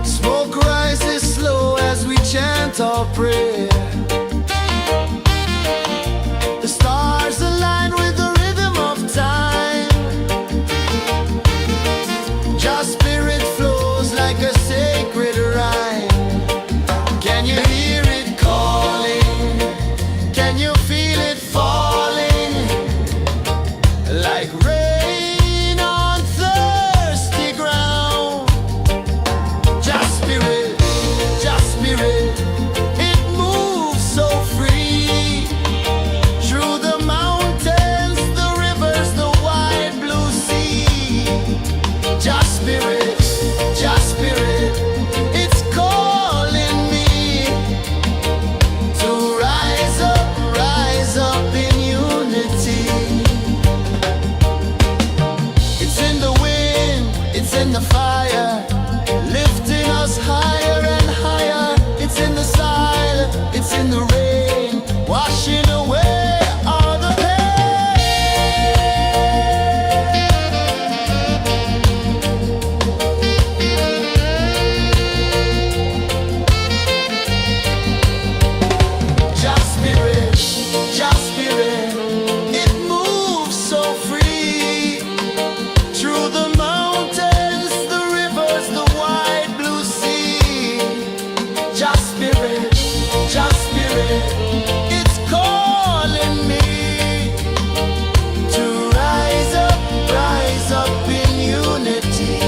Smoke rises slow as we chant our prayer. The stars align with the rhythm of time. Your spirit flows like a sacred rhyme. Can you hear it calling? Can you feel it falling? Like rain on thirsty ground. Just spirit, it moves so free. Through the mountains, the rivers, the wide blue sea. Just spirit, it's calling me to rise up in unity. It's in the wind, it's in the fire, lifting us higher and higher. It's in the silence, it's in the rain, washing away all the Just spirit, it moves so free. Through the mountains, the rivers, the wide blue sea. Just spirit, it's calling me to rise up in unity.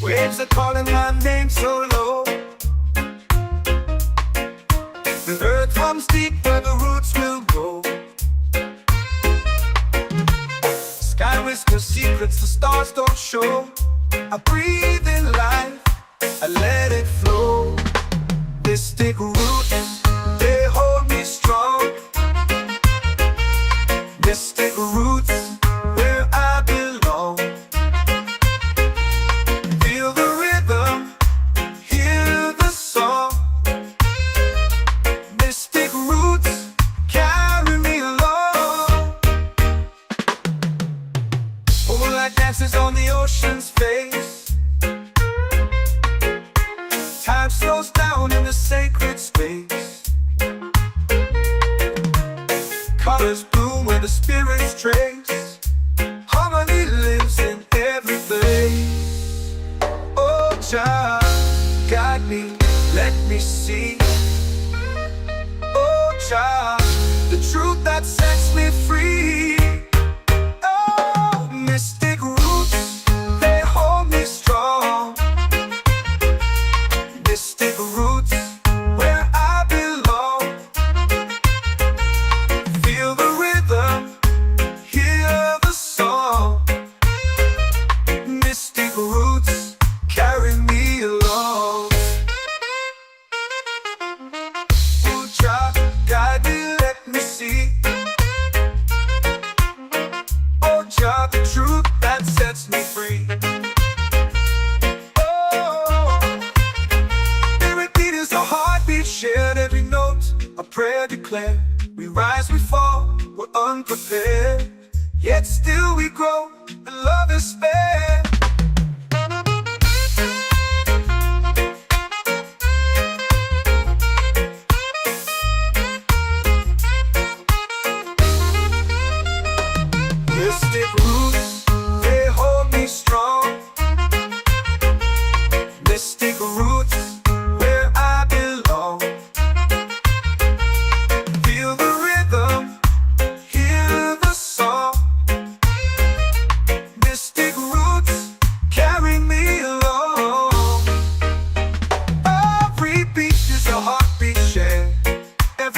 Waves are calling my name so low. The earth runs deep where the roots will go. Sky whispers secrets the stars don't show. I breathe in life, I let it flow. Mystic roots, they hold me strong. Mystic roots, where I belong. Feel the rhythm, hear the song. Mystic roots, carry me along. Moonlight dances on the ocean's face. Time slows down in the sacred space. Colors bloom where the spirits trace. Harmony lives in every face. Oh, child, guide me, let me see. Oh, child, the truth that sets me free. Oh, mystic roots, they hold me strong. Mystic roots, where I belong. Feel the rhythm, hear the song. Mystic roots, carry me along. Oh, child, guide me, let me see. Oh, child, the truth that sets me free. Oh, every beat is a heartbeat shared, every note a prayer declared. We rise, we fall, we're unprepared, yet still we grow, and love is spared. Mystic roots, they hold me strong. Mystic roots, where I belong. Feel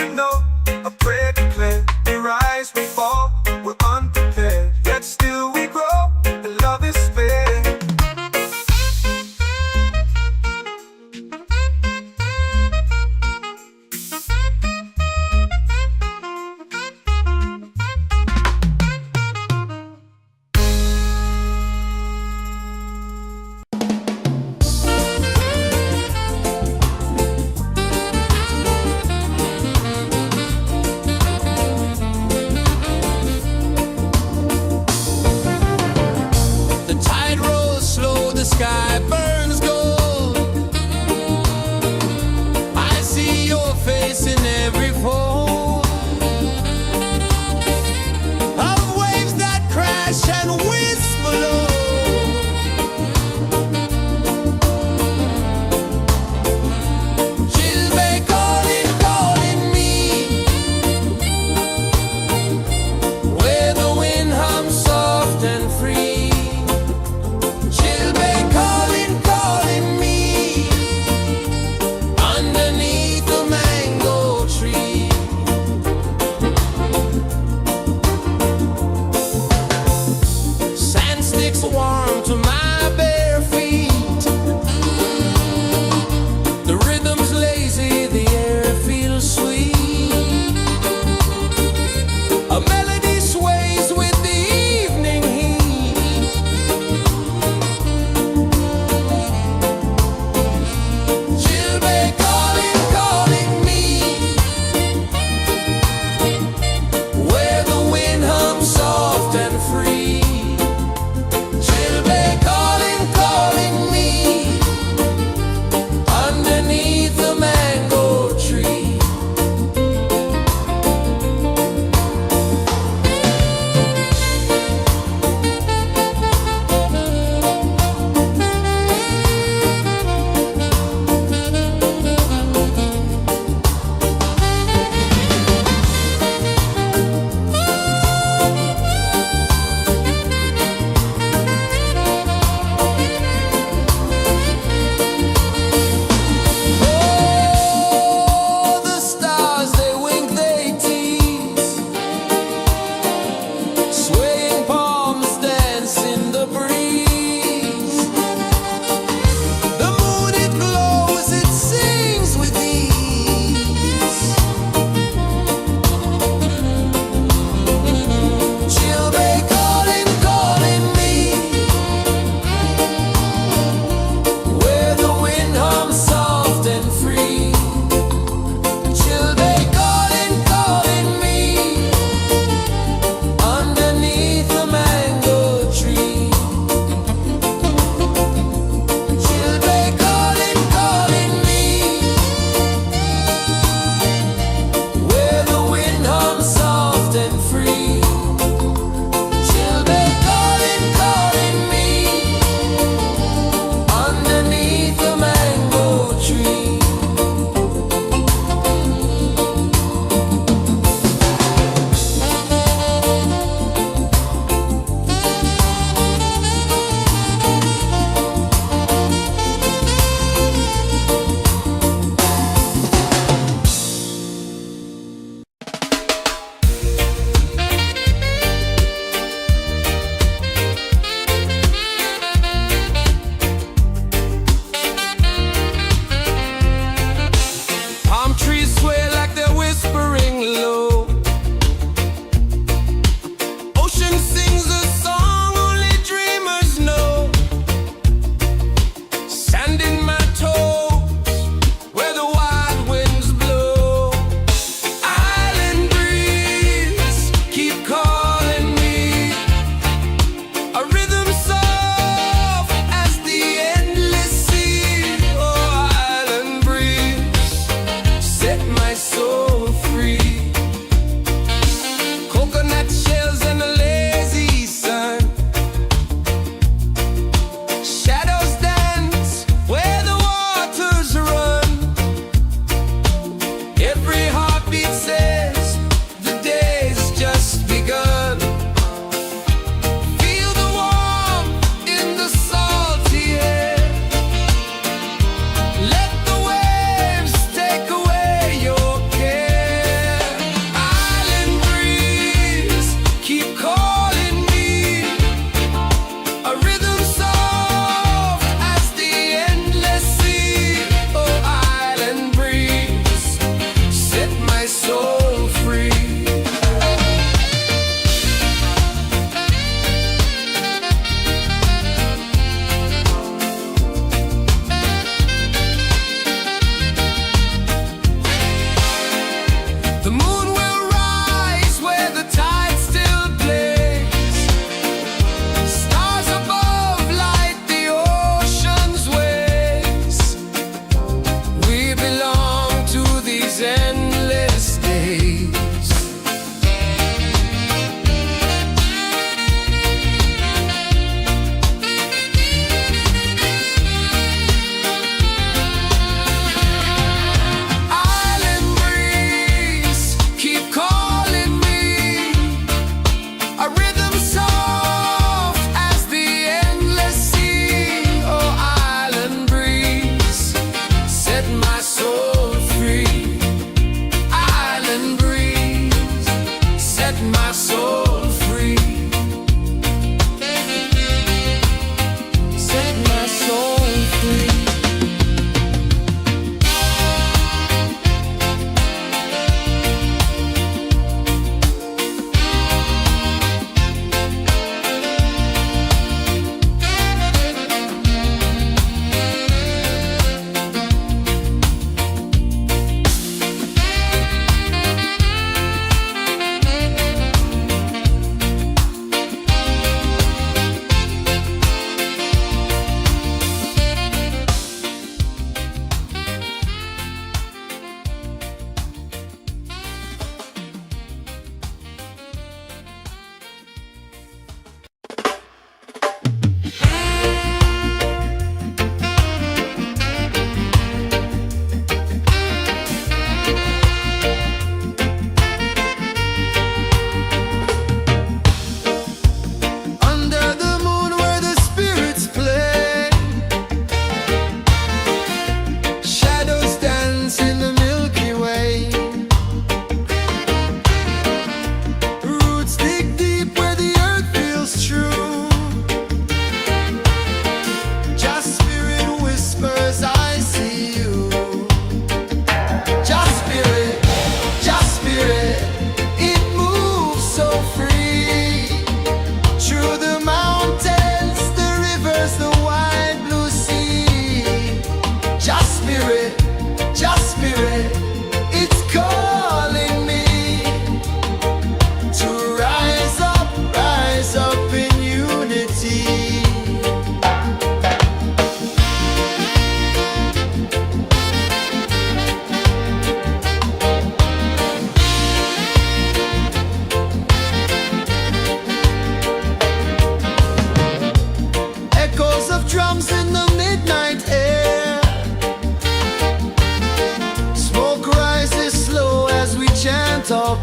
a note, a prayer declared. We rise, we fall, we're unprepared. Yet still we grow, and love is spared.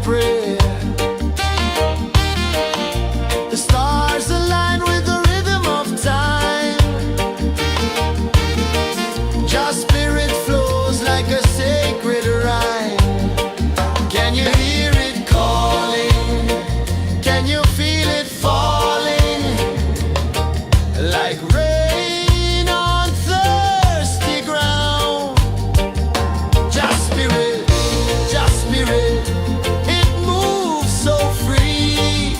prayer. The stars align with the rhythm of time. Your spirit flows like a sacred rhyme. Can you hear it calling? Can you feel it falling? Like rain on thirsty ground. Just spirit, it moves so free.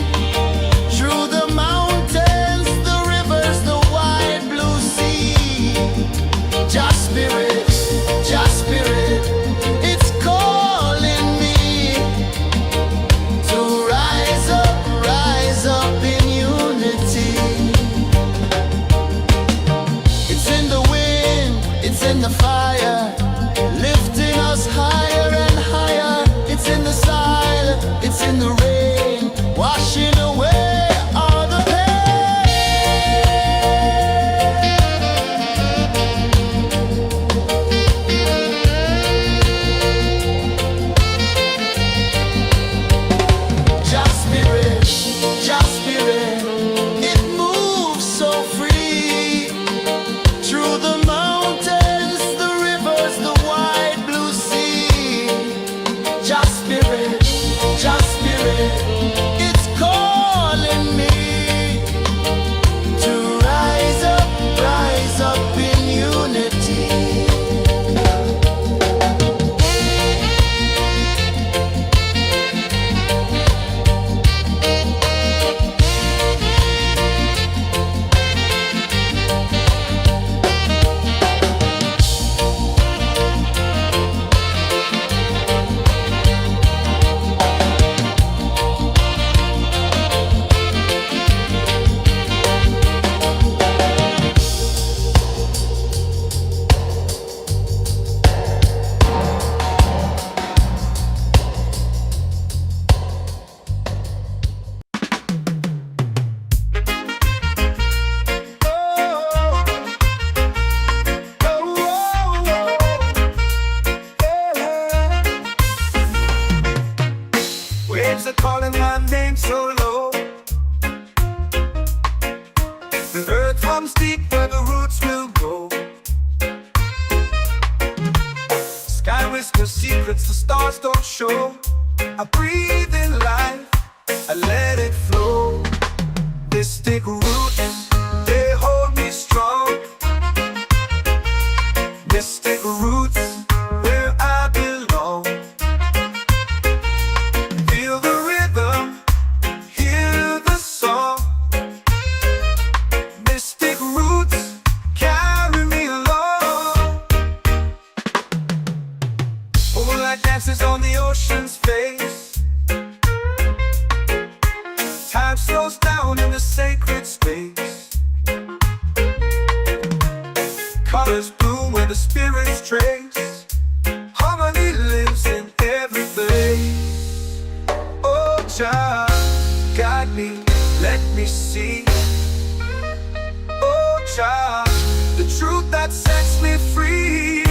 Through the mountains, the rivers, the wide blue sea. Just spirit, it's calling me to rise up in unity. It's in the wind, it's in the fire, lifting us higher and higher. It's in the silence, it's in the rain, washing away all the pain. Just spirit, it moves so free. Through the mountains, the rivers, the wide blue sea. Just spirit, it's calling me to rise up in unity. Waves are calling my name so low. The earth runs deep where the roots will go. Sky whispers secrets the stars don't show. I breathe in life, I let it flow. Mystic roots, they hold me strong. Mystic roots, where I belong. Feel the rhythm, hear the song. Mystic roots, carry me along. Moonlight dances on the ocean's face. Time slows down in the sacred space. Colors bloom where the spirits trace. Harmony lives in every place. Oh, child, guide me, let me see. Oh, child, the truth that sets me free.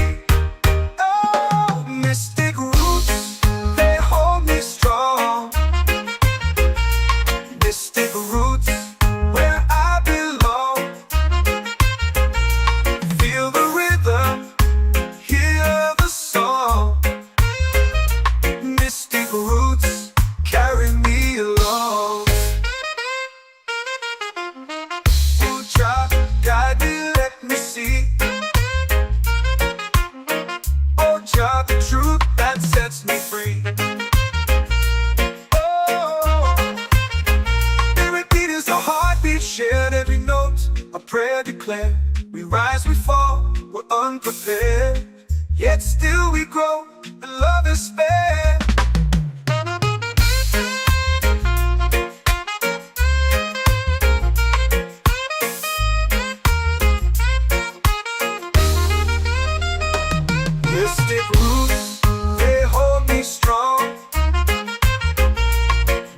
Oh, mystic roots, they hold me strong. Mystic roots, where I belong. Feel the rhythm, hear the song. Mystic roots, carry me along. Oh, child, guide me, let me see. Oh, child, the truth that sets me free. Oh, spirit beat is a heartbeat, shared every note, a prayer declared. We rise, we fall, we're unprepared, yet still we grow, and love is spared. Mystic roots, they hold me strong.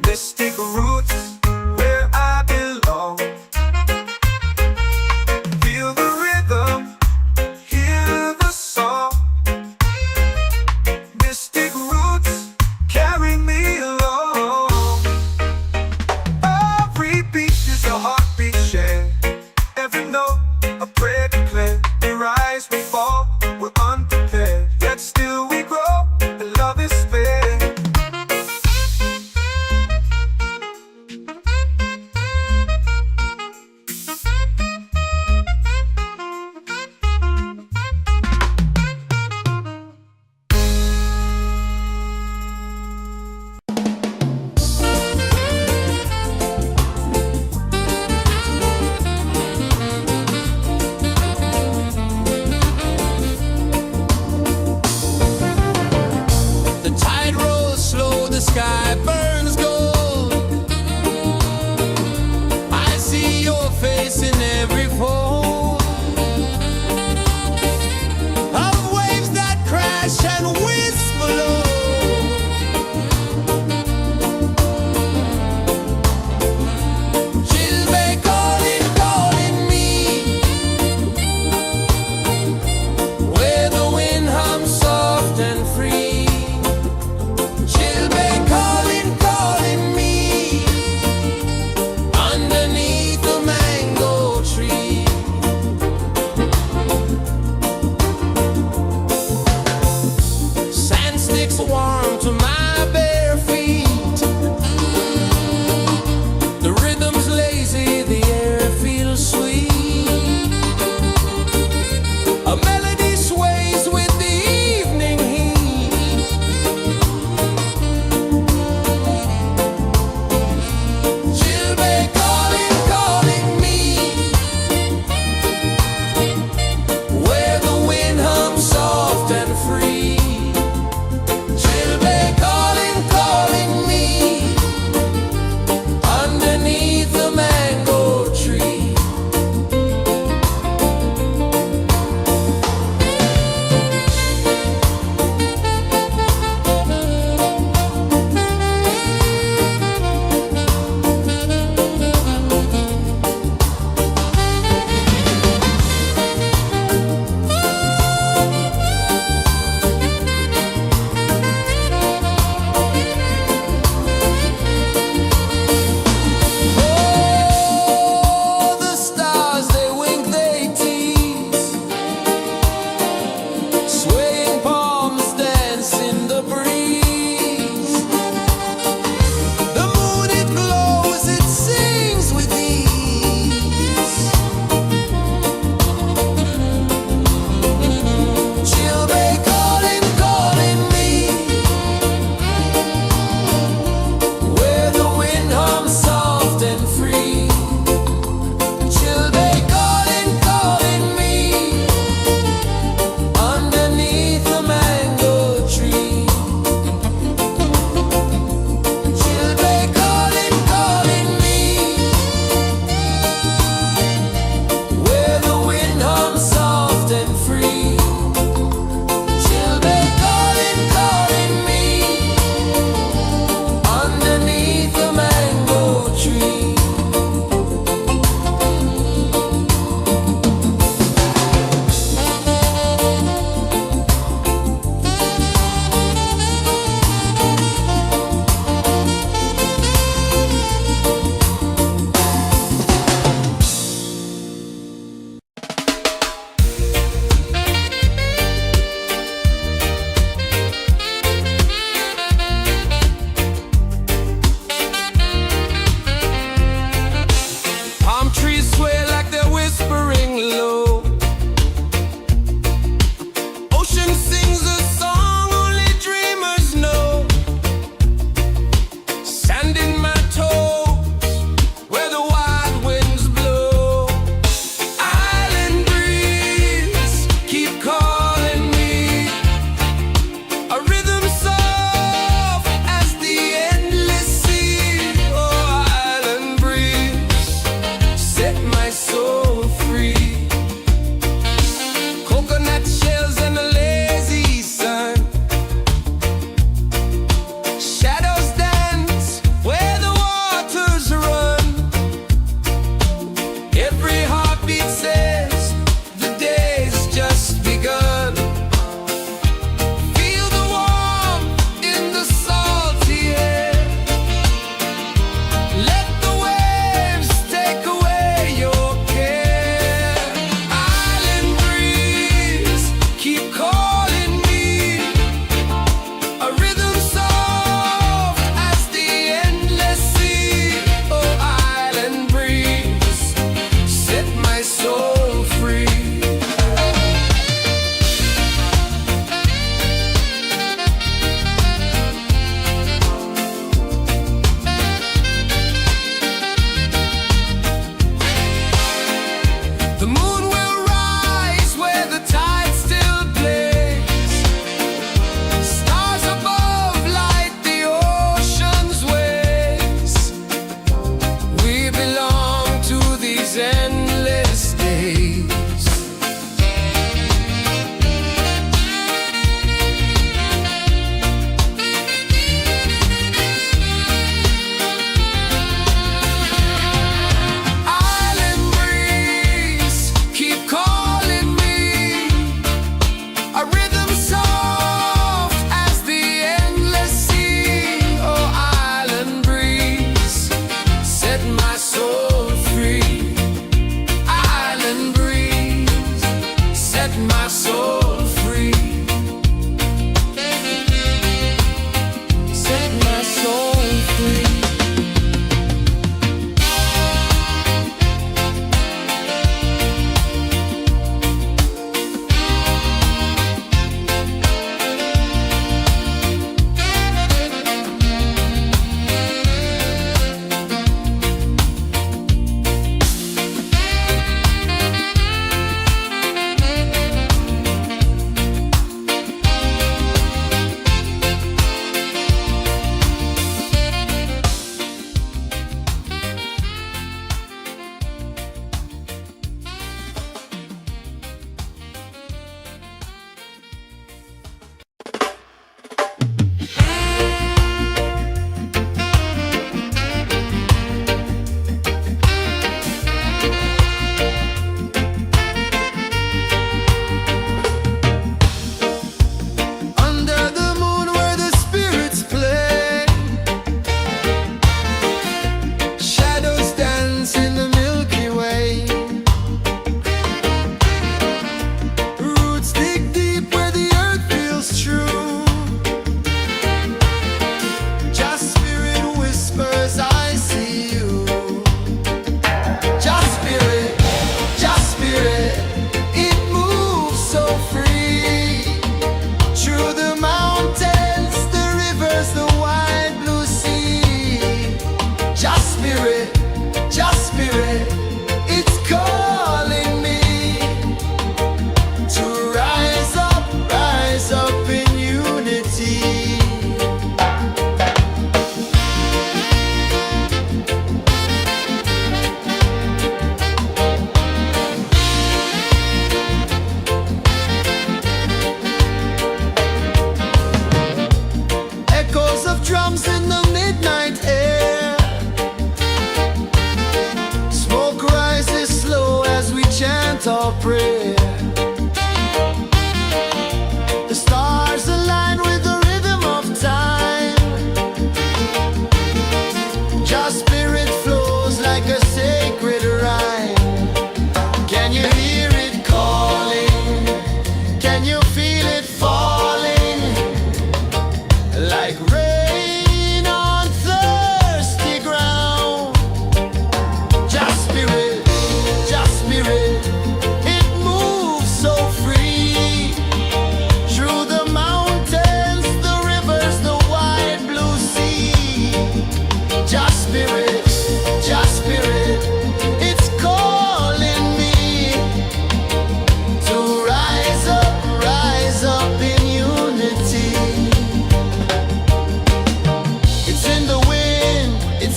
Mystic roots, where I belong. Feel the rhythm, hear the song. Mystic roots. sky burns gold. I see your face in every fold of waves that crash and whisper low. Chilbay calling, calling me, where the wind hums soft and free. Chilbay calling,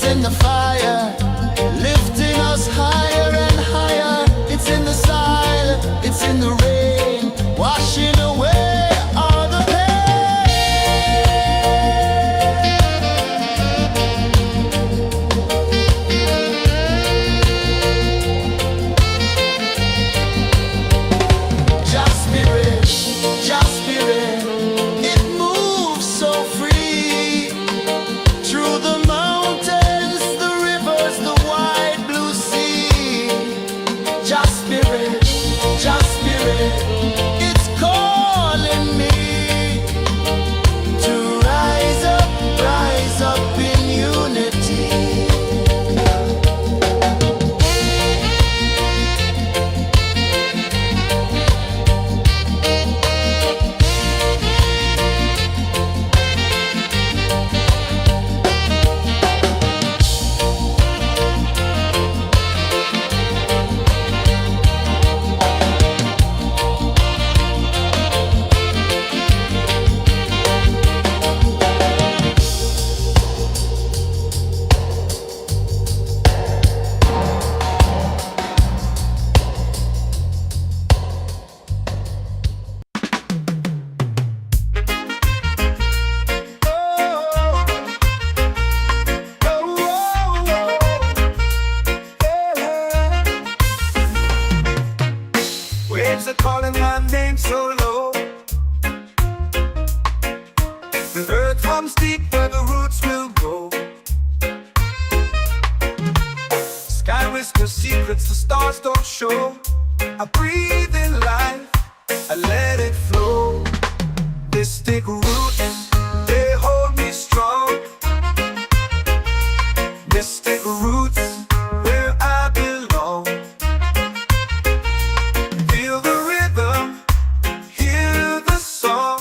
in the fire, lifting us higher and higher. It's in the silence, it's in the rain, washing away all the Just spirit, just spirit, it moves so free through the mountains, the rivers, the wide blue sea. Just spirit, it's calling me to rise up in unity. Waves are calling my name so low. The earth comes deep where the roots will go. Sky whispers secrets the stars don't show. I breathe in life, I let it flow. Mystic roots, they hold me strong. Mystic roots, where I belong. Feel the rhythm, hear the song.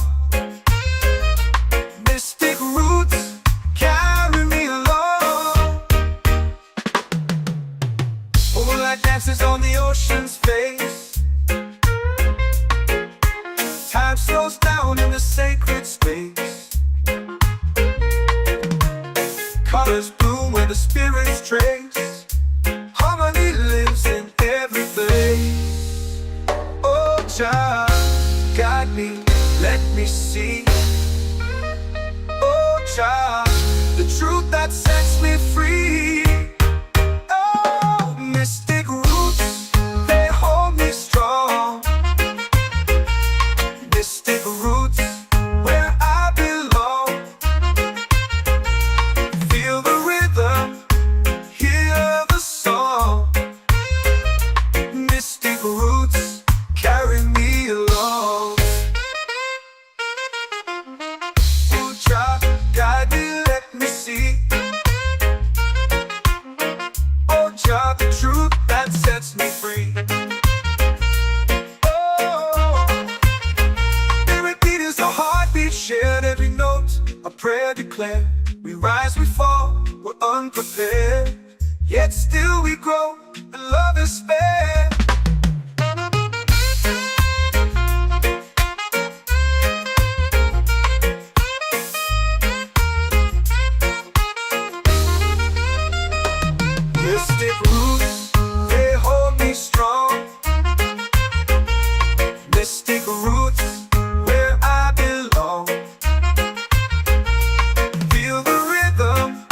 Mystic roots, carry me along. Moonlight dances on the ocean's face. Time slows down in the sacred space. Colors bloom where the spirits trace. Harmony lives in every face. Oh, Jah, guide me, let me see. Oh, Jah, the truth that sets me free. Oh, mystic roots, they hold me strong. Mystic roots, where I belong. Feel the rhythm, hear the song. Mystic roots, carry me along. Oh, Jah, guide me, let me see. Oh, Jah, the truth that sets me free. Oh, spirit beat is a heartbeat shared, every note a prayer declared. We rise, we fall, we're unprepared, yet still we grow, and love is spared. Mystic roots, they hold me strong. Mystic roots, where I belong. Feel the rhythm,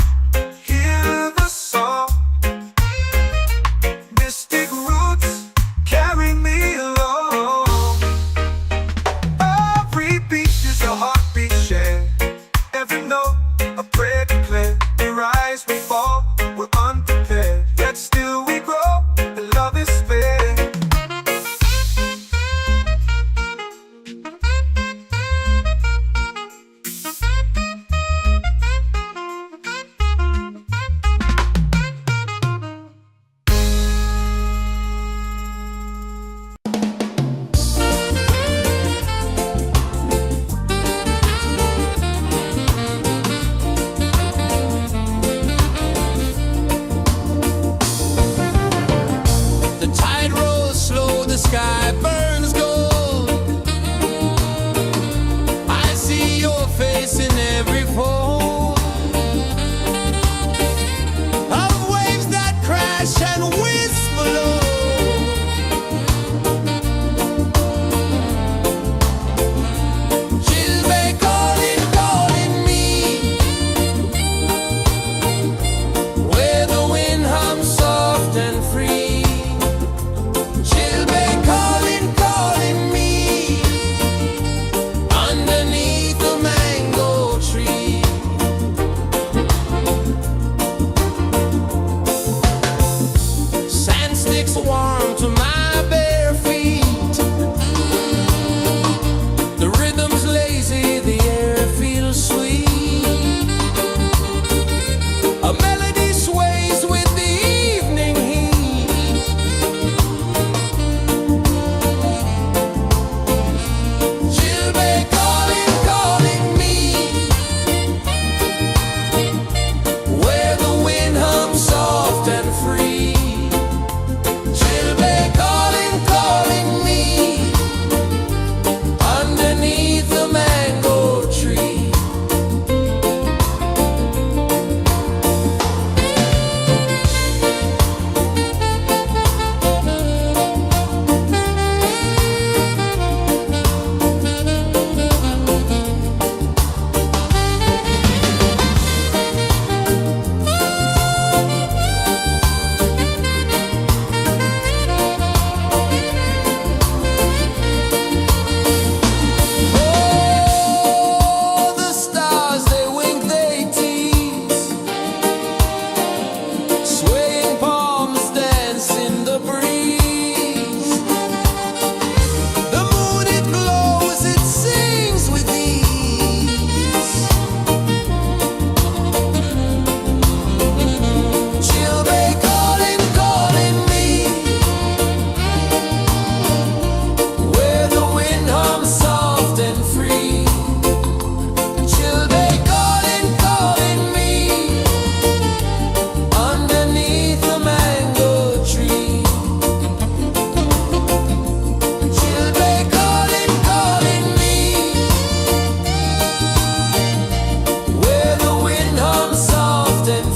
hear the song. Mystic roots, carry me along. Every beat is a heartbeat shared, every note a prayer declared. We rise, we fall, we're unprepared, yet still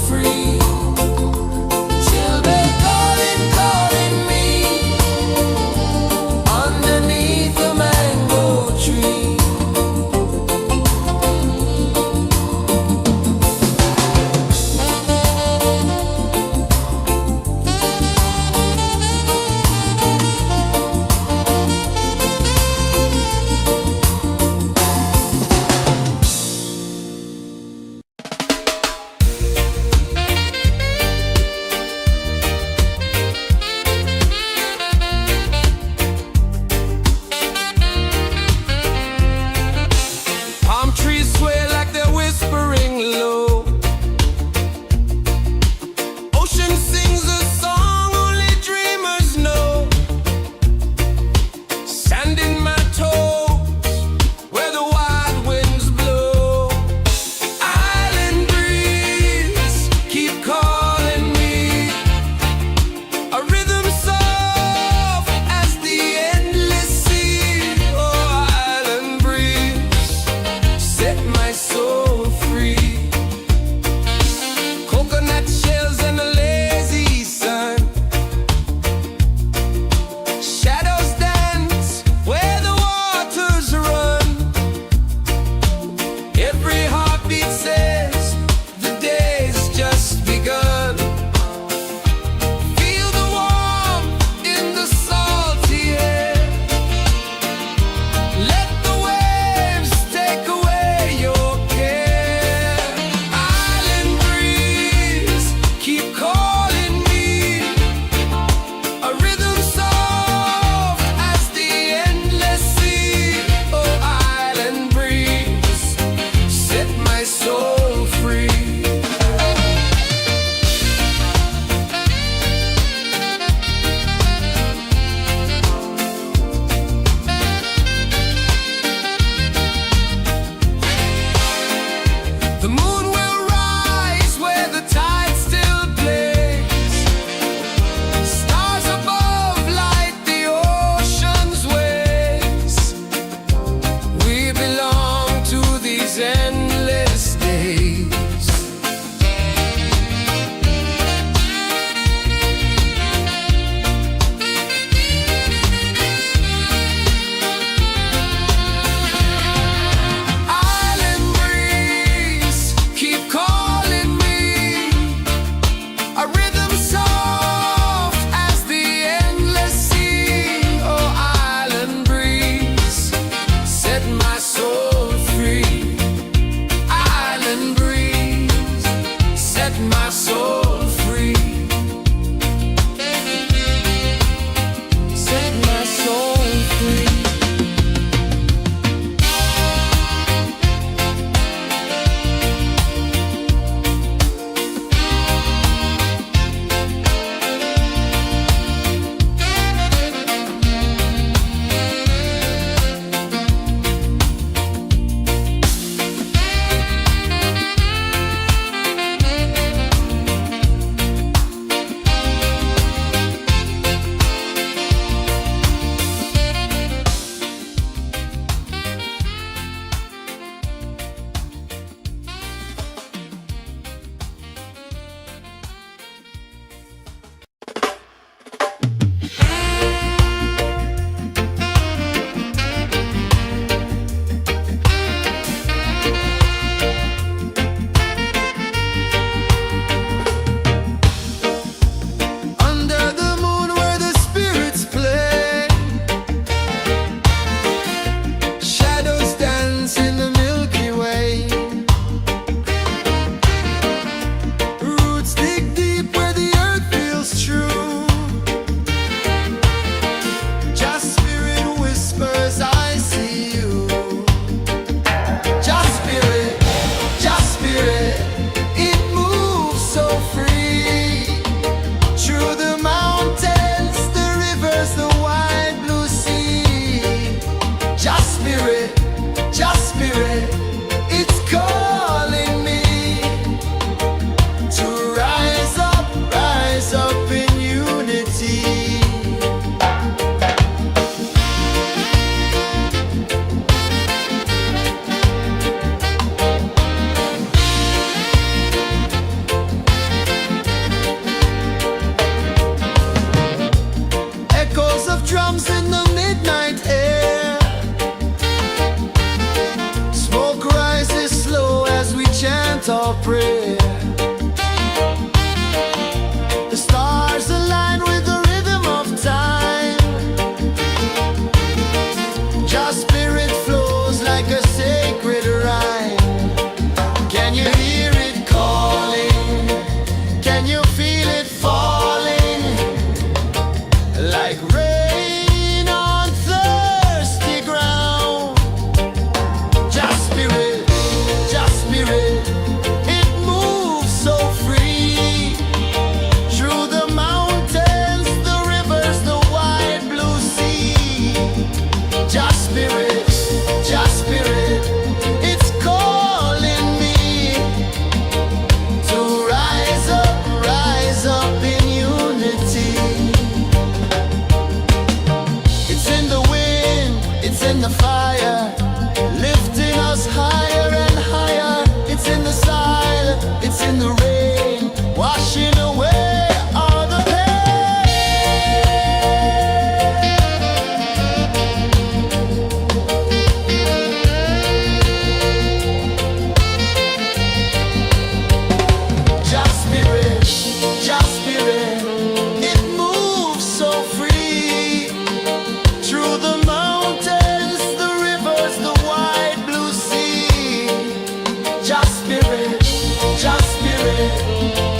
free. Children calling, calling me underneath the mango tree. Palm trees sway like they're whispering low. Ocean sings a song only dreamers know. Sand in my toes where the wild winds blow. Island breeze keep calling me. A rhythm soft as the endless sea. Oh, island breeze, set my soul free. Coconut shells and a lazy sun. Shadows dance where the waters run. Every heartbeat says the day's just begun. Feel the warmth in the salty air. Let the waves take away your care. Island breeze, keep calling me. A rhythm soft as the endless sea. Oh, island breeze, set my soul free. The moon will rise where the tide still plays. Stars above light the ocean's waves. We belong to these endless days. Island breeze, keep calling me. A rhythm soft as the endless sea. Oh, island breeze, set my soul free. Island breeze, set my soul free. Set my soul free.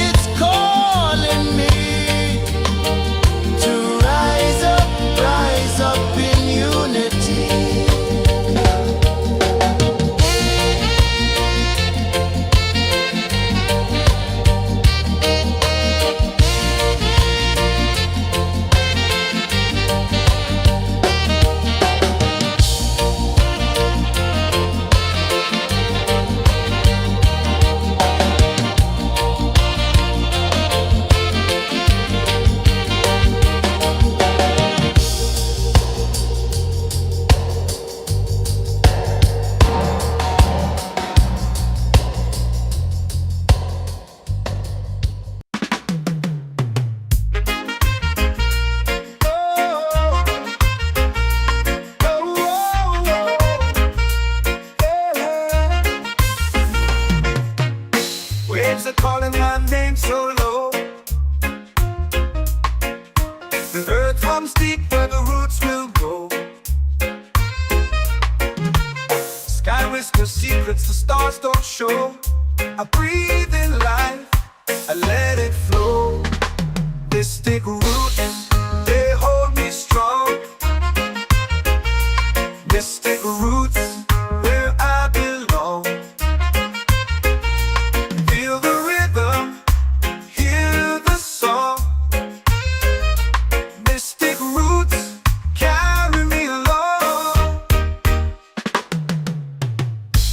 It's calling me to rise up in unity. Waves are calling my name so low. The earth hums deep where the roots will go. Sky whispers secrets the stars don't show. I breathe in life, I let it flow. Mystic roots, they hold me strong. Mystic roots, where I belong. Feel the rhythm, hear the song. Mystic roots, carry me along.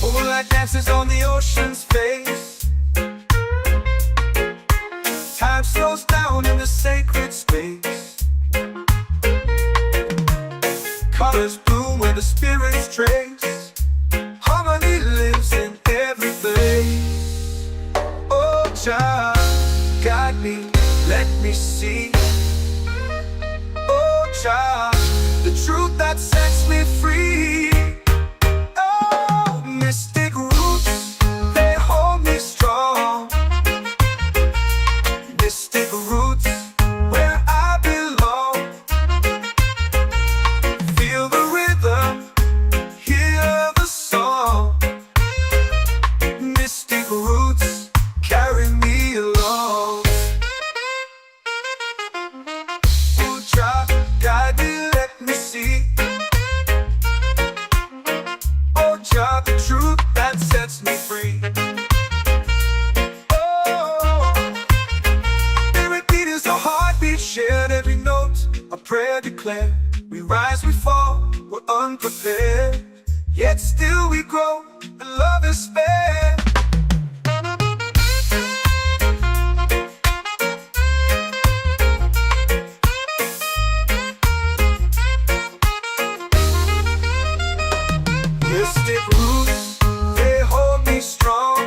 Moonlight dances on the ocean's face. Time slows down in the sacred space. Colors bloom where the spirits trace. Harmony lives in every face. Oh, child, guide me, let me see. Oh, child, the truth that sets me free. Oh, mystic roots, they hold me strong. Mystic roots, where I belong. Feel the rhythm, hear the song. Mystic roots, carry me along. Oh, child, guide me, let me see. Oh, child, the truth that sets me free. Oh, every beat is a heartbeat shared, every note a prayer declared. We rise, we fall, we're unprepared, yet still we grow, and love is spared. Mystic roots, they hold me strong.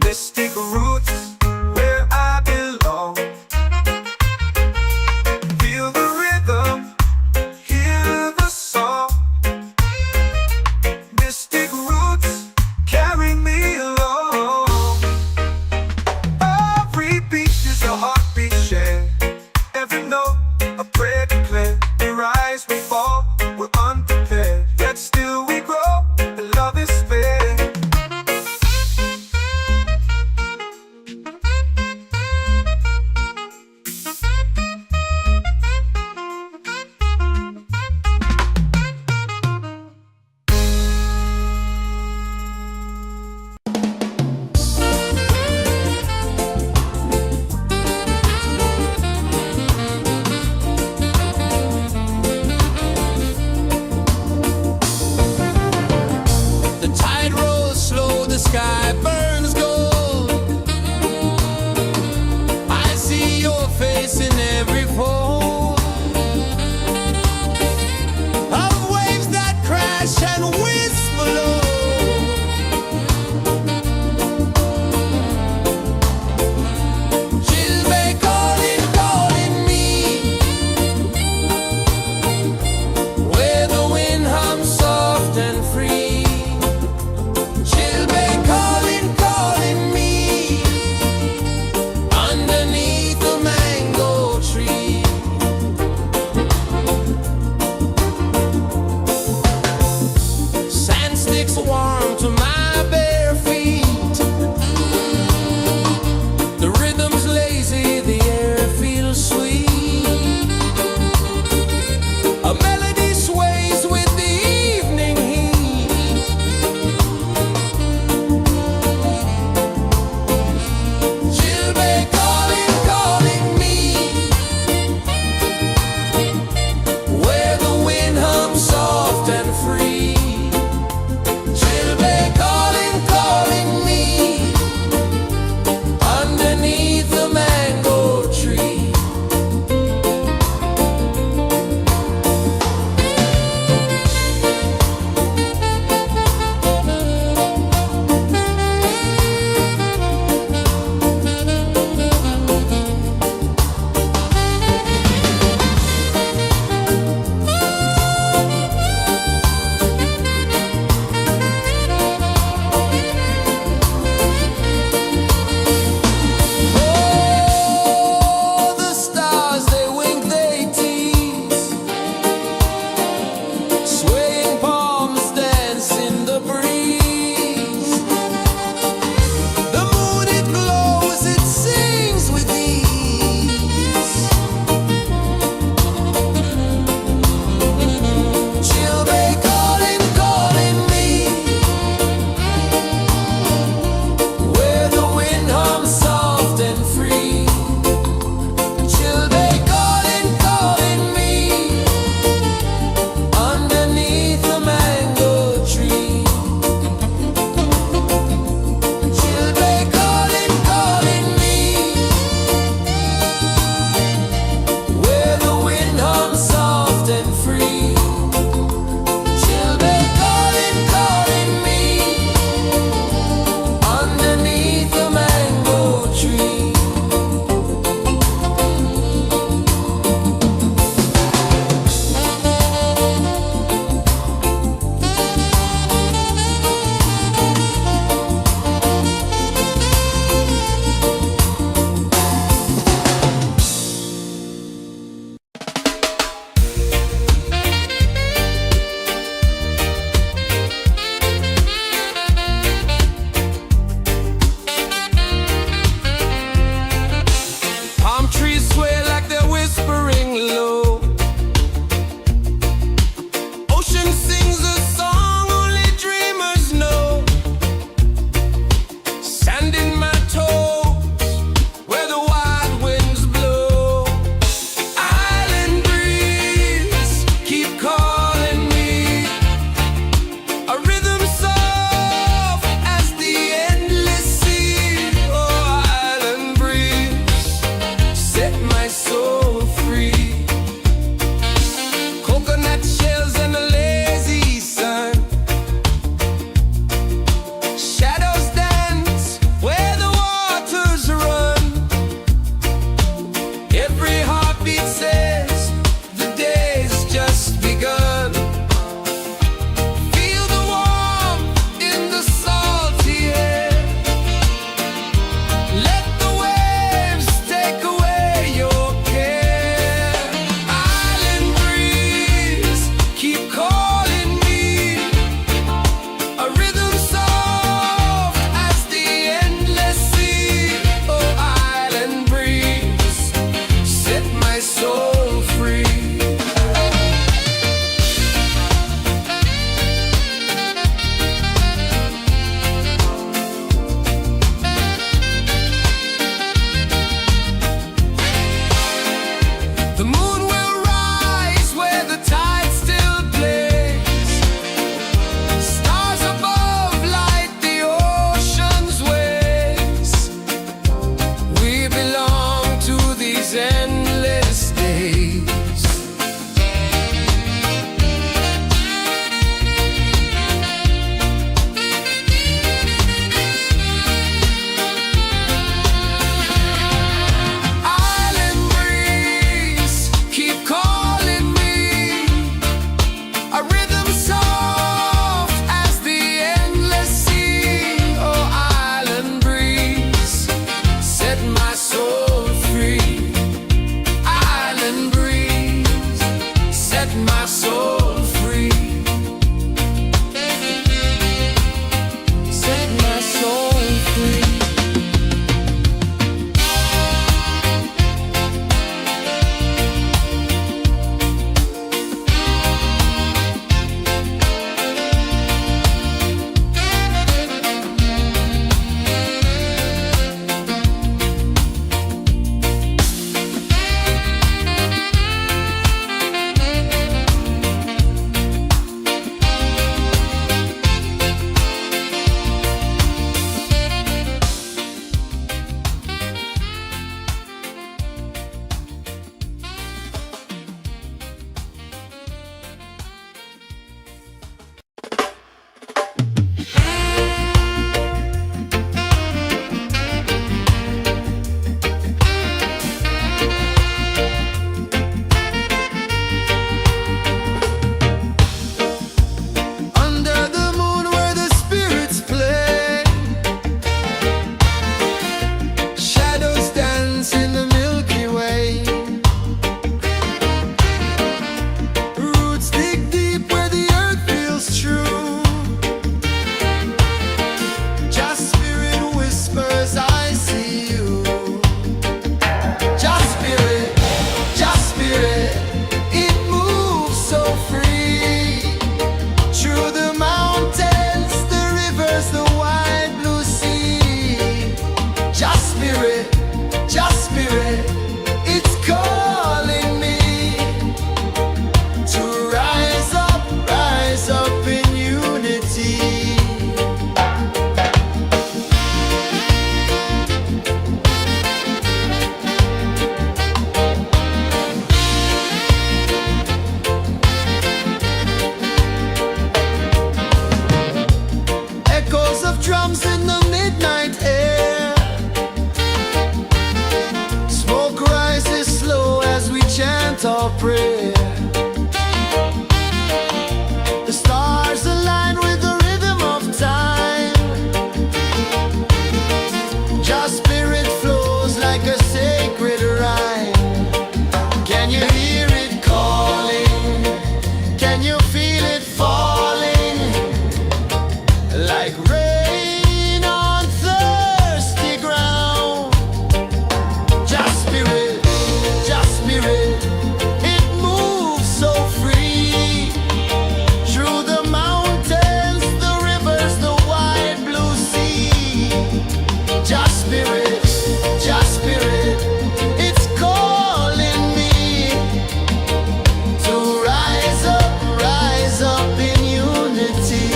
Mystic roots, where I belong. Feel the rhythm, hear the song. Mystic roots, flows like a sacred rhyme. Can you hear it calling? Can you feel it falling? Like rain on thirsty ground. Just spirit, it moves so free. Through the mountains, the rivers, the wide blue sea. Just spirit, it's calling me to rise up in unity.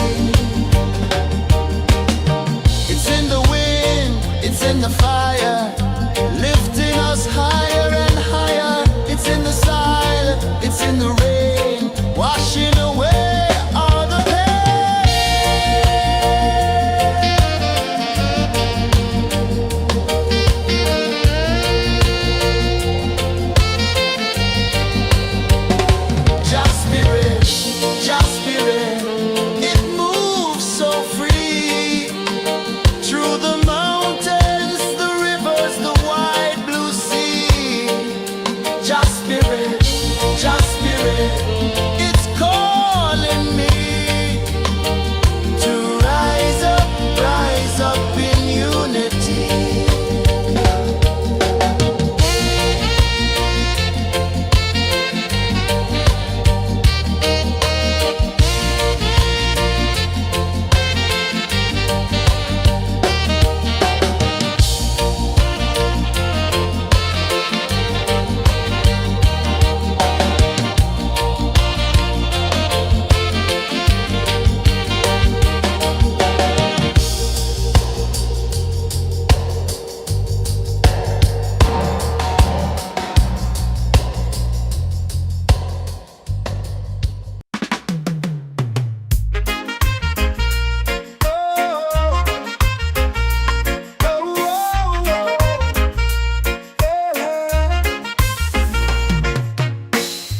It's in the wind, it's in the fire, lifting us higher and higher. It's in the silence, it's in the rain, washing away all the pain. Just spirit, it moves so free. Through the mountains, the rivers, the wide blue sea. Just spirit, it's calling me to rise up in unity.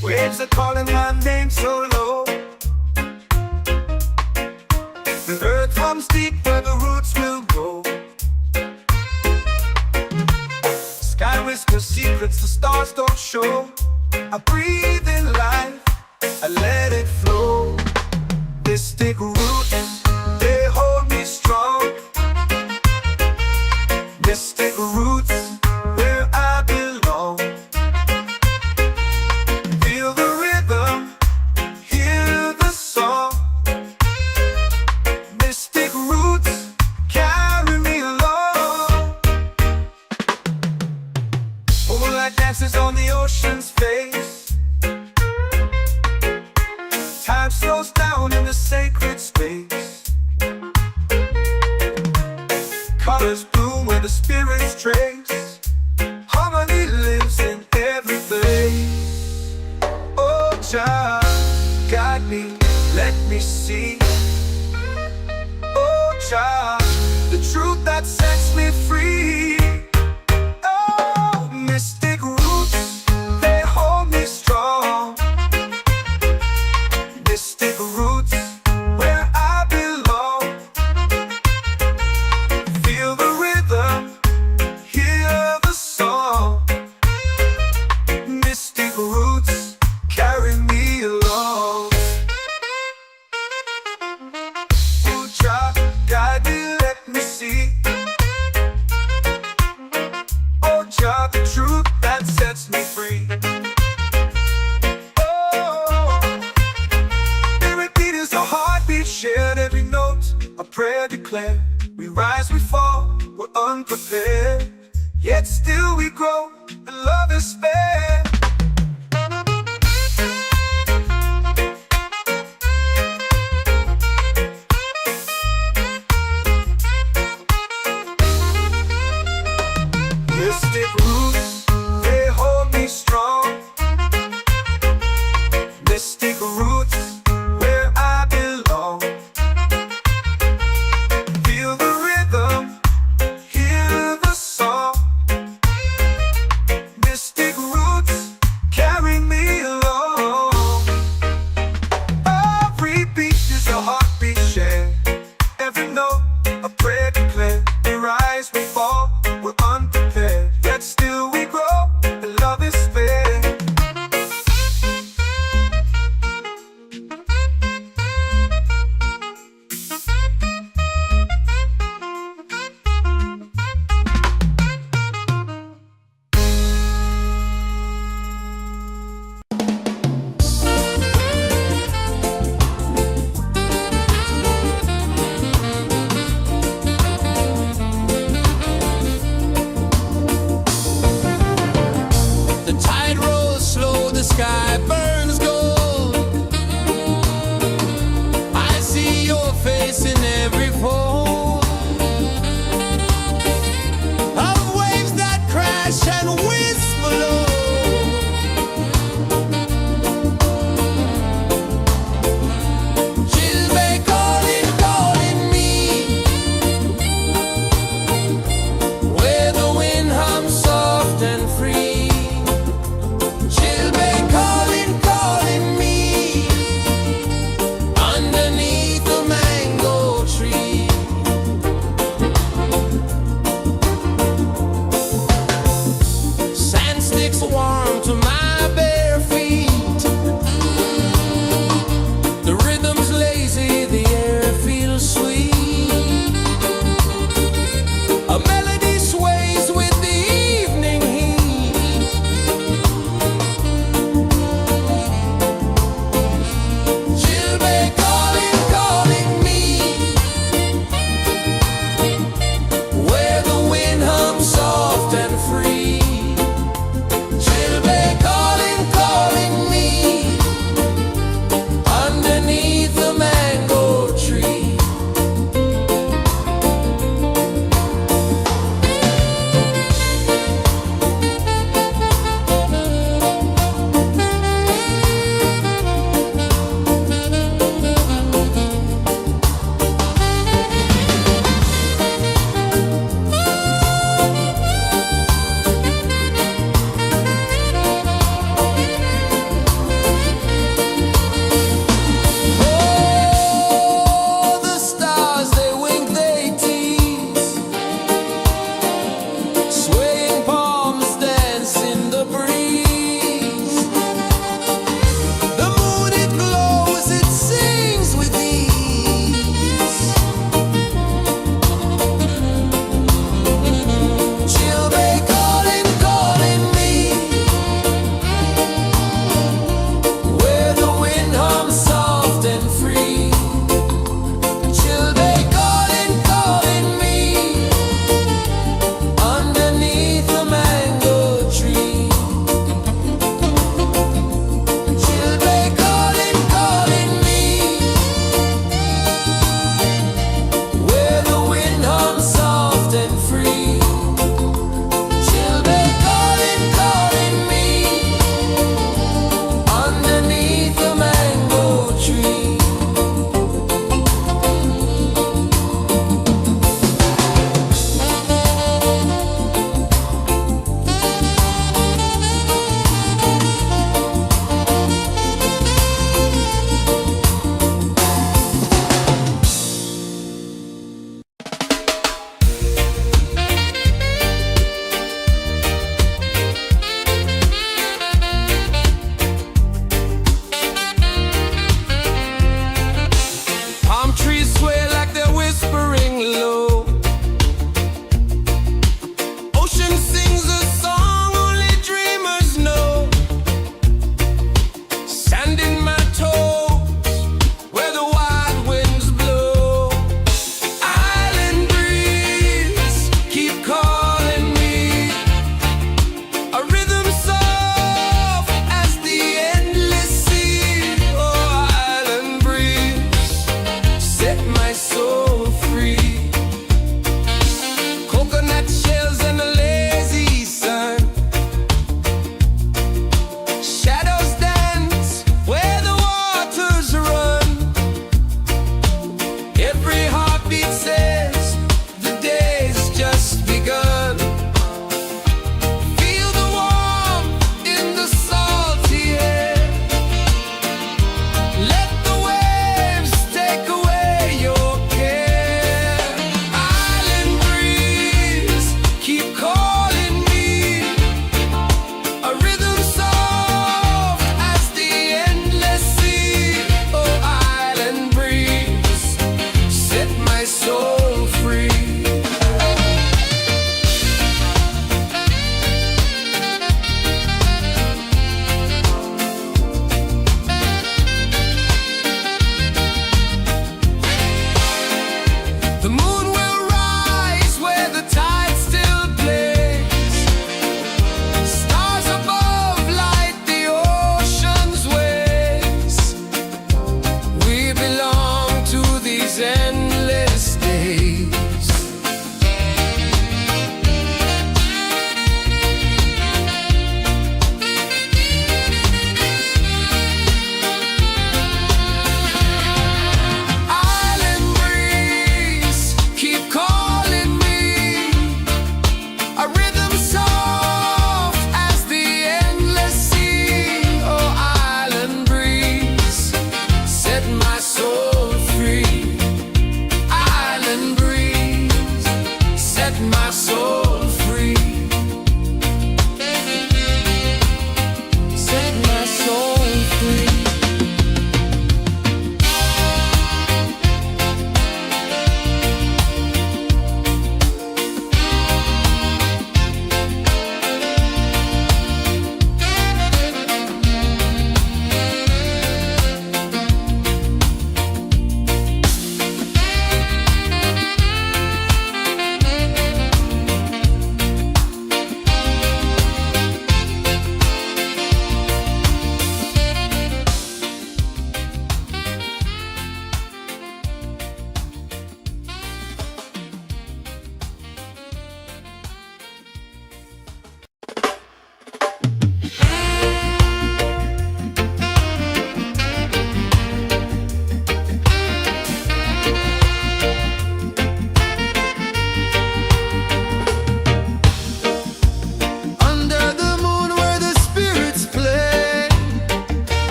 Waves are calling my name so low. The earth hums deep where the roots will grow. Sky whispers secrets the stars don't show. I breathe in life, I let it flow. Mystic roots, they hold me strong. Mystic roots, where I belong. Feel the rhythm, hear the song. Mystic roots, carry me along. Moonlight dances on the ocean's face. Time slows down in the sacred space. Colors bloom where the spirits trace. Harmony lives in every face. Oh, child, guide me, let me see. Oh, child, the truth that sets me free. Oh, mystic roots, they hold me strong. Mystic roots, where I belong. Feel the rhythm, hear the song. Mystic roots, carry me along. Oh, child, guide me, let me see. Oh, child, the truth that sets me free. Oh, spirit beat is a heartbeat, shared every note, a prayer declared. We rise, we fall, we're unprepared, yet still we grow, and love is spared. Mystic roots, they hold me strong. Mystic roots, where I belong. Feel the rhythm, hear the song. Mystic roots.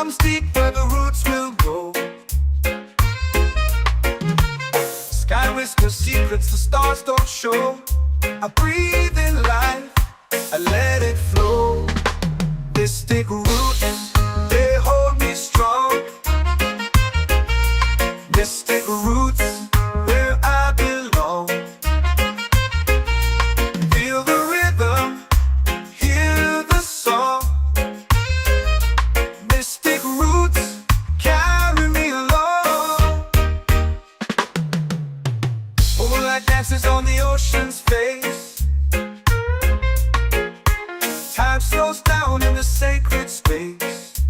comes deep where the roots will go. Sky whispers secrets the stars don't show. I breathe in life, I let it flow. Mystic roots, they hold me strong. Mystic roots, where I belong. Feel the rhythm, hear the song. Mystic roots, carry me along. Moonlight dances on the ocean's face. Time slows down in the sacred space.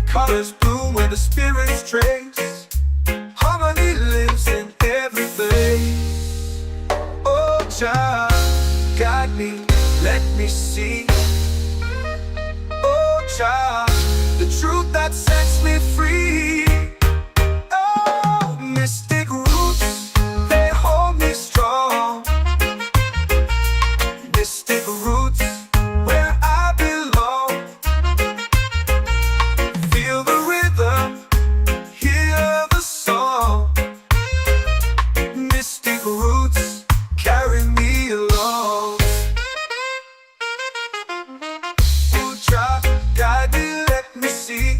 Colors bloom where the spirits trace. Harmony lives in every face. Oh, child, guide me, let me see. Oh, child, the truth that sets me free. Oh, mystic roots, they hold me strong. Mystic roots, where I belong. Feel the rhythm, hear the song. Mystic roots, carry me along. Oh, child, guide me, let me see.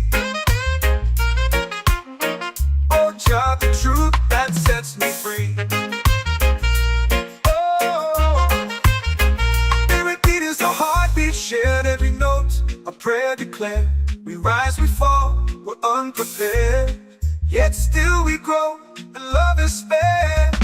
Oh, child, the truth that sets me free. Shared every note, a prayer declared. We rise, we fall, we're unprepared. Yet still we grow, and love is spared.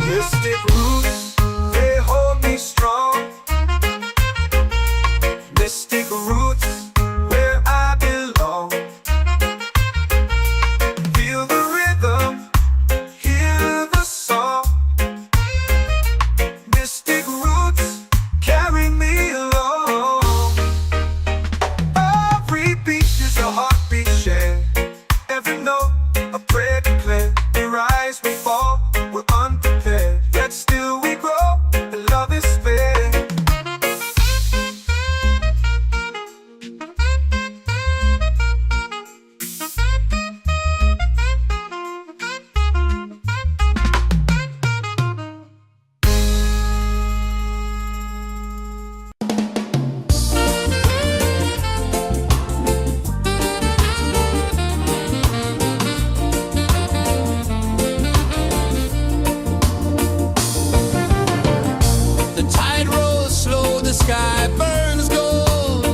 Mystic roots, they hold me strong. Mystic roots, where I belong. Feel the rhythm, hear the song. Mystic roots, carry me along. Every beat is a heartbeat shared. Every note, a prayer declared. We rise, we fall, we're unprepared. Yet still we grow, and love is spared. The tide rolls slow, the sky burns gold.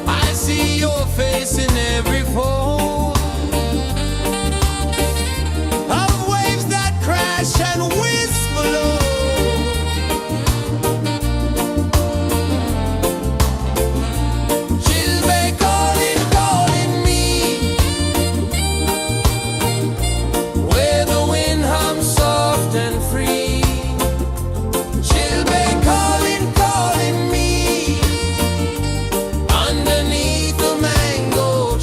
I see your face in every fold of waves that crash and whisper low. She'll be calling, calling me where the wind hums soft and free. She'll be calling, calling me underneath the mango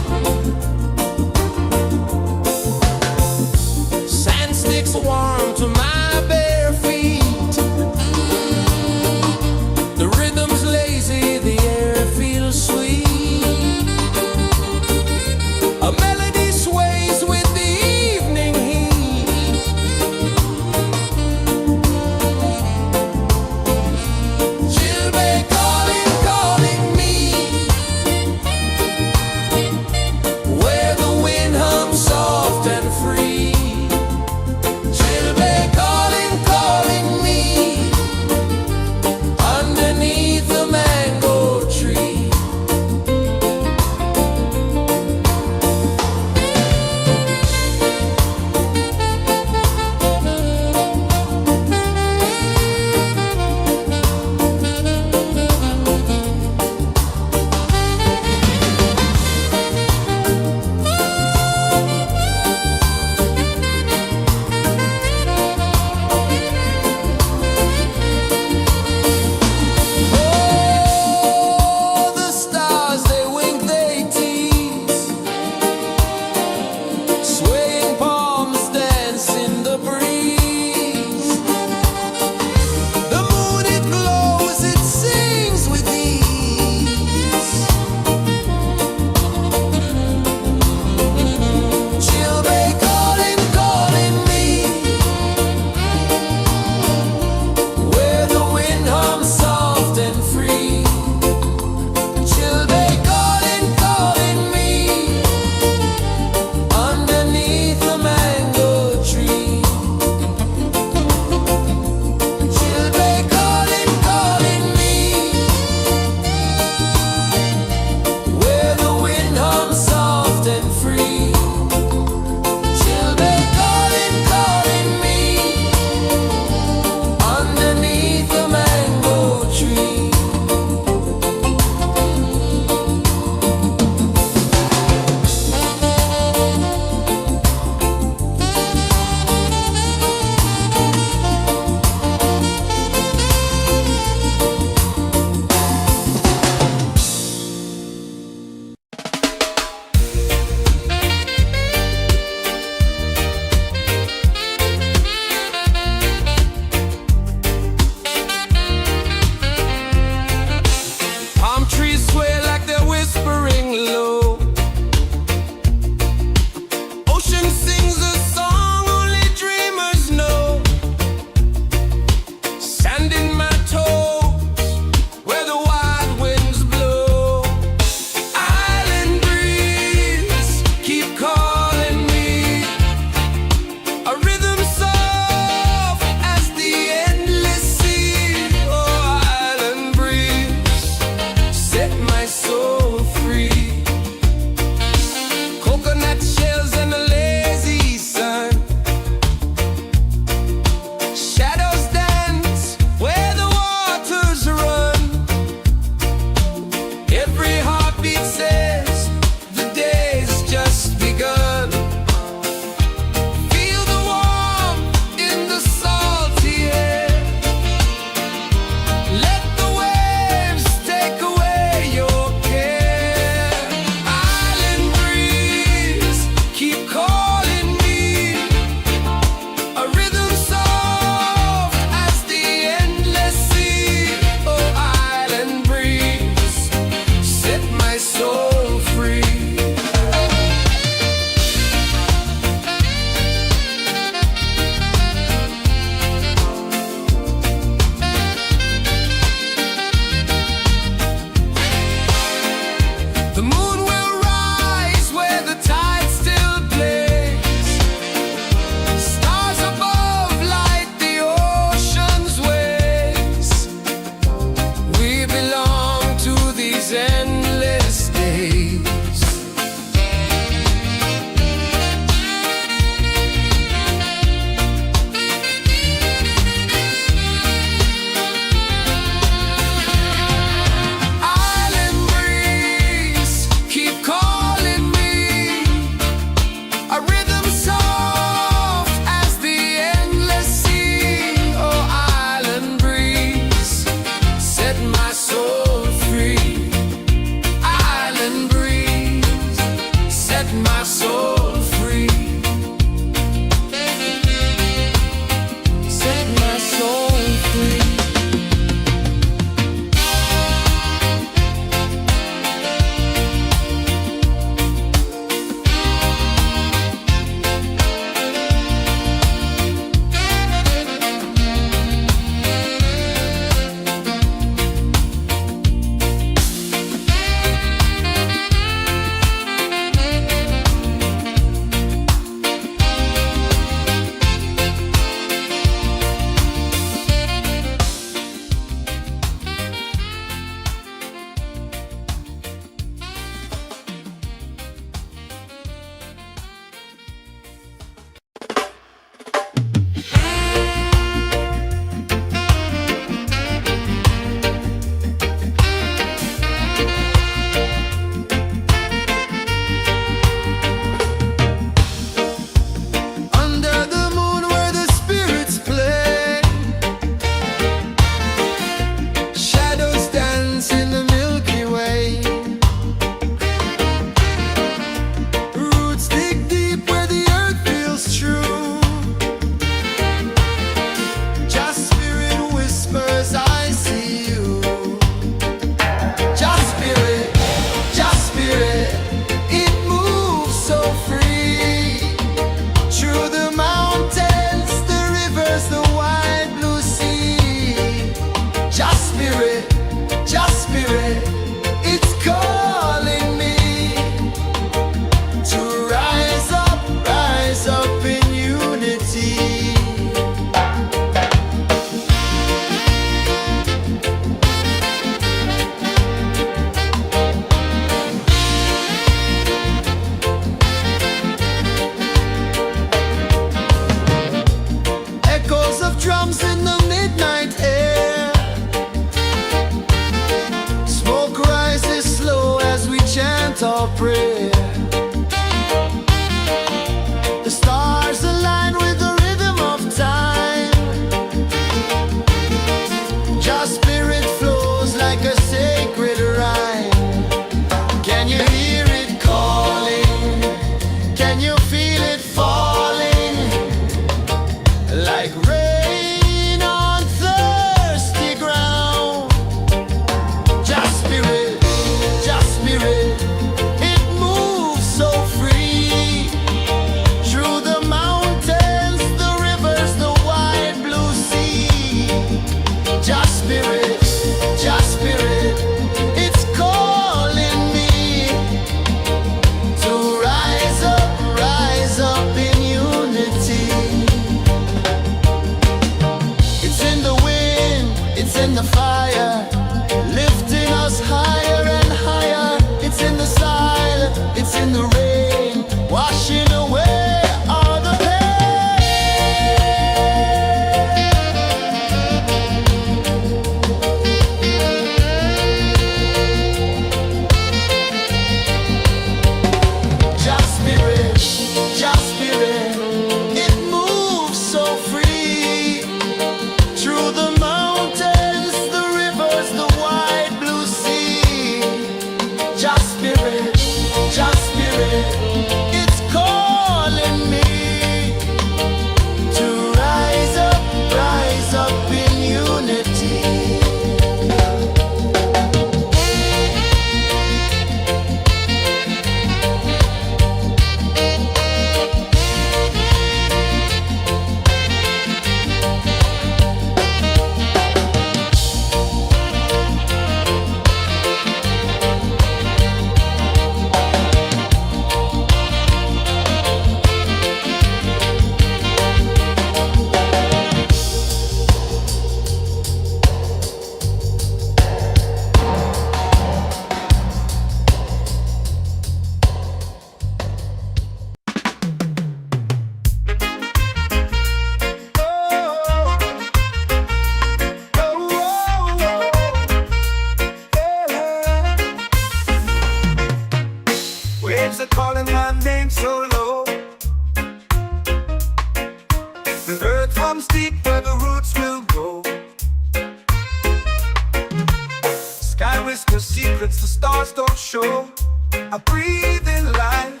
whisper secrets the stars don't show. I breathe in life,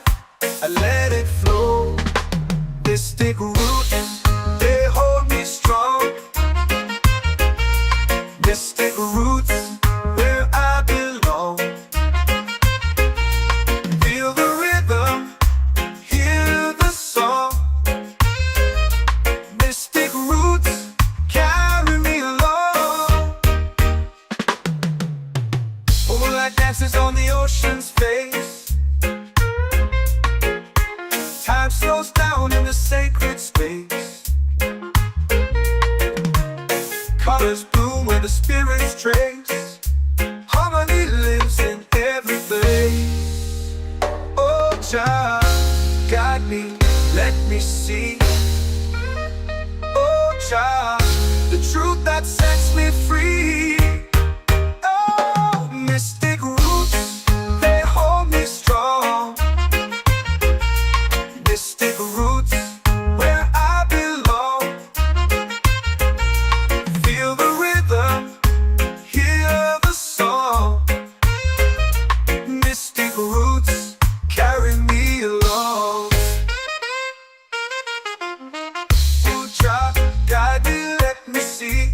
I let it flow. Mystic roots, they hold me strong. Mystic roots, where I belong. Feel the rhythm, hear the song. Mystic roots, carry me along. Moonlight dances on the ocean's face. Time slows down in the sacred space. Colors bloom where the spirits trace. Harmony lives in every place. Oh, child, guide me, let me see. Oh, child, the truth that sets me free. Oh, mystic roots, they hold me strong. Mystic roots, where I belong. Feel the rhythm, hear the song. Mystic roots, carry me along. Oh, child, guide me, let me see.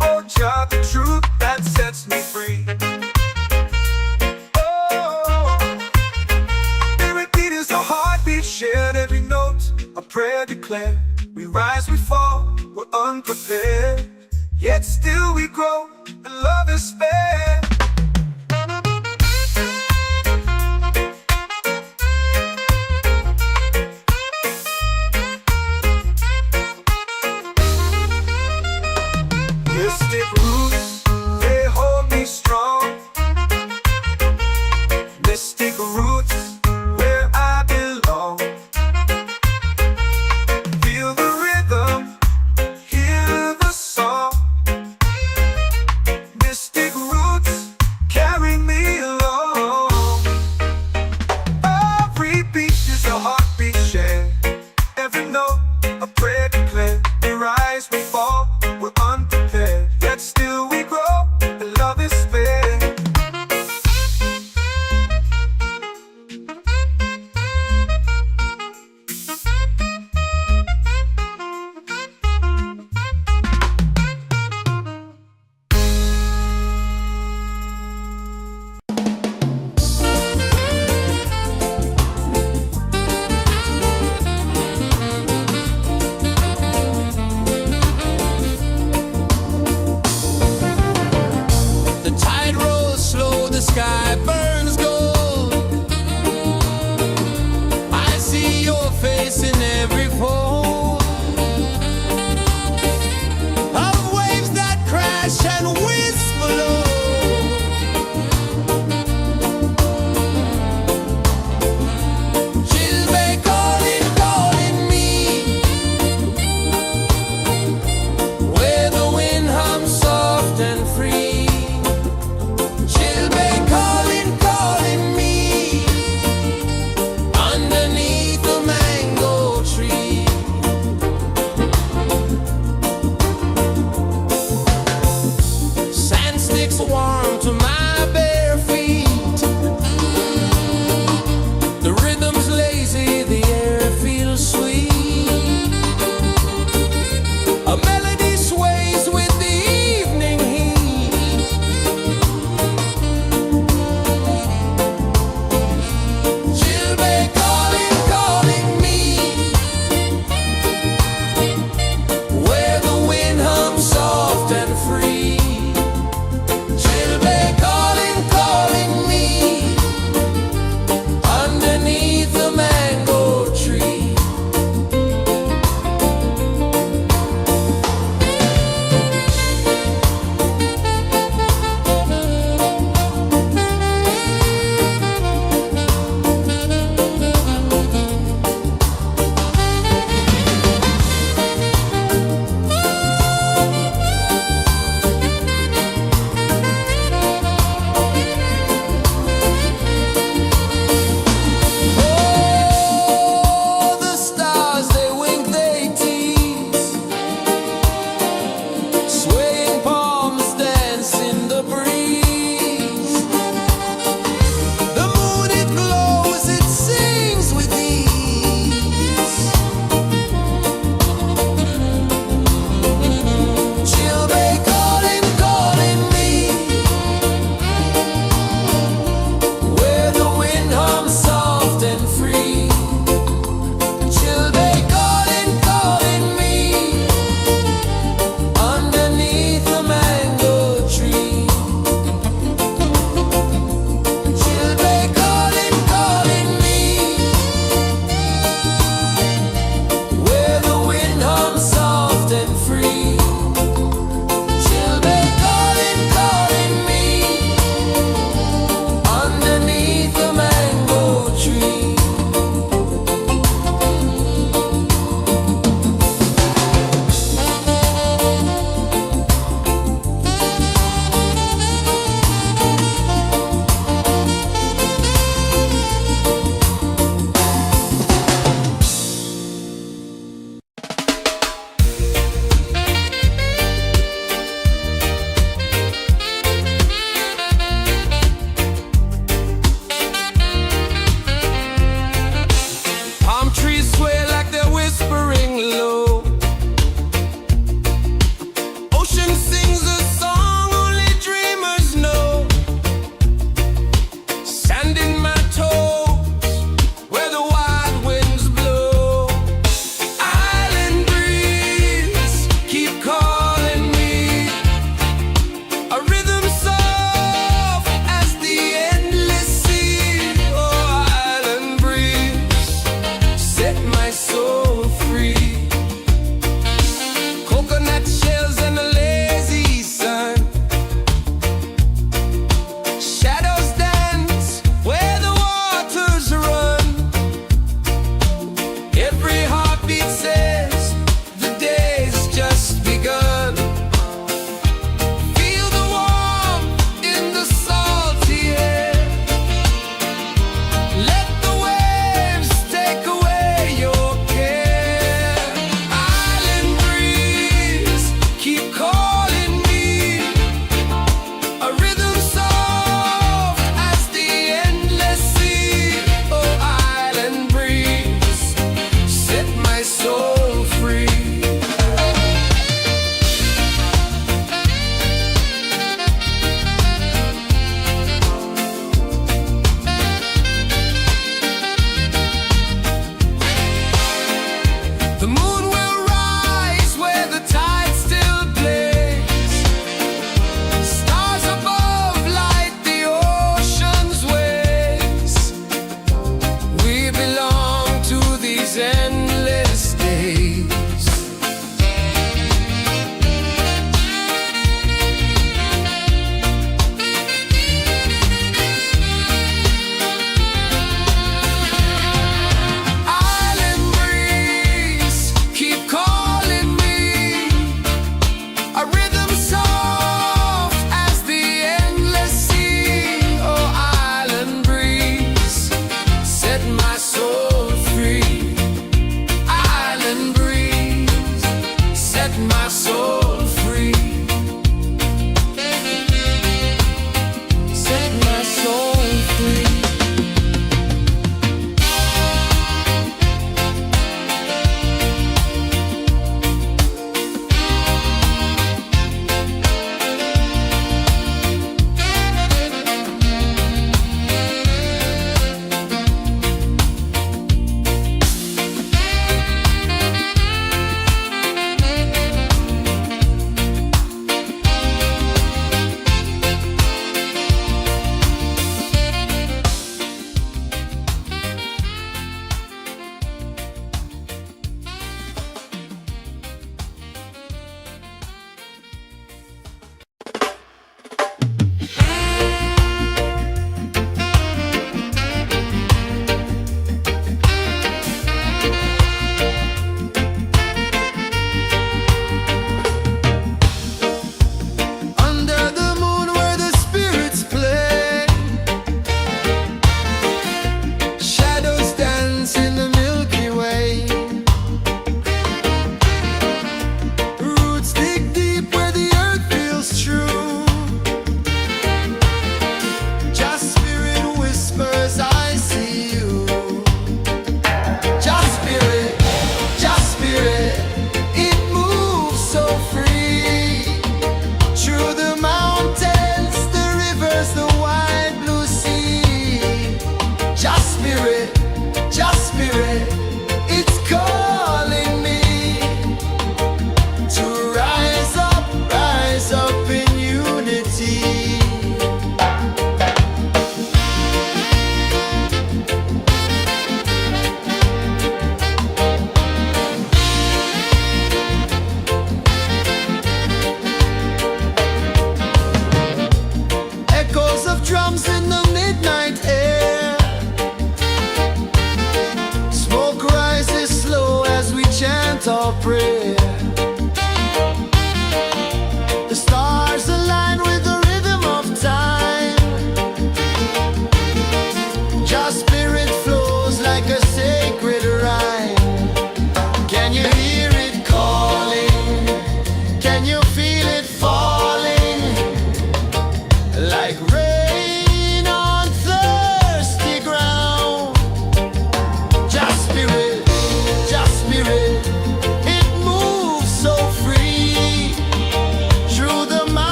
Oh, child, the truth that sets me free. Oh, every beat is a heartbeat shared, every note a prayer declared. We rise, we fall, we're unprepared, yet still we grow, and love is spared. Mystic roots, they hold me strong. Mystic roots, where I belong. Feel the rhythm, hear the song. Mystic roots, carry me along. Every beat is a heartbeat shared, every note a prayer declared. We rise, we fall, we're unprepared, yet still we grow, and love is fair. The tide rolls slow, the sky burns gold. I see your face in every fold of waves that crash and whisper low. She'll be calling me, where the wind hums soft and free. She'll be calling me, underneath the mango tree. Sand sticks warm to my bare feet. The rhythm's lazy, the air feels sweet. A melody sways with the evening heat.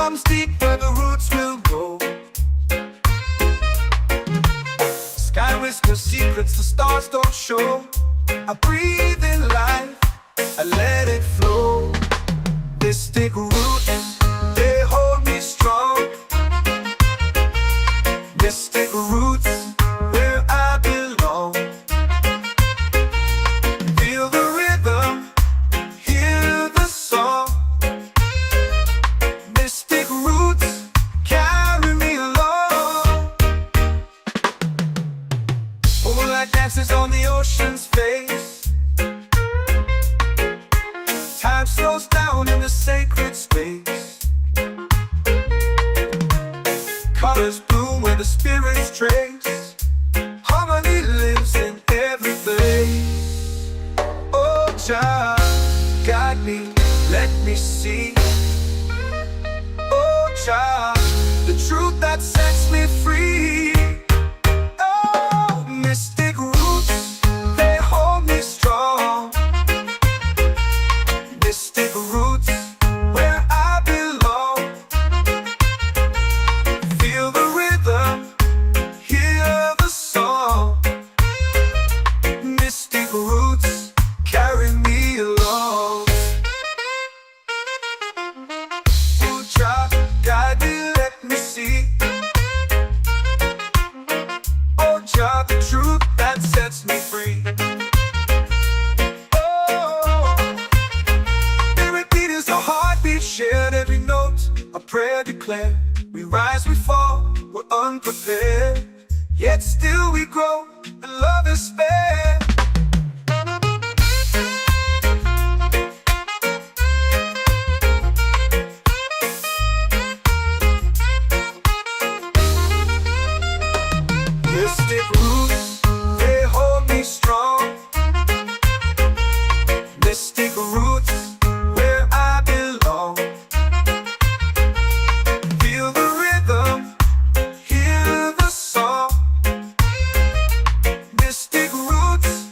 comes deep where the roots will go. Sky whispers secrets the stars don't show. I breathe in life, I let it flow. Mystic roots, they hold me strong. Mystic roots, where I belong. Feel the rhythm, hear the song. Mystic roots, carry me along. Moonlight dances on the ocean's face. Time slows down in the sacred space. Colors bloom where the spirits trace. Harmony lives in every face. Oh, Jah, guide me, let me see. Oh, Jah, the truth that sets me free. Oh, mystic roots, they hold me strong. Mystic roots, where I belong. Feel the rhythm, hear the song. Mystic roots, carry me along. Oh, Jah, guide me, let me see. Oh, Jah, the truth that sets me free. Oh, spirit beat is a heartbeat, shared every note, a prayer declared. We rise, we fall, we're unprepared, yet still we grow, and love is spared. Mystic roots, they hold me strong. Mystic roots, where I belong. Feel the rhythm, hear the song. Mystic roots,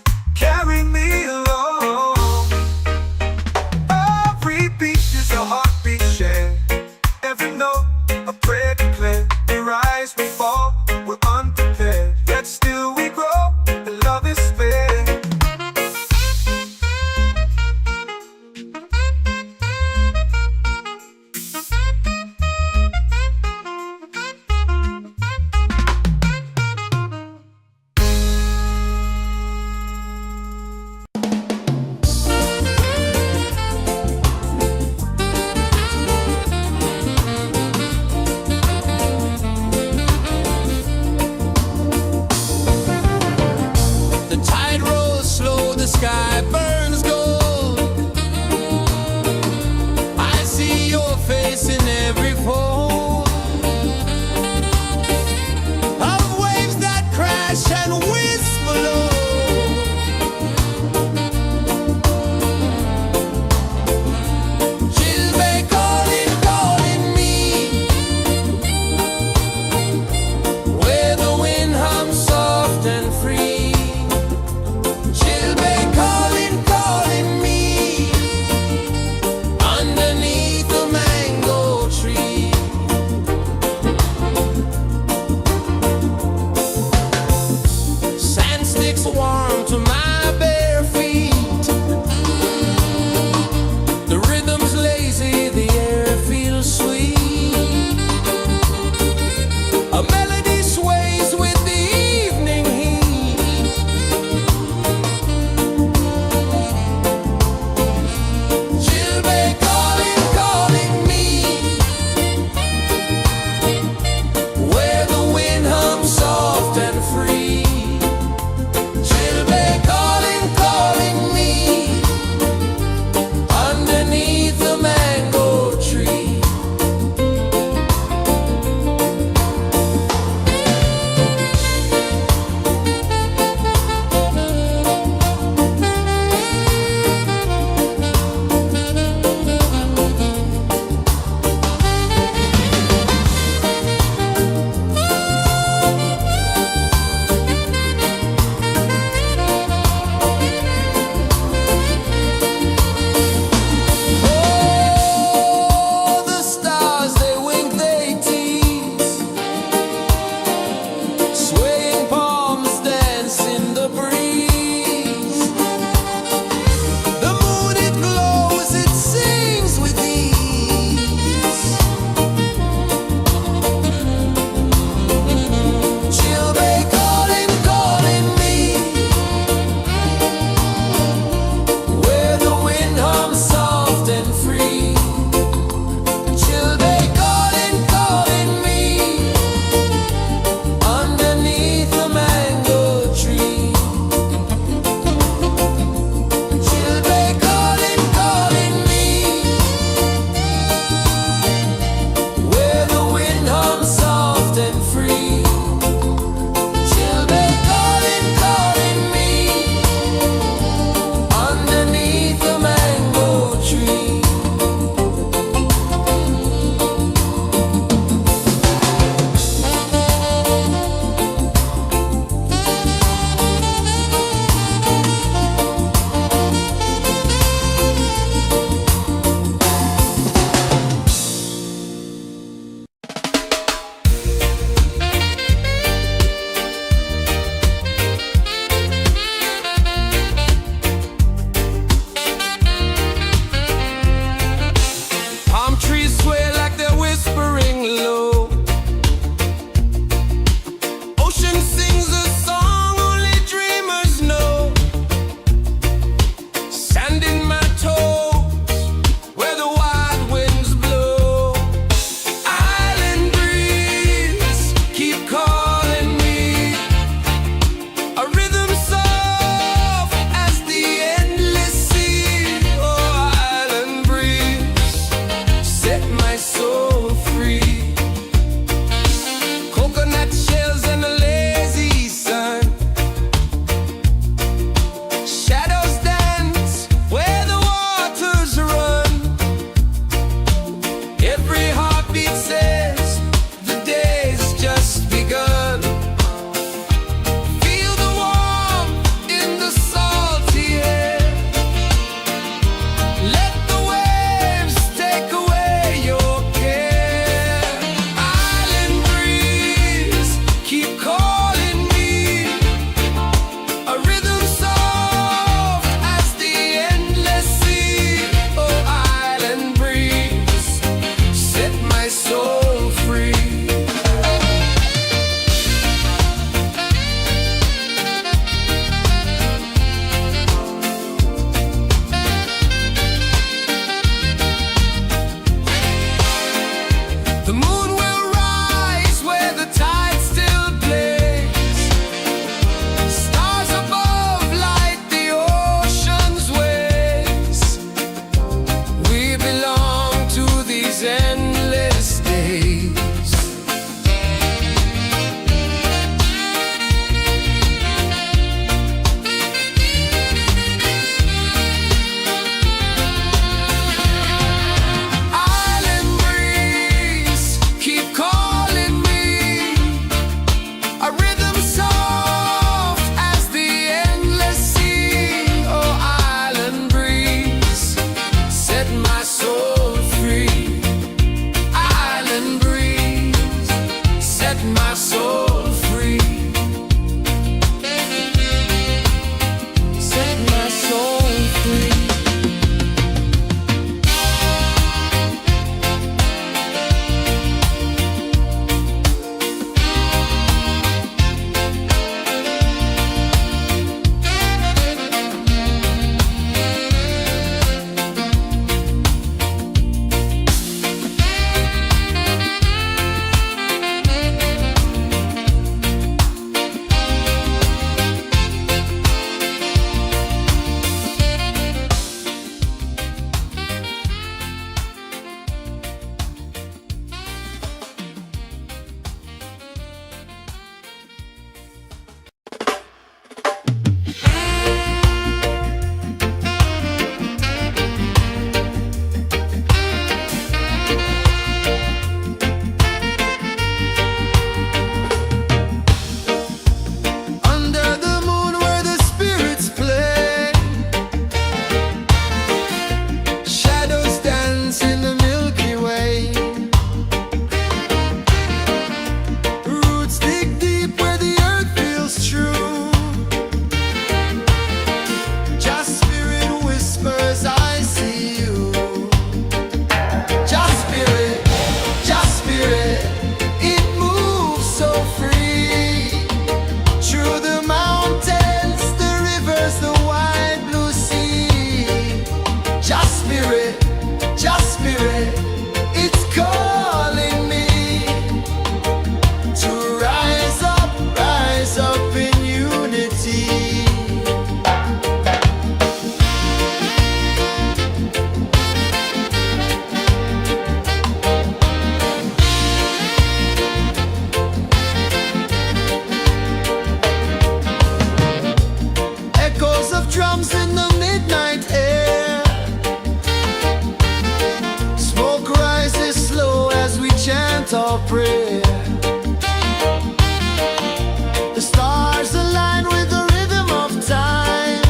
our prayer. The stars align with the rhythm of time.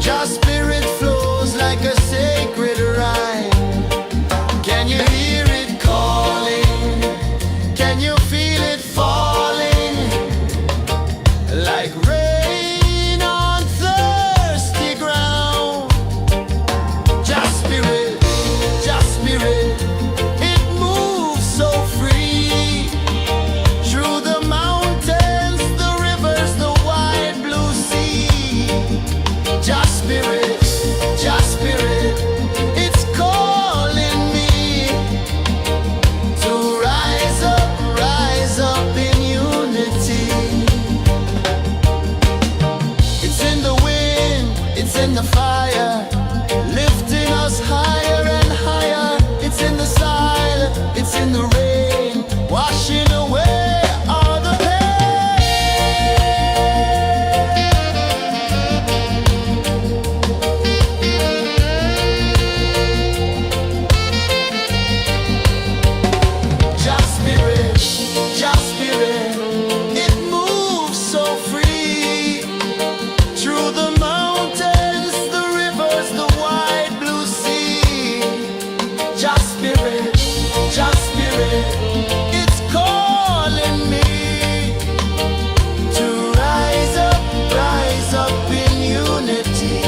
Just spirit flows like a sacred rhyme. Can you hear it calling? Can you feel it falling? Like rain on thirsty ground. Just spirit, it moves so free. Through the mountains, the rivers, the wide blue sea. Just spirit, it's calling me to rise up in unity. It's in the wind, it's in the fire, lifting us higher and higher. It's in the silence, it's in the rain, washing away all the Just spirit, it moves so free. Through the mountains, the rivers, the wide blue sea. Just spirit, it's calling me to rise up in unity.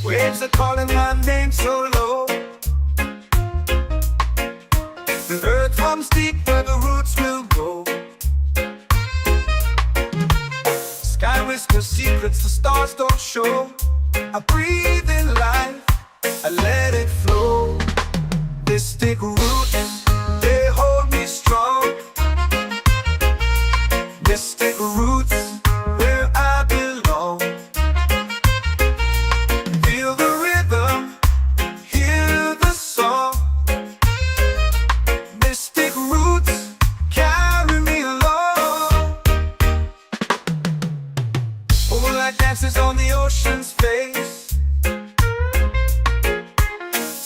Waves are calling my name so low. The earth hums deep where the roots will go. Sky whispers secrets the stars don't show. I breathe in life, I let it flow. They stick roots, they hold me strong. They stick roots where I belong. Feel the rhythm, hear the song. Mystic roots carry me along. Moonlight dances on the ocean's face.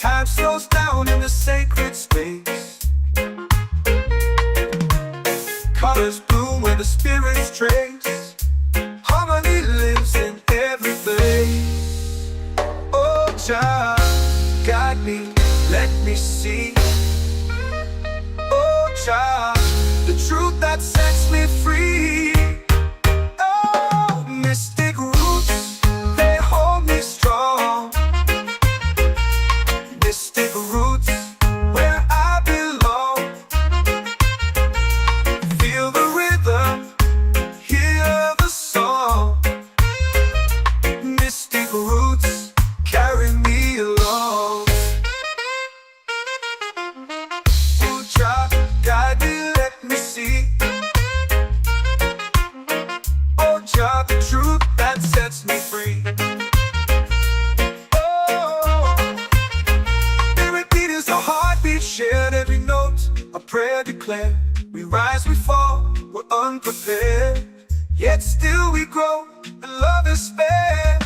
Time slows down in the sacred space. Colors bloom where the spirits trace. Harmony lives in every face. Oh, child, guide me, let me see. Oh, child, the truth that sets me free. Oh, mystic roots, they hold me strong. Mystic roots, where I belong. Feel the rhythm, hear the song. Mystic roots carry me along. Oh, child, guide me, let me see. Oh, child, the truth that sets me free. Oh, spirit beat is a heartbeat shared, every note a prayer declared. We rise, we fall, we're unprepared, yet still we grow, and love is spared.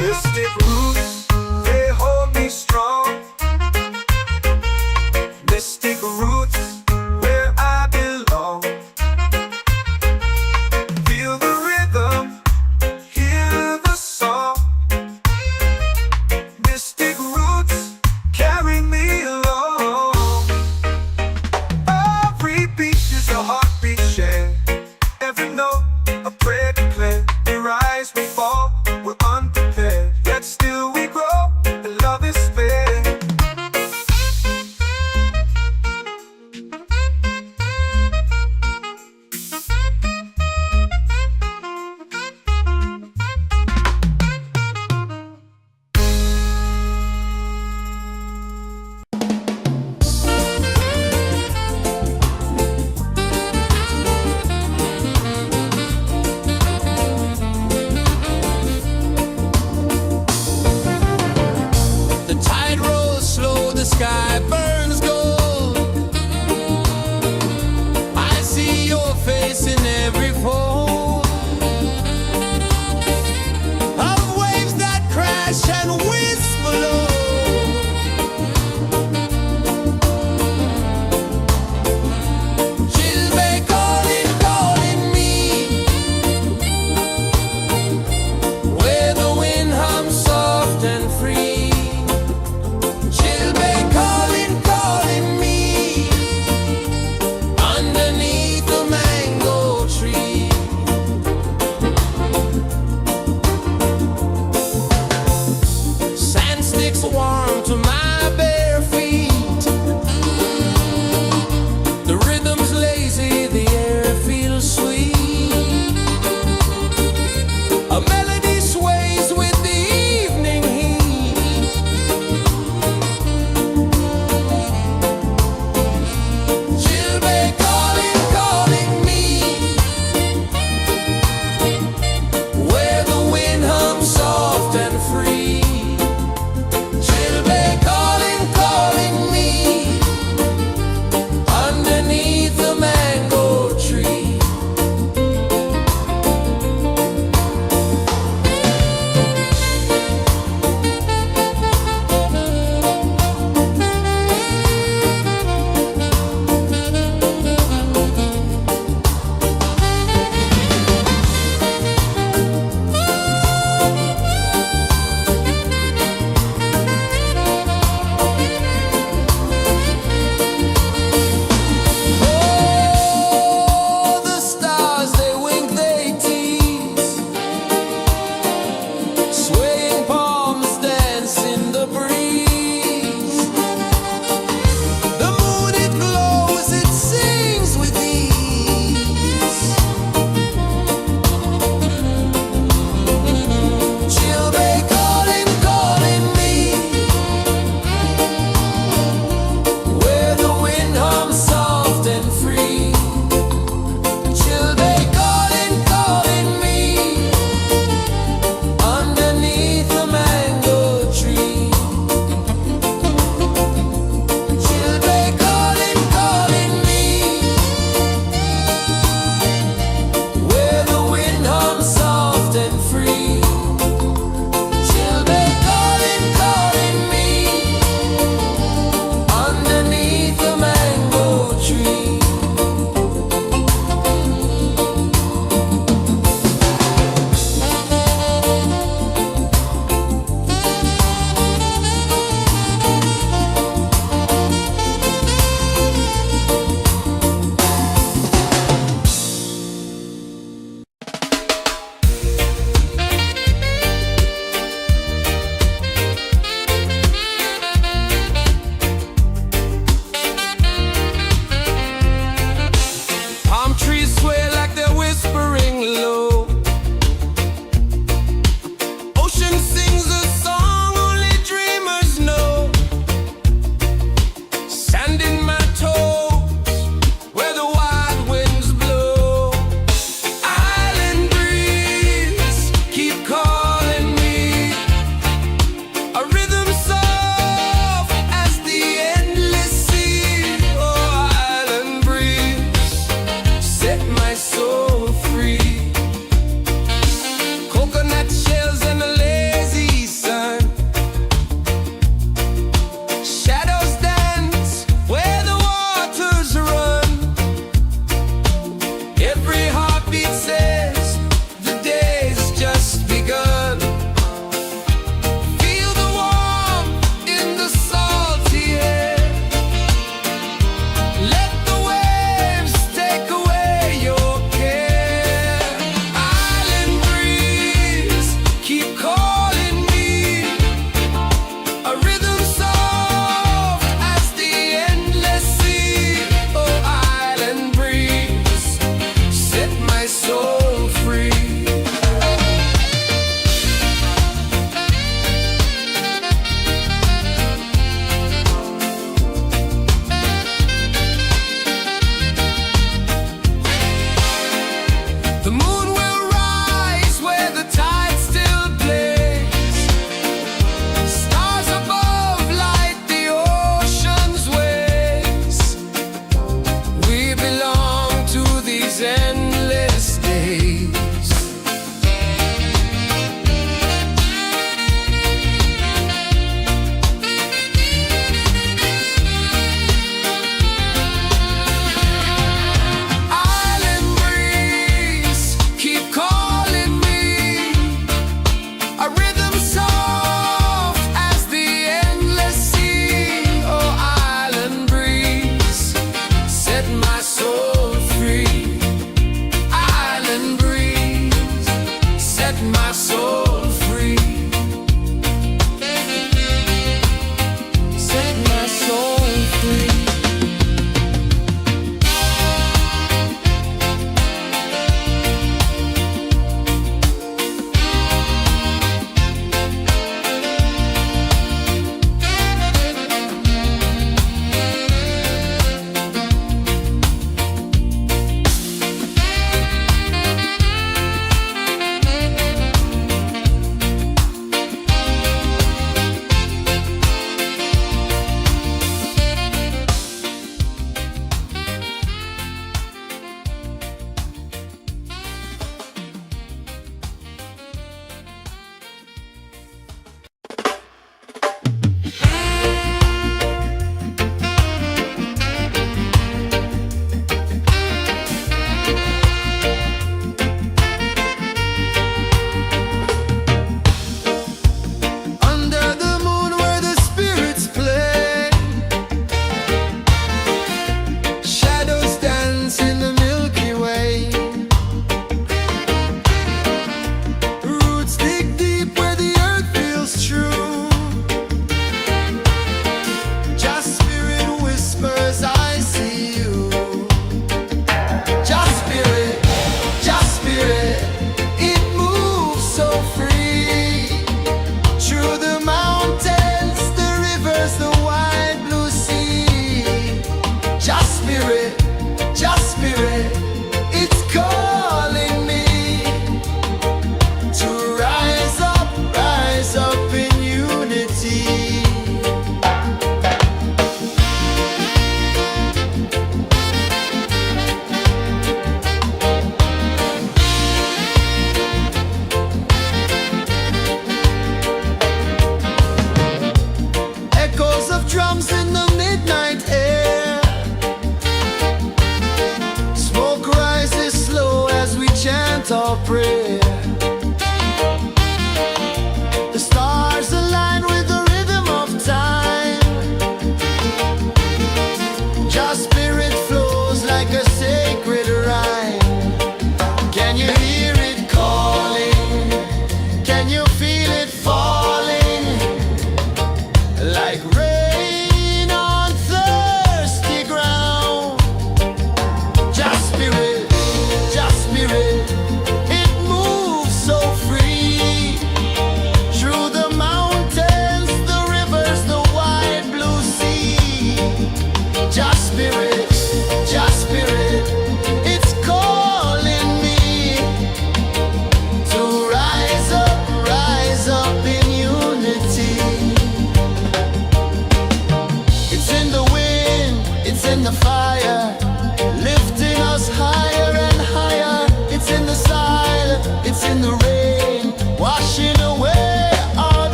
Mystic roots, they hold me strong. Mystic roots, where I belong. Feel the rhythm, hear the song. Mystic roots. the sky burns gold. I see your face in every fold of waves that crash and whisper low. Calling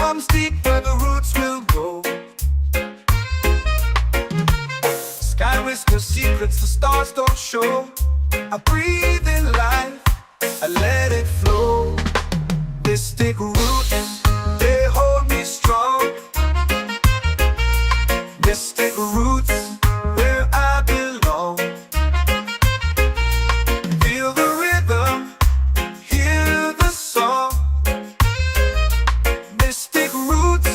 comes deep where the roots will grow. Sky whispers secrets the stars don't show. I breathe in life, I let it flow. Mystic roots, they hold me strong. Mystic roots, where I belong. Feel the rhythm, hear the song. Mystic roots,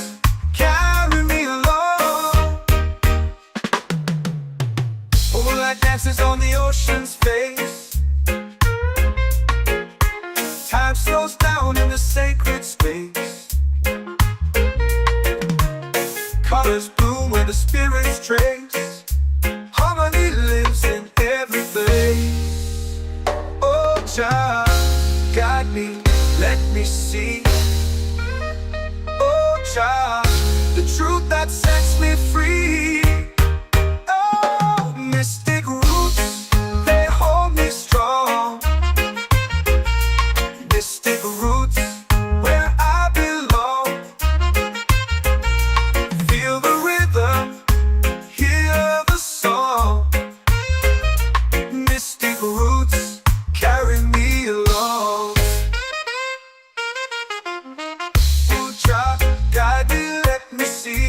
carry me along. Moonlight dances on the ocean's face. Time slows down in the sacred space. Colors bloom where the spirits trace. Harmony lives in every face. Oh, Jah, guide me, let me see. Oh, Jah, the truth that sets me free. Oh, mystic roots, they hold me strong. Mystic roots, where I belong. Feel the rhythm, hear the song. Mystic roots, carry me along. Oh, Jah, guide me, let me see.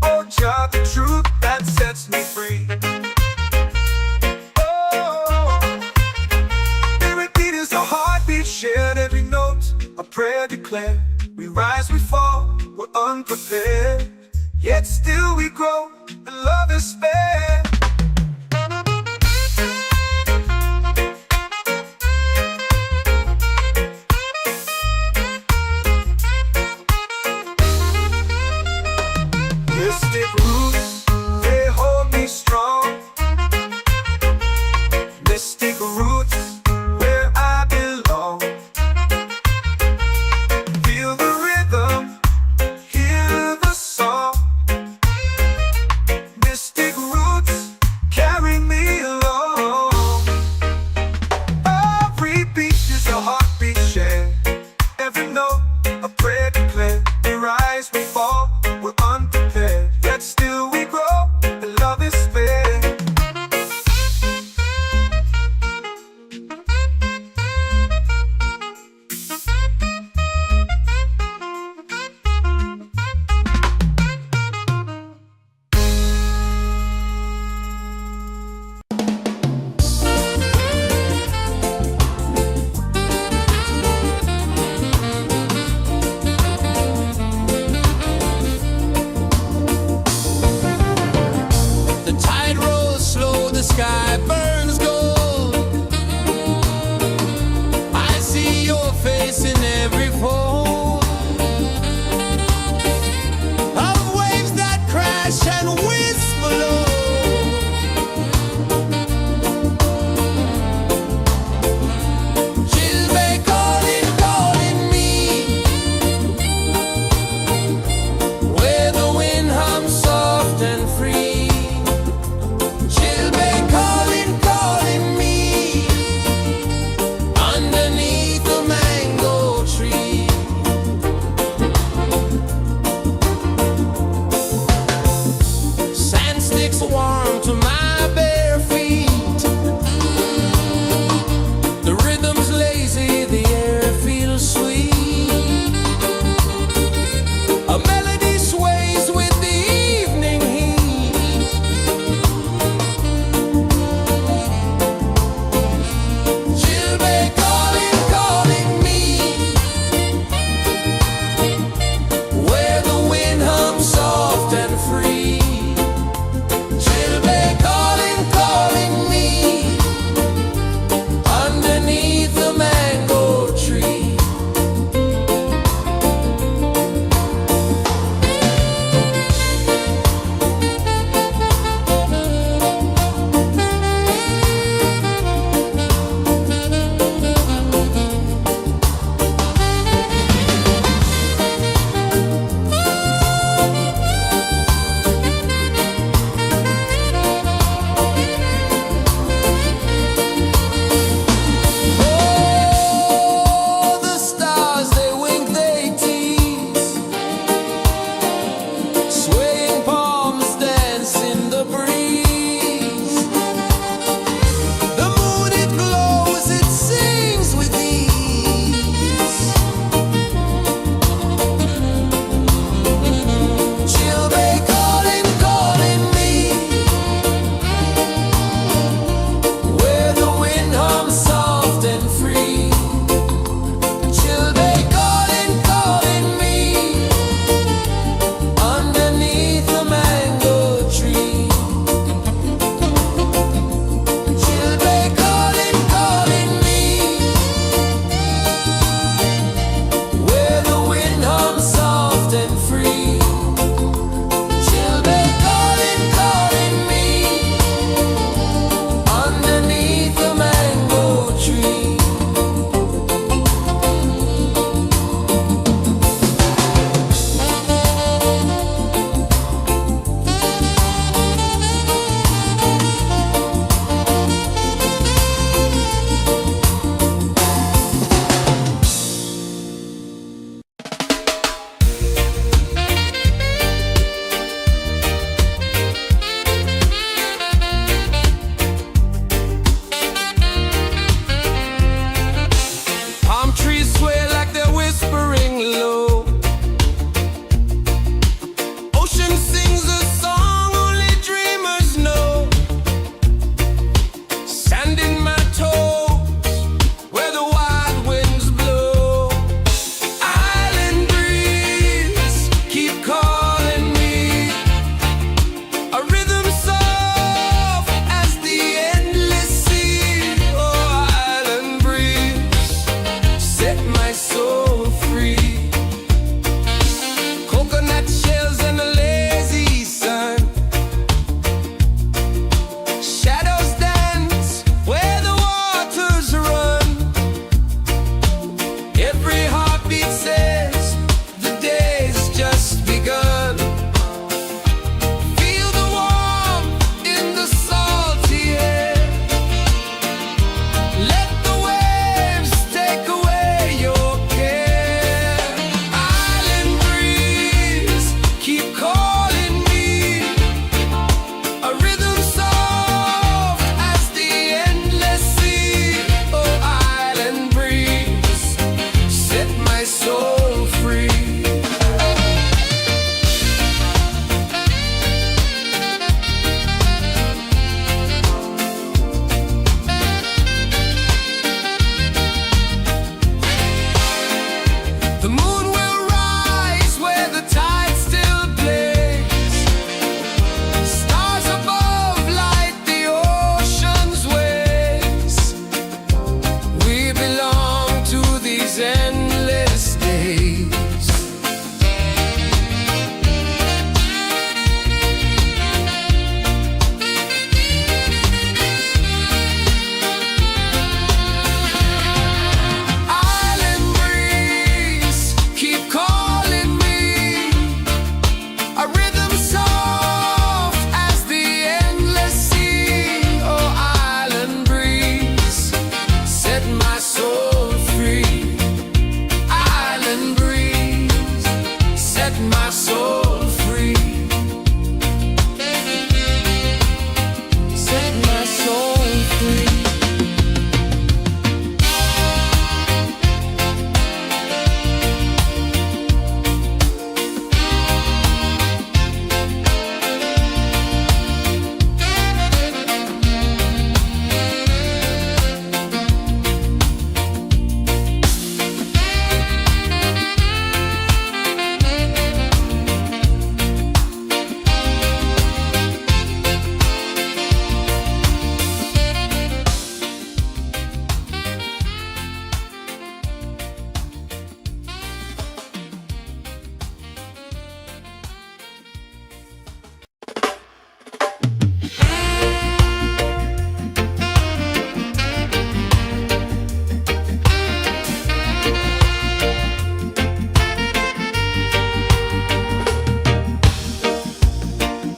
Oh, Jah, the truth that sets me free. Shared every note, a prayer declared. We rise, we fall, we're unprepared. Yet still we grow, and love is spared. Mystic roots, they hold me strong. Mystic roots, where I belong. Feel the rhythm, hear the song. Mystic roots, carry me along. Every beat is a heartbeat shared. Every note, a prayer declared. We rise, we fall, we're unprepared. Yet still we The moon will rise where the tide still plays. Stars above light the ocean's waves. We belong to these endless days. Island breeze, keep calling me. A rhythm soft as the endless sea. Oh, island breeze, set my soul free. Island breeze, set my soul free. Set my soul free.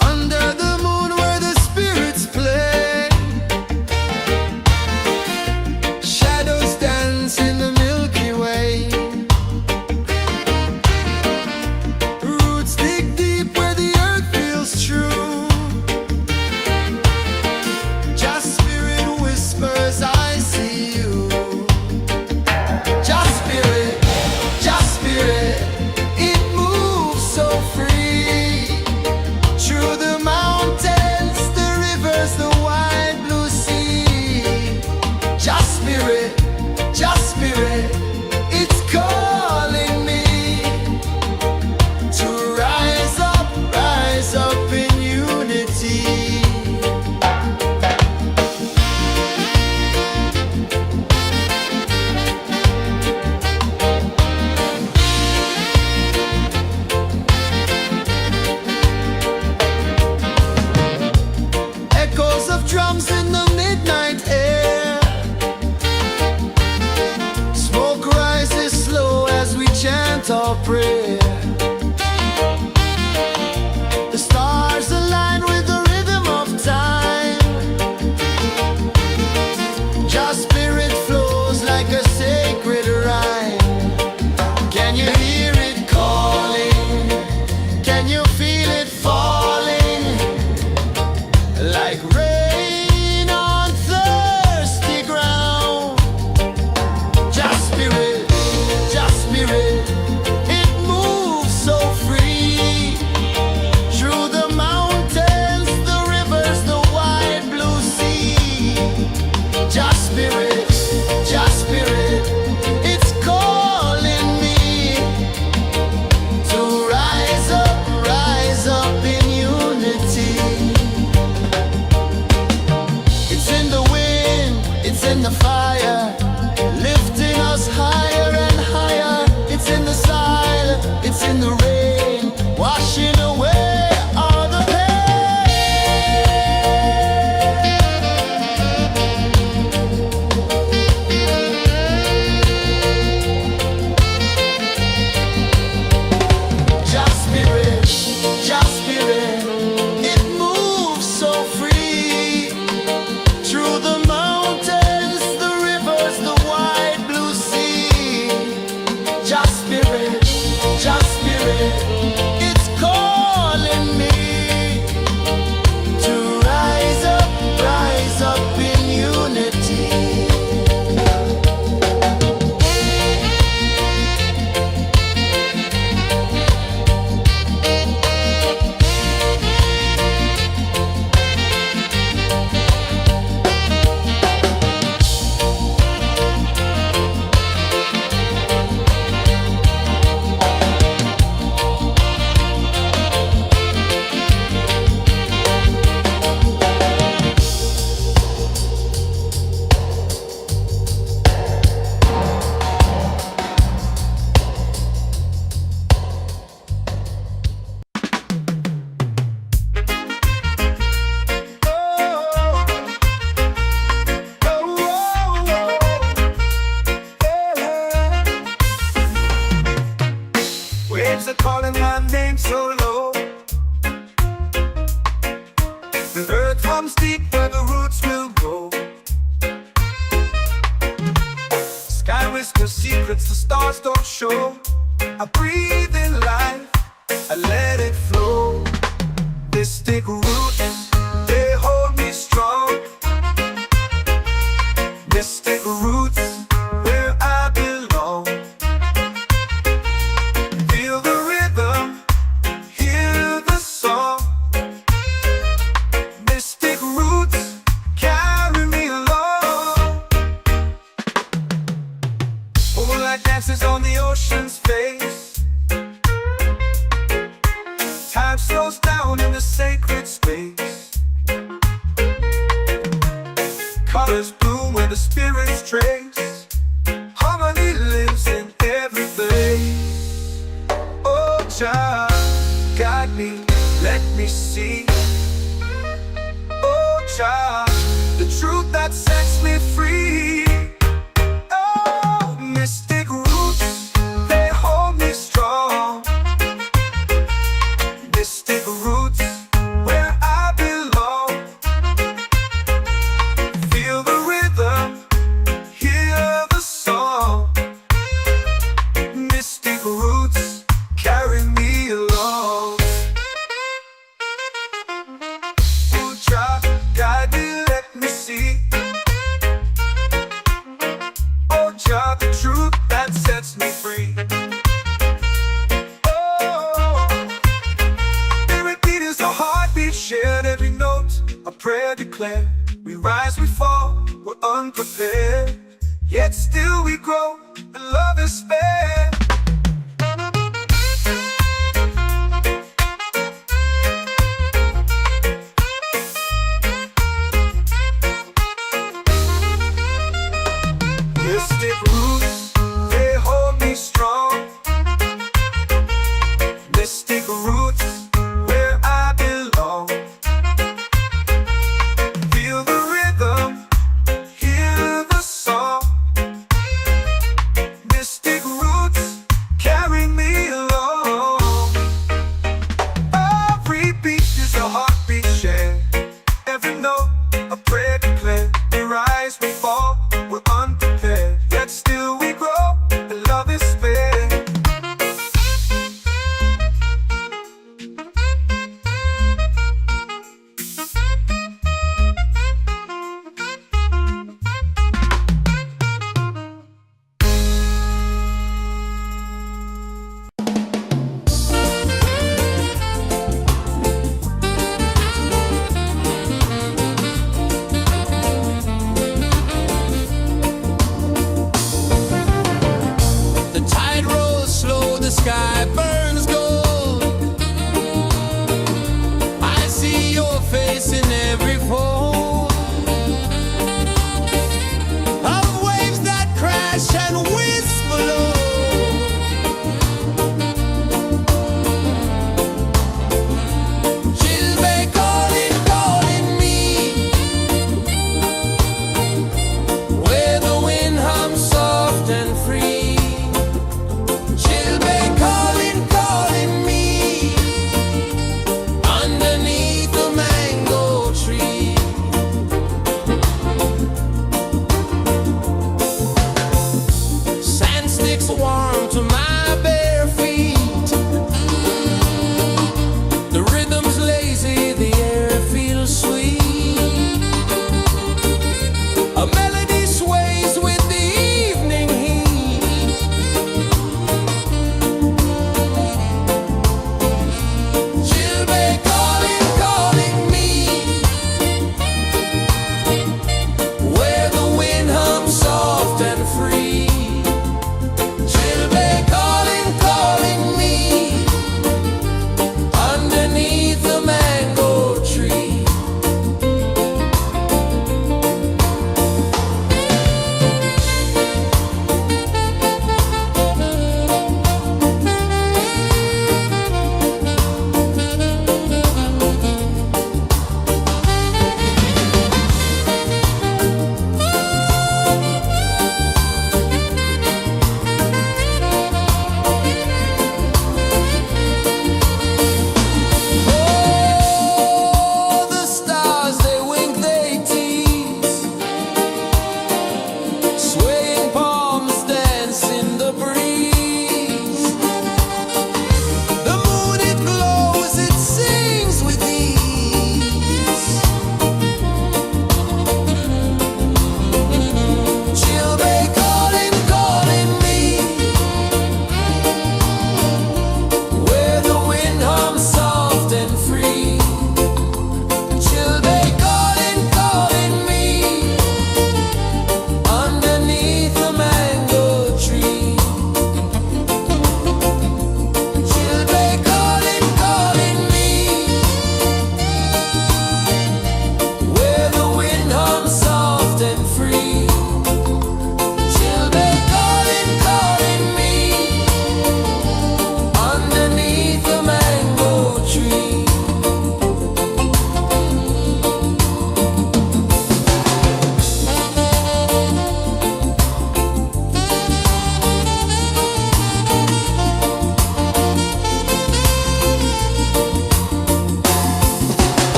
Under the moon where the spirits play, shadows dance in the Milky Way. Roots dig deep where the earth feels true. Just spirit whispers, I see you. Just spirit, it moves so free. Through the mountains, the rivers, the wide blue sea. Just spirit, it's calling me to rise up in unity. Echoes of drums in the midnight air. Smoke rises slow as we chant our prayer. The stars align with the rhythm of time. Just spirit flows like a sacred rhyme. Can you hear it calling? Can you feel it falling? Like rain on thirsty ground. Just spirit, it moves waves are calling my name so low. The earth runs deep where the roots will go. Sky whispers secrets the stars don't show. I breathe in life, I let it flow. Mystic roots, they hold me strong. Mystic roots, where I belong. Feel the rhythm, hear the song. Mystic roots, carry me along. Moonlight dances on the ocean's face. Time slows down in the sacred space. Colors bloom where the spirits trace. Harmony lives in every face. Oh, child, guide me, let me see. Oh, child, the truth that sets me free. Oh, mystic roots, they hold me strong. Mystic roots, where I belong. Feel the rhythm, hear the song. Mystic roots, carry me along. Oh, child, guide me, let me see. Oh, child, the truth that sets me free. Shared every note, a prayer declared. We rise, we fall, we're unprepared. Yet still we grow, and love is spared. Mystic roots, they hold me strong. Mystic roots, where I belong. Feel the rhythm, hear the song. Mystic roots, carry me along. Every beat is a heartbeat shared. Every note, a prayer declared. We rise, we fall, we're unprepared. Yet still we grow, and love is spared. The tide rolls slow, the sky burns gold. I see your face in every fold of waves that crash and whisper low. She'll be calling, calling me, where the wind hums soft and free. She'll be calling, calling.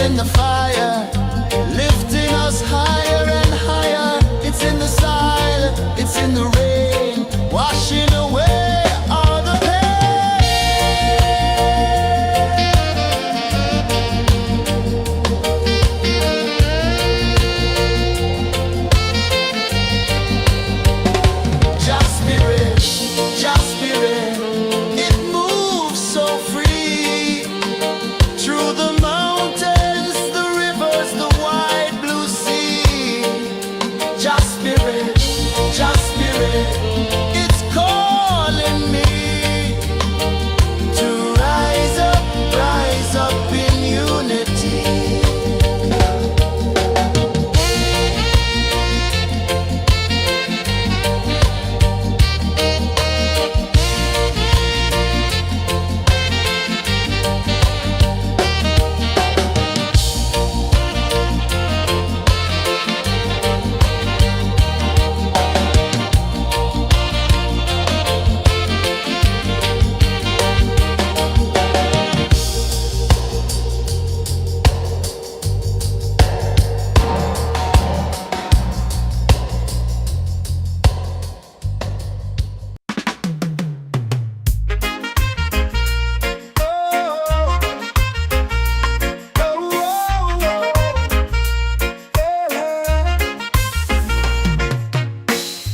in the fire, lifting us higher and higher. It's in the silence, it's in the rain, washing away all the Just spirit, just spirit, it moves so free through the mountains, the rivers, the wide blue sea. Just spirit, it's calling me to rise up in unity.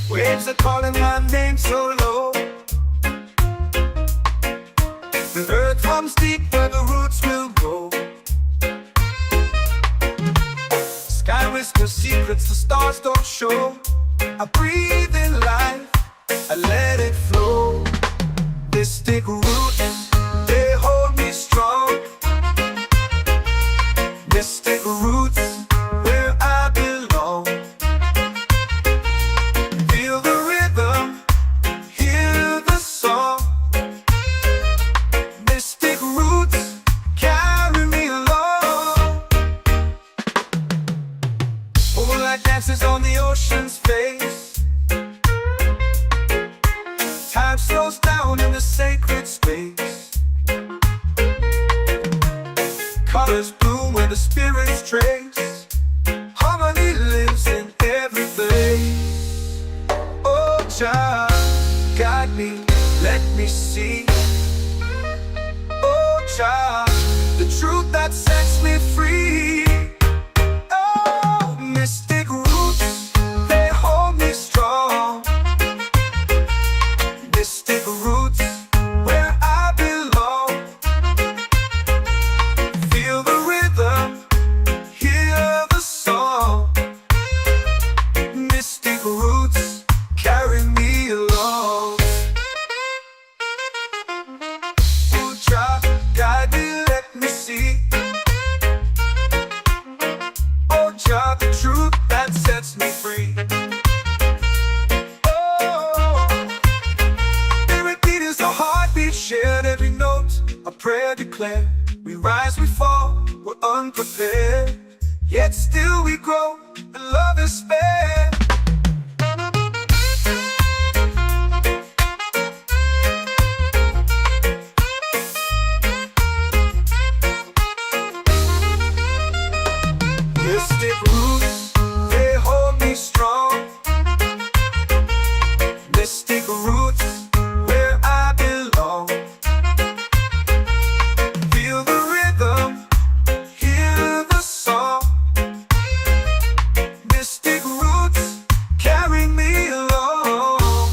Waves are calling my name so low. The earth comes deep where the roots will go. Sky whispers secrets the stars don't show. I breathe in life, I let it flow. They stick root and they hold me strong. Mystic roots where I belong. Feel the rhythm, hear the song. Mystic roots carry me along. Moonlight dances on the ocean's face. Time slows down in the sacred space. Colors bloom where the spirits trace. Harmony lives in every face. Oh, Jah, guide me, let me see. Oh, Jah, the truth that sets me free. Oh, mystic roots, they hold me strong. Mystic roots where I belong. Feel the rhythm, hear the song. Mystic roots carry me along. Oh, Jah, guide me, let me see. Oh, Jah, the truth that sets me free. Oh, spirit beat is a heartbeat shared, every note a prayer declared. We rise, we fall, we're unprepared, yet still we grow, and love is spared. Mystic roots, they hold me strong. Mystic roots where I belong. Feel the rhythm, hear the song. Mystic roots carry me along.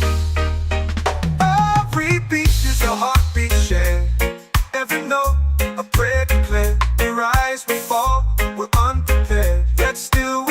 Every beat is a heartbeat shared, every note a prayer declared. We rise, we fall, we're unprepared, yet still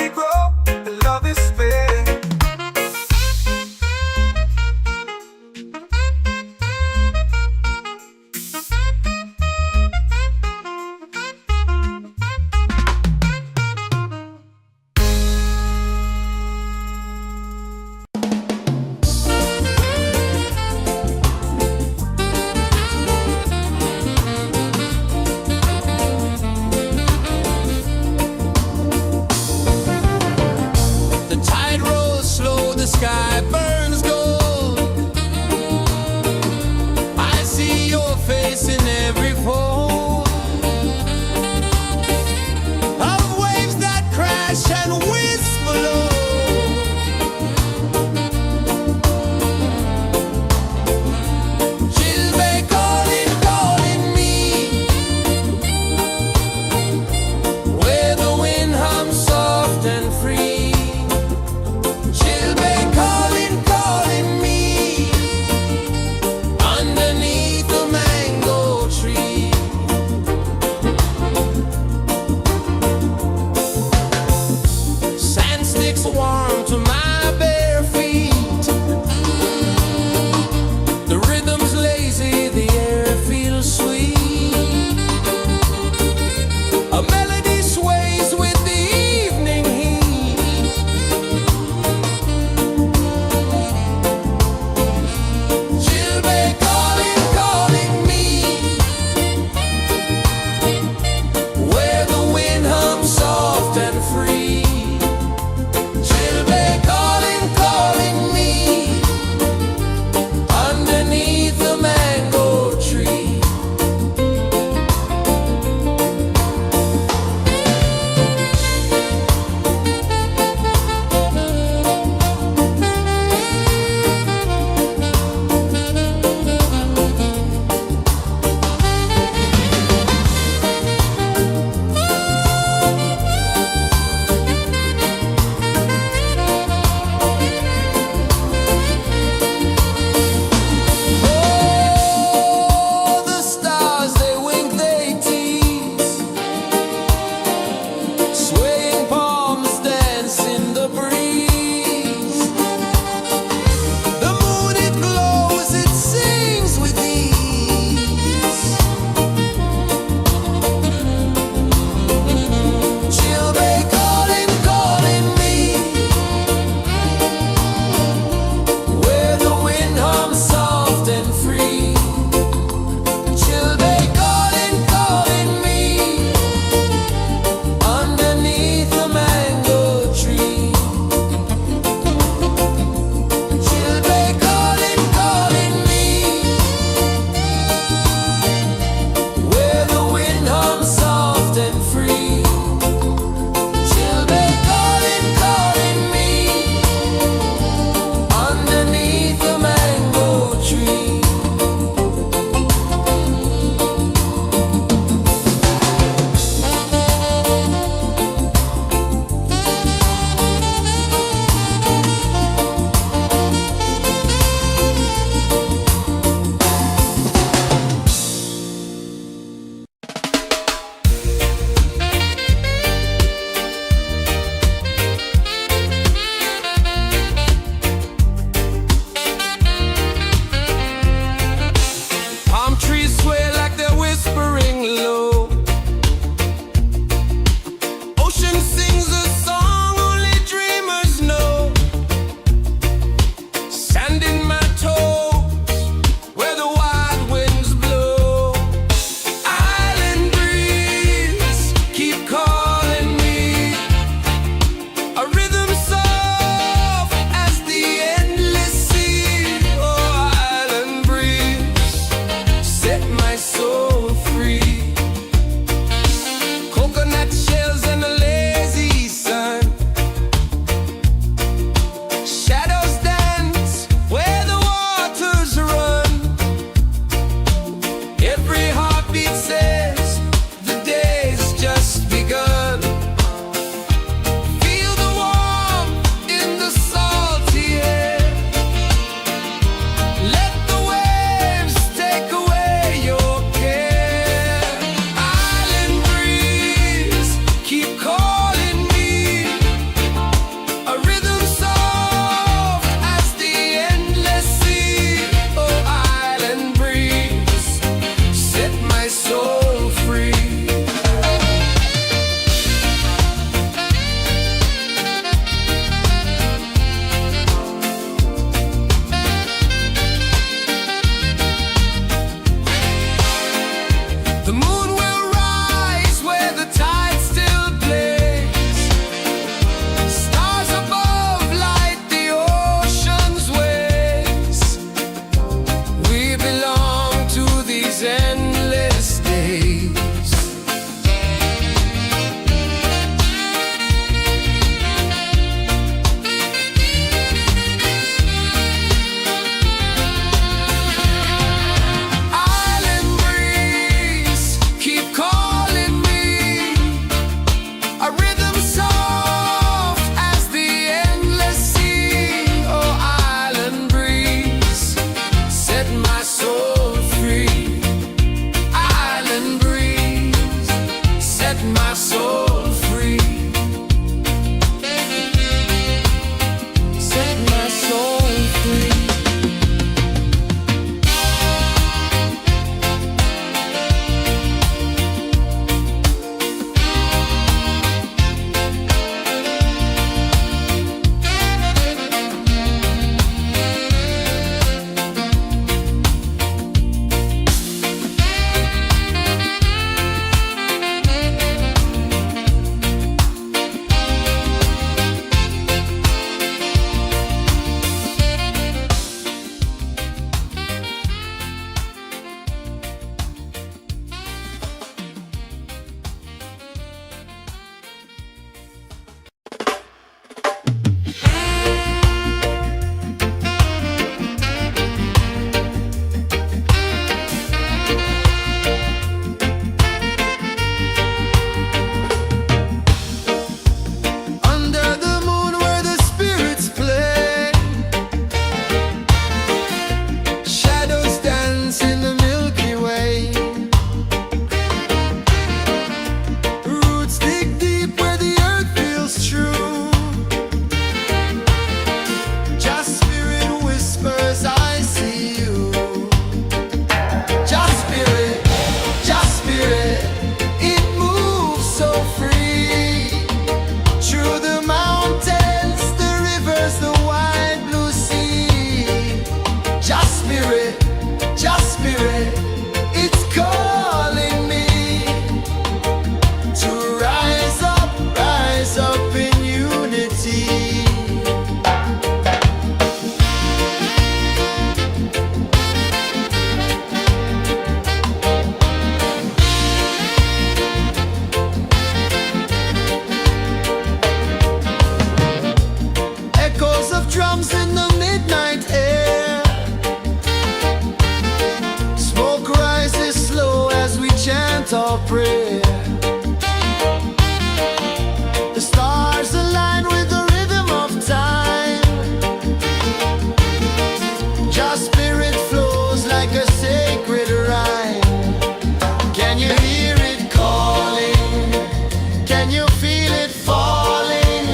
Can you feel it falling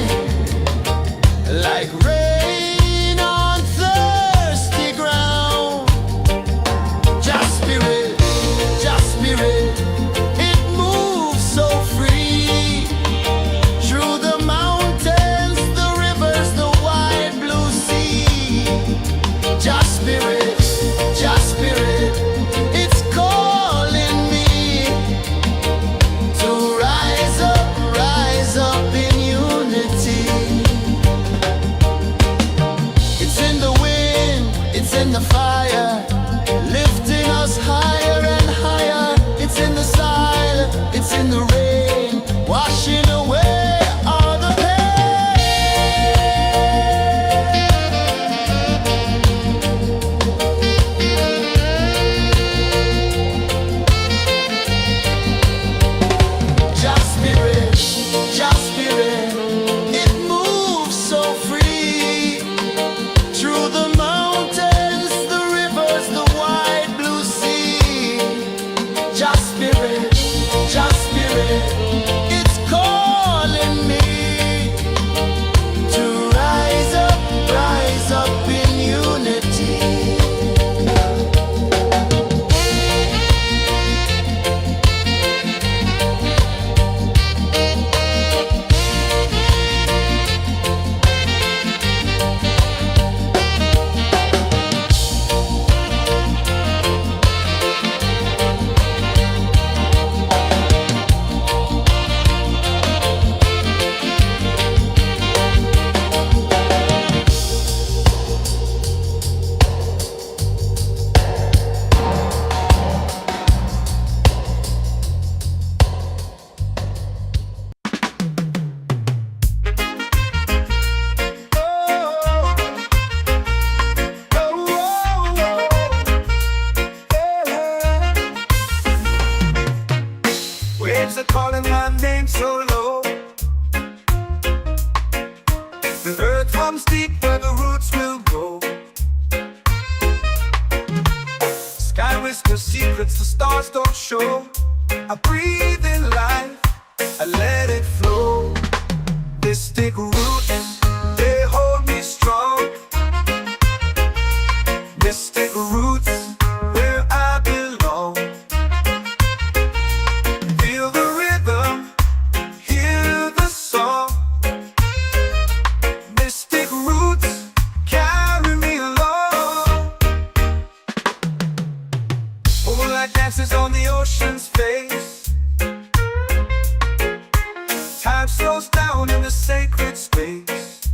like rain on thirsty ground? Just spirit, it moves so free through the mountains, the rivers, the wide blue sea. Just spirit, it's calling me to rise up in unity. It's in the wind, it's in the fire, lifting us higher and higher. It's in the silence, it's in the rain, washing away all the Just spirit, it moves so free through the mountains, the rivers, the wide blue sea. Just spirit, it's calling me to rise up in unity. Waves are calling my name so low. The earth hums deep where the roots will go. Sky whispers secrets the stars don't show. I breathe in life, I let it flow. Mystic roots, they hold me strong. Mystic roots, where I belong. Feel the rhythm, hear the song. Mystic roots, carry me along. Moonlight dances on the ocean's face. Time slows down in the sacred space.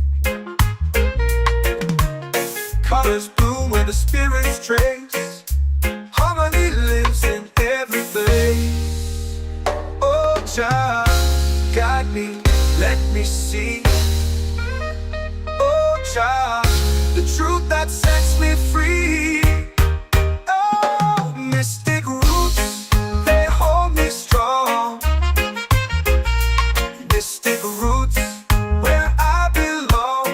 Colors bloom where the spirits trace. Harmony lives in every face. Oh, child, guide me, let me see. Oh, child, the truth that sets me free. Oh, mystic roots, they hold me strong. Mystic roots, where I belong.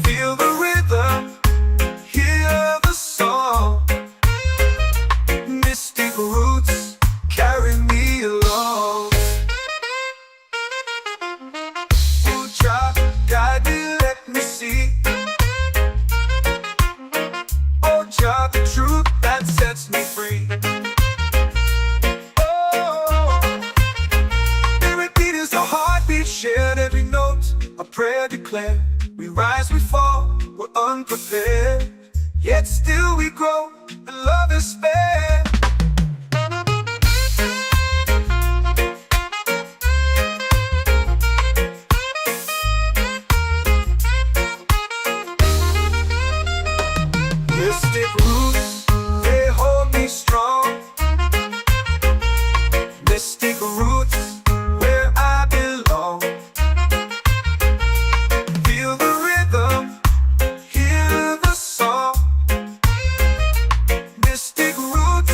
Feel the rhythm, hear the song. Mystic roots, carry me along. Oh, child, guide me, let me see. Oh, child, the truth that sets me free. Oh, spirit beat is a heartbeat shared, every note a prayer declared. We rise, we fall, we're unprepared, yet still we grow, and love is spared. Mystic roots, they hold me strong. Mystic roots, where I belong. Feel the rhythm, hear the song. Mystic roots,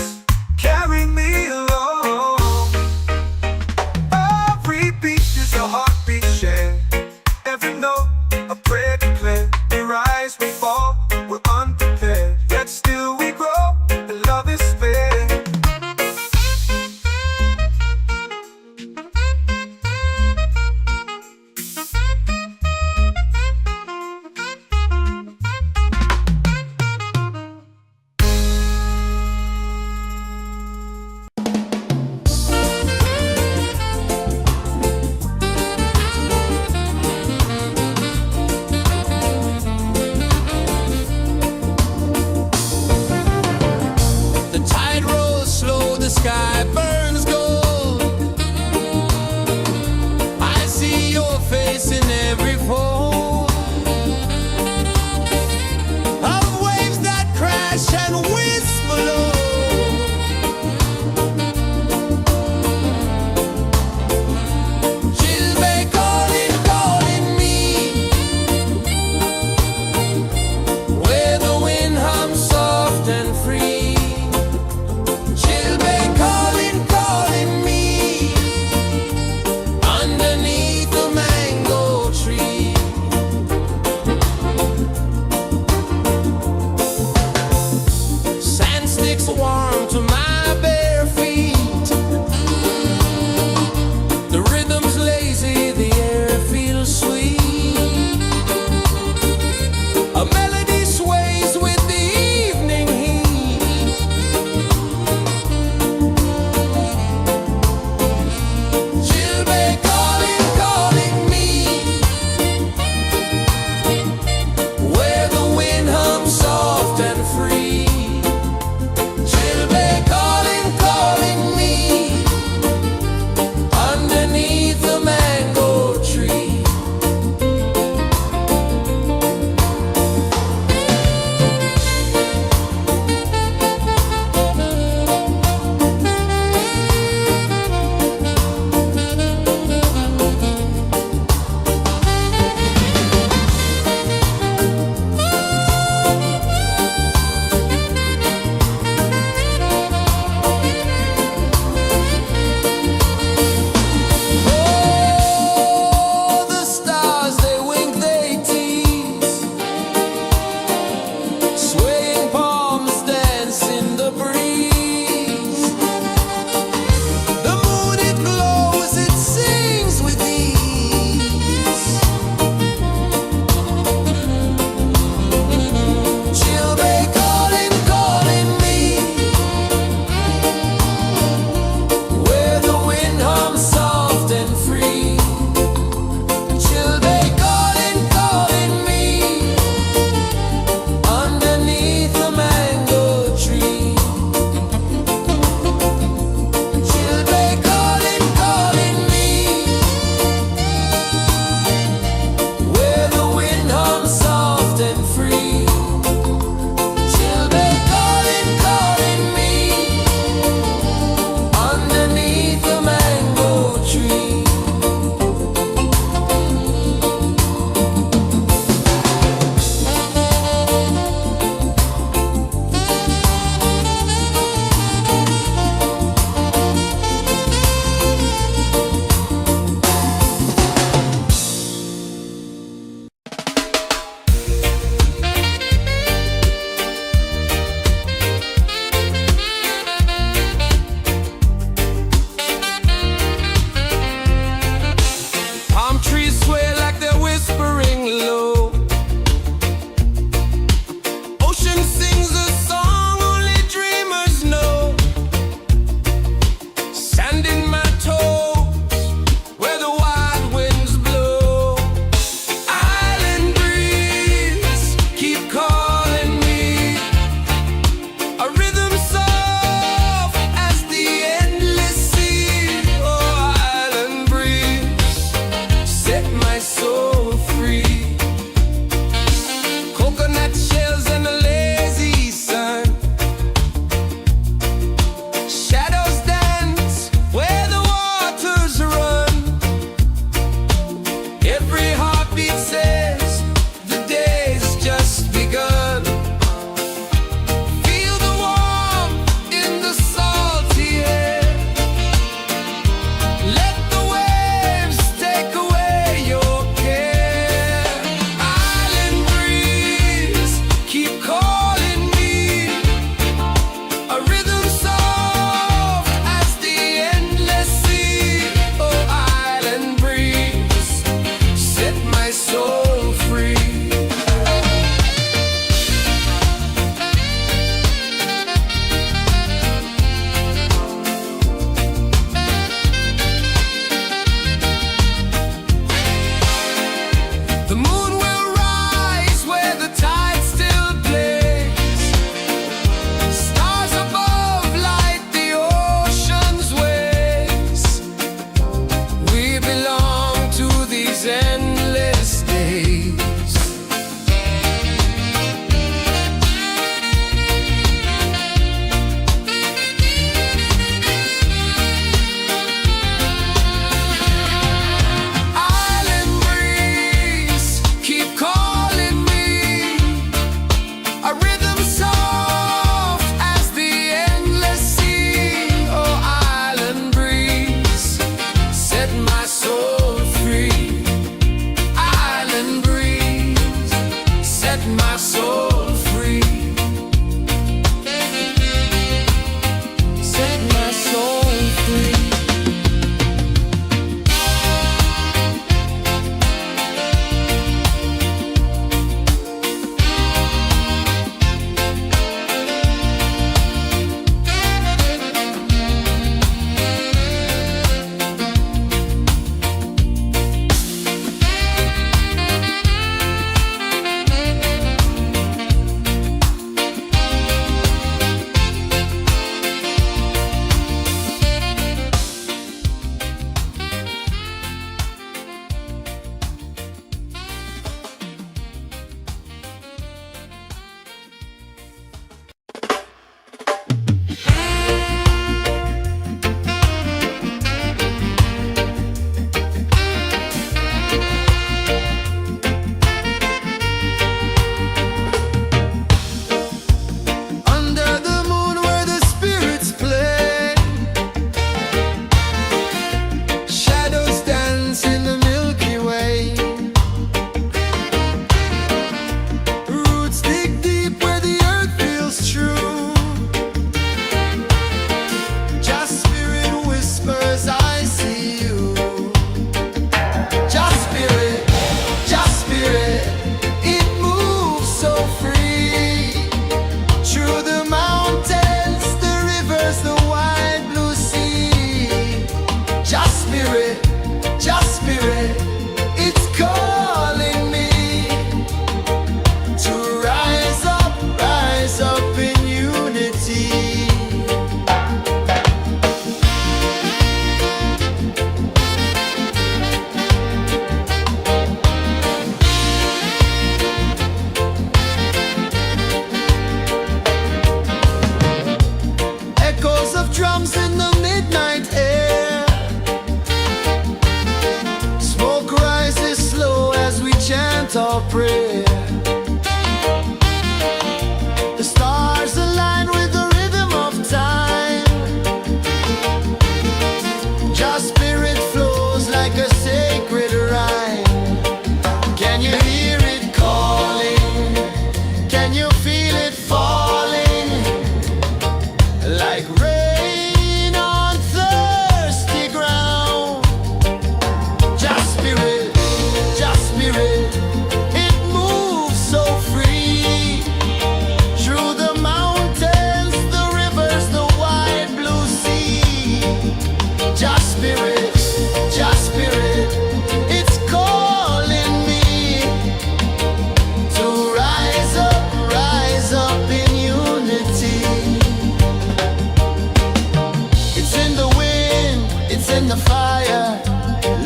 fire,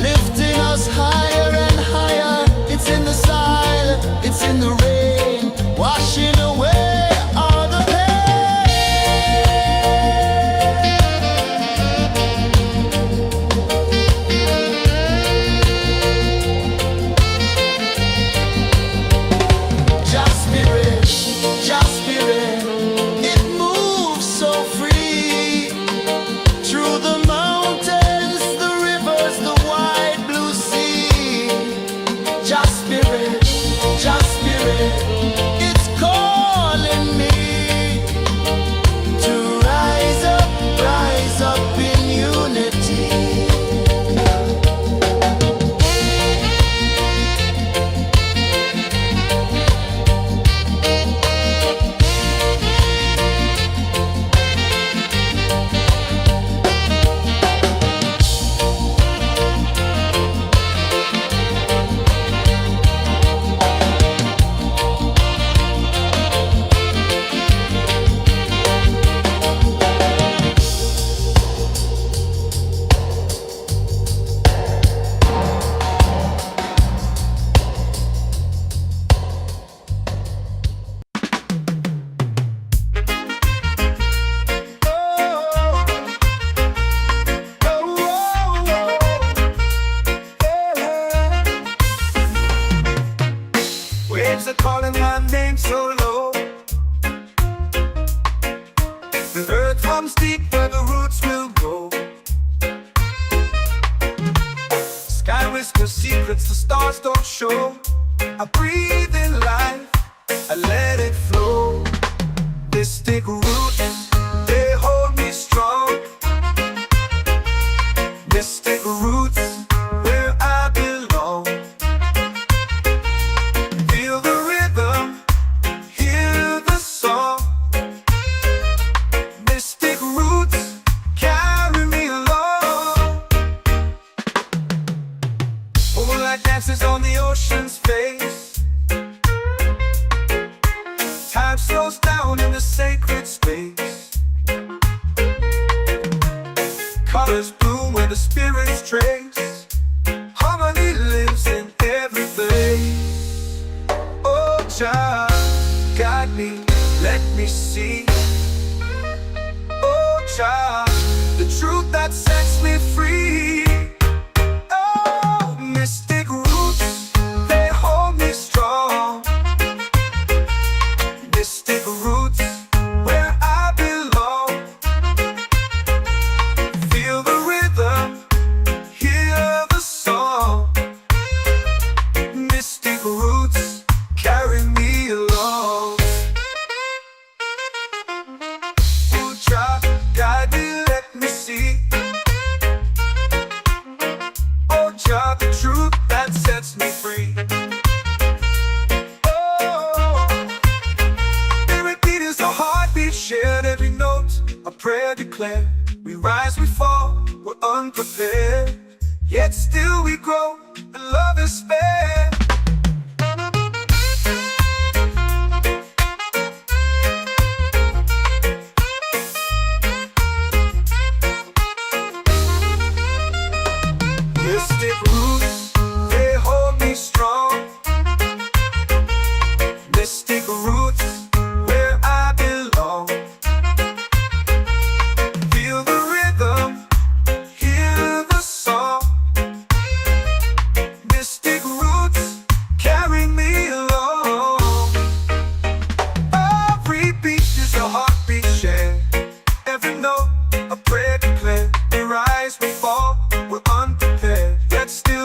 lifting us higher and higher. It's in the silence, it's in the rain, washing away all the Just spirit, it moves so free through the mountains, the rivers, the wide blue sea. Just spirit, it's calling me to rise up in unity. Waves are calling my name so low. The earth hums deep where the roots will go. Sky whispers secrets the stars don't show. I breathe in life, I let it flow. Mystic roots, they hold me strong. Mystic roots, where I belong. Feel the rhythm, hear the song. Mystic roots, carry me along. Moonlight dances on the ocean's face. Time slows down in the sacred space. Colors bloom where the spirits trace. Harmony lives in every face. Oh, child, guide me, let me see. Oh, child, the truth that sets me free. Oh, mystic roots, they hold me strong. Mystic roots, where I belong. Feel the rhythm, hear the song. Mystic roots, carry me along. Oh, child, guide me, let me see. Oh, child, the truth that sets me free. Oh, every beat is a heartbeat shared, every note a prayer declared. We rise, we fall, we're unprepared, yet still we grow, and love is spared. Mystic roots, they hold me strong. Mystic roots, where I belong. Feel the rhythm, hear the song. Mystic roots, carry me along. Every beat is a heartbeat shared, every note a prayer declared. We rise, we fall, we're unprepared, yet still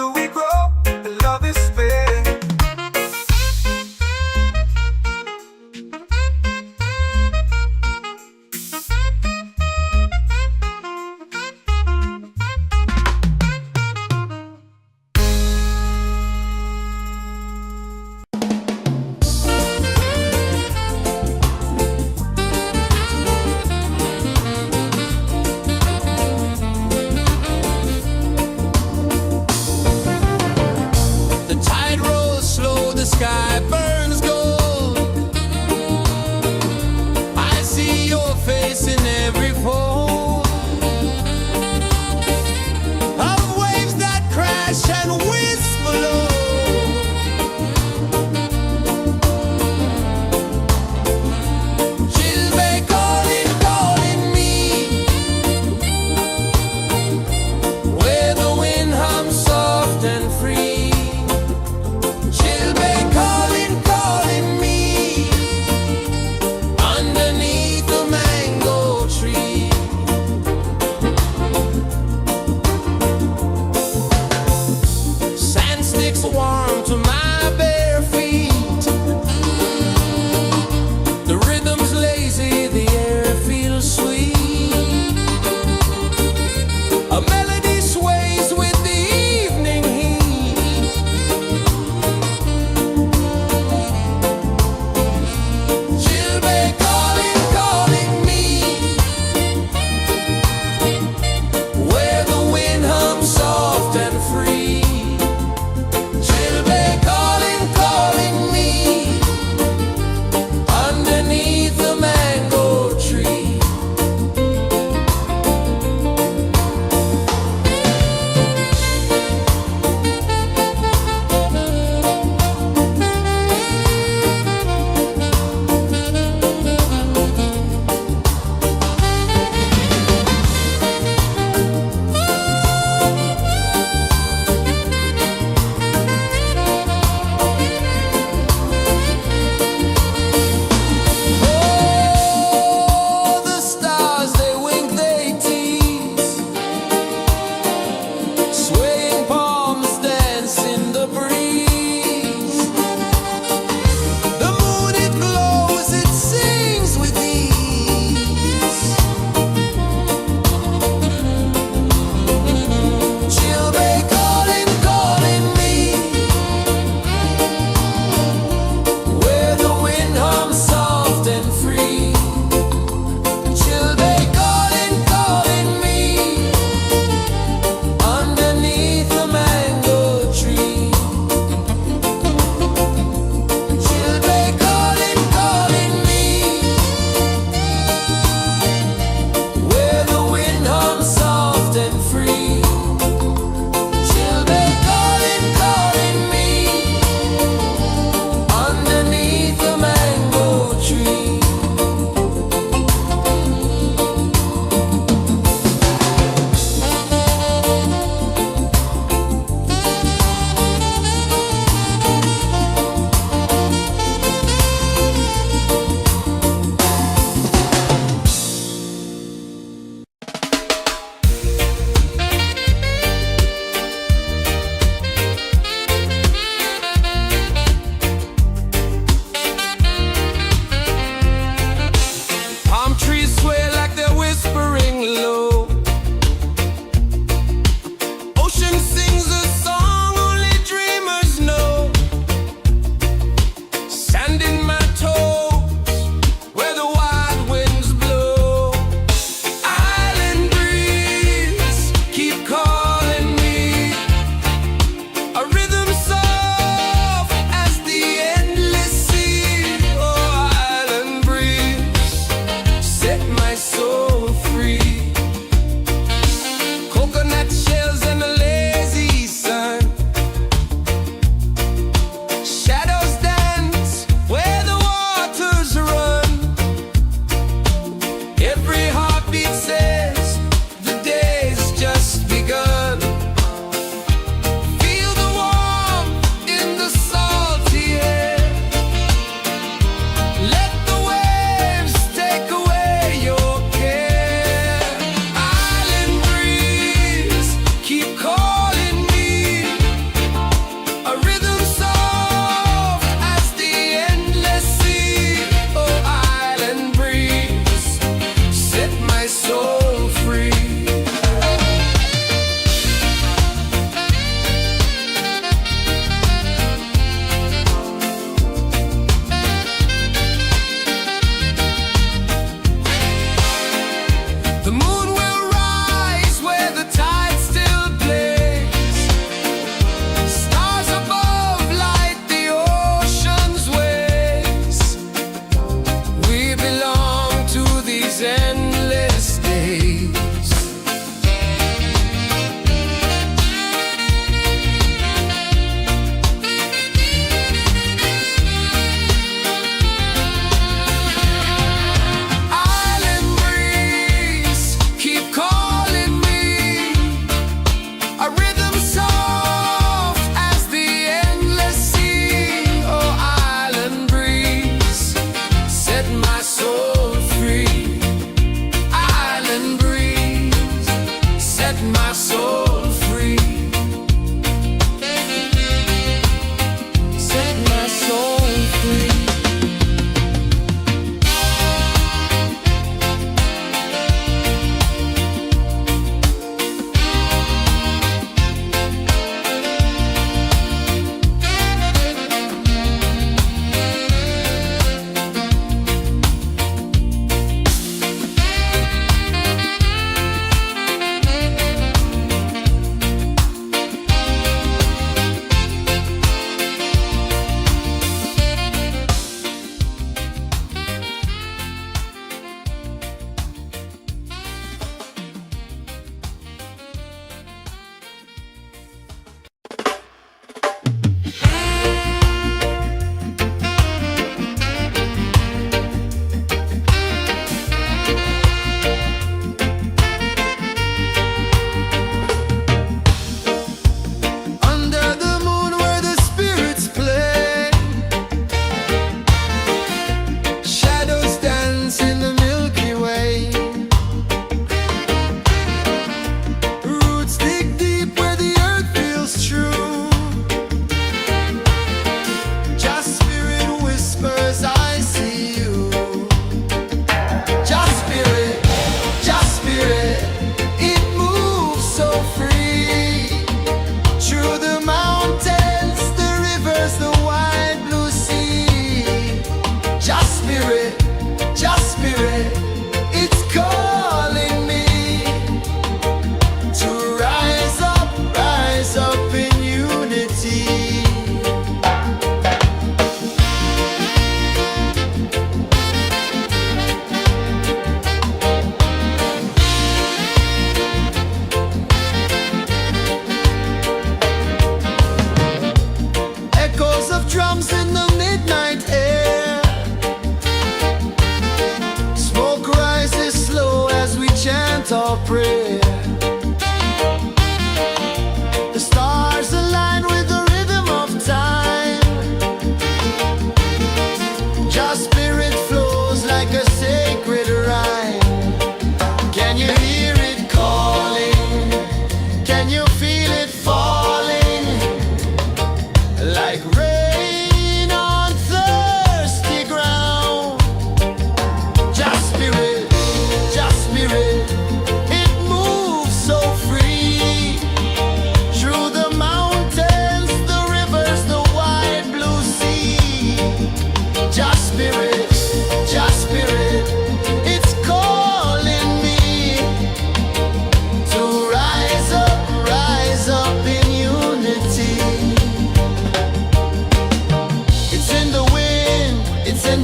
makes warm to my bare feet. The rhythm's lazy, the air feels sweet. A melody sways with the evening heat. Children calling, calling me, where the wind hums soft and free. Children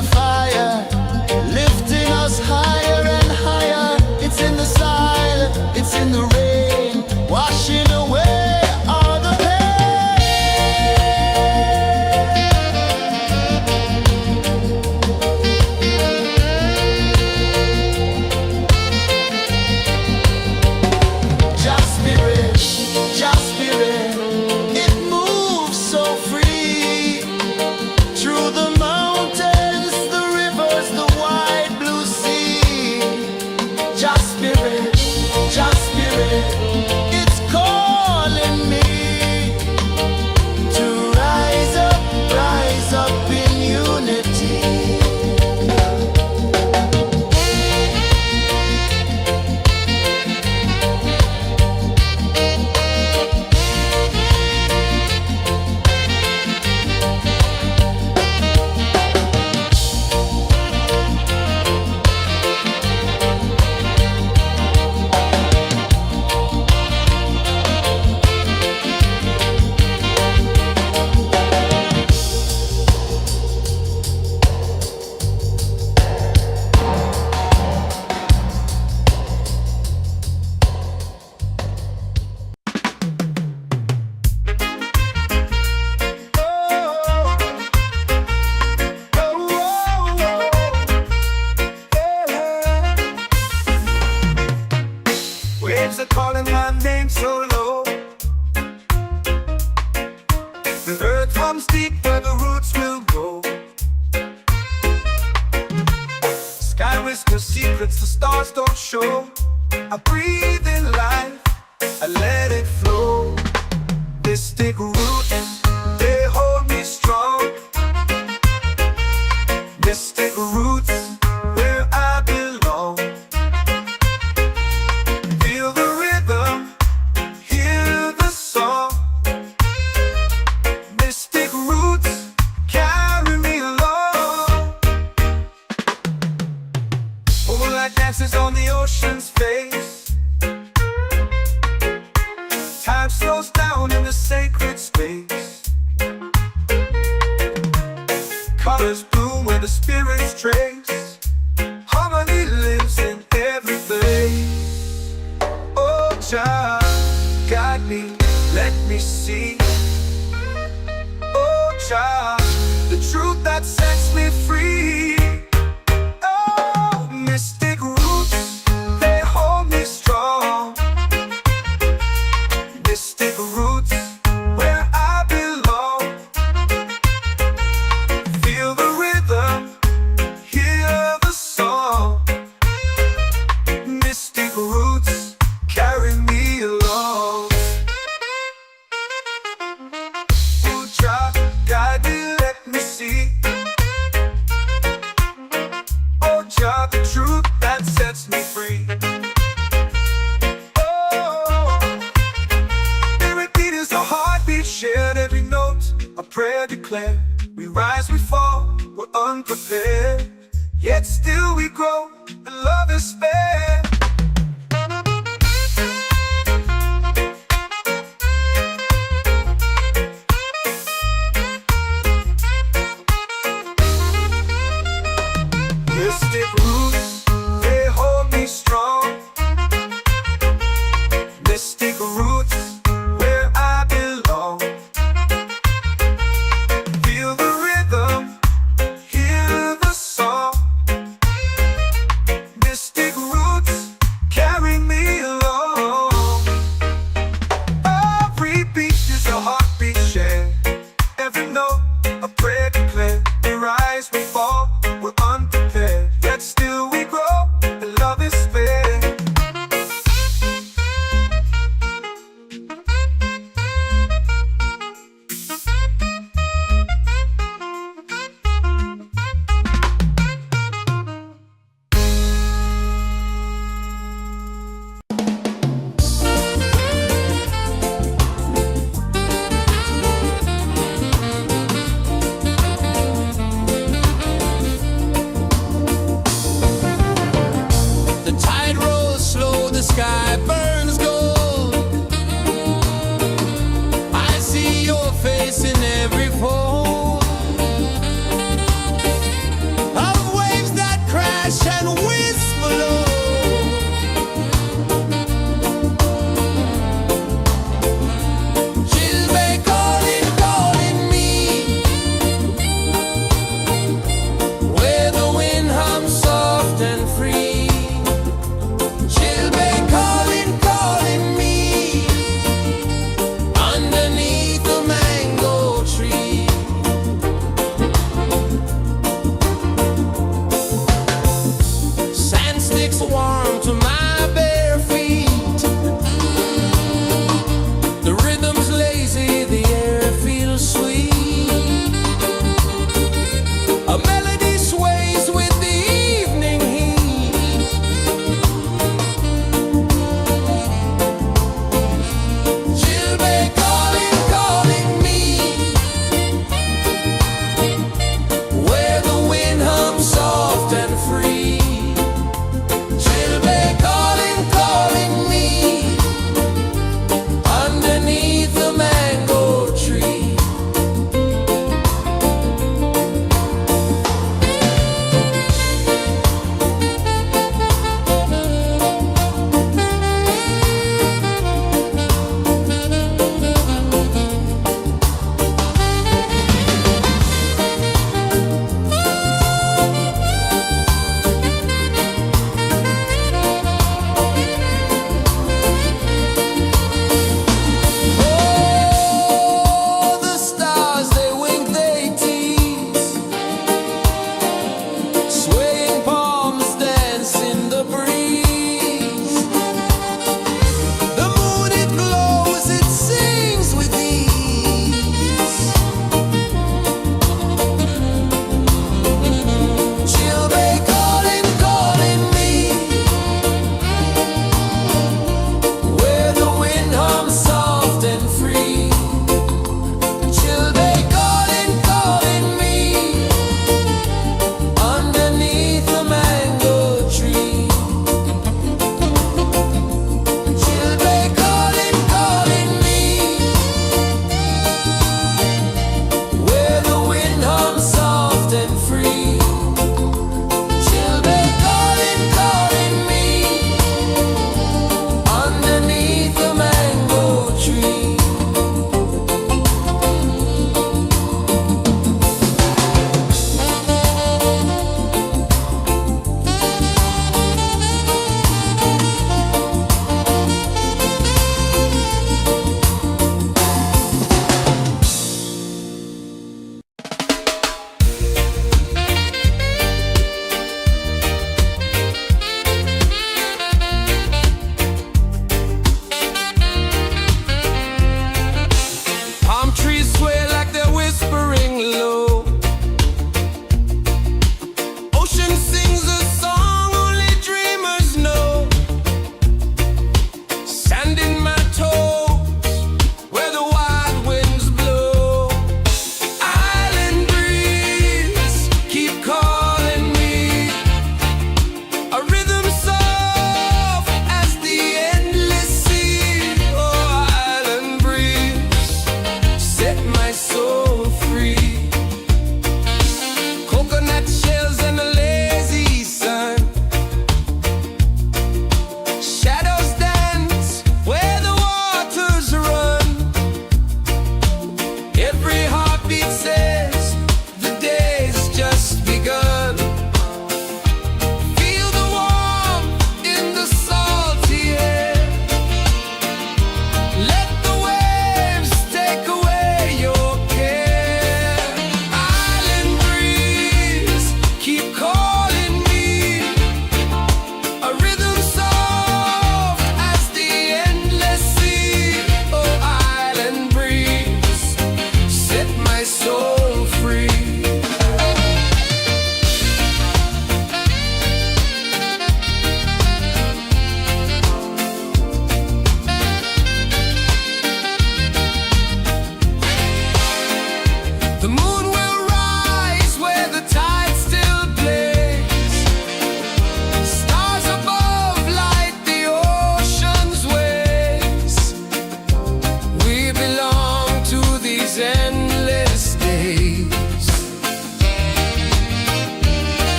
the fire, lifting us higher and higher. It's in the silence, it's in the rain, washing away all the Just spirit, it moves so free through the mountains, the rivers, the wide blue sea. Just spirit, it's calling me to rise up in unity. Waves are calling my name so low. The earth hums deep where the roots will go. Sky whispers secrets the stars don't show. I breathe in life, I let it flow. Mystic roots, they hold me strong. Mystic roots, where I belong. Feel the rhythm, hear the song. Mystic roots, carry me along. Moonlight dances on the ocean's face. Time slows down in the sacred space. Colors bloom where the spirits trace. Harmony lives in every place. Oh, child, guide me, let me see. Oh, child, the truth that sets me free. Oh, mystic roots, they hold me strong. Mystic roots, where I belong. Feel the rhythm, hear the song. Mystic roots, carry me along. Oh, child, guide me, let me see. Oh, child, the truth that sets me free. Oh, spirit beat is a heartbeat shared, every note a prayer declared. We rise, we fall, we're unprepared, yet still we grow, and love is spared. Mystic roots, they hold me strong. Mystic roots, where I belong. Feel the rhythm, hear the song. Mystic roots,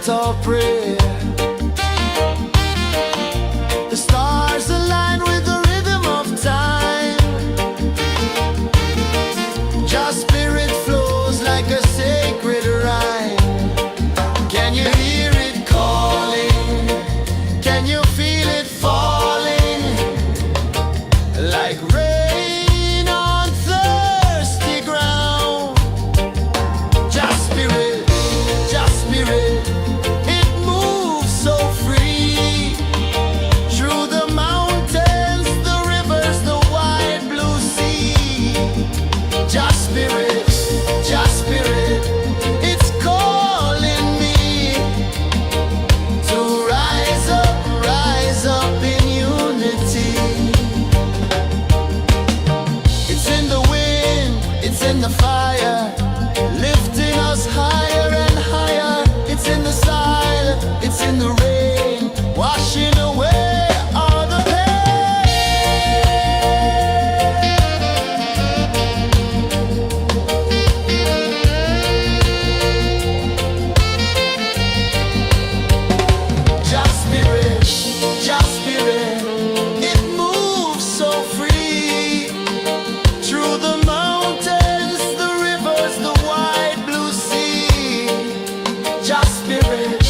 chant our prayer. The stars align with the rhythm of time. Your spirit flows like a sacred rhyme. Can you hear it calling? Can you feel it falling? Like rain on thirsty ground. Just spirit, it moves so free. Through the mountains, the rivers, the wide blue sea. Just spirit, it's calling me to rise up in unity. It's in the wind, it's in the fire, lifting us higher and higher. It's in the silence, it's in the rain, washing away all the Just spirit, it moves so free. Through the mountains, the rivers, the wide blue sea. Just spirit,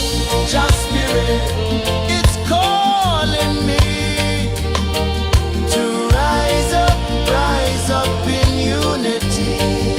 it's calling me to rise up in unity.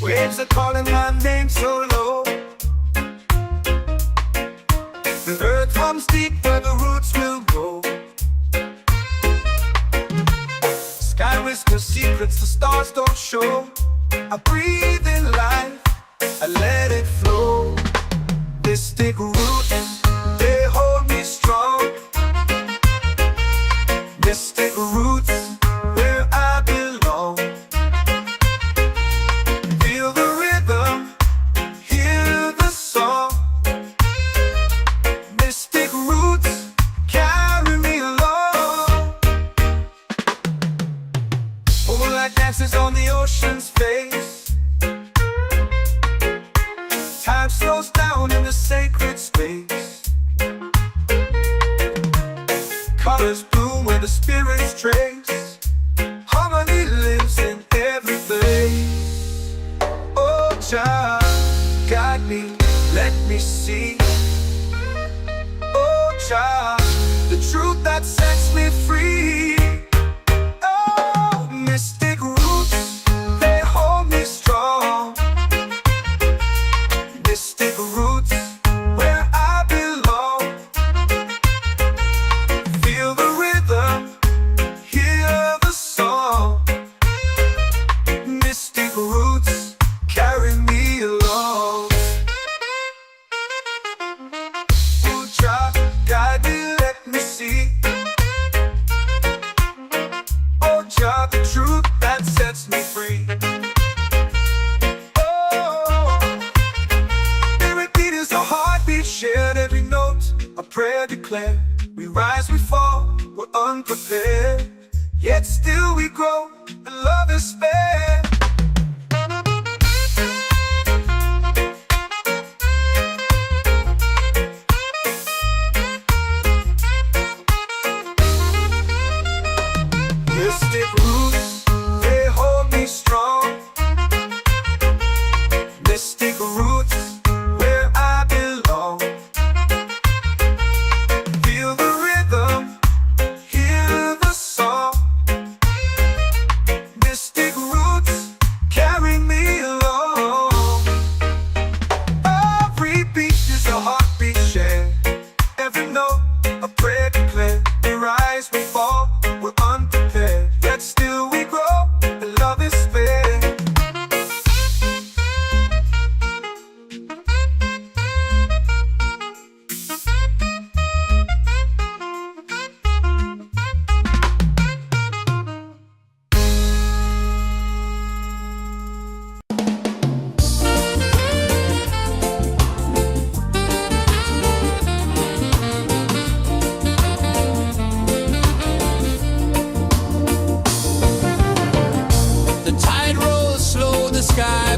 Waves are calling my name so low. The earth hums deep where the roots will go. Sky whispers secrets the stars don't show. I breathe in life, I let it flow. Mystic roots, they hold me strong. Mystic roots, where I belong. Feel the rhythm, hear the song. Mystic roots, carry me along. Moonlight dances on the ocean's face. Time slows down in the sacred space. Colors bloom where the spirits trace. Harmony lives in every face. Oh, child, guide me, let me see. Oh, child, the truth that sets me free. Oh, mystic roots, they hold me strong. Mystic roots, where I belong. Feel the rhythm, hear the song. Mystic roots, carry me along. Oh, child, guide me, let me see. Oh, child, the truth that sets me free. Oh, spirit beat is a heartbeat shared, every note a prayer declared. We rise, we fall, we're unprepared, yet still we grow, and love is spared. Mystic roots, they hold me strong. Mystic roots, where I belong. Feel the rhythm, hear the song. Mystic roots. sky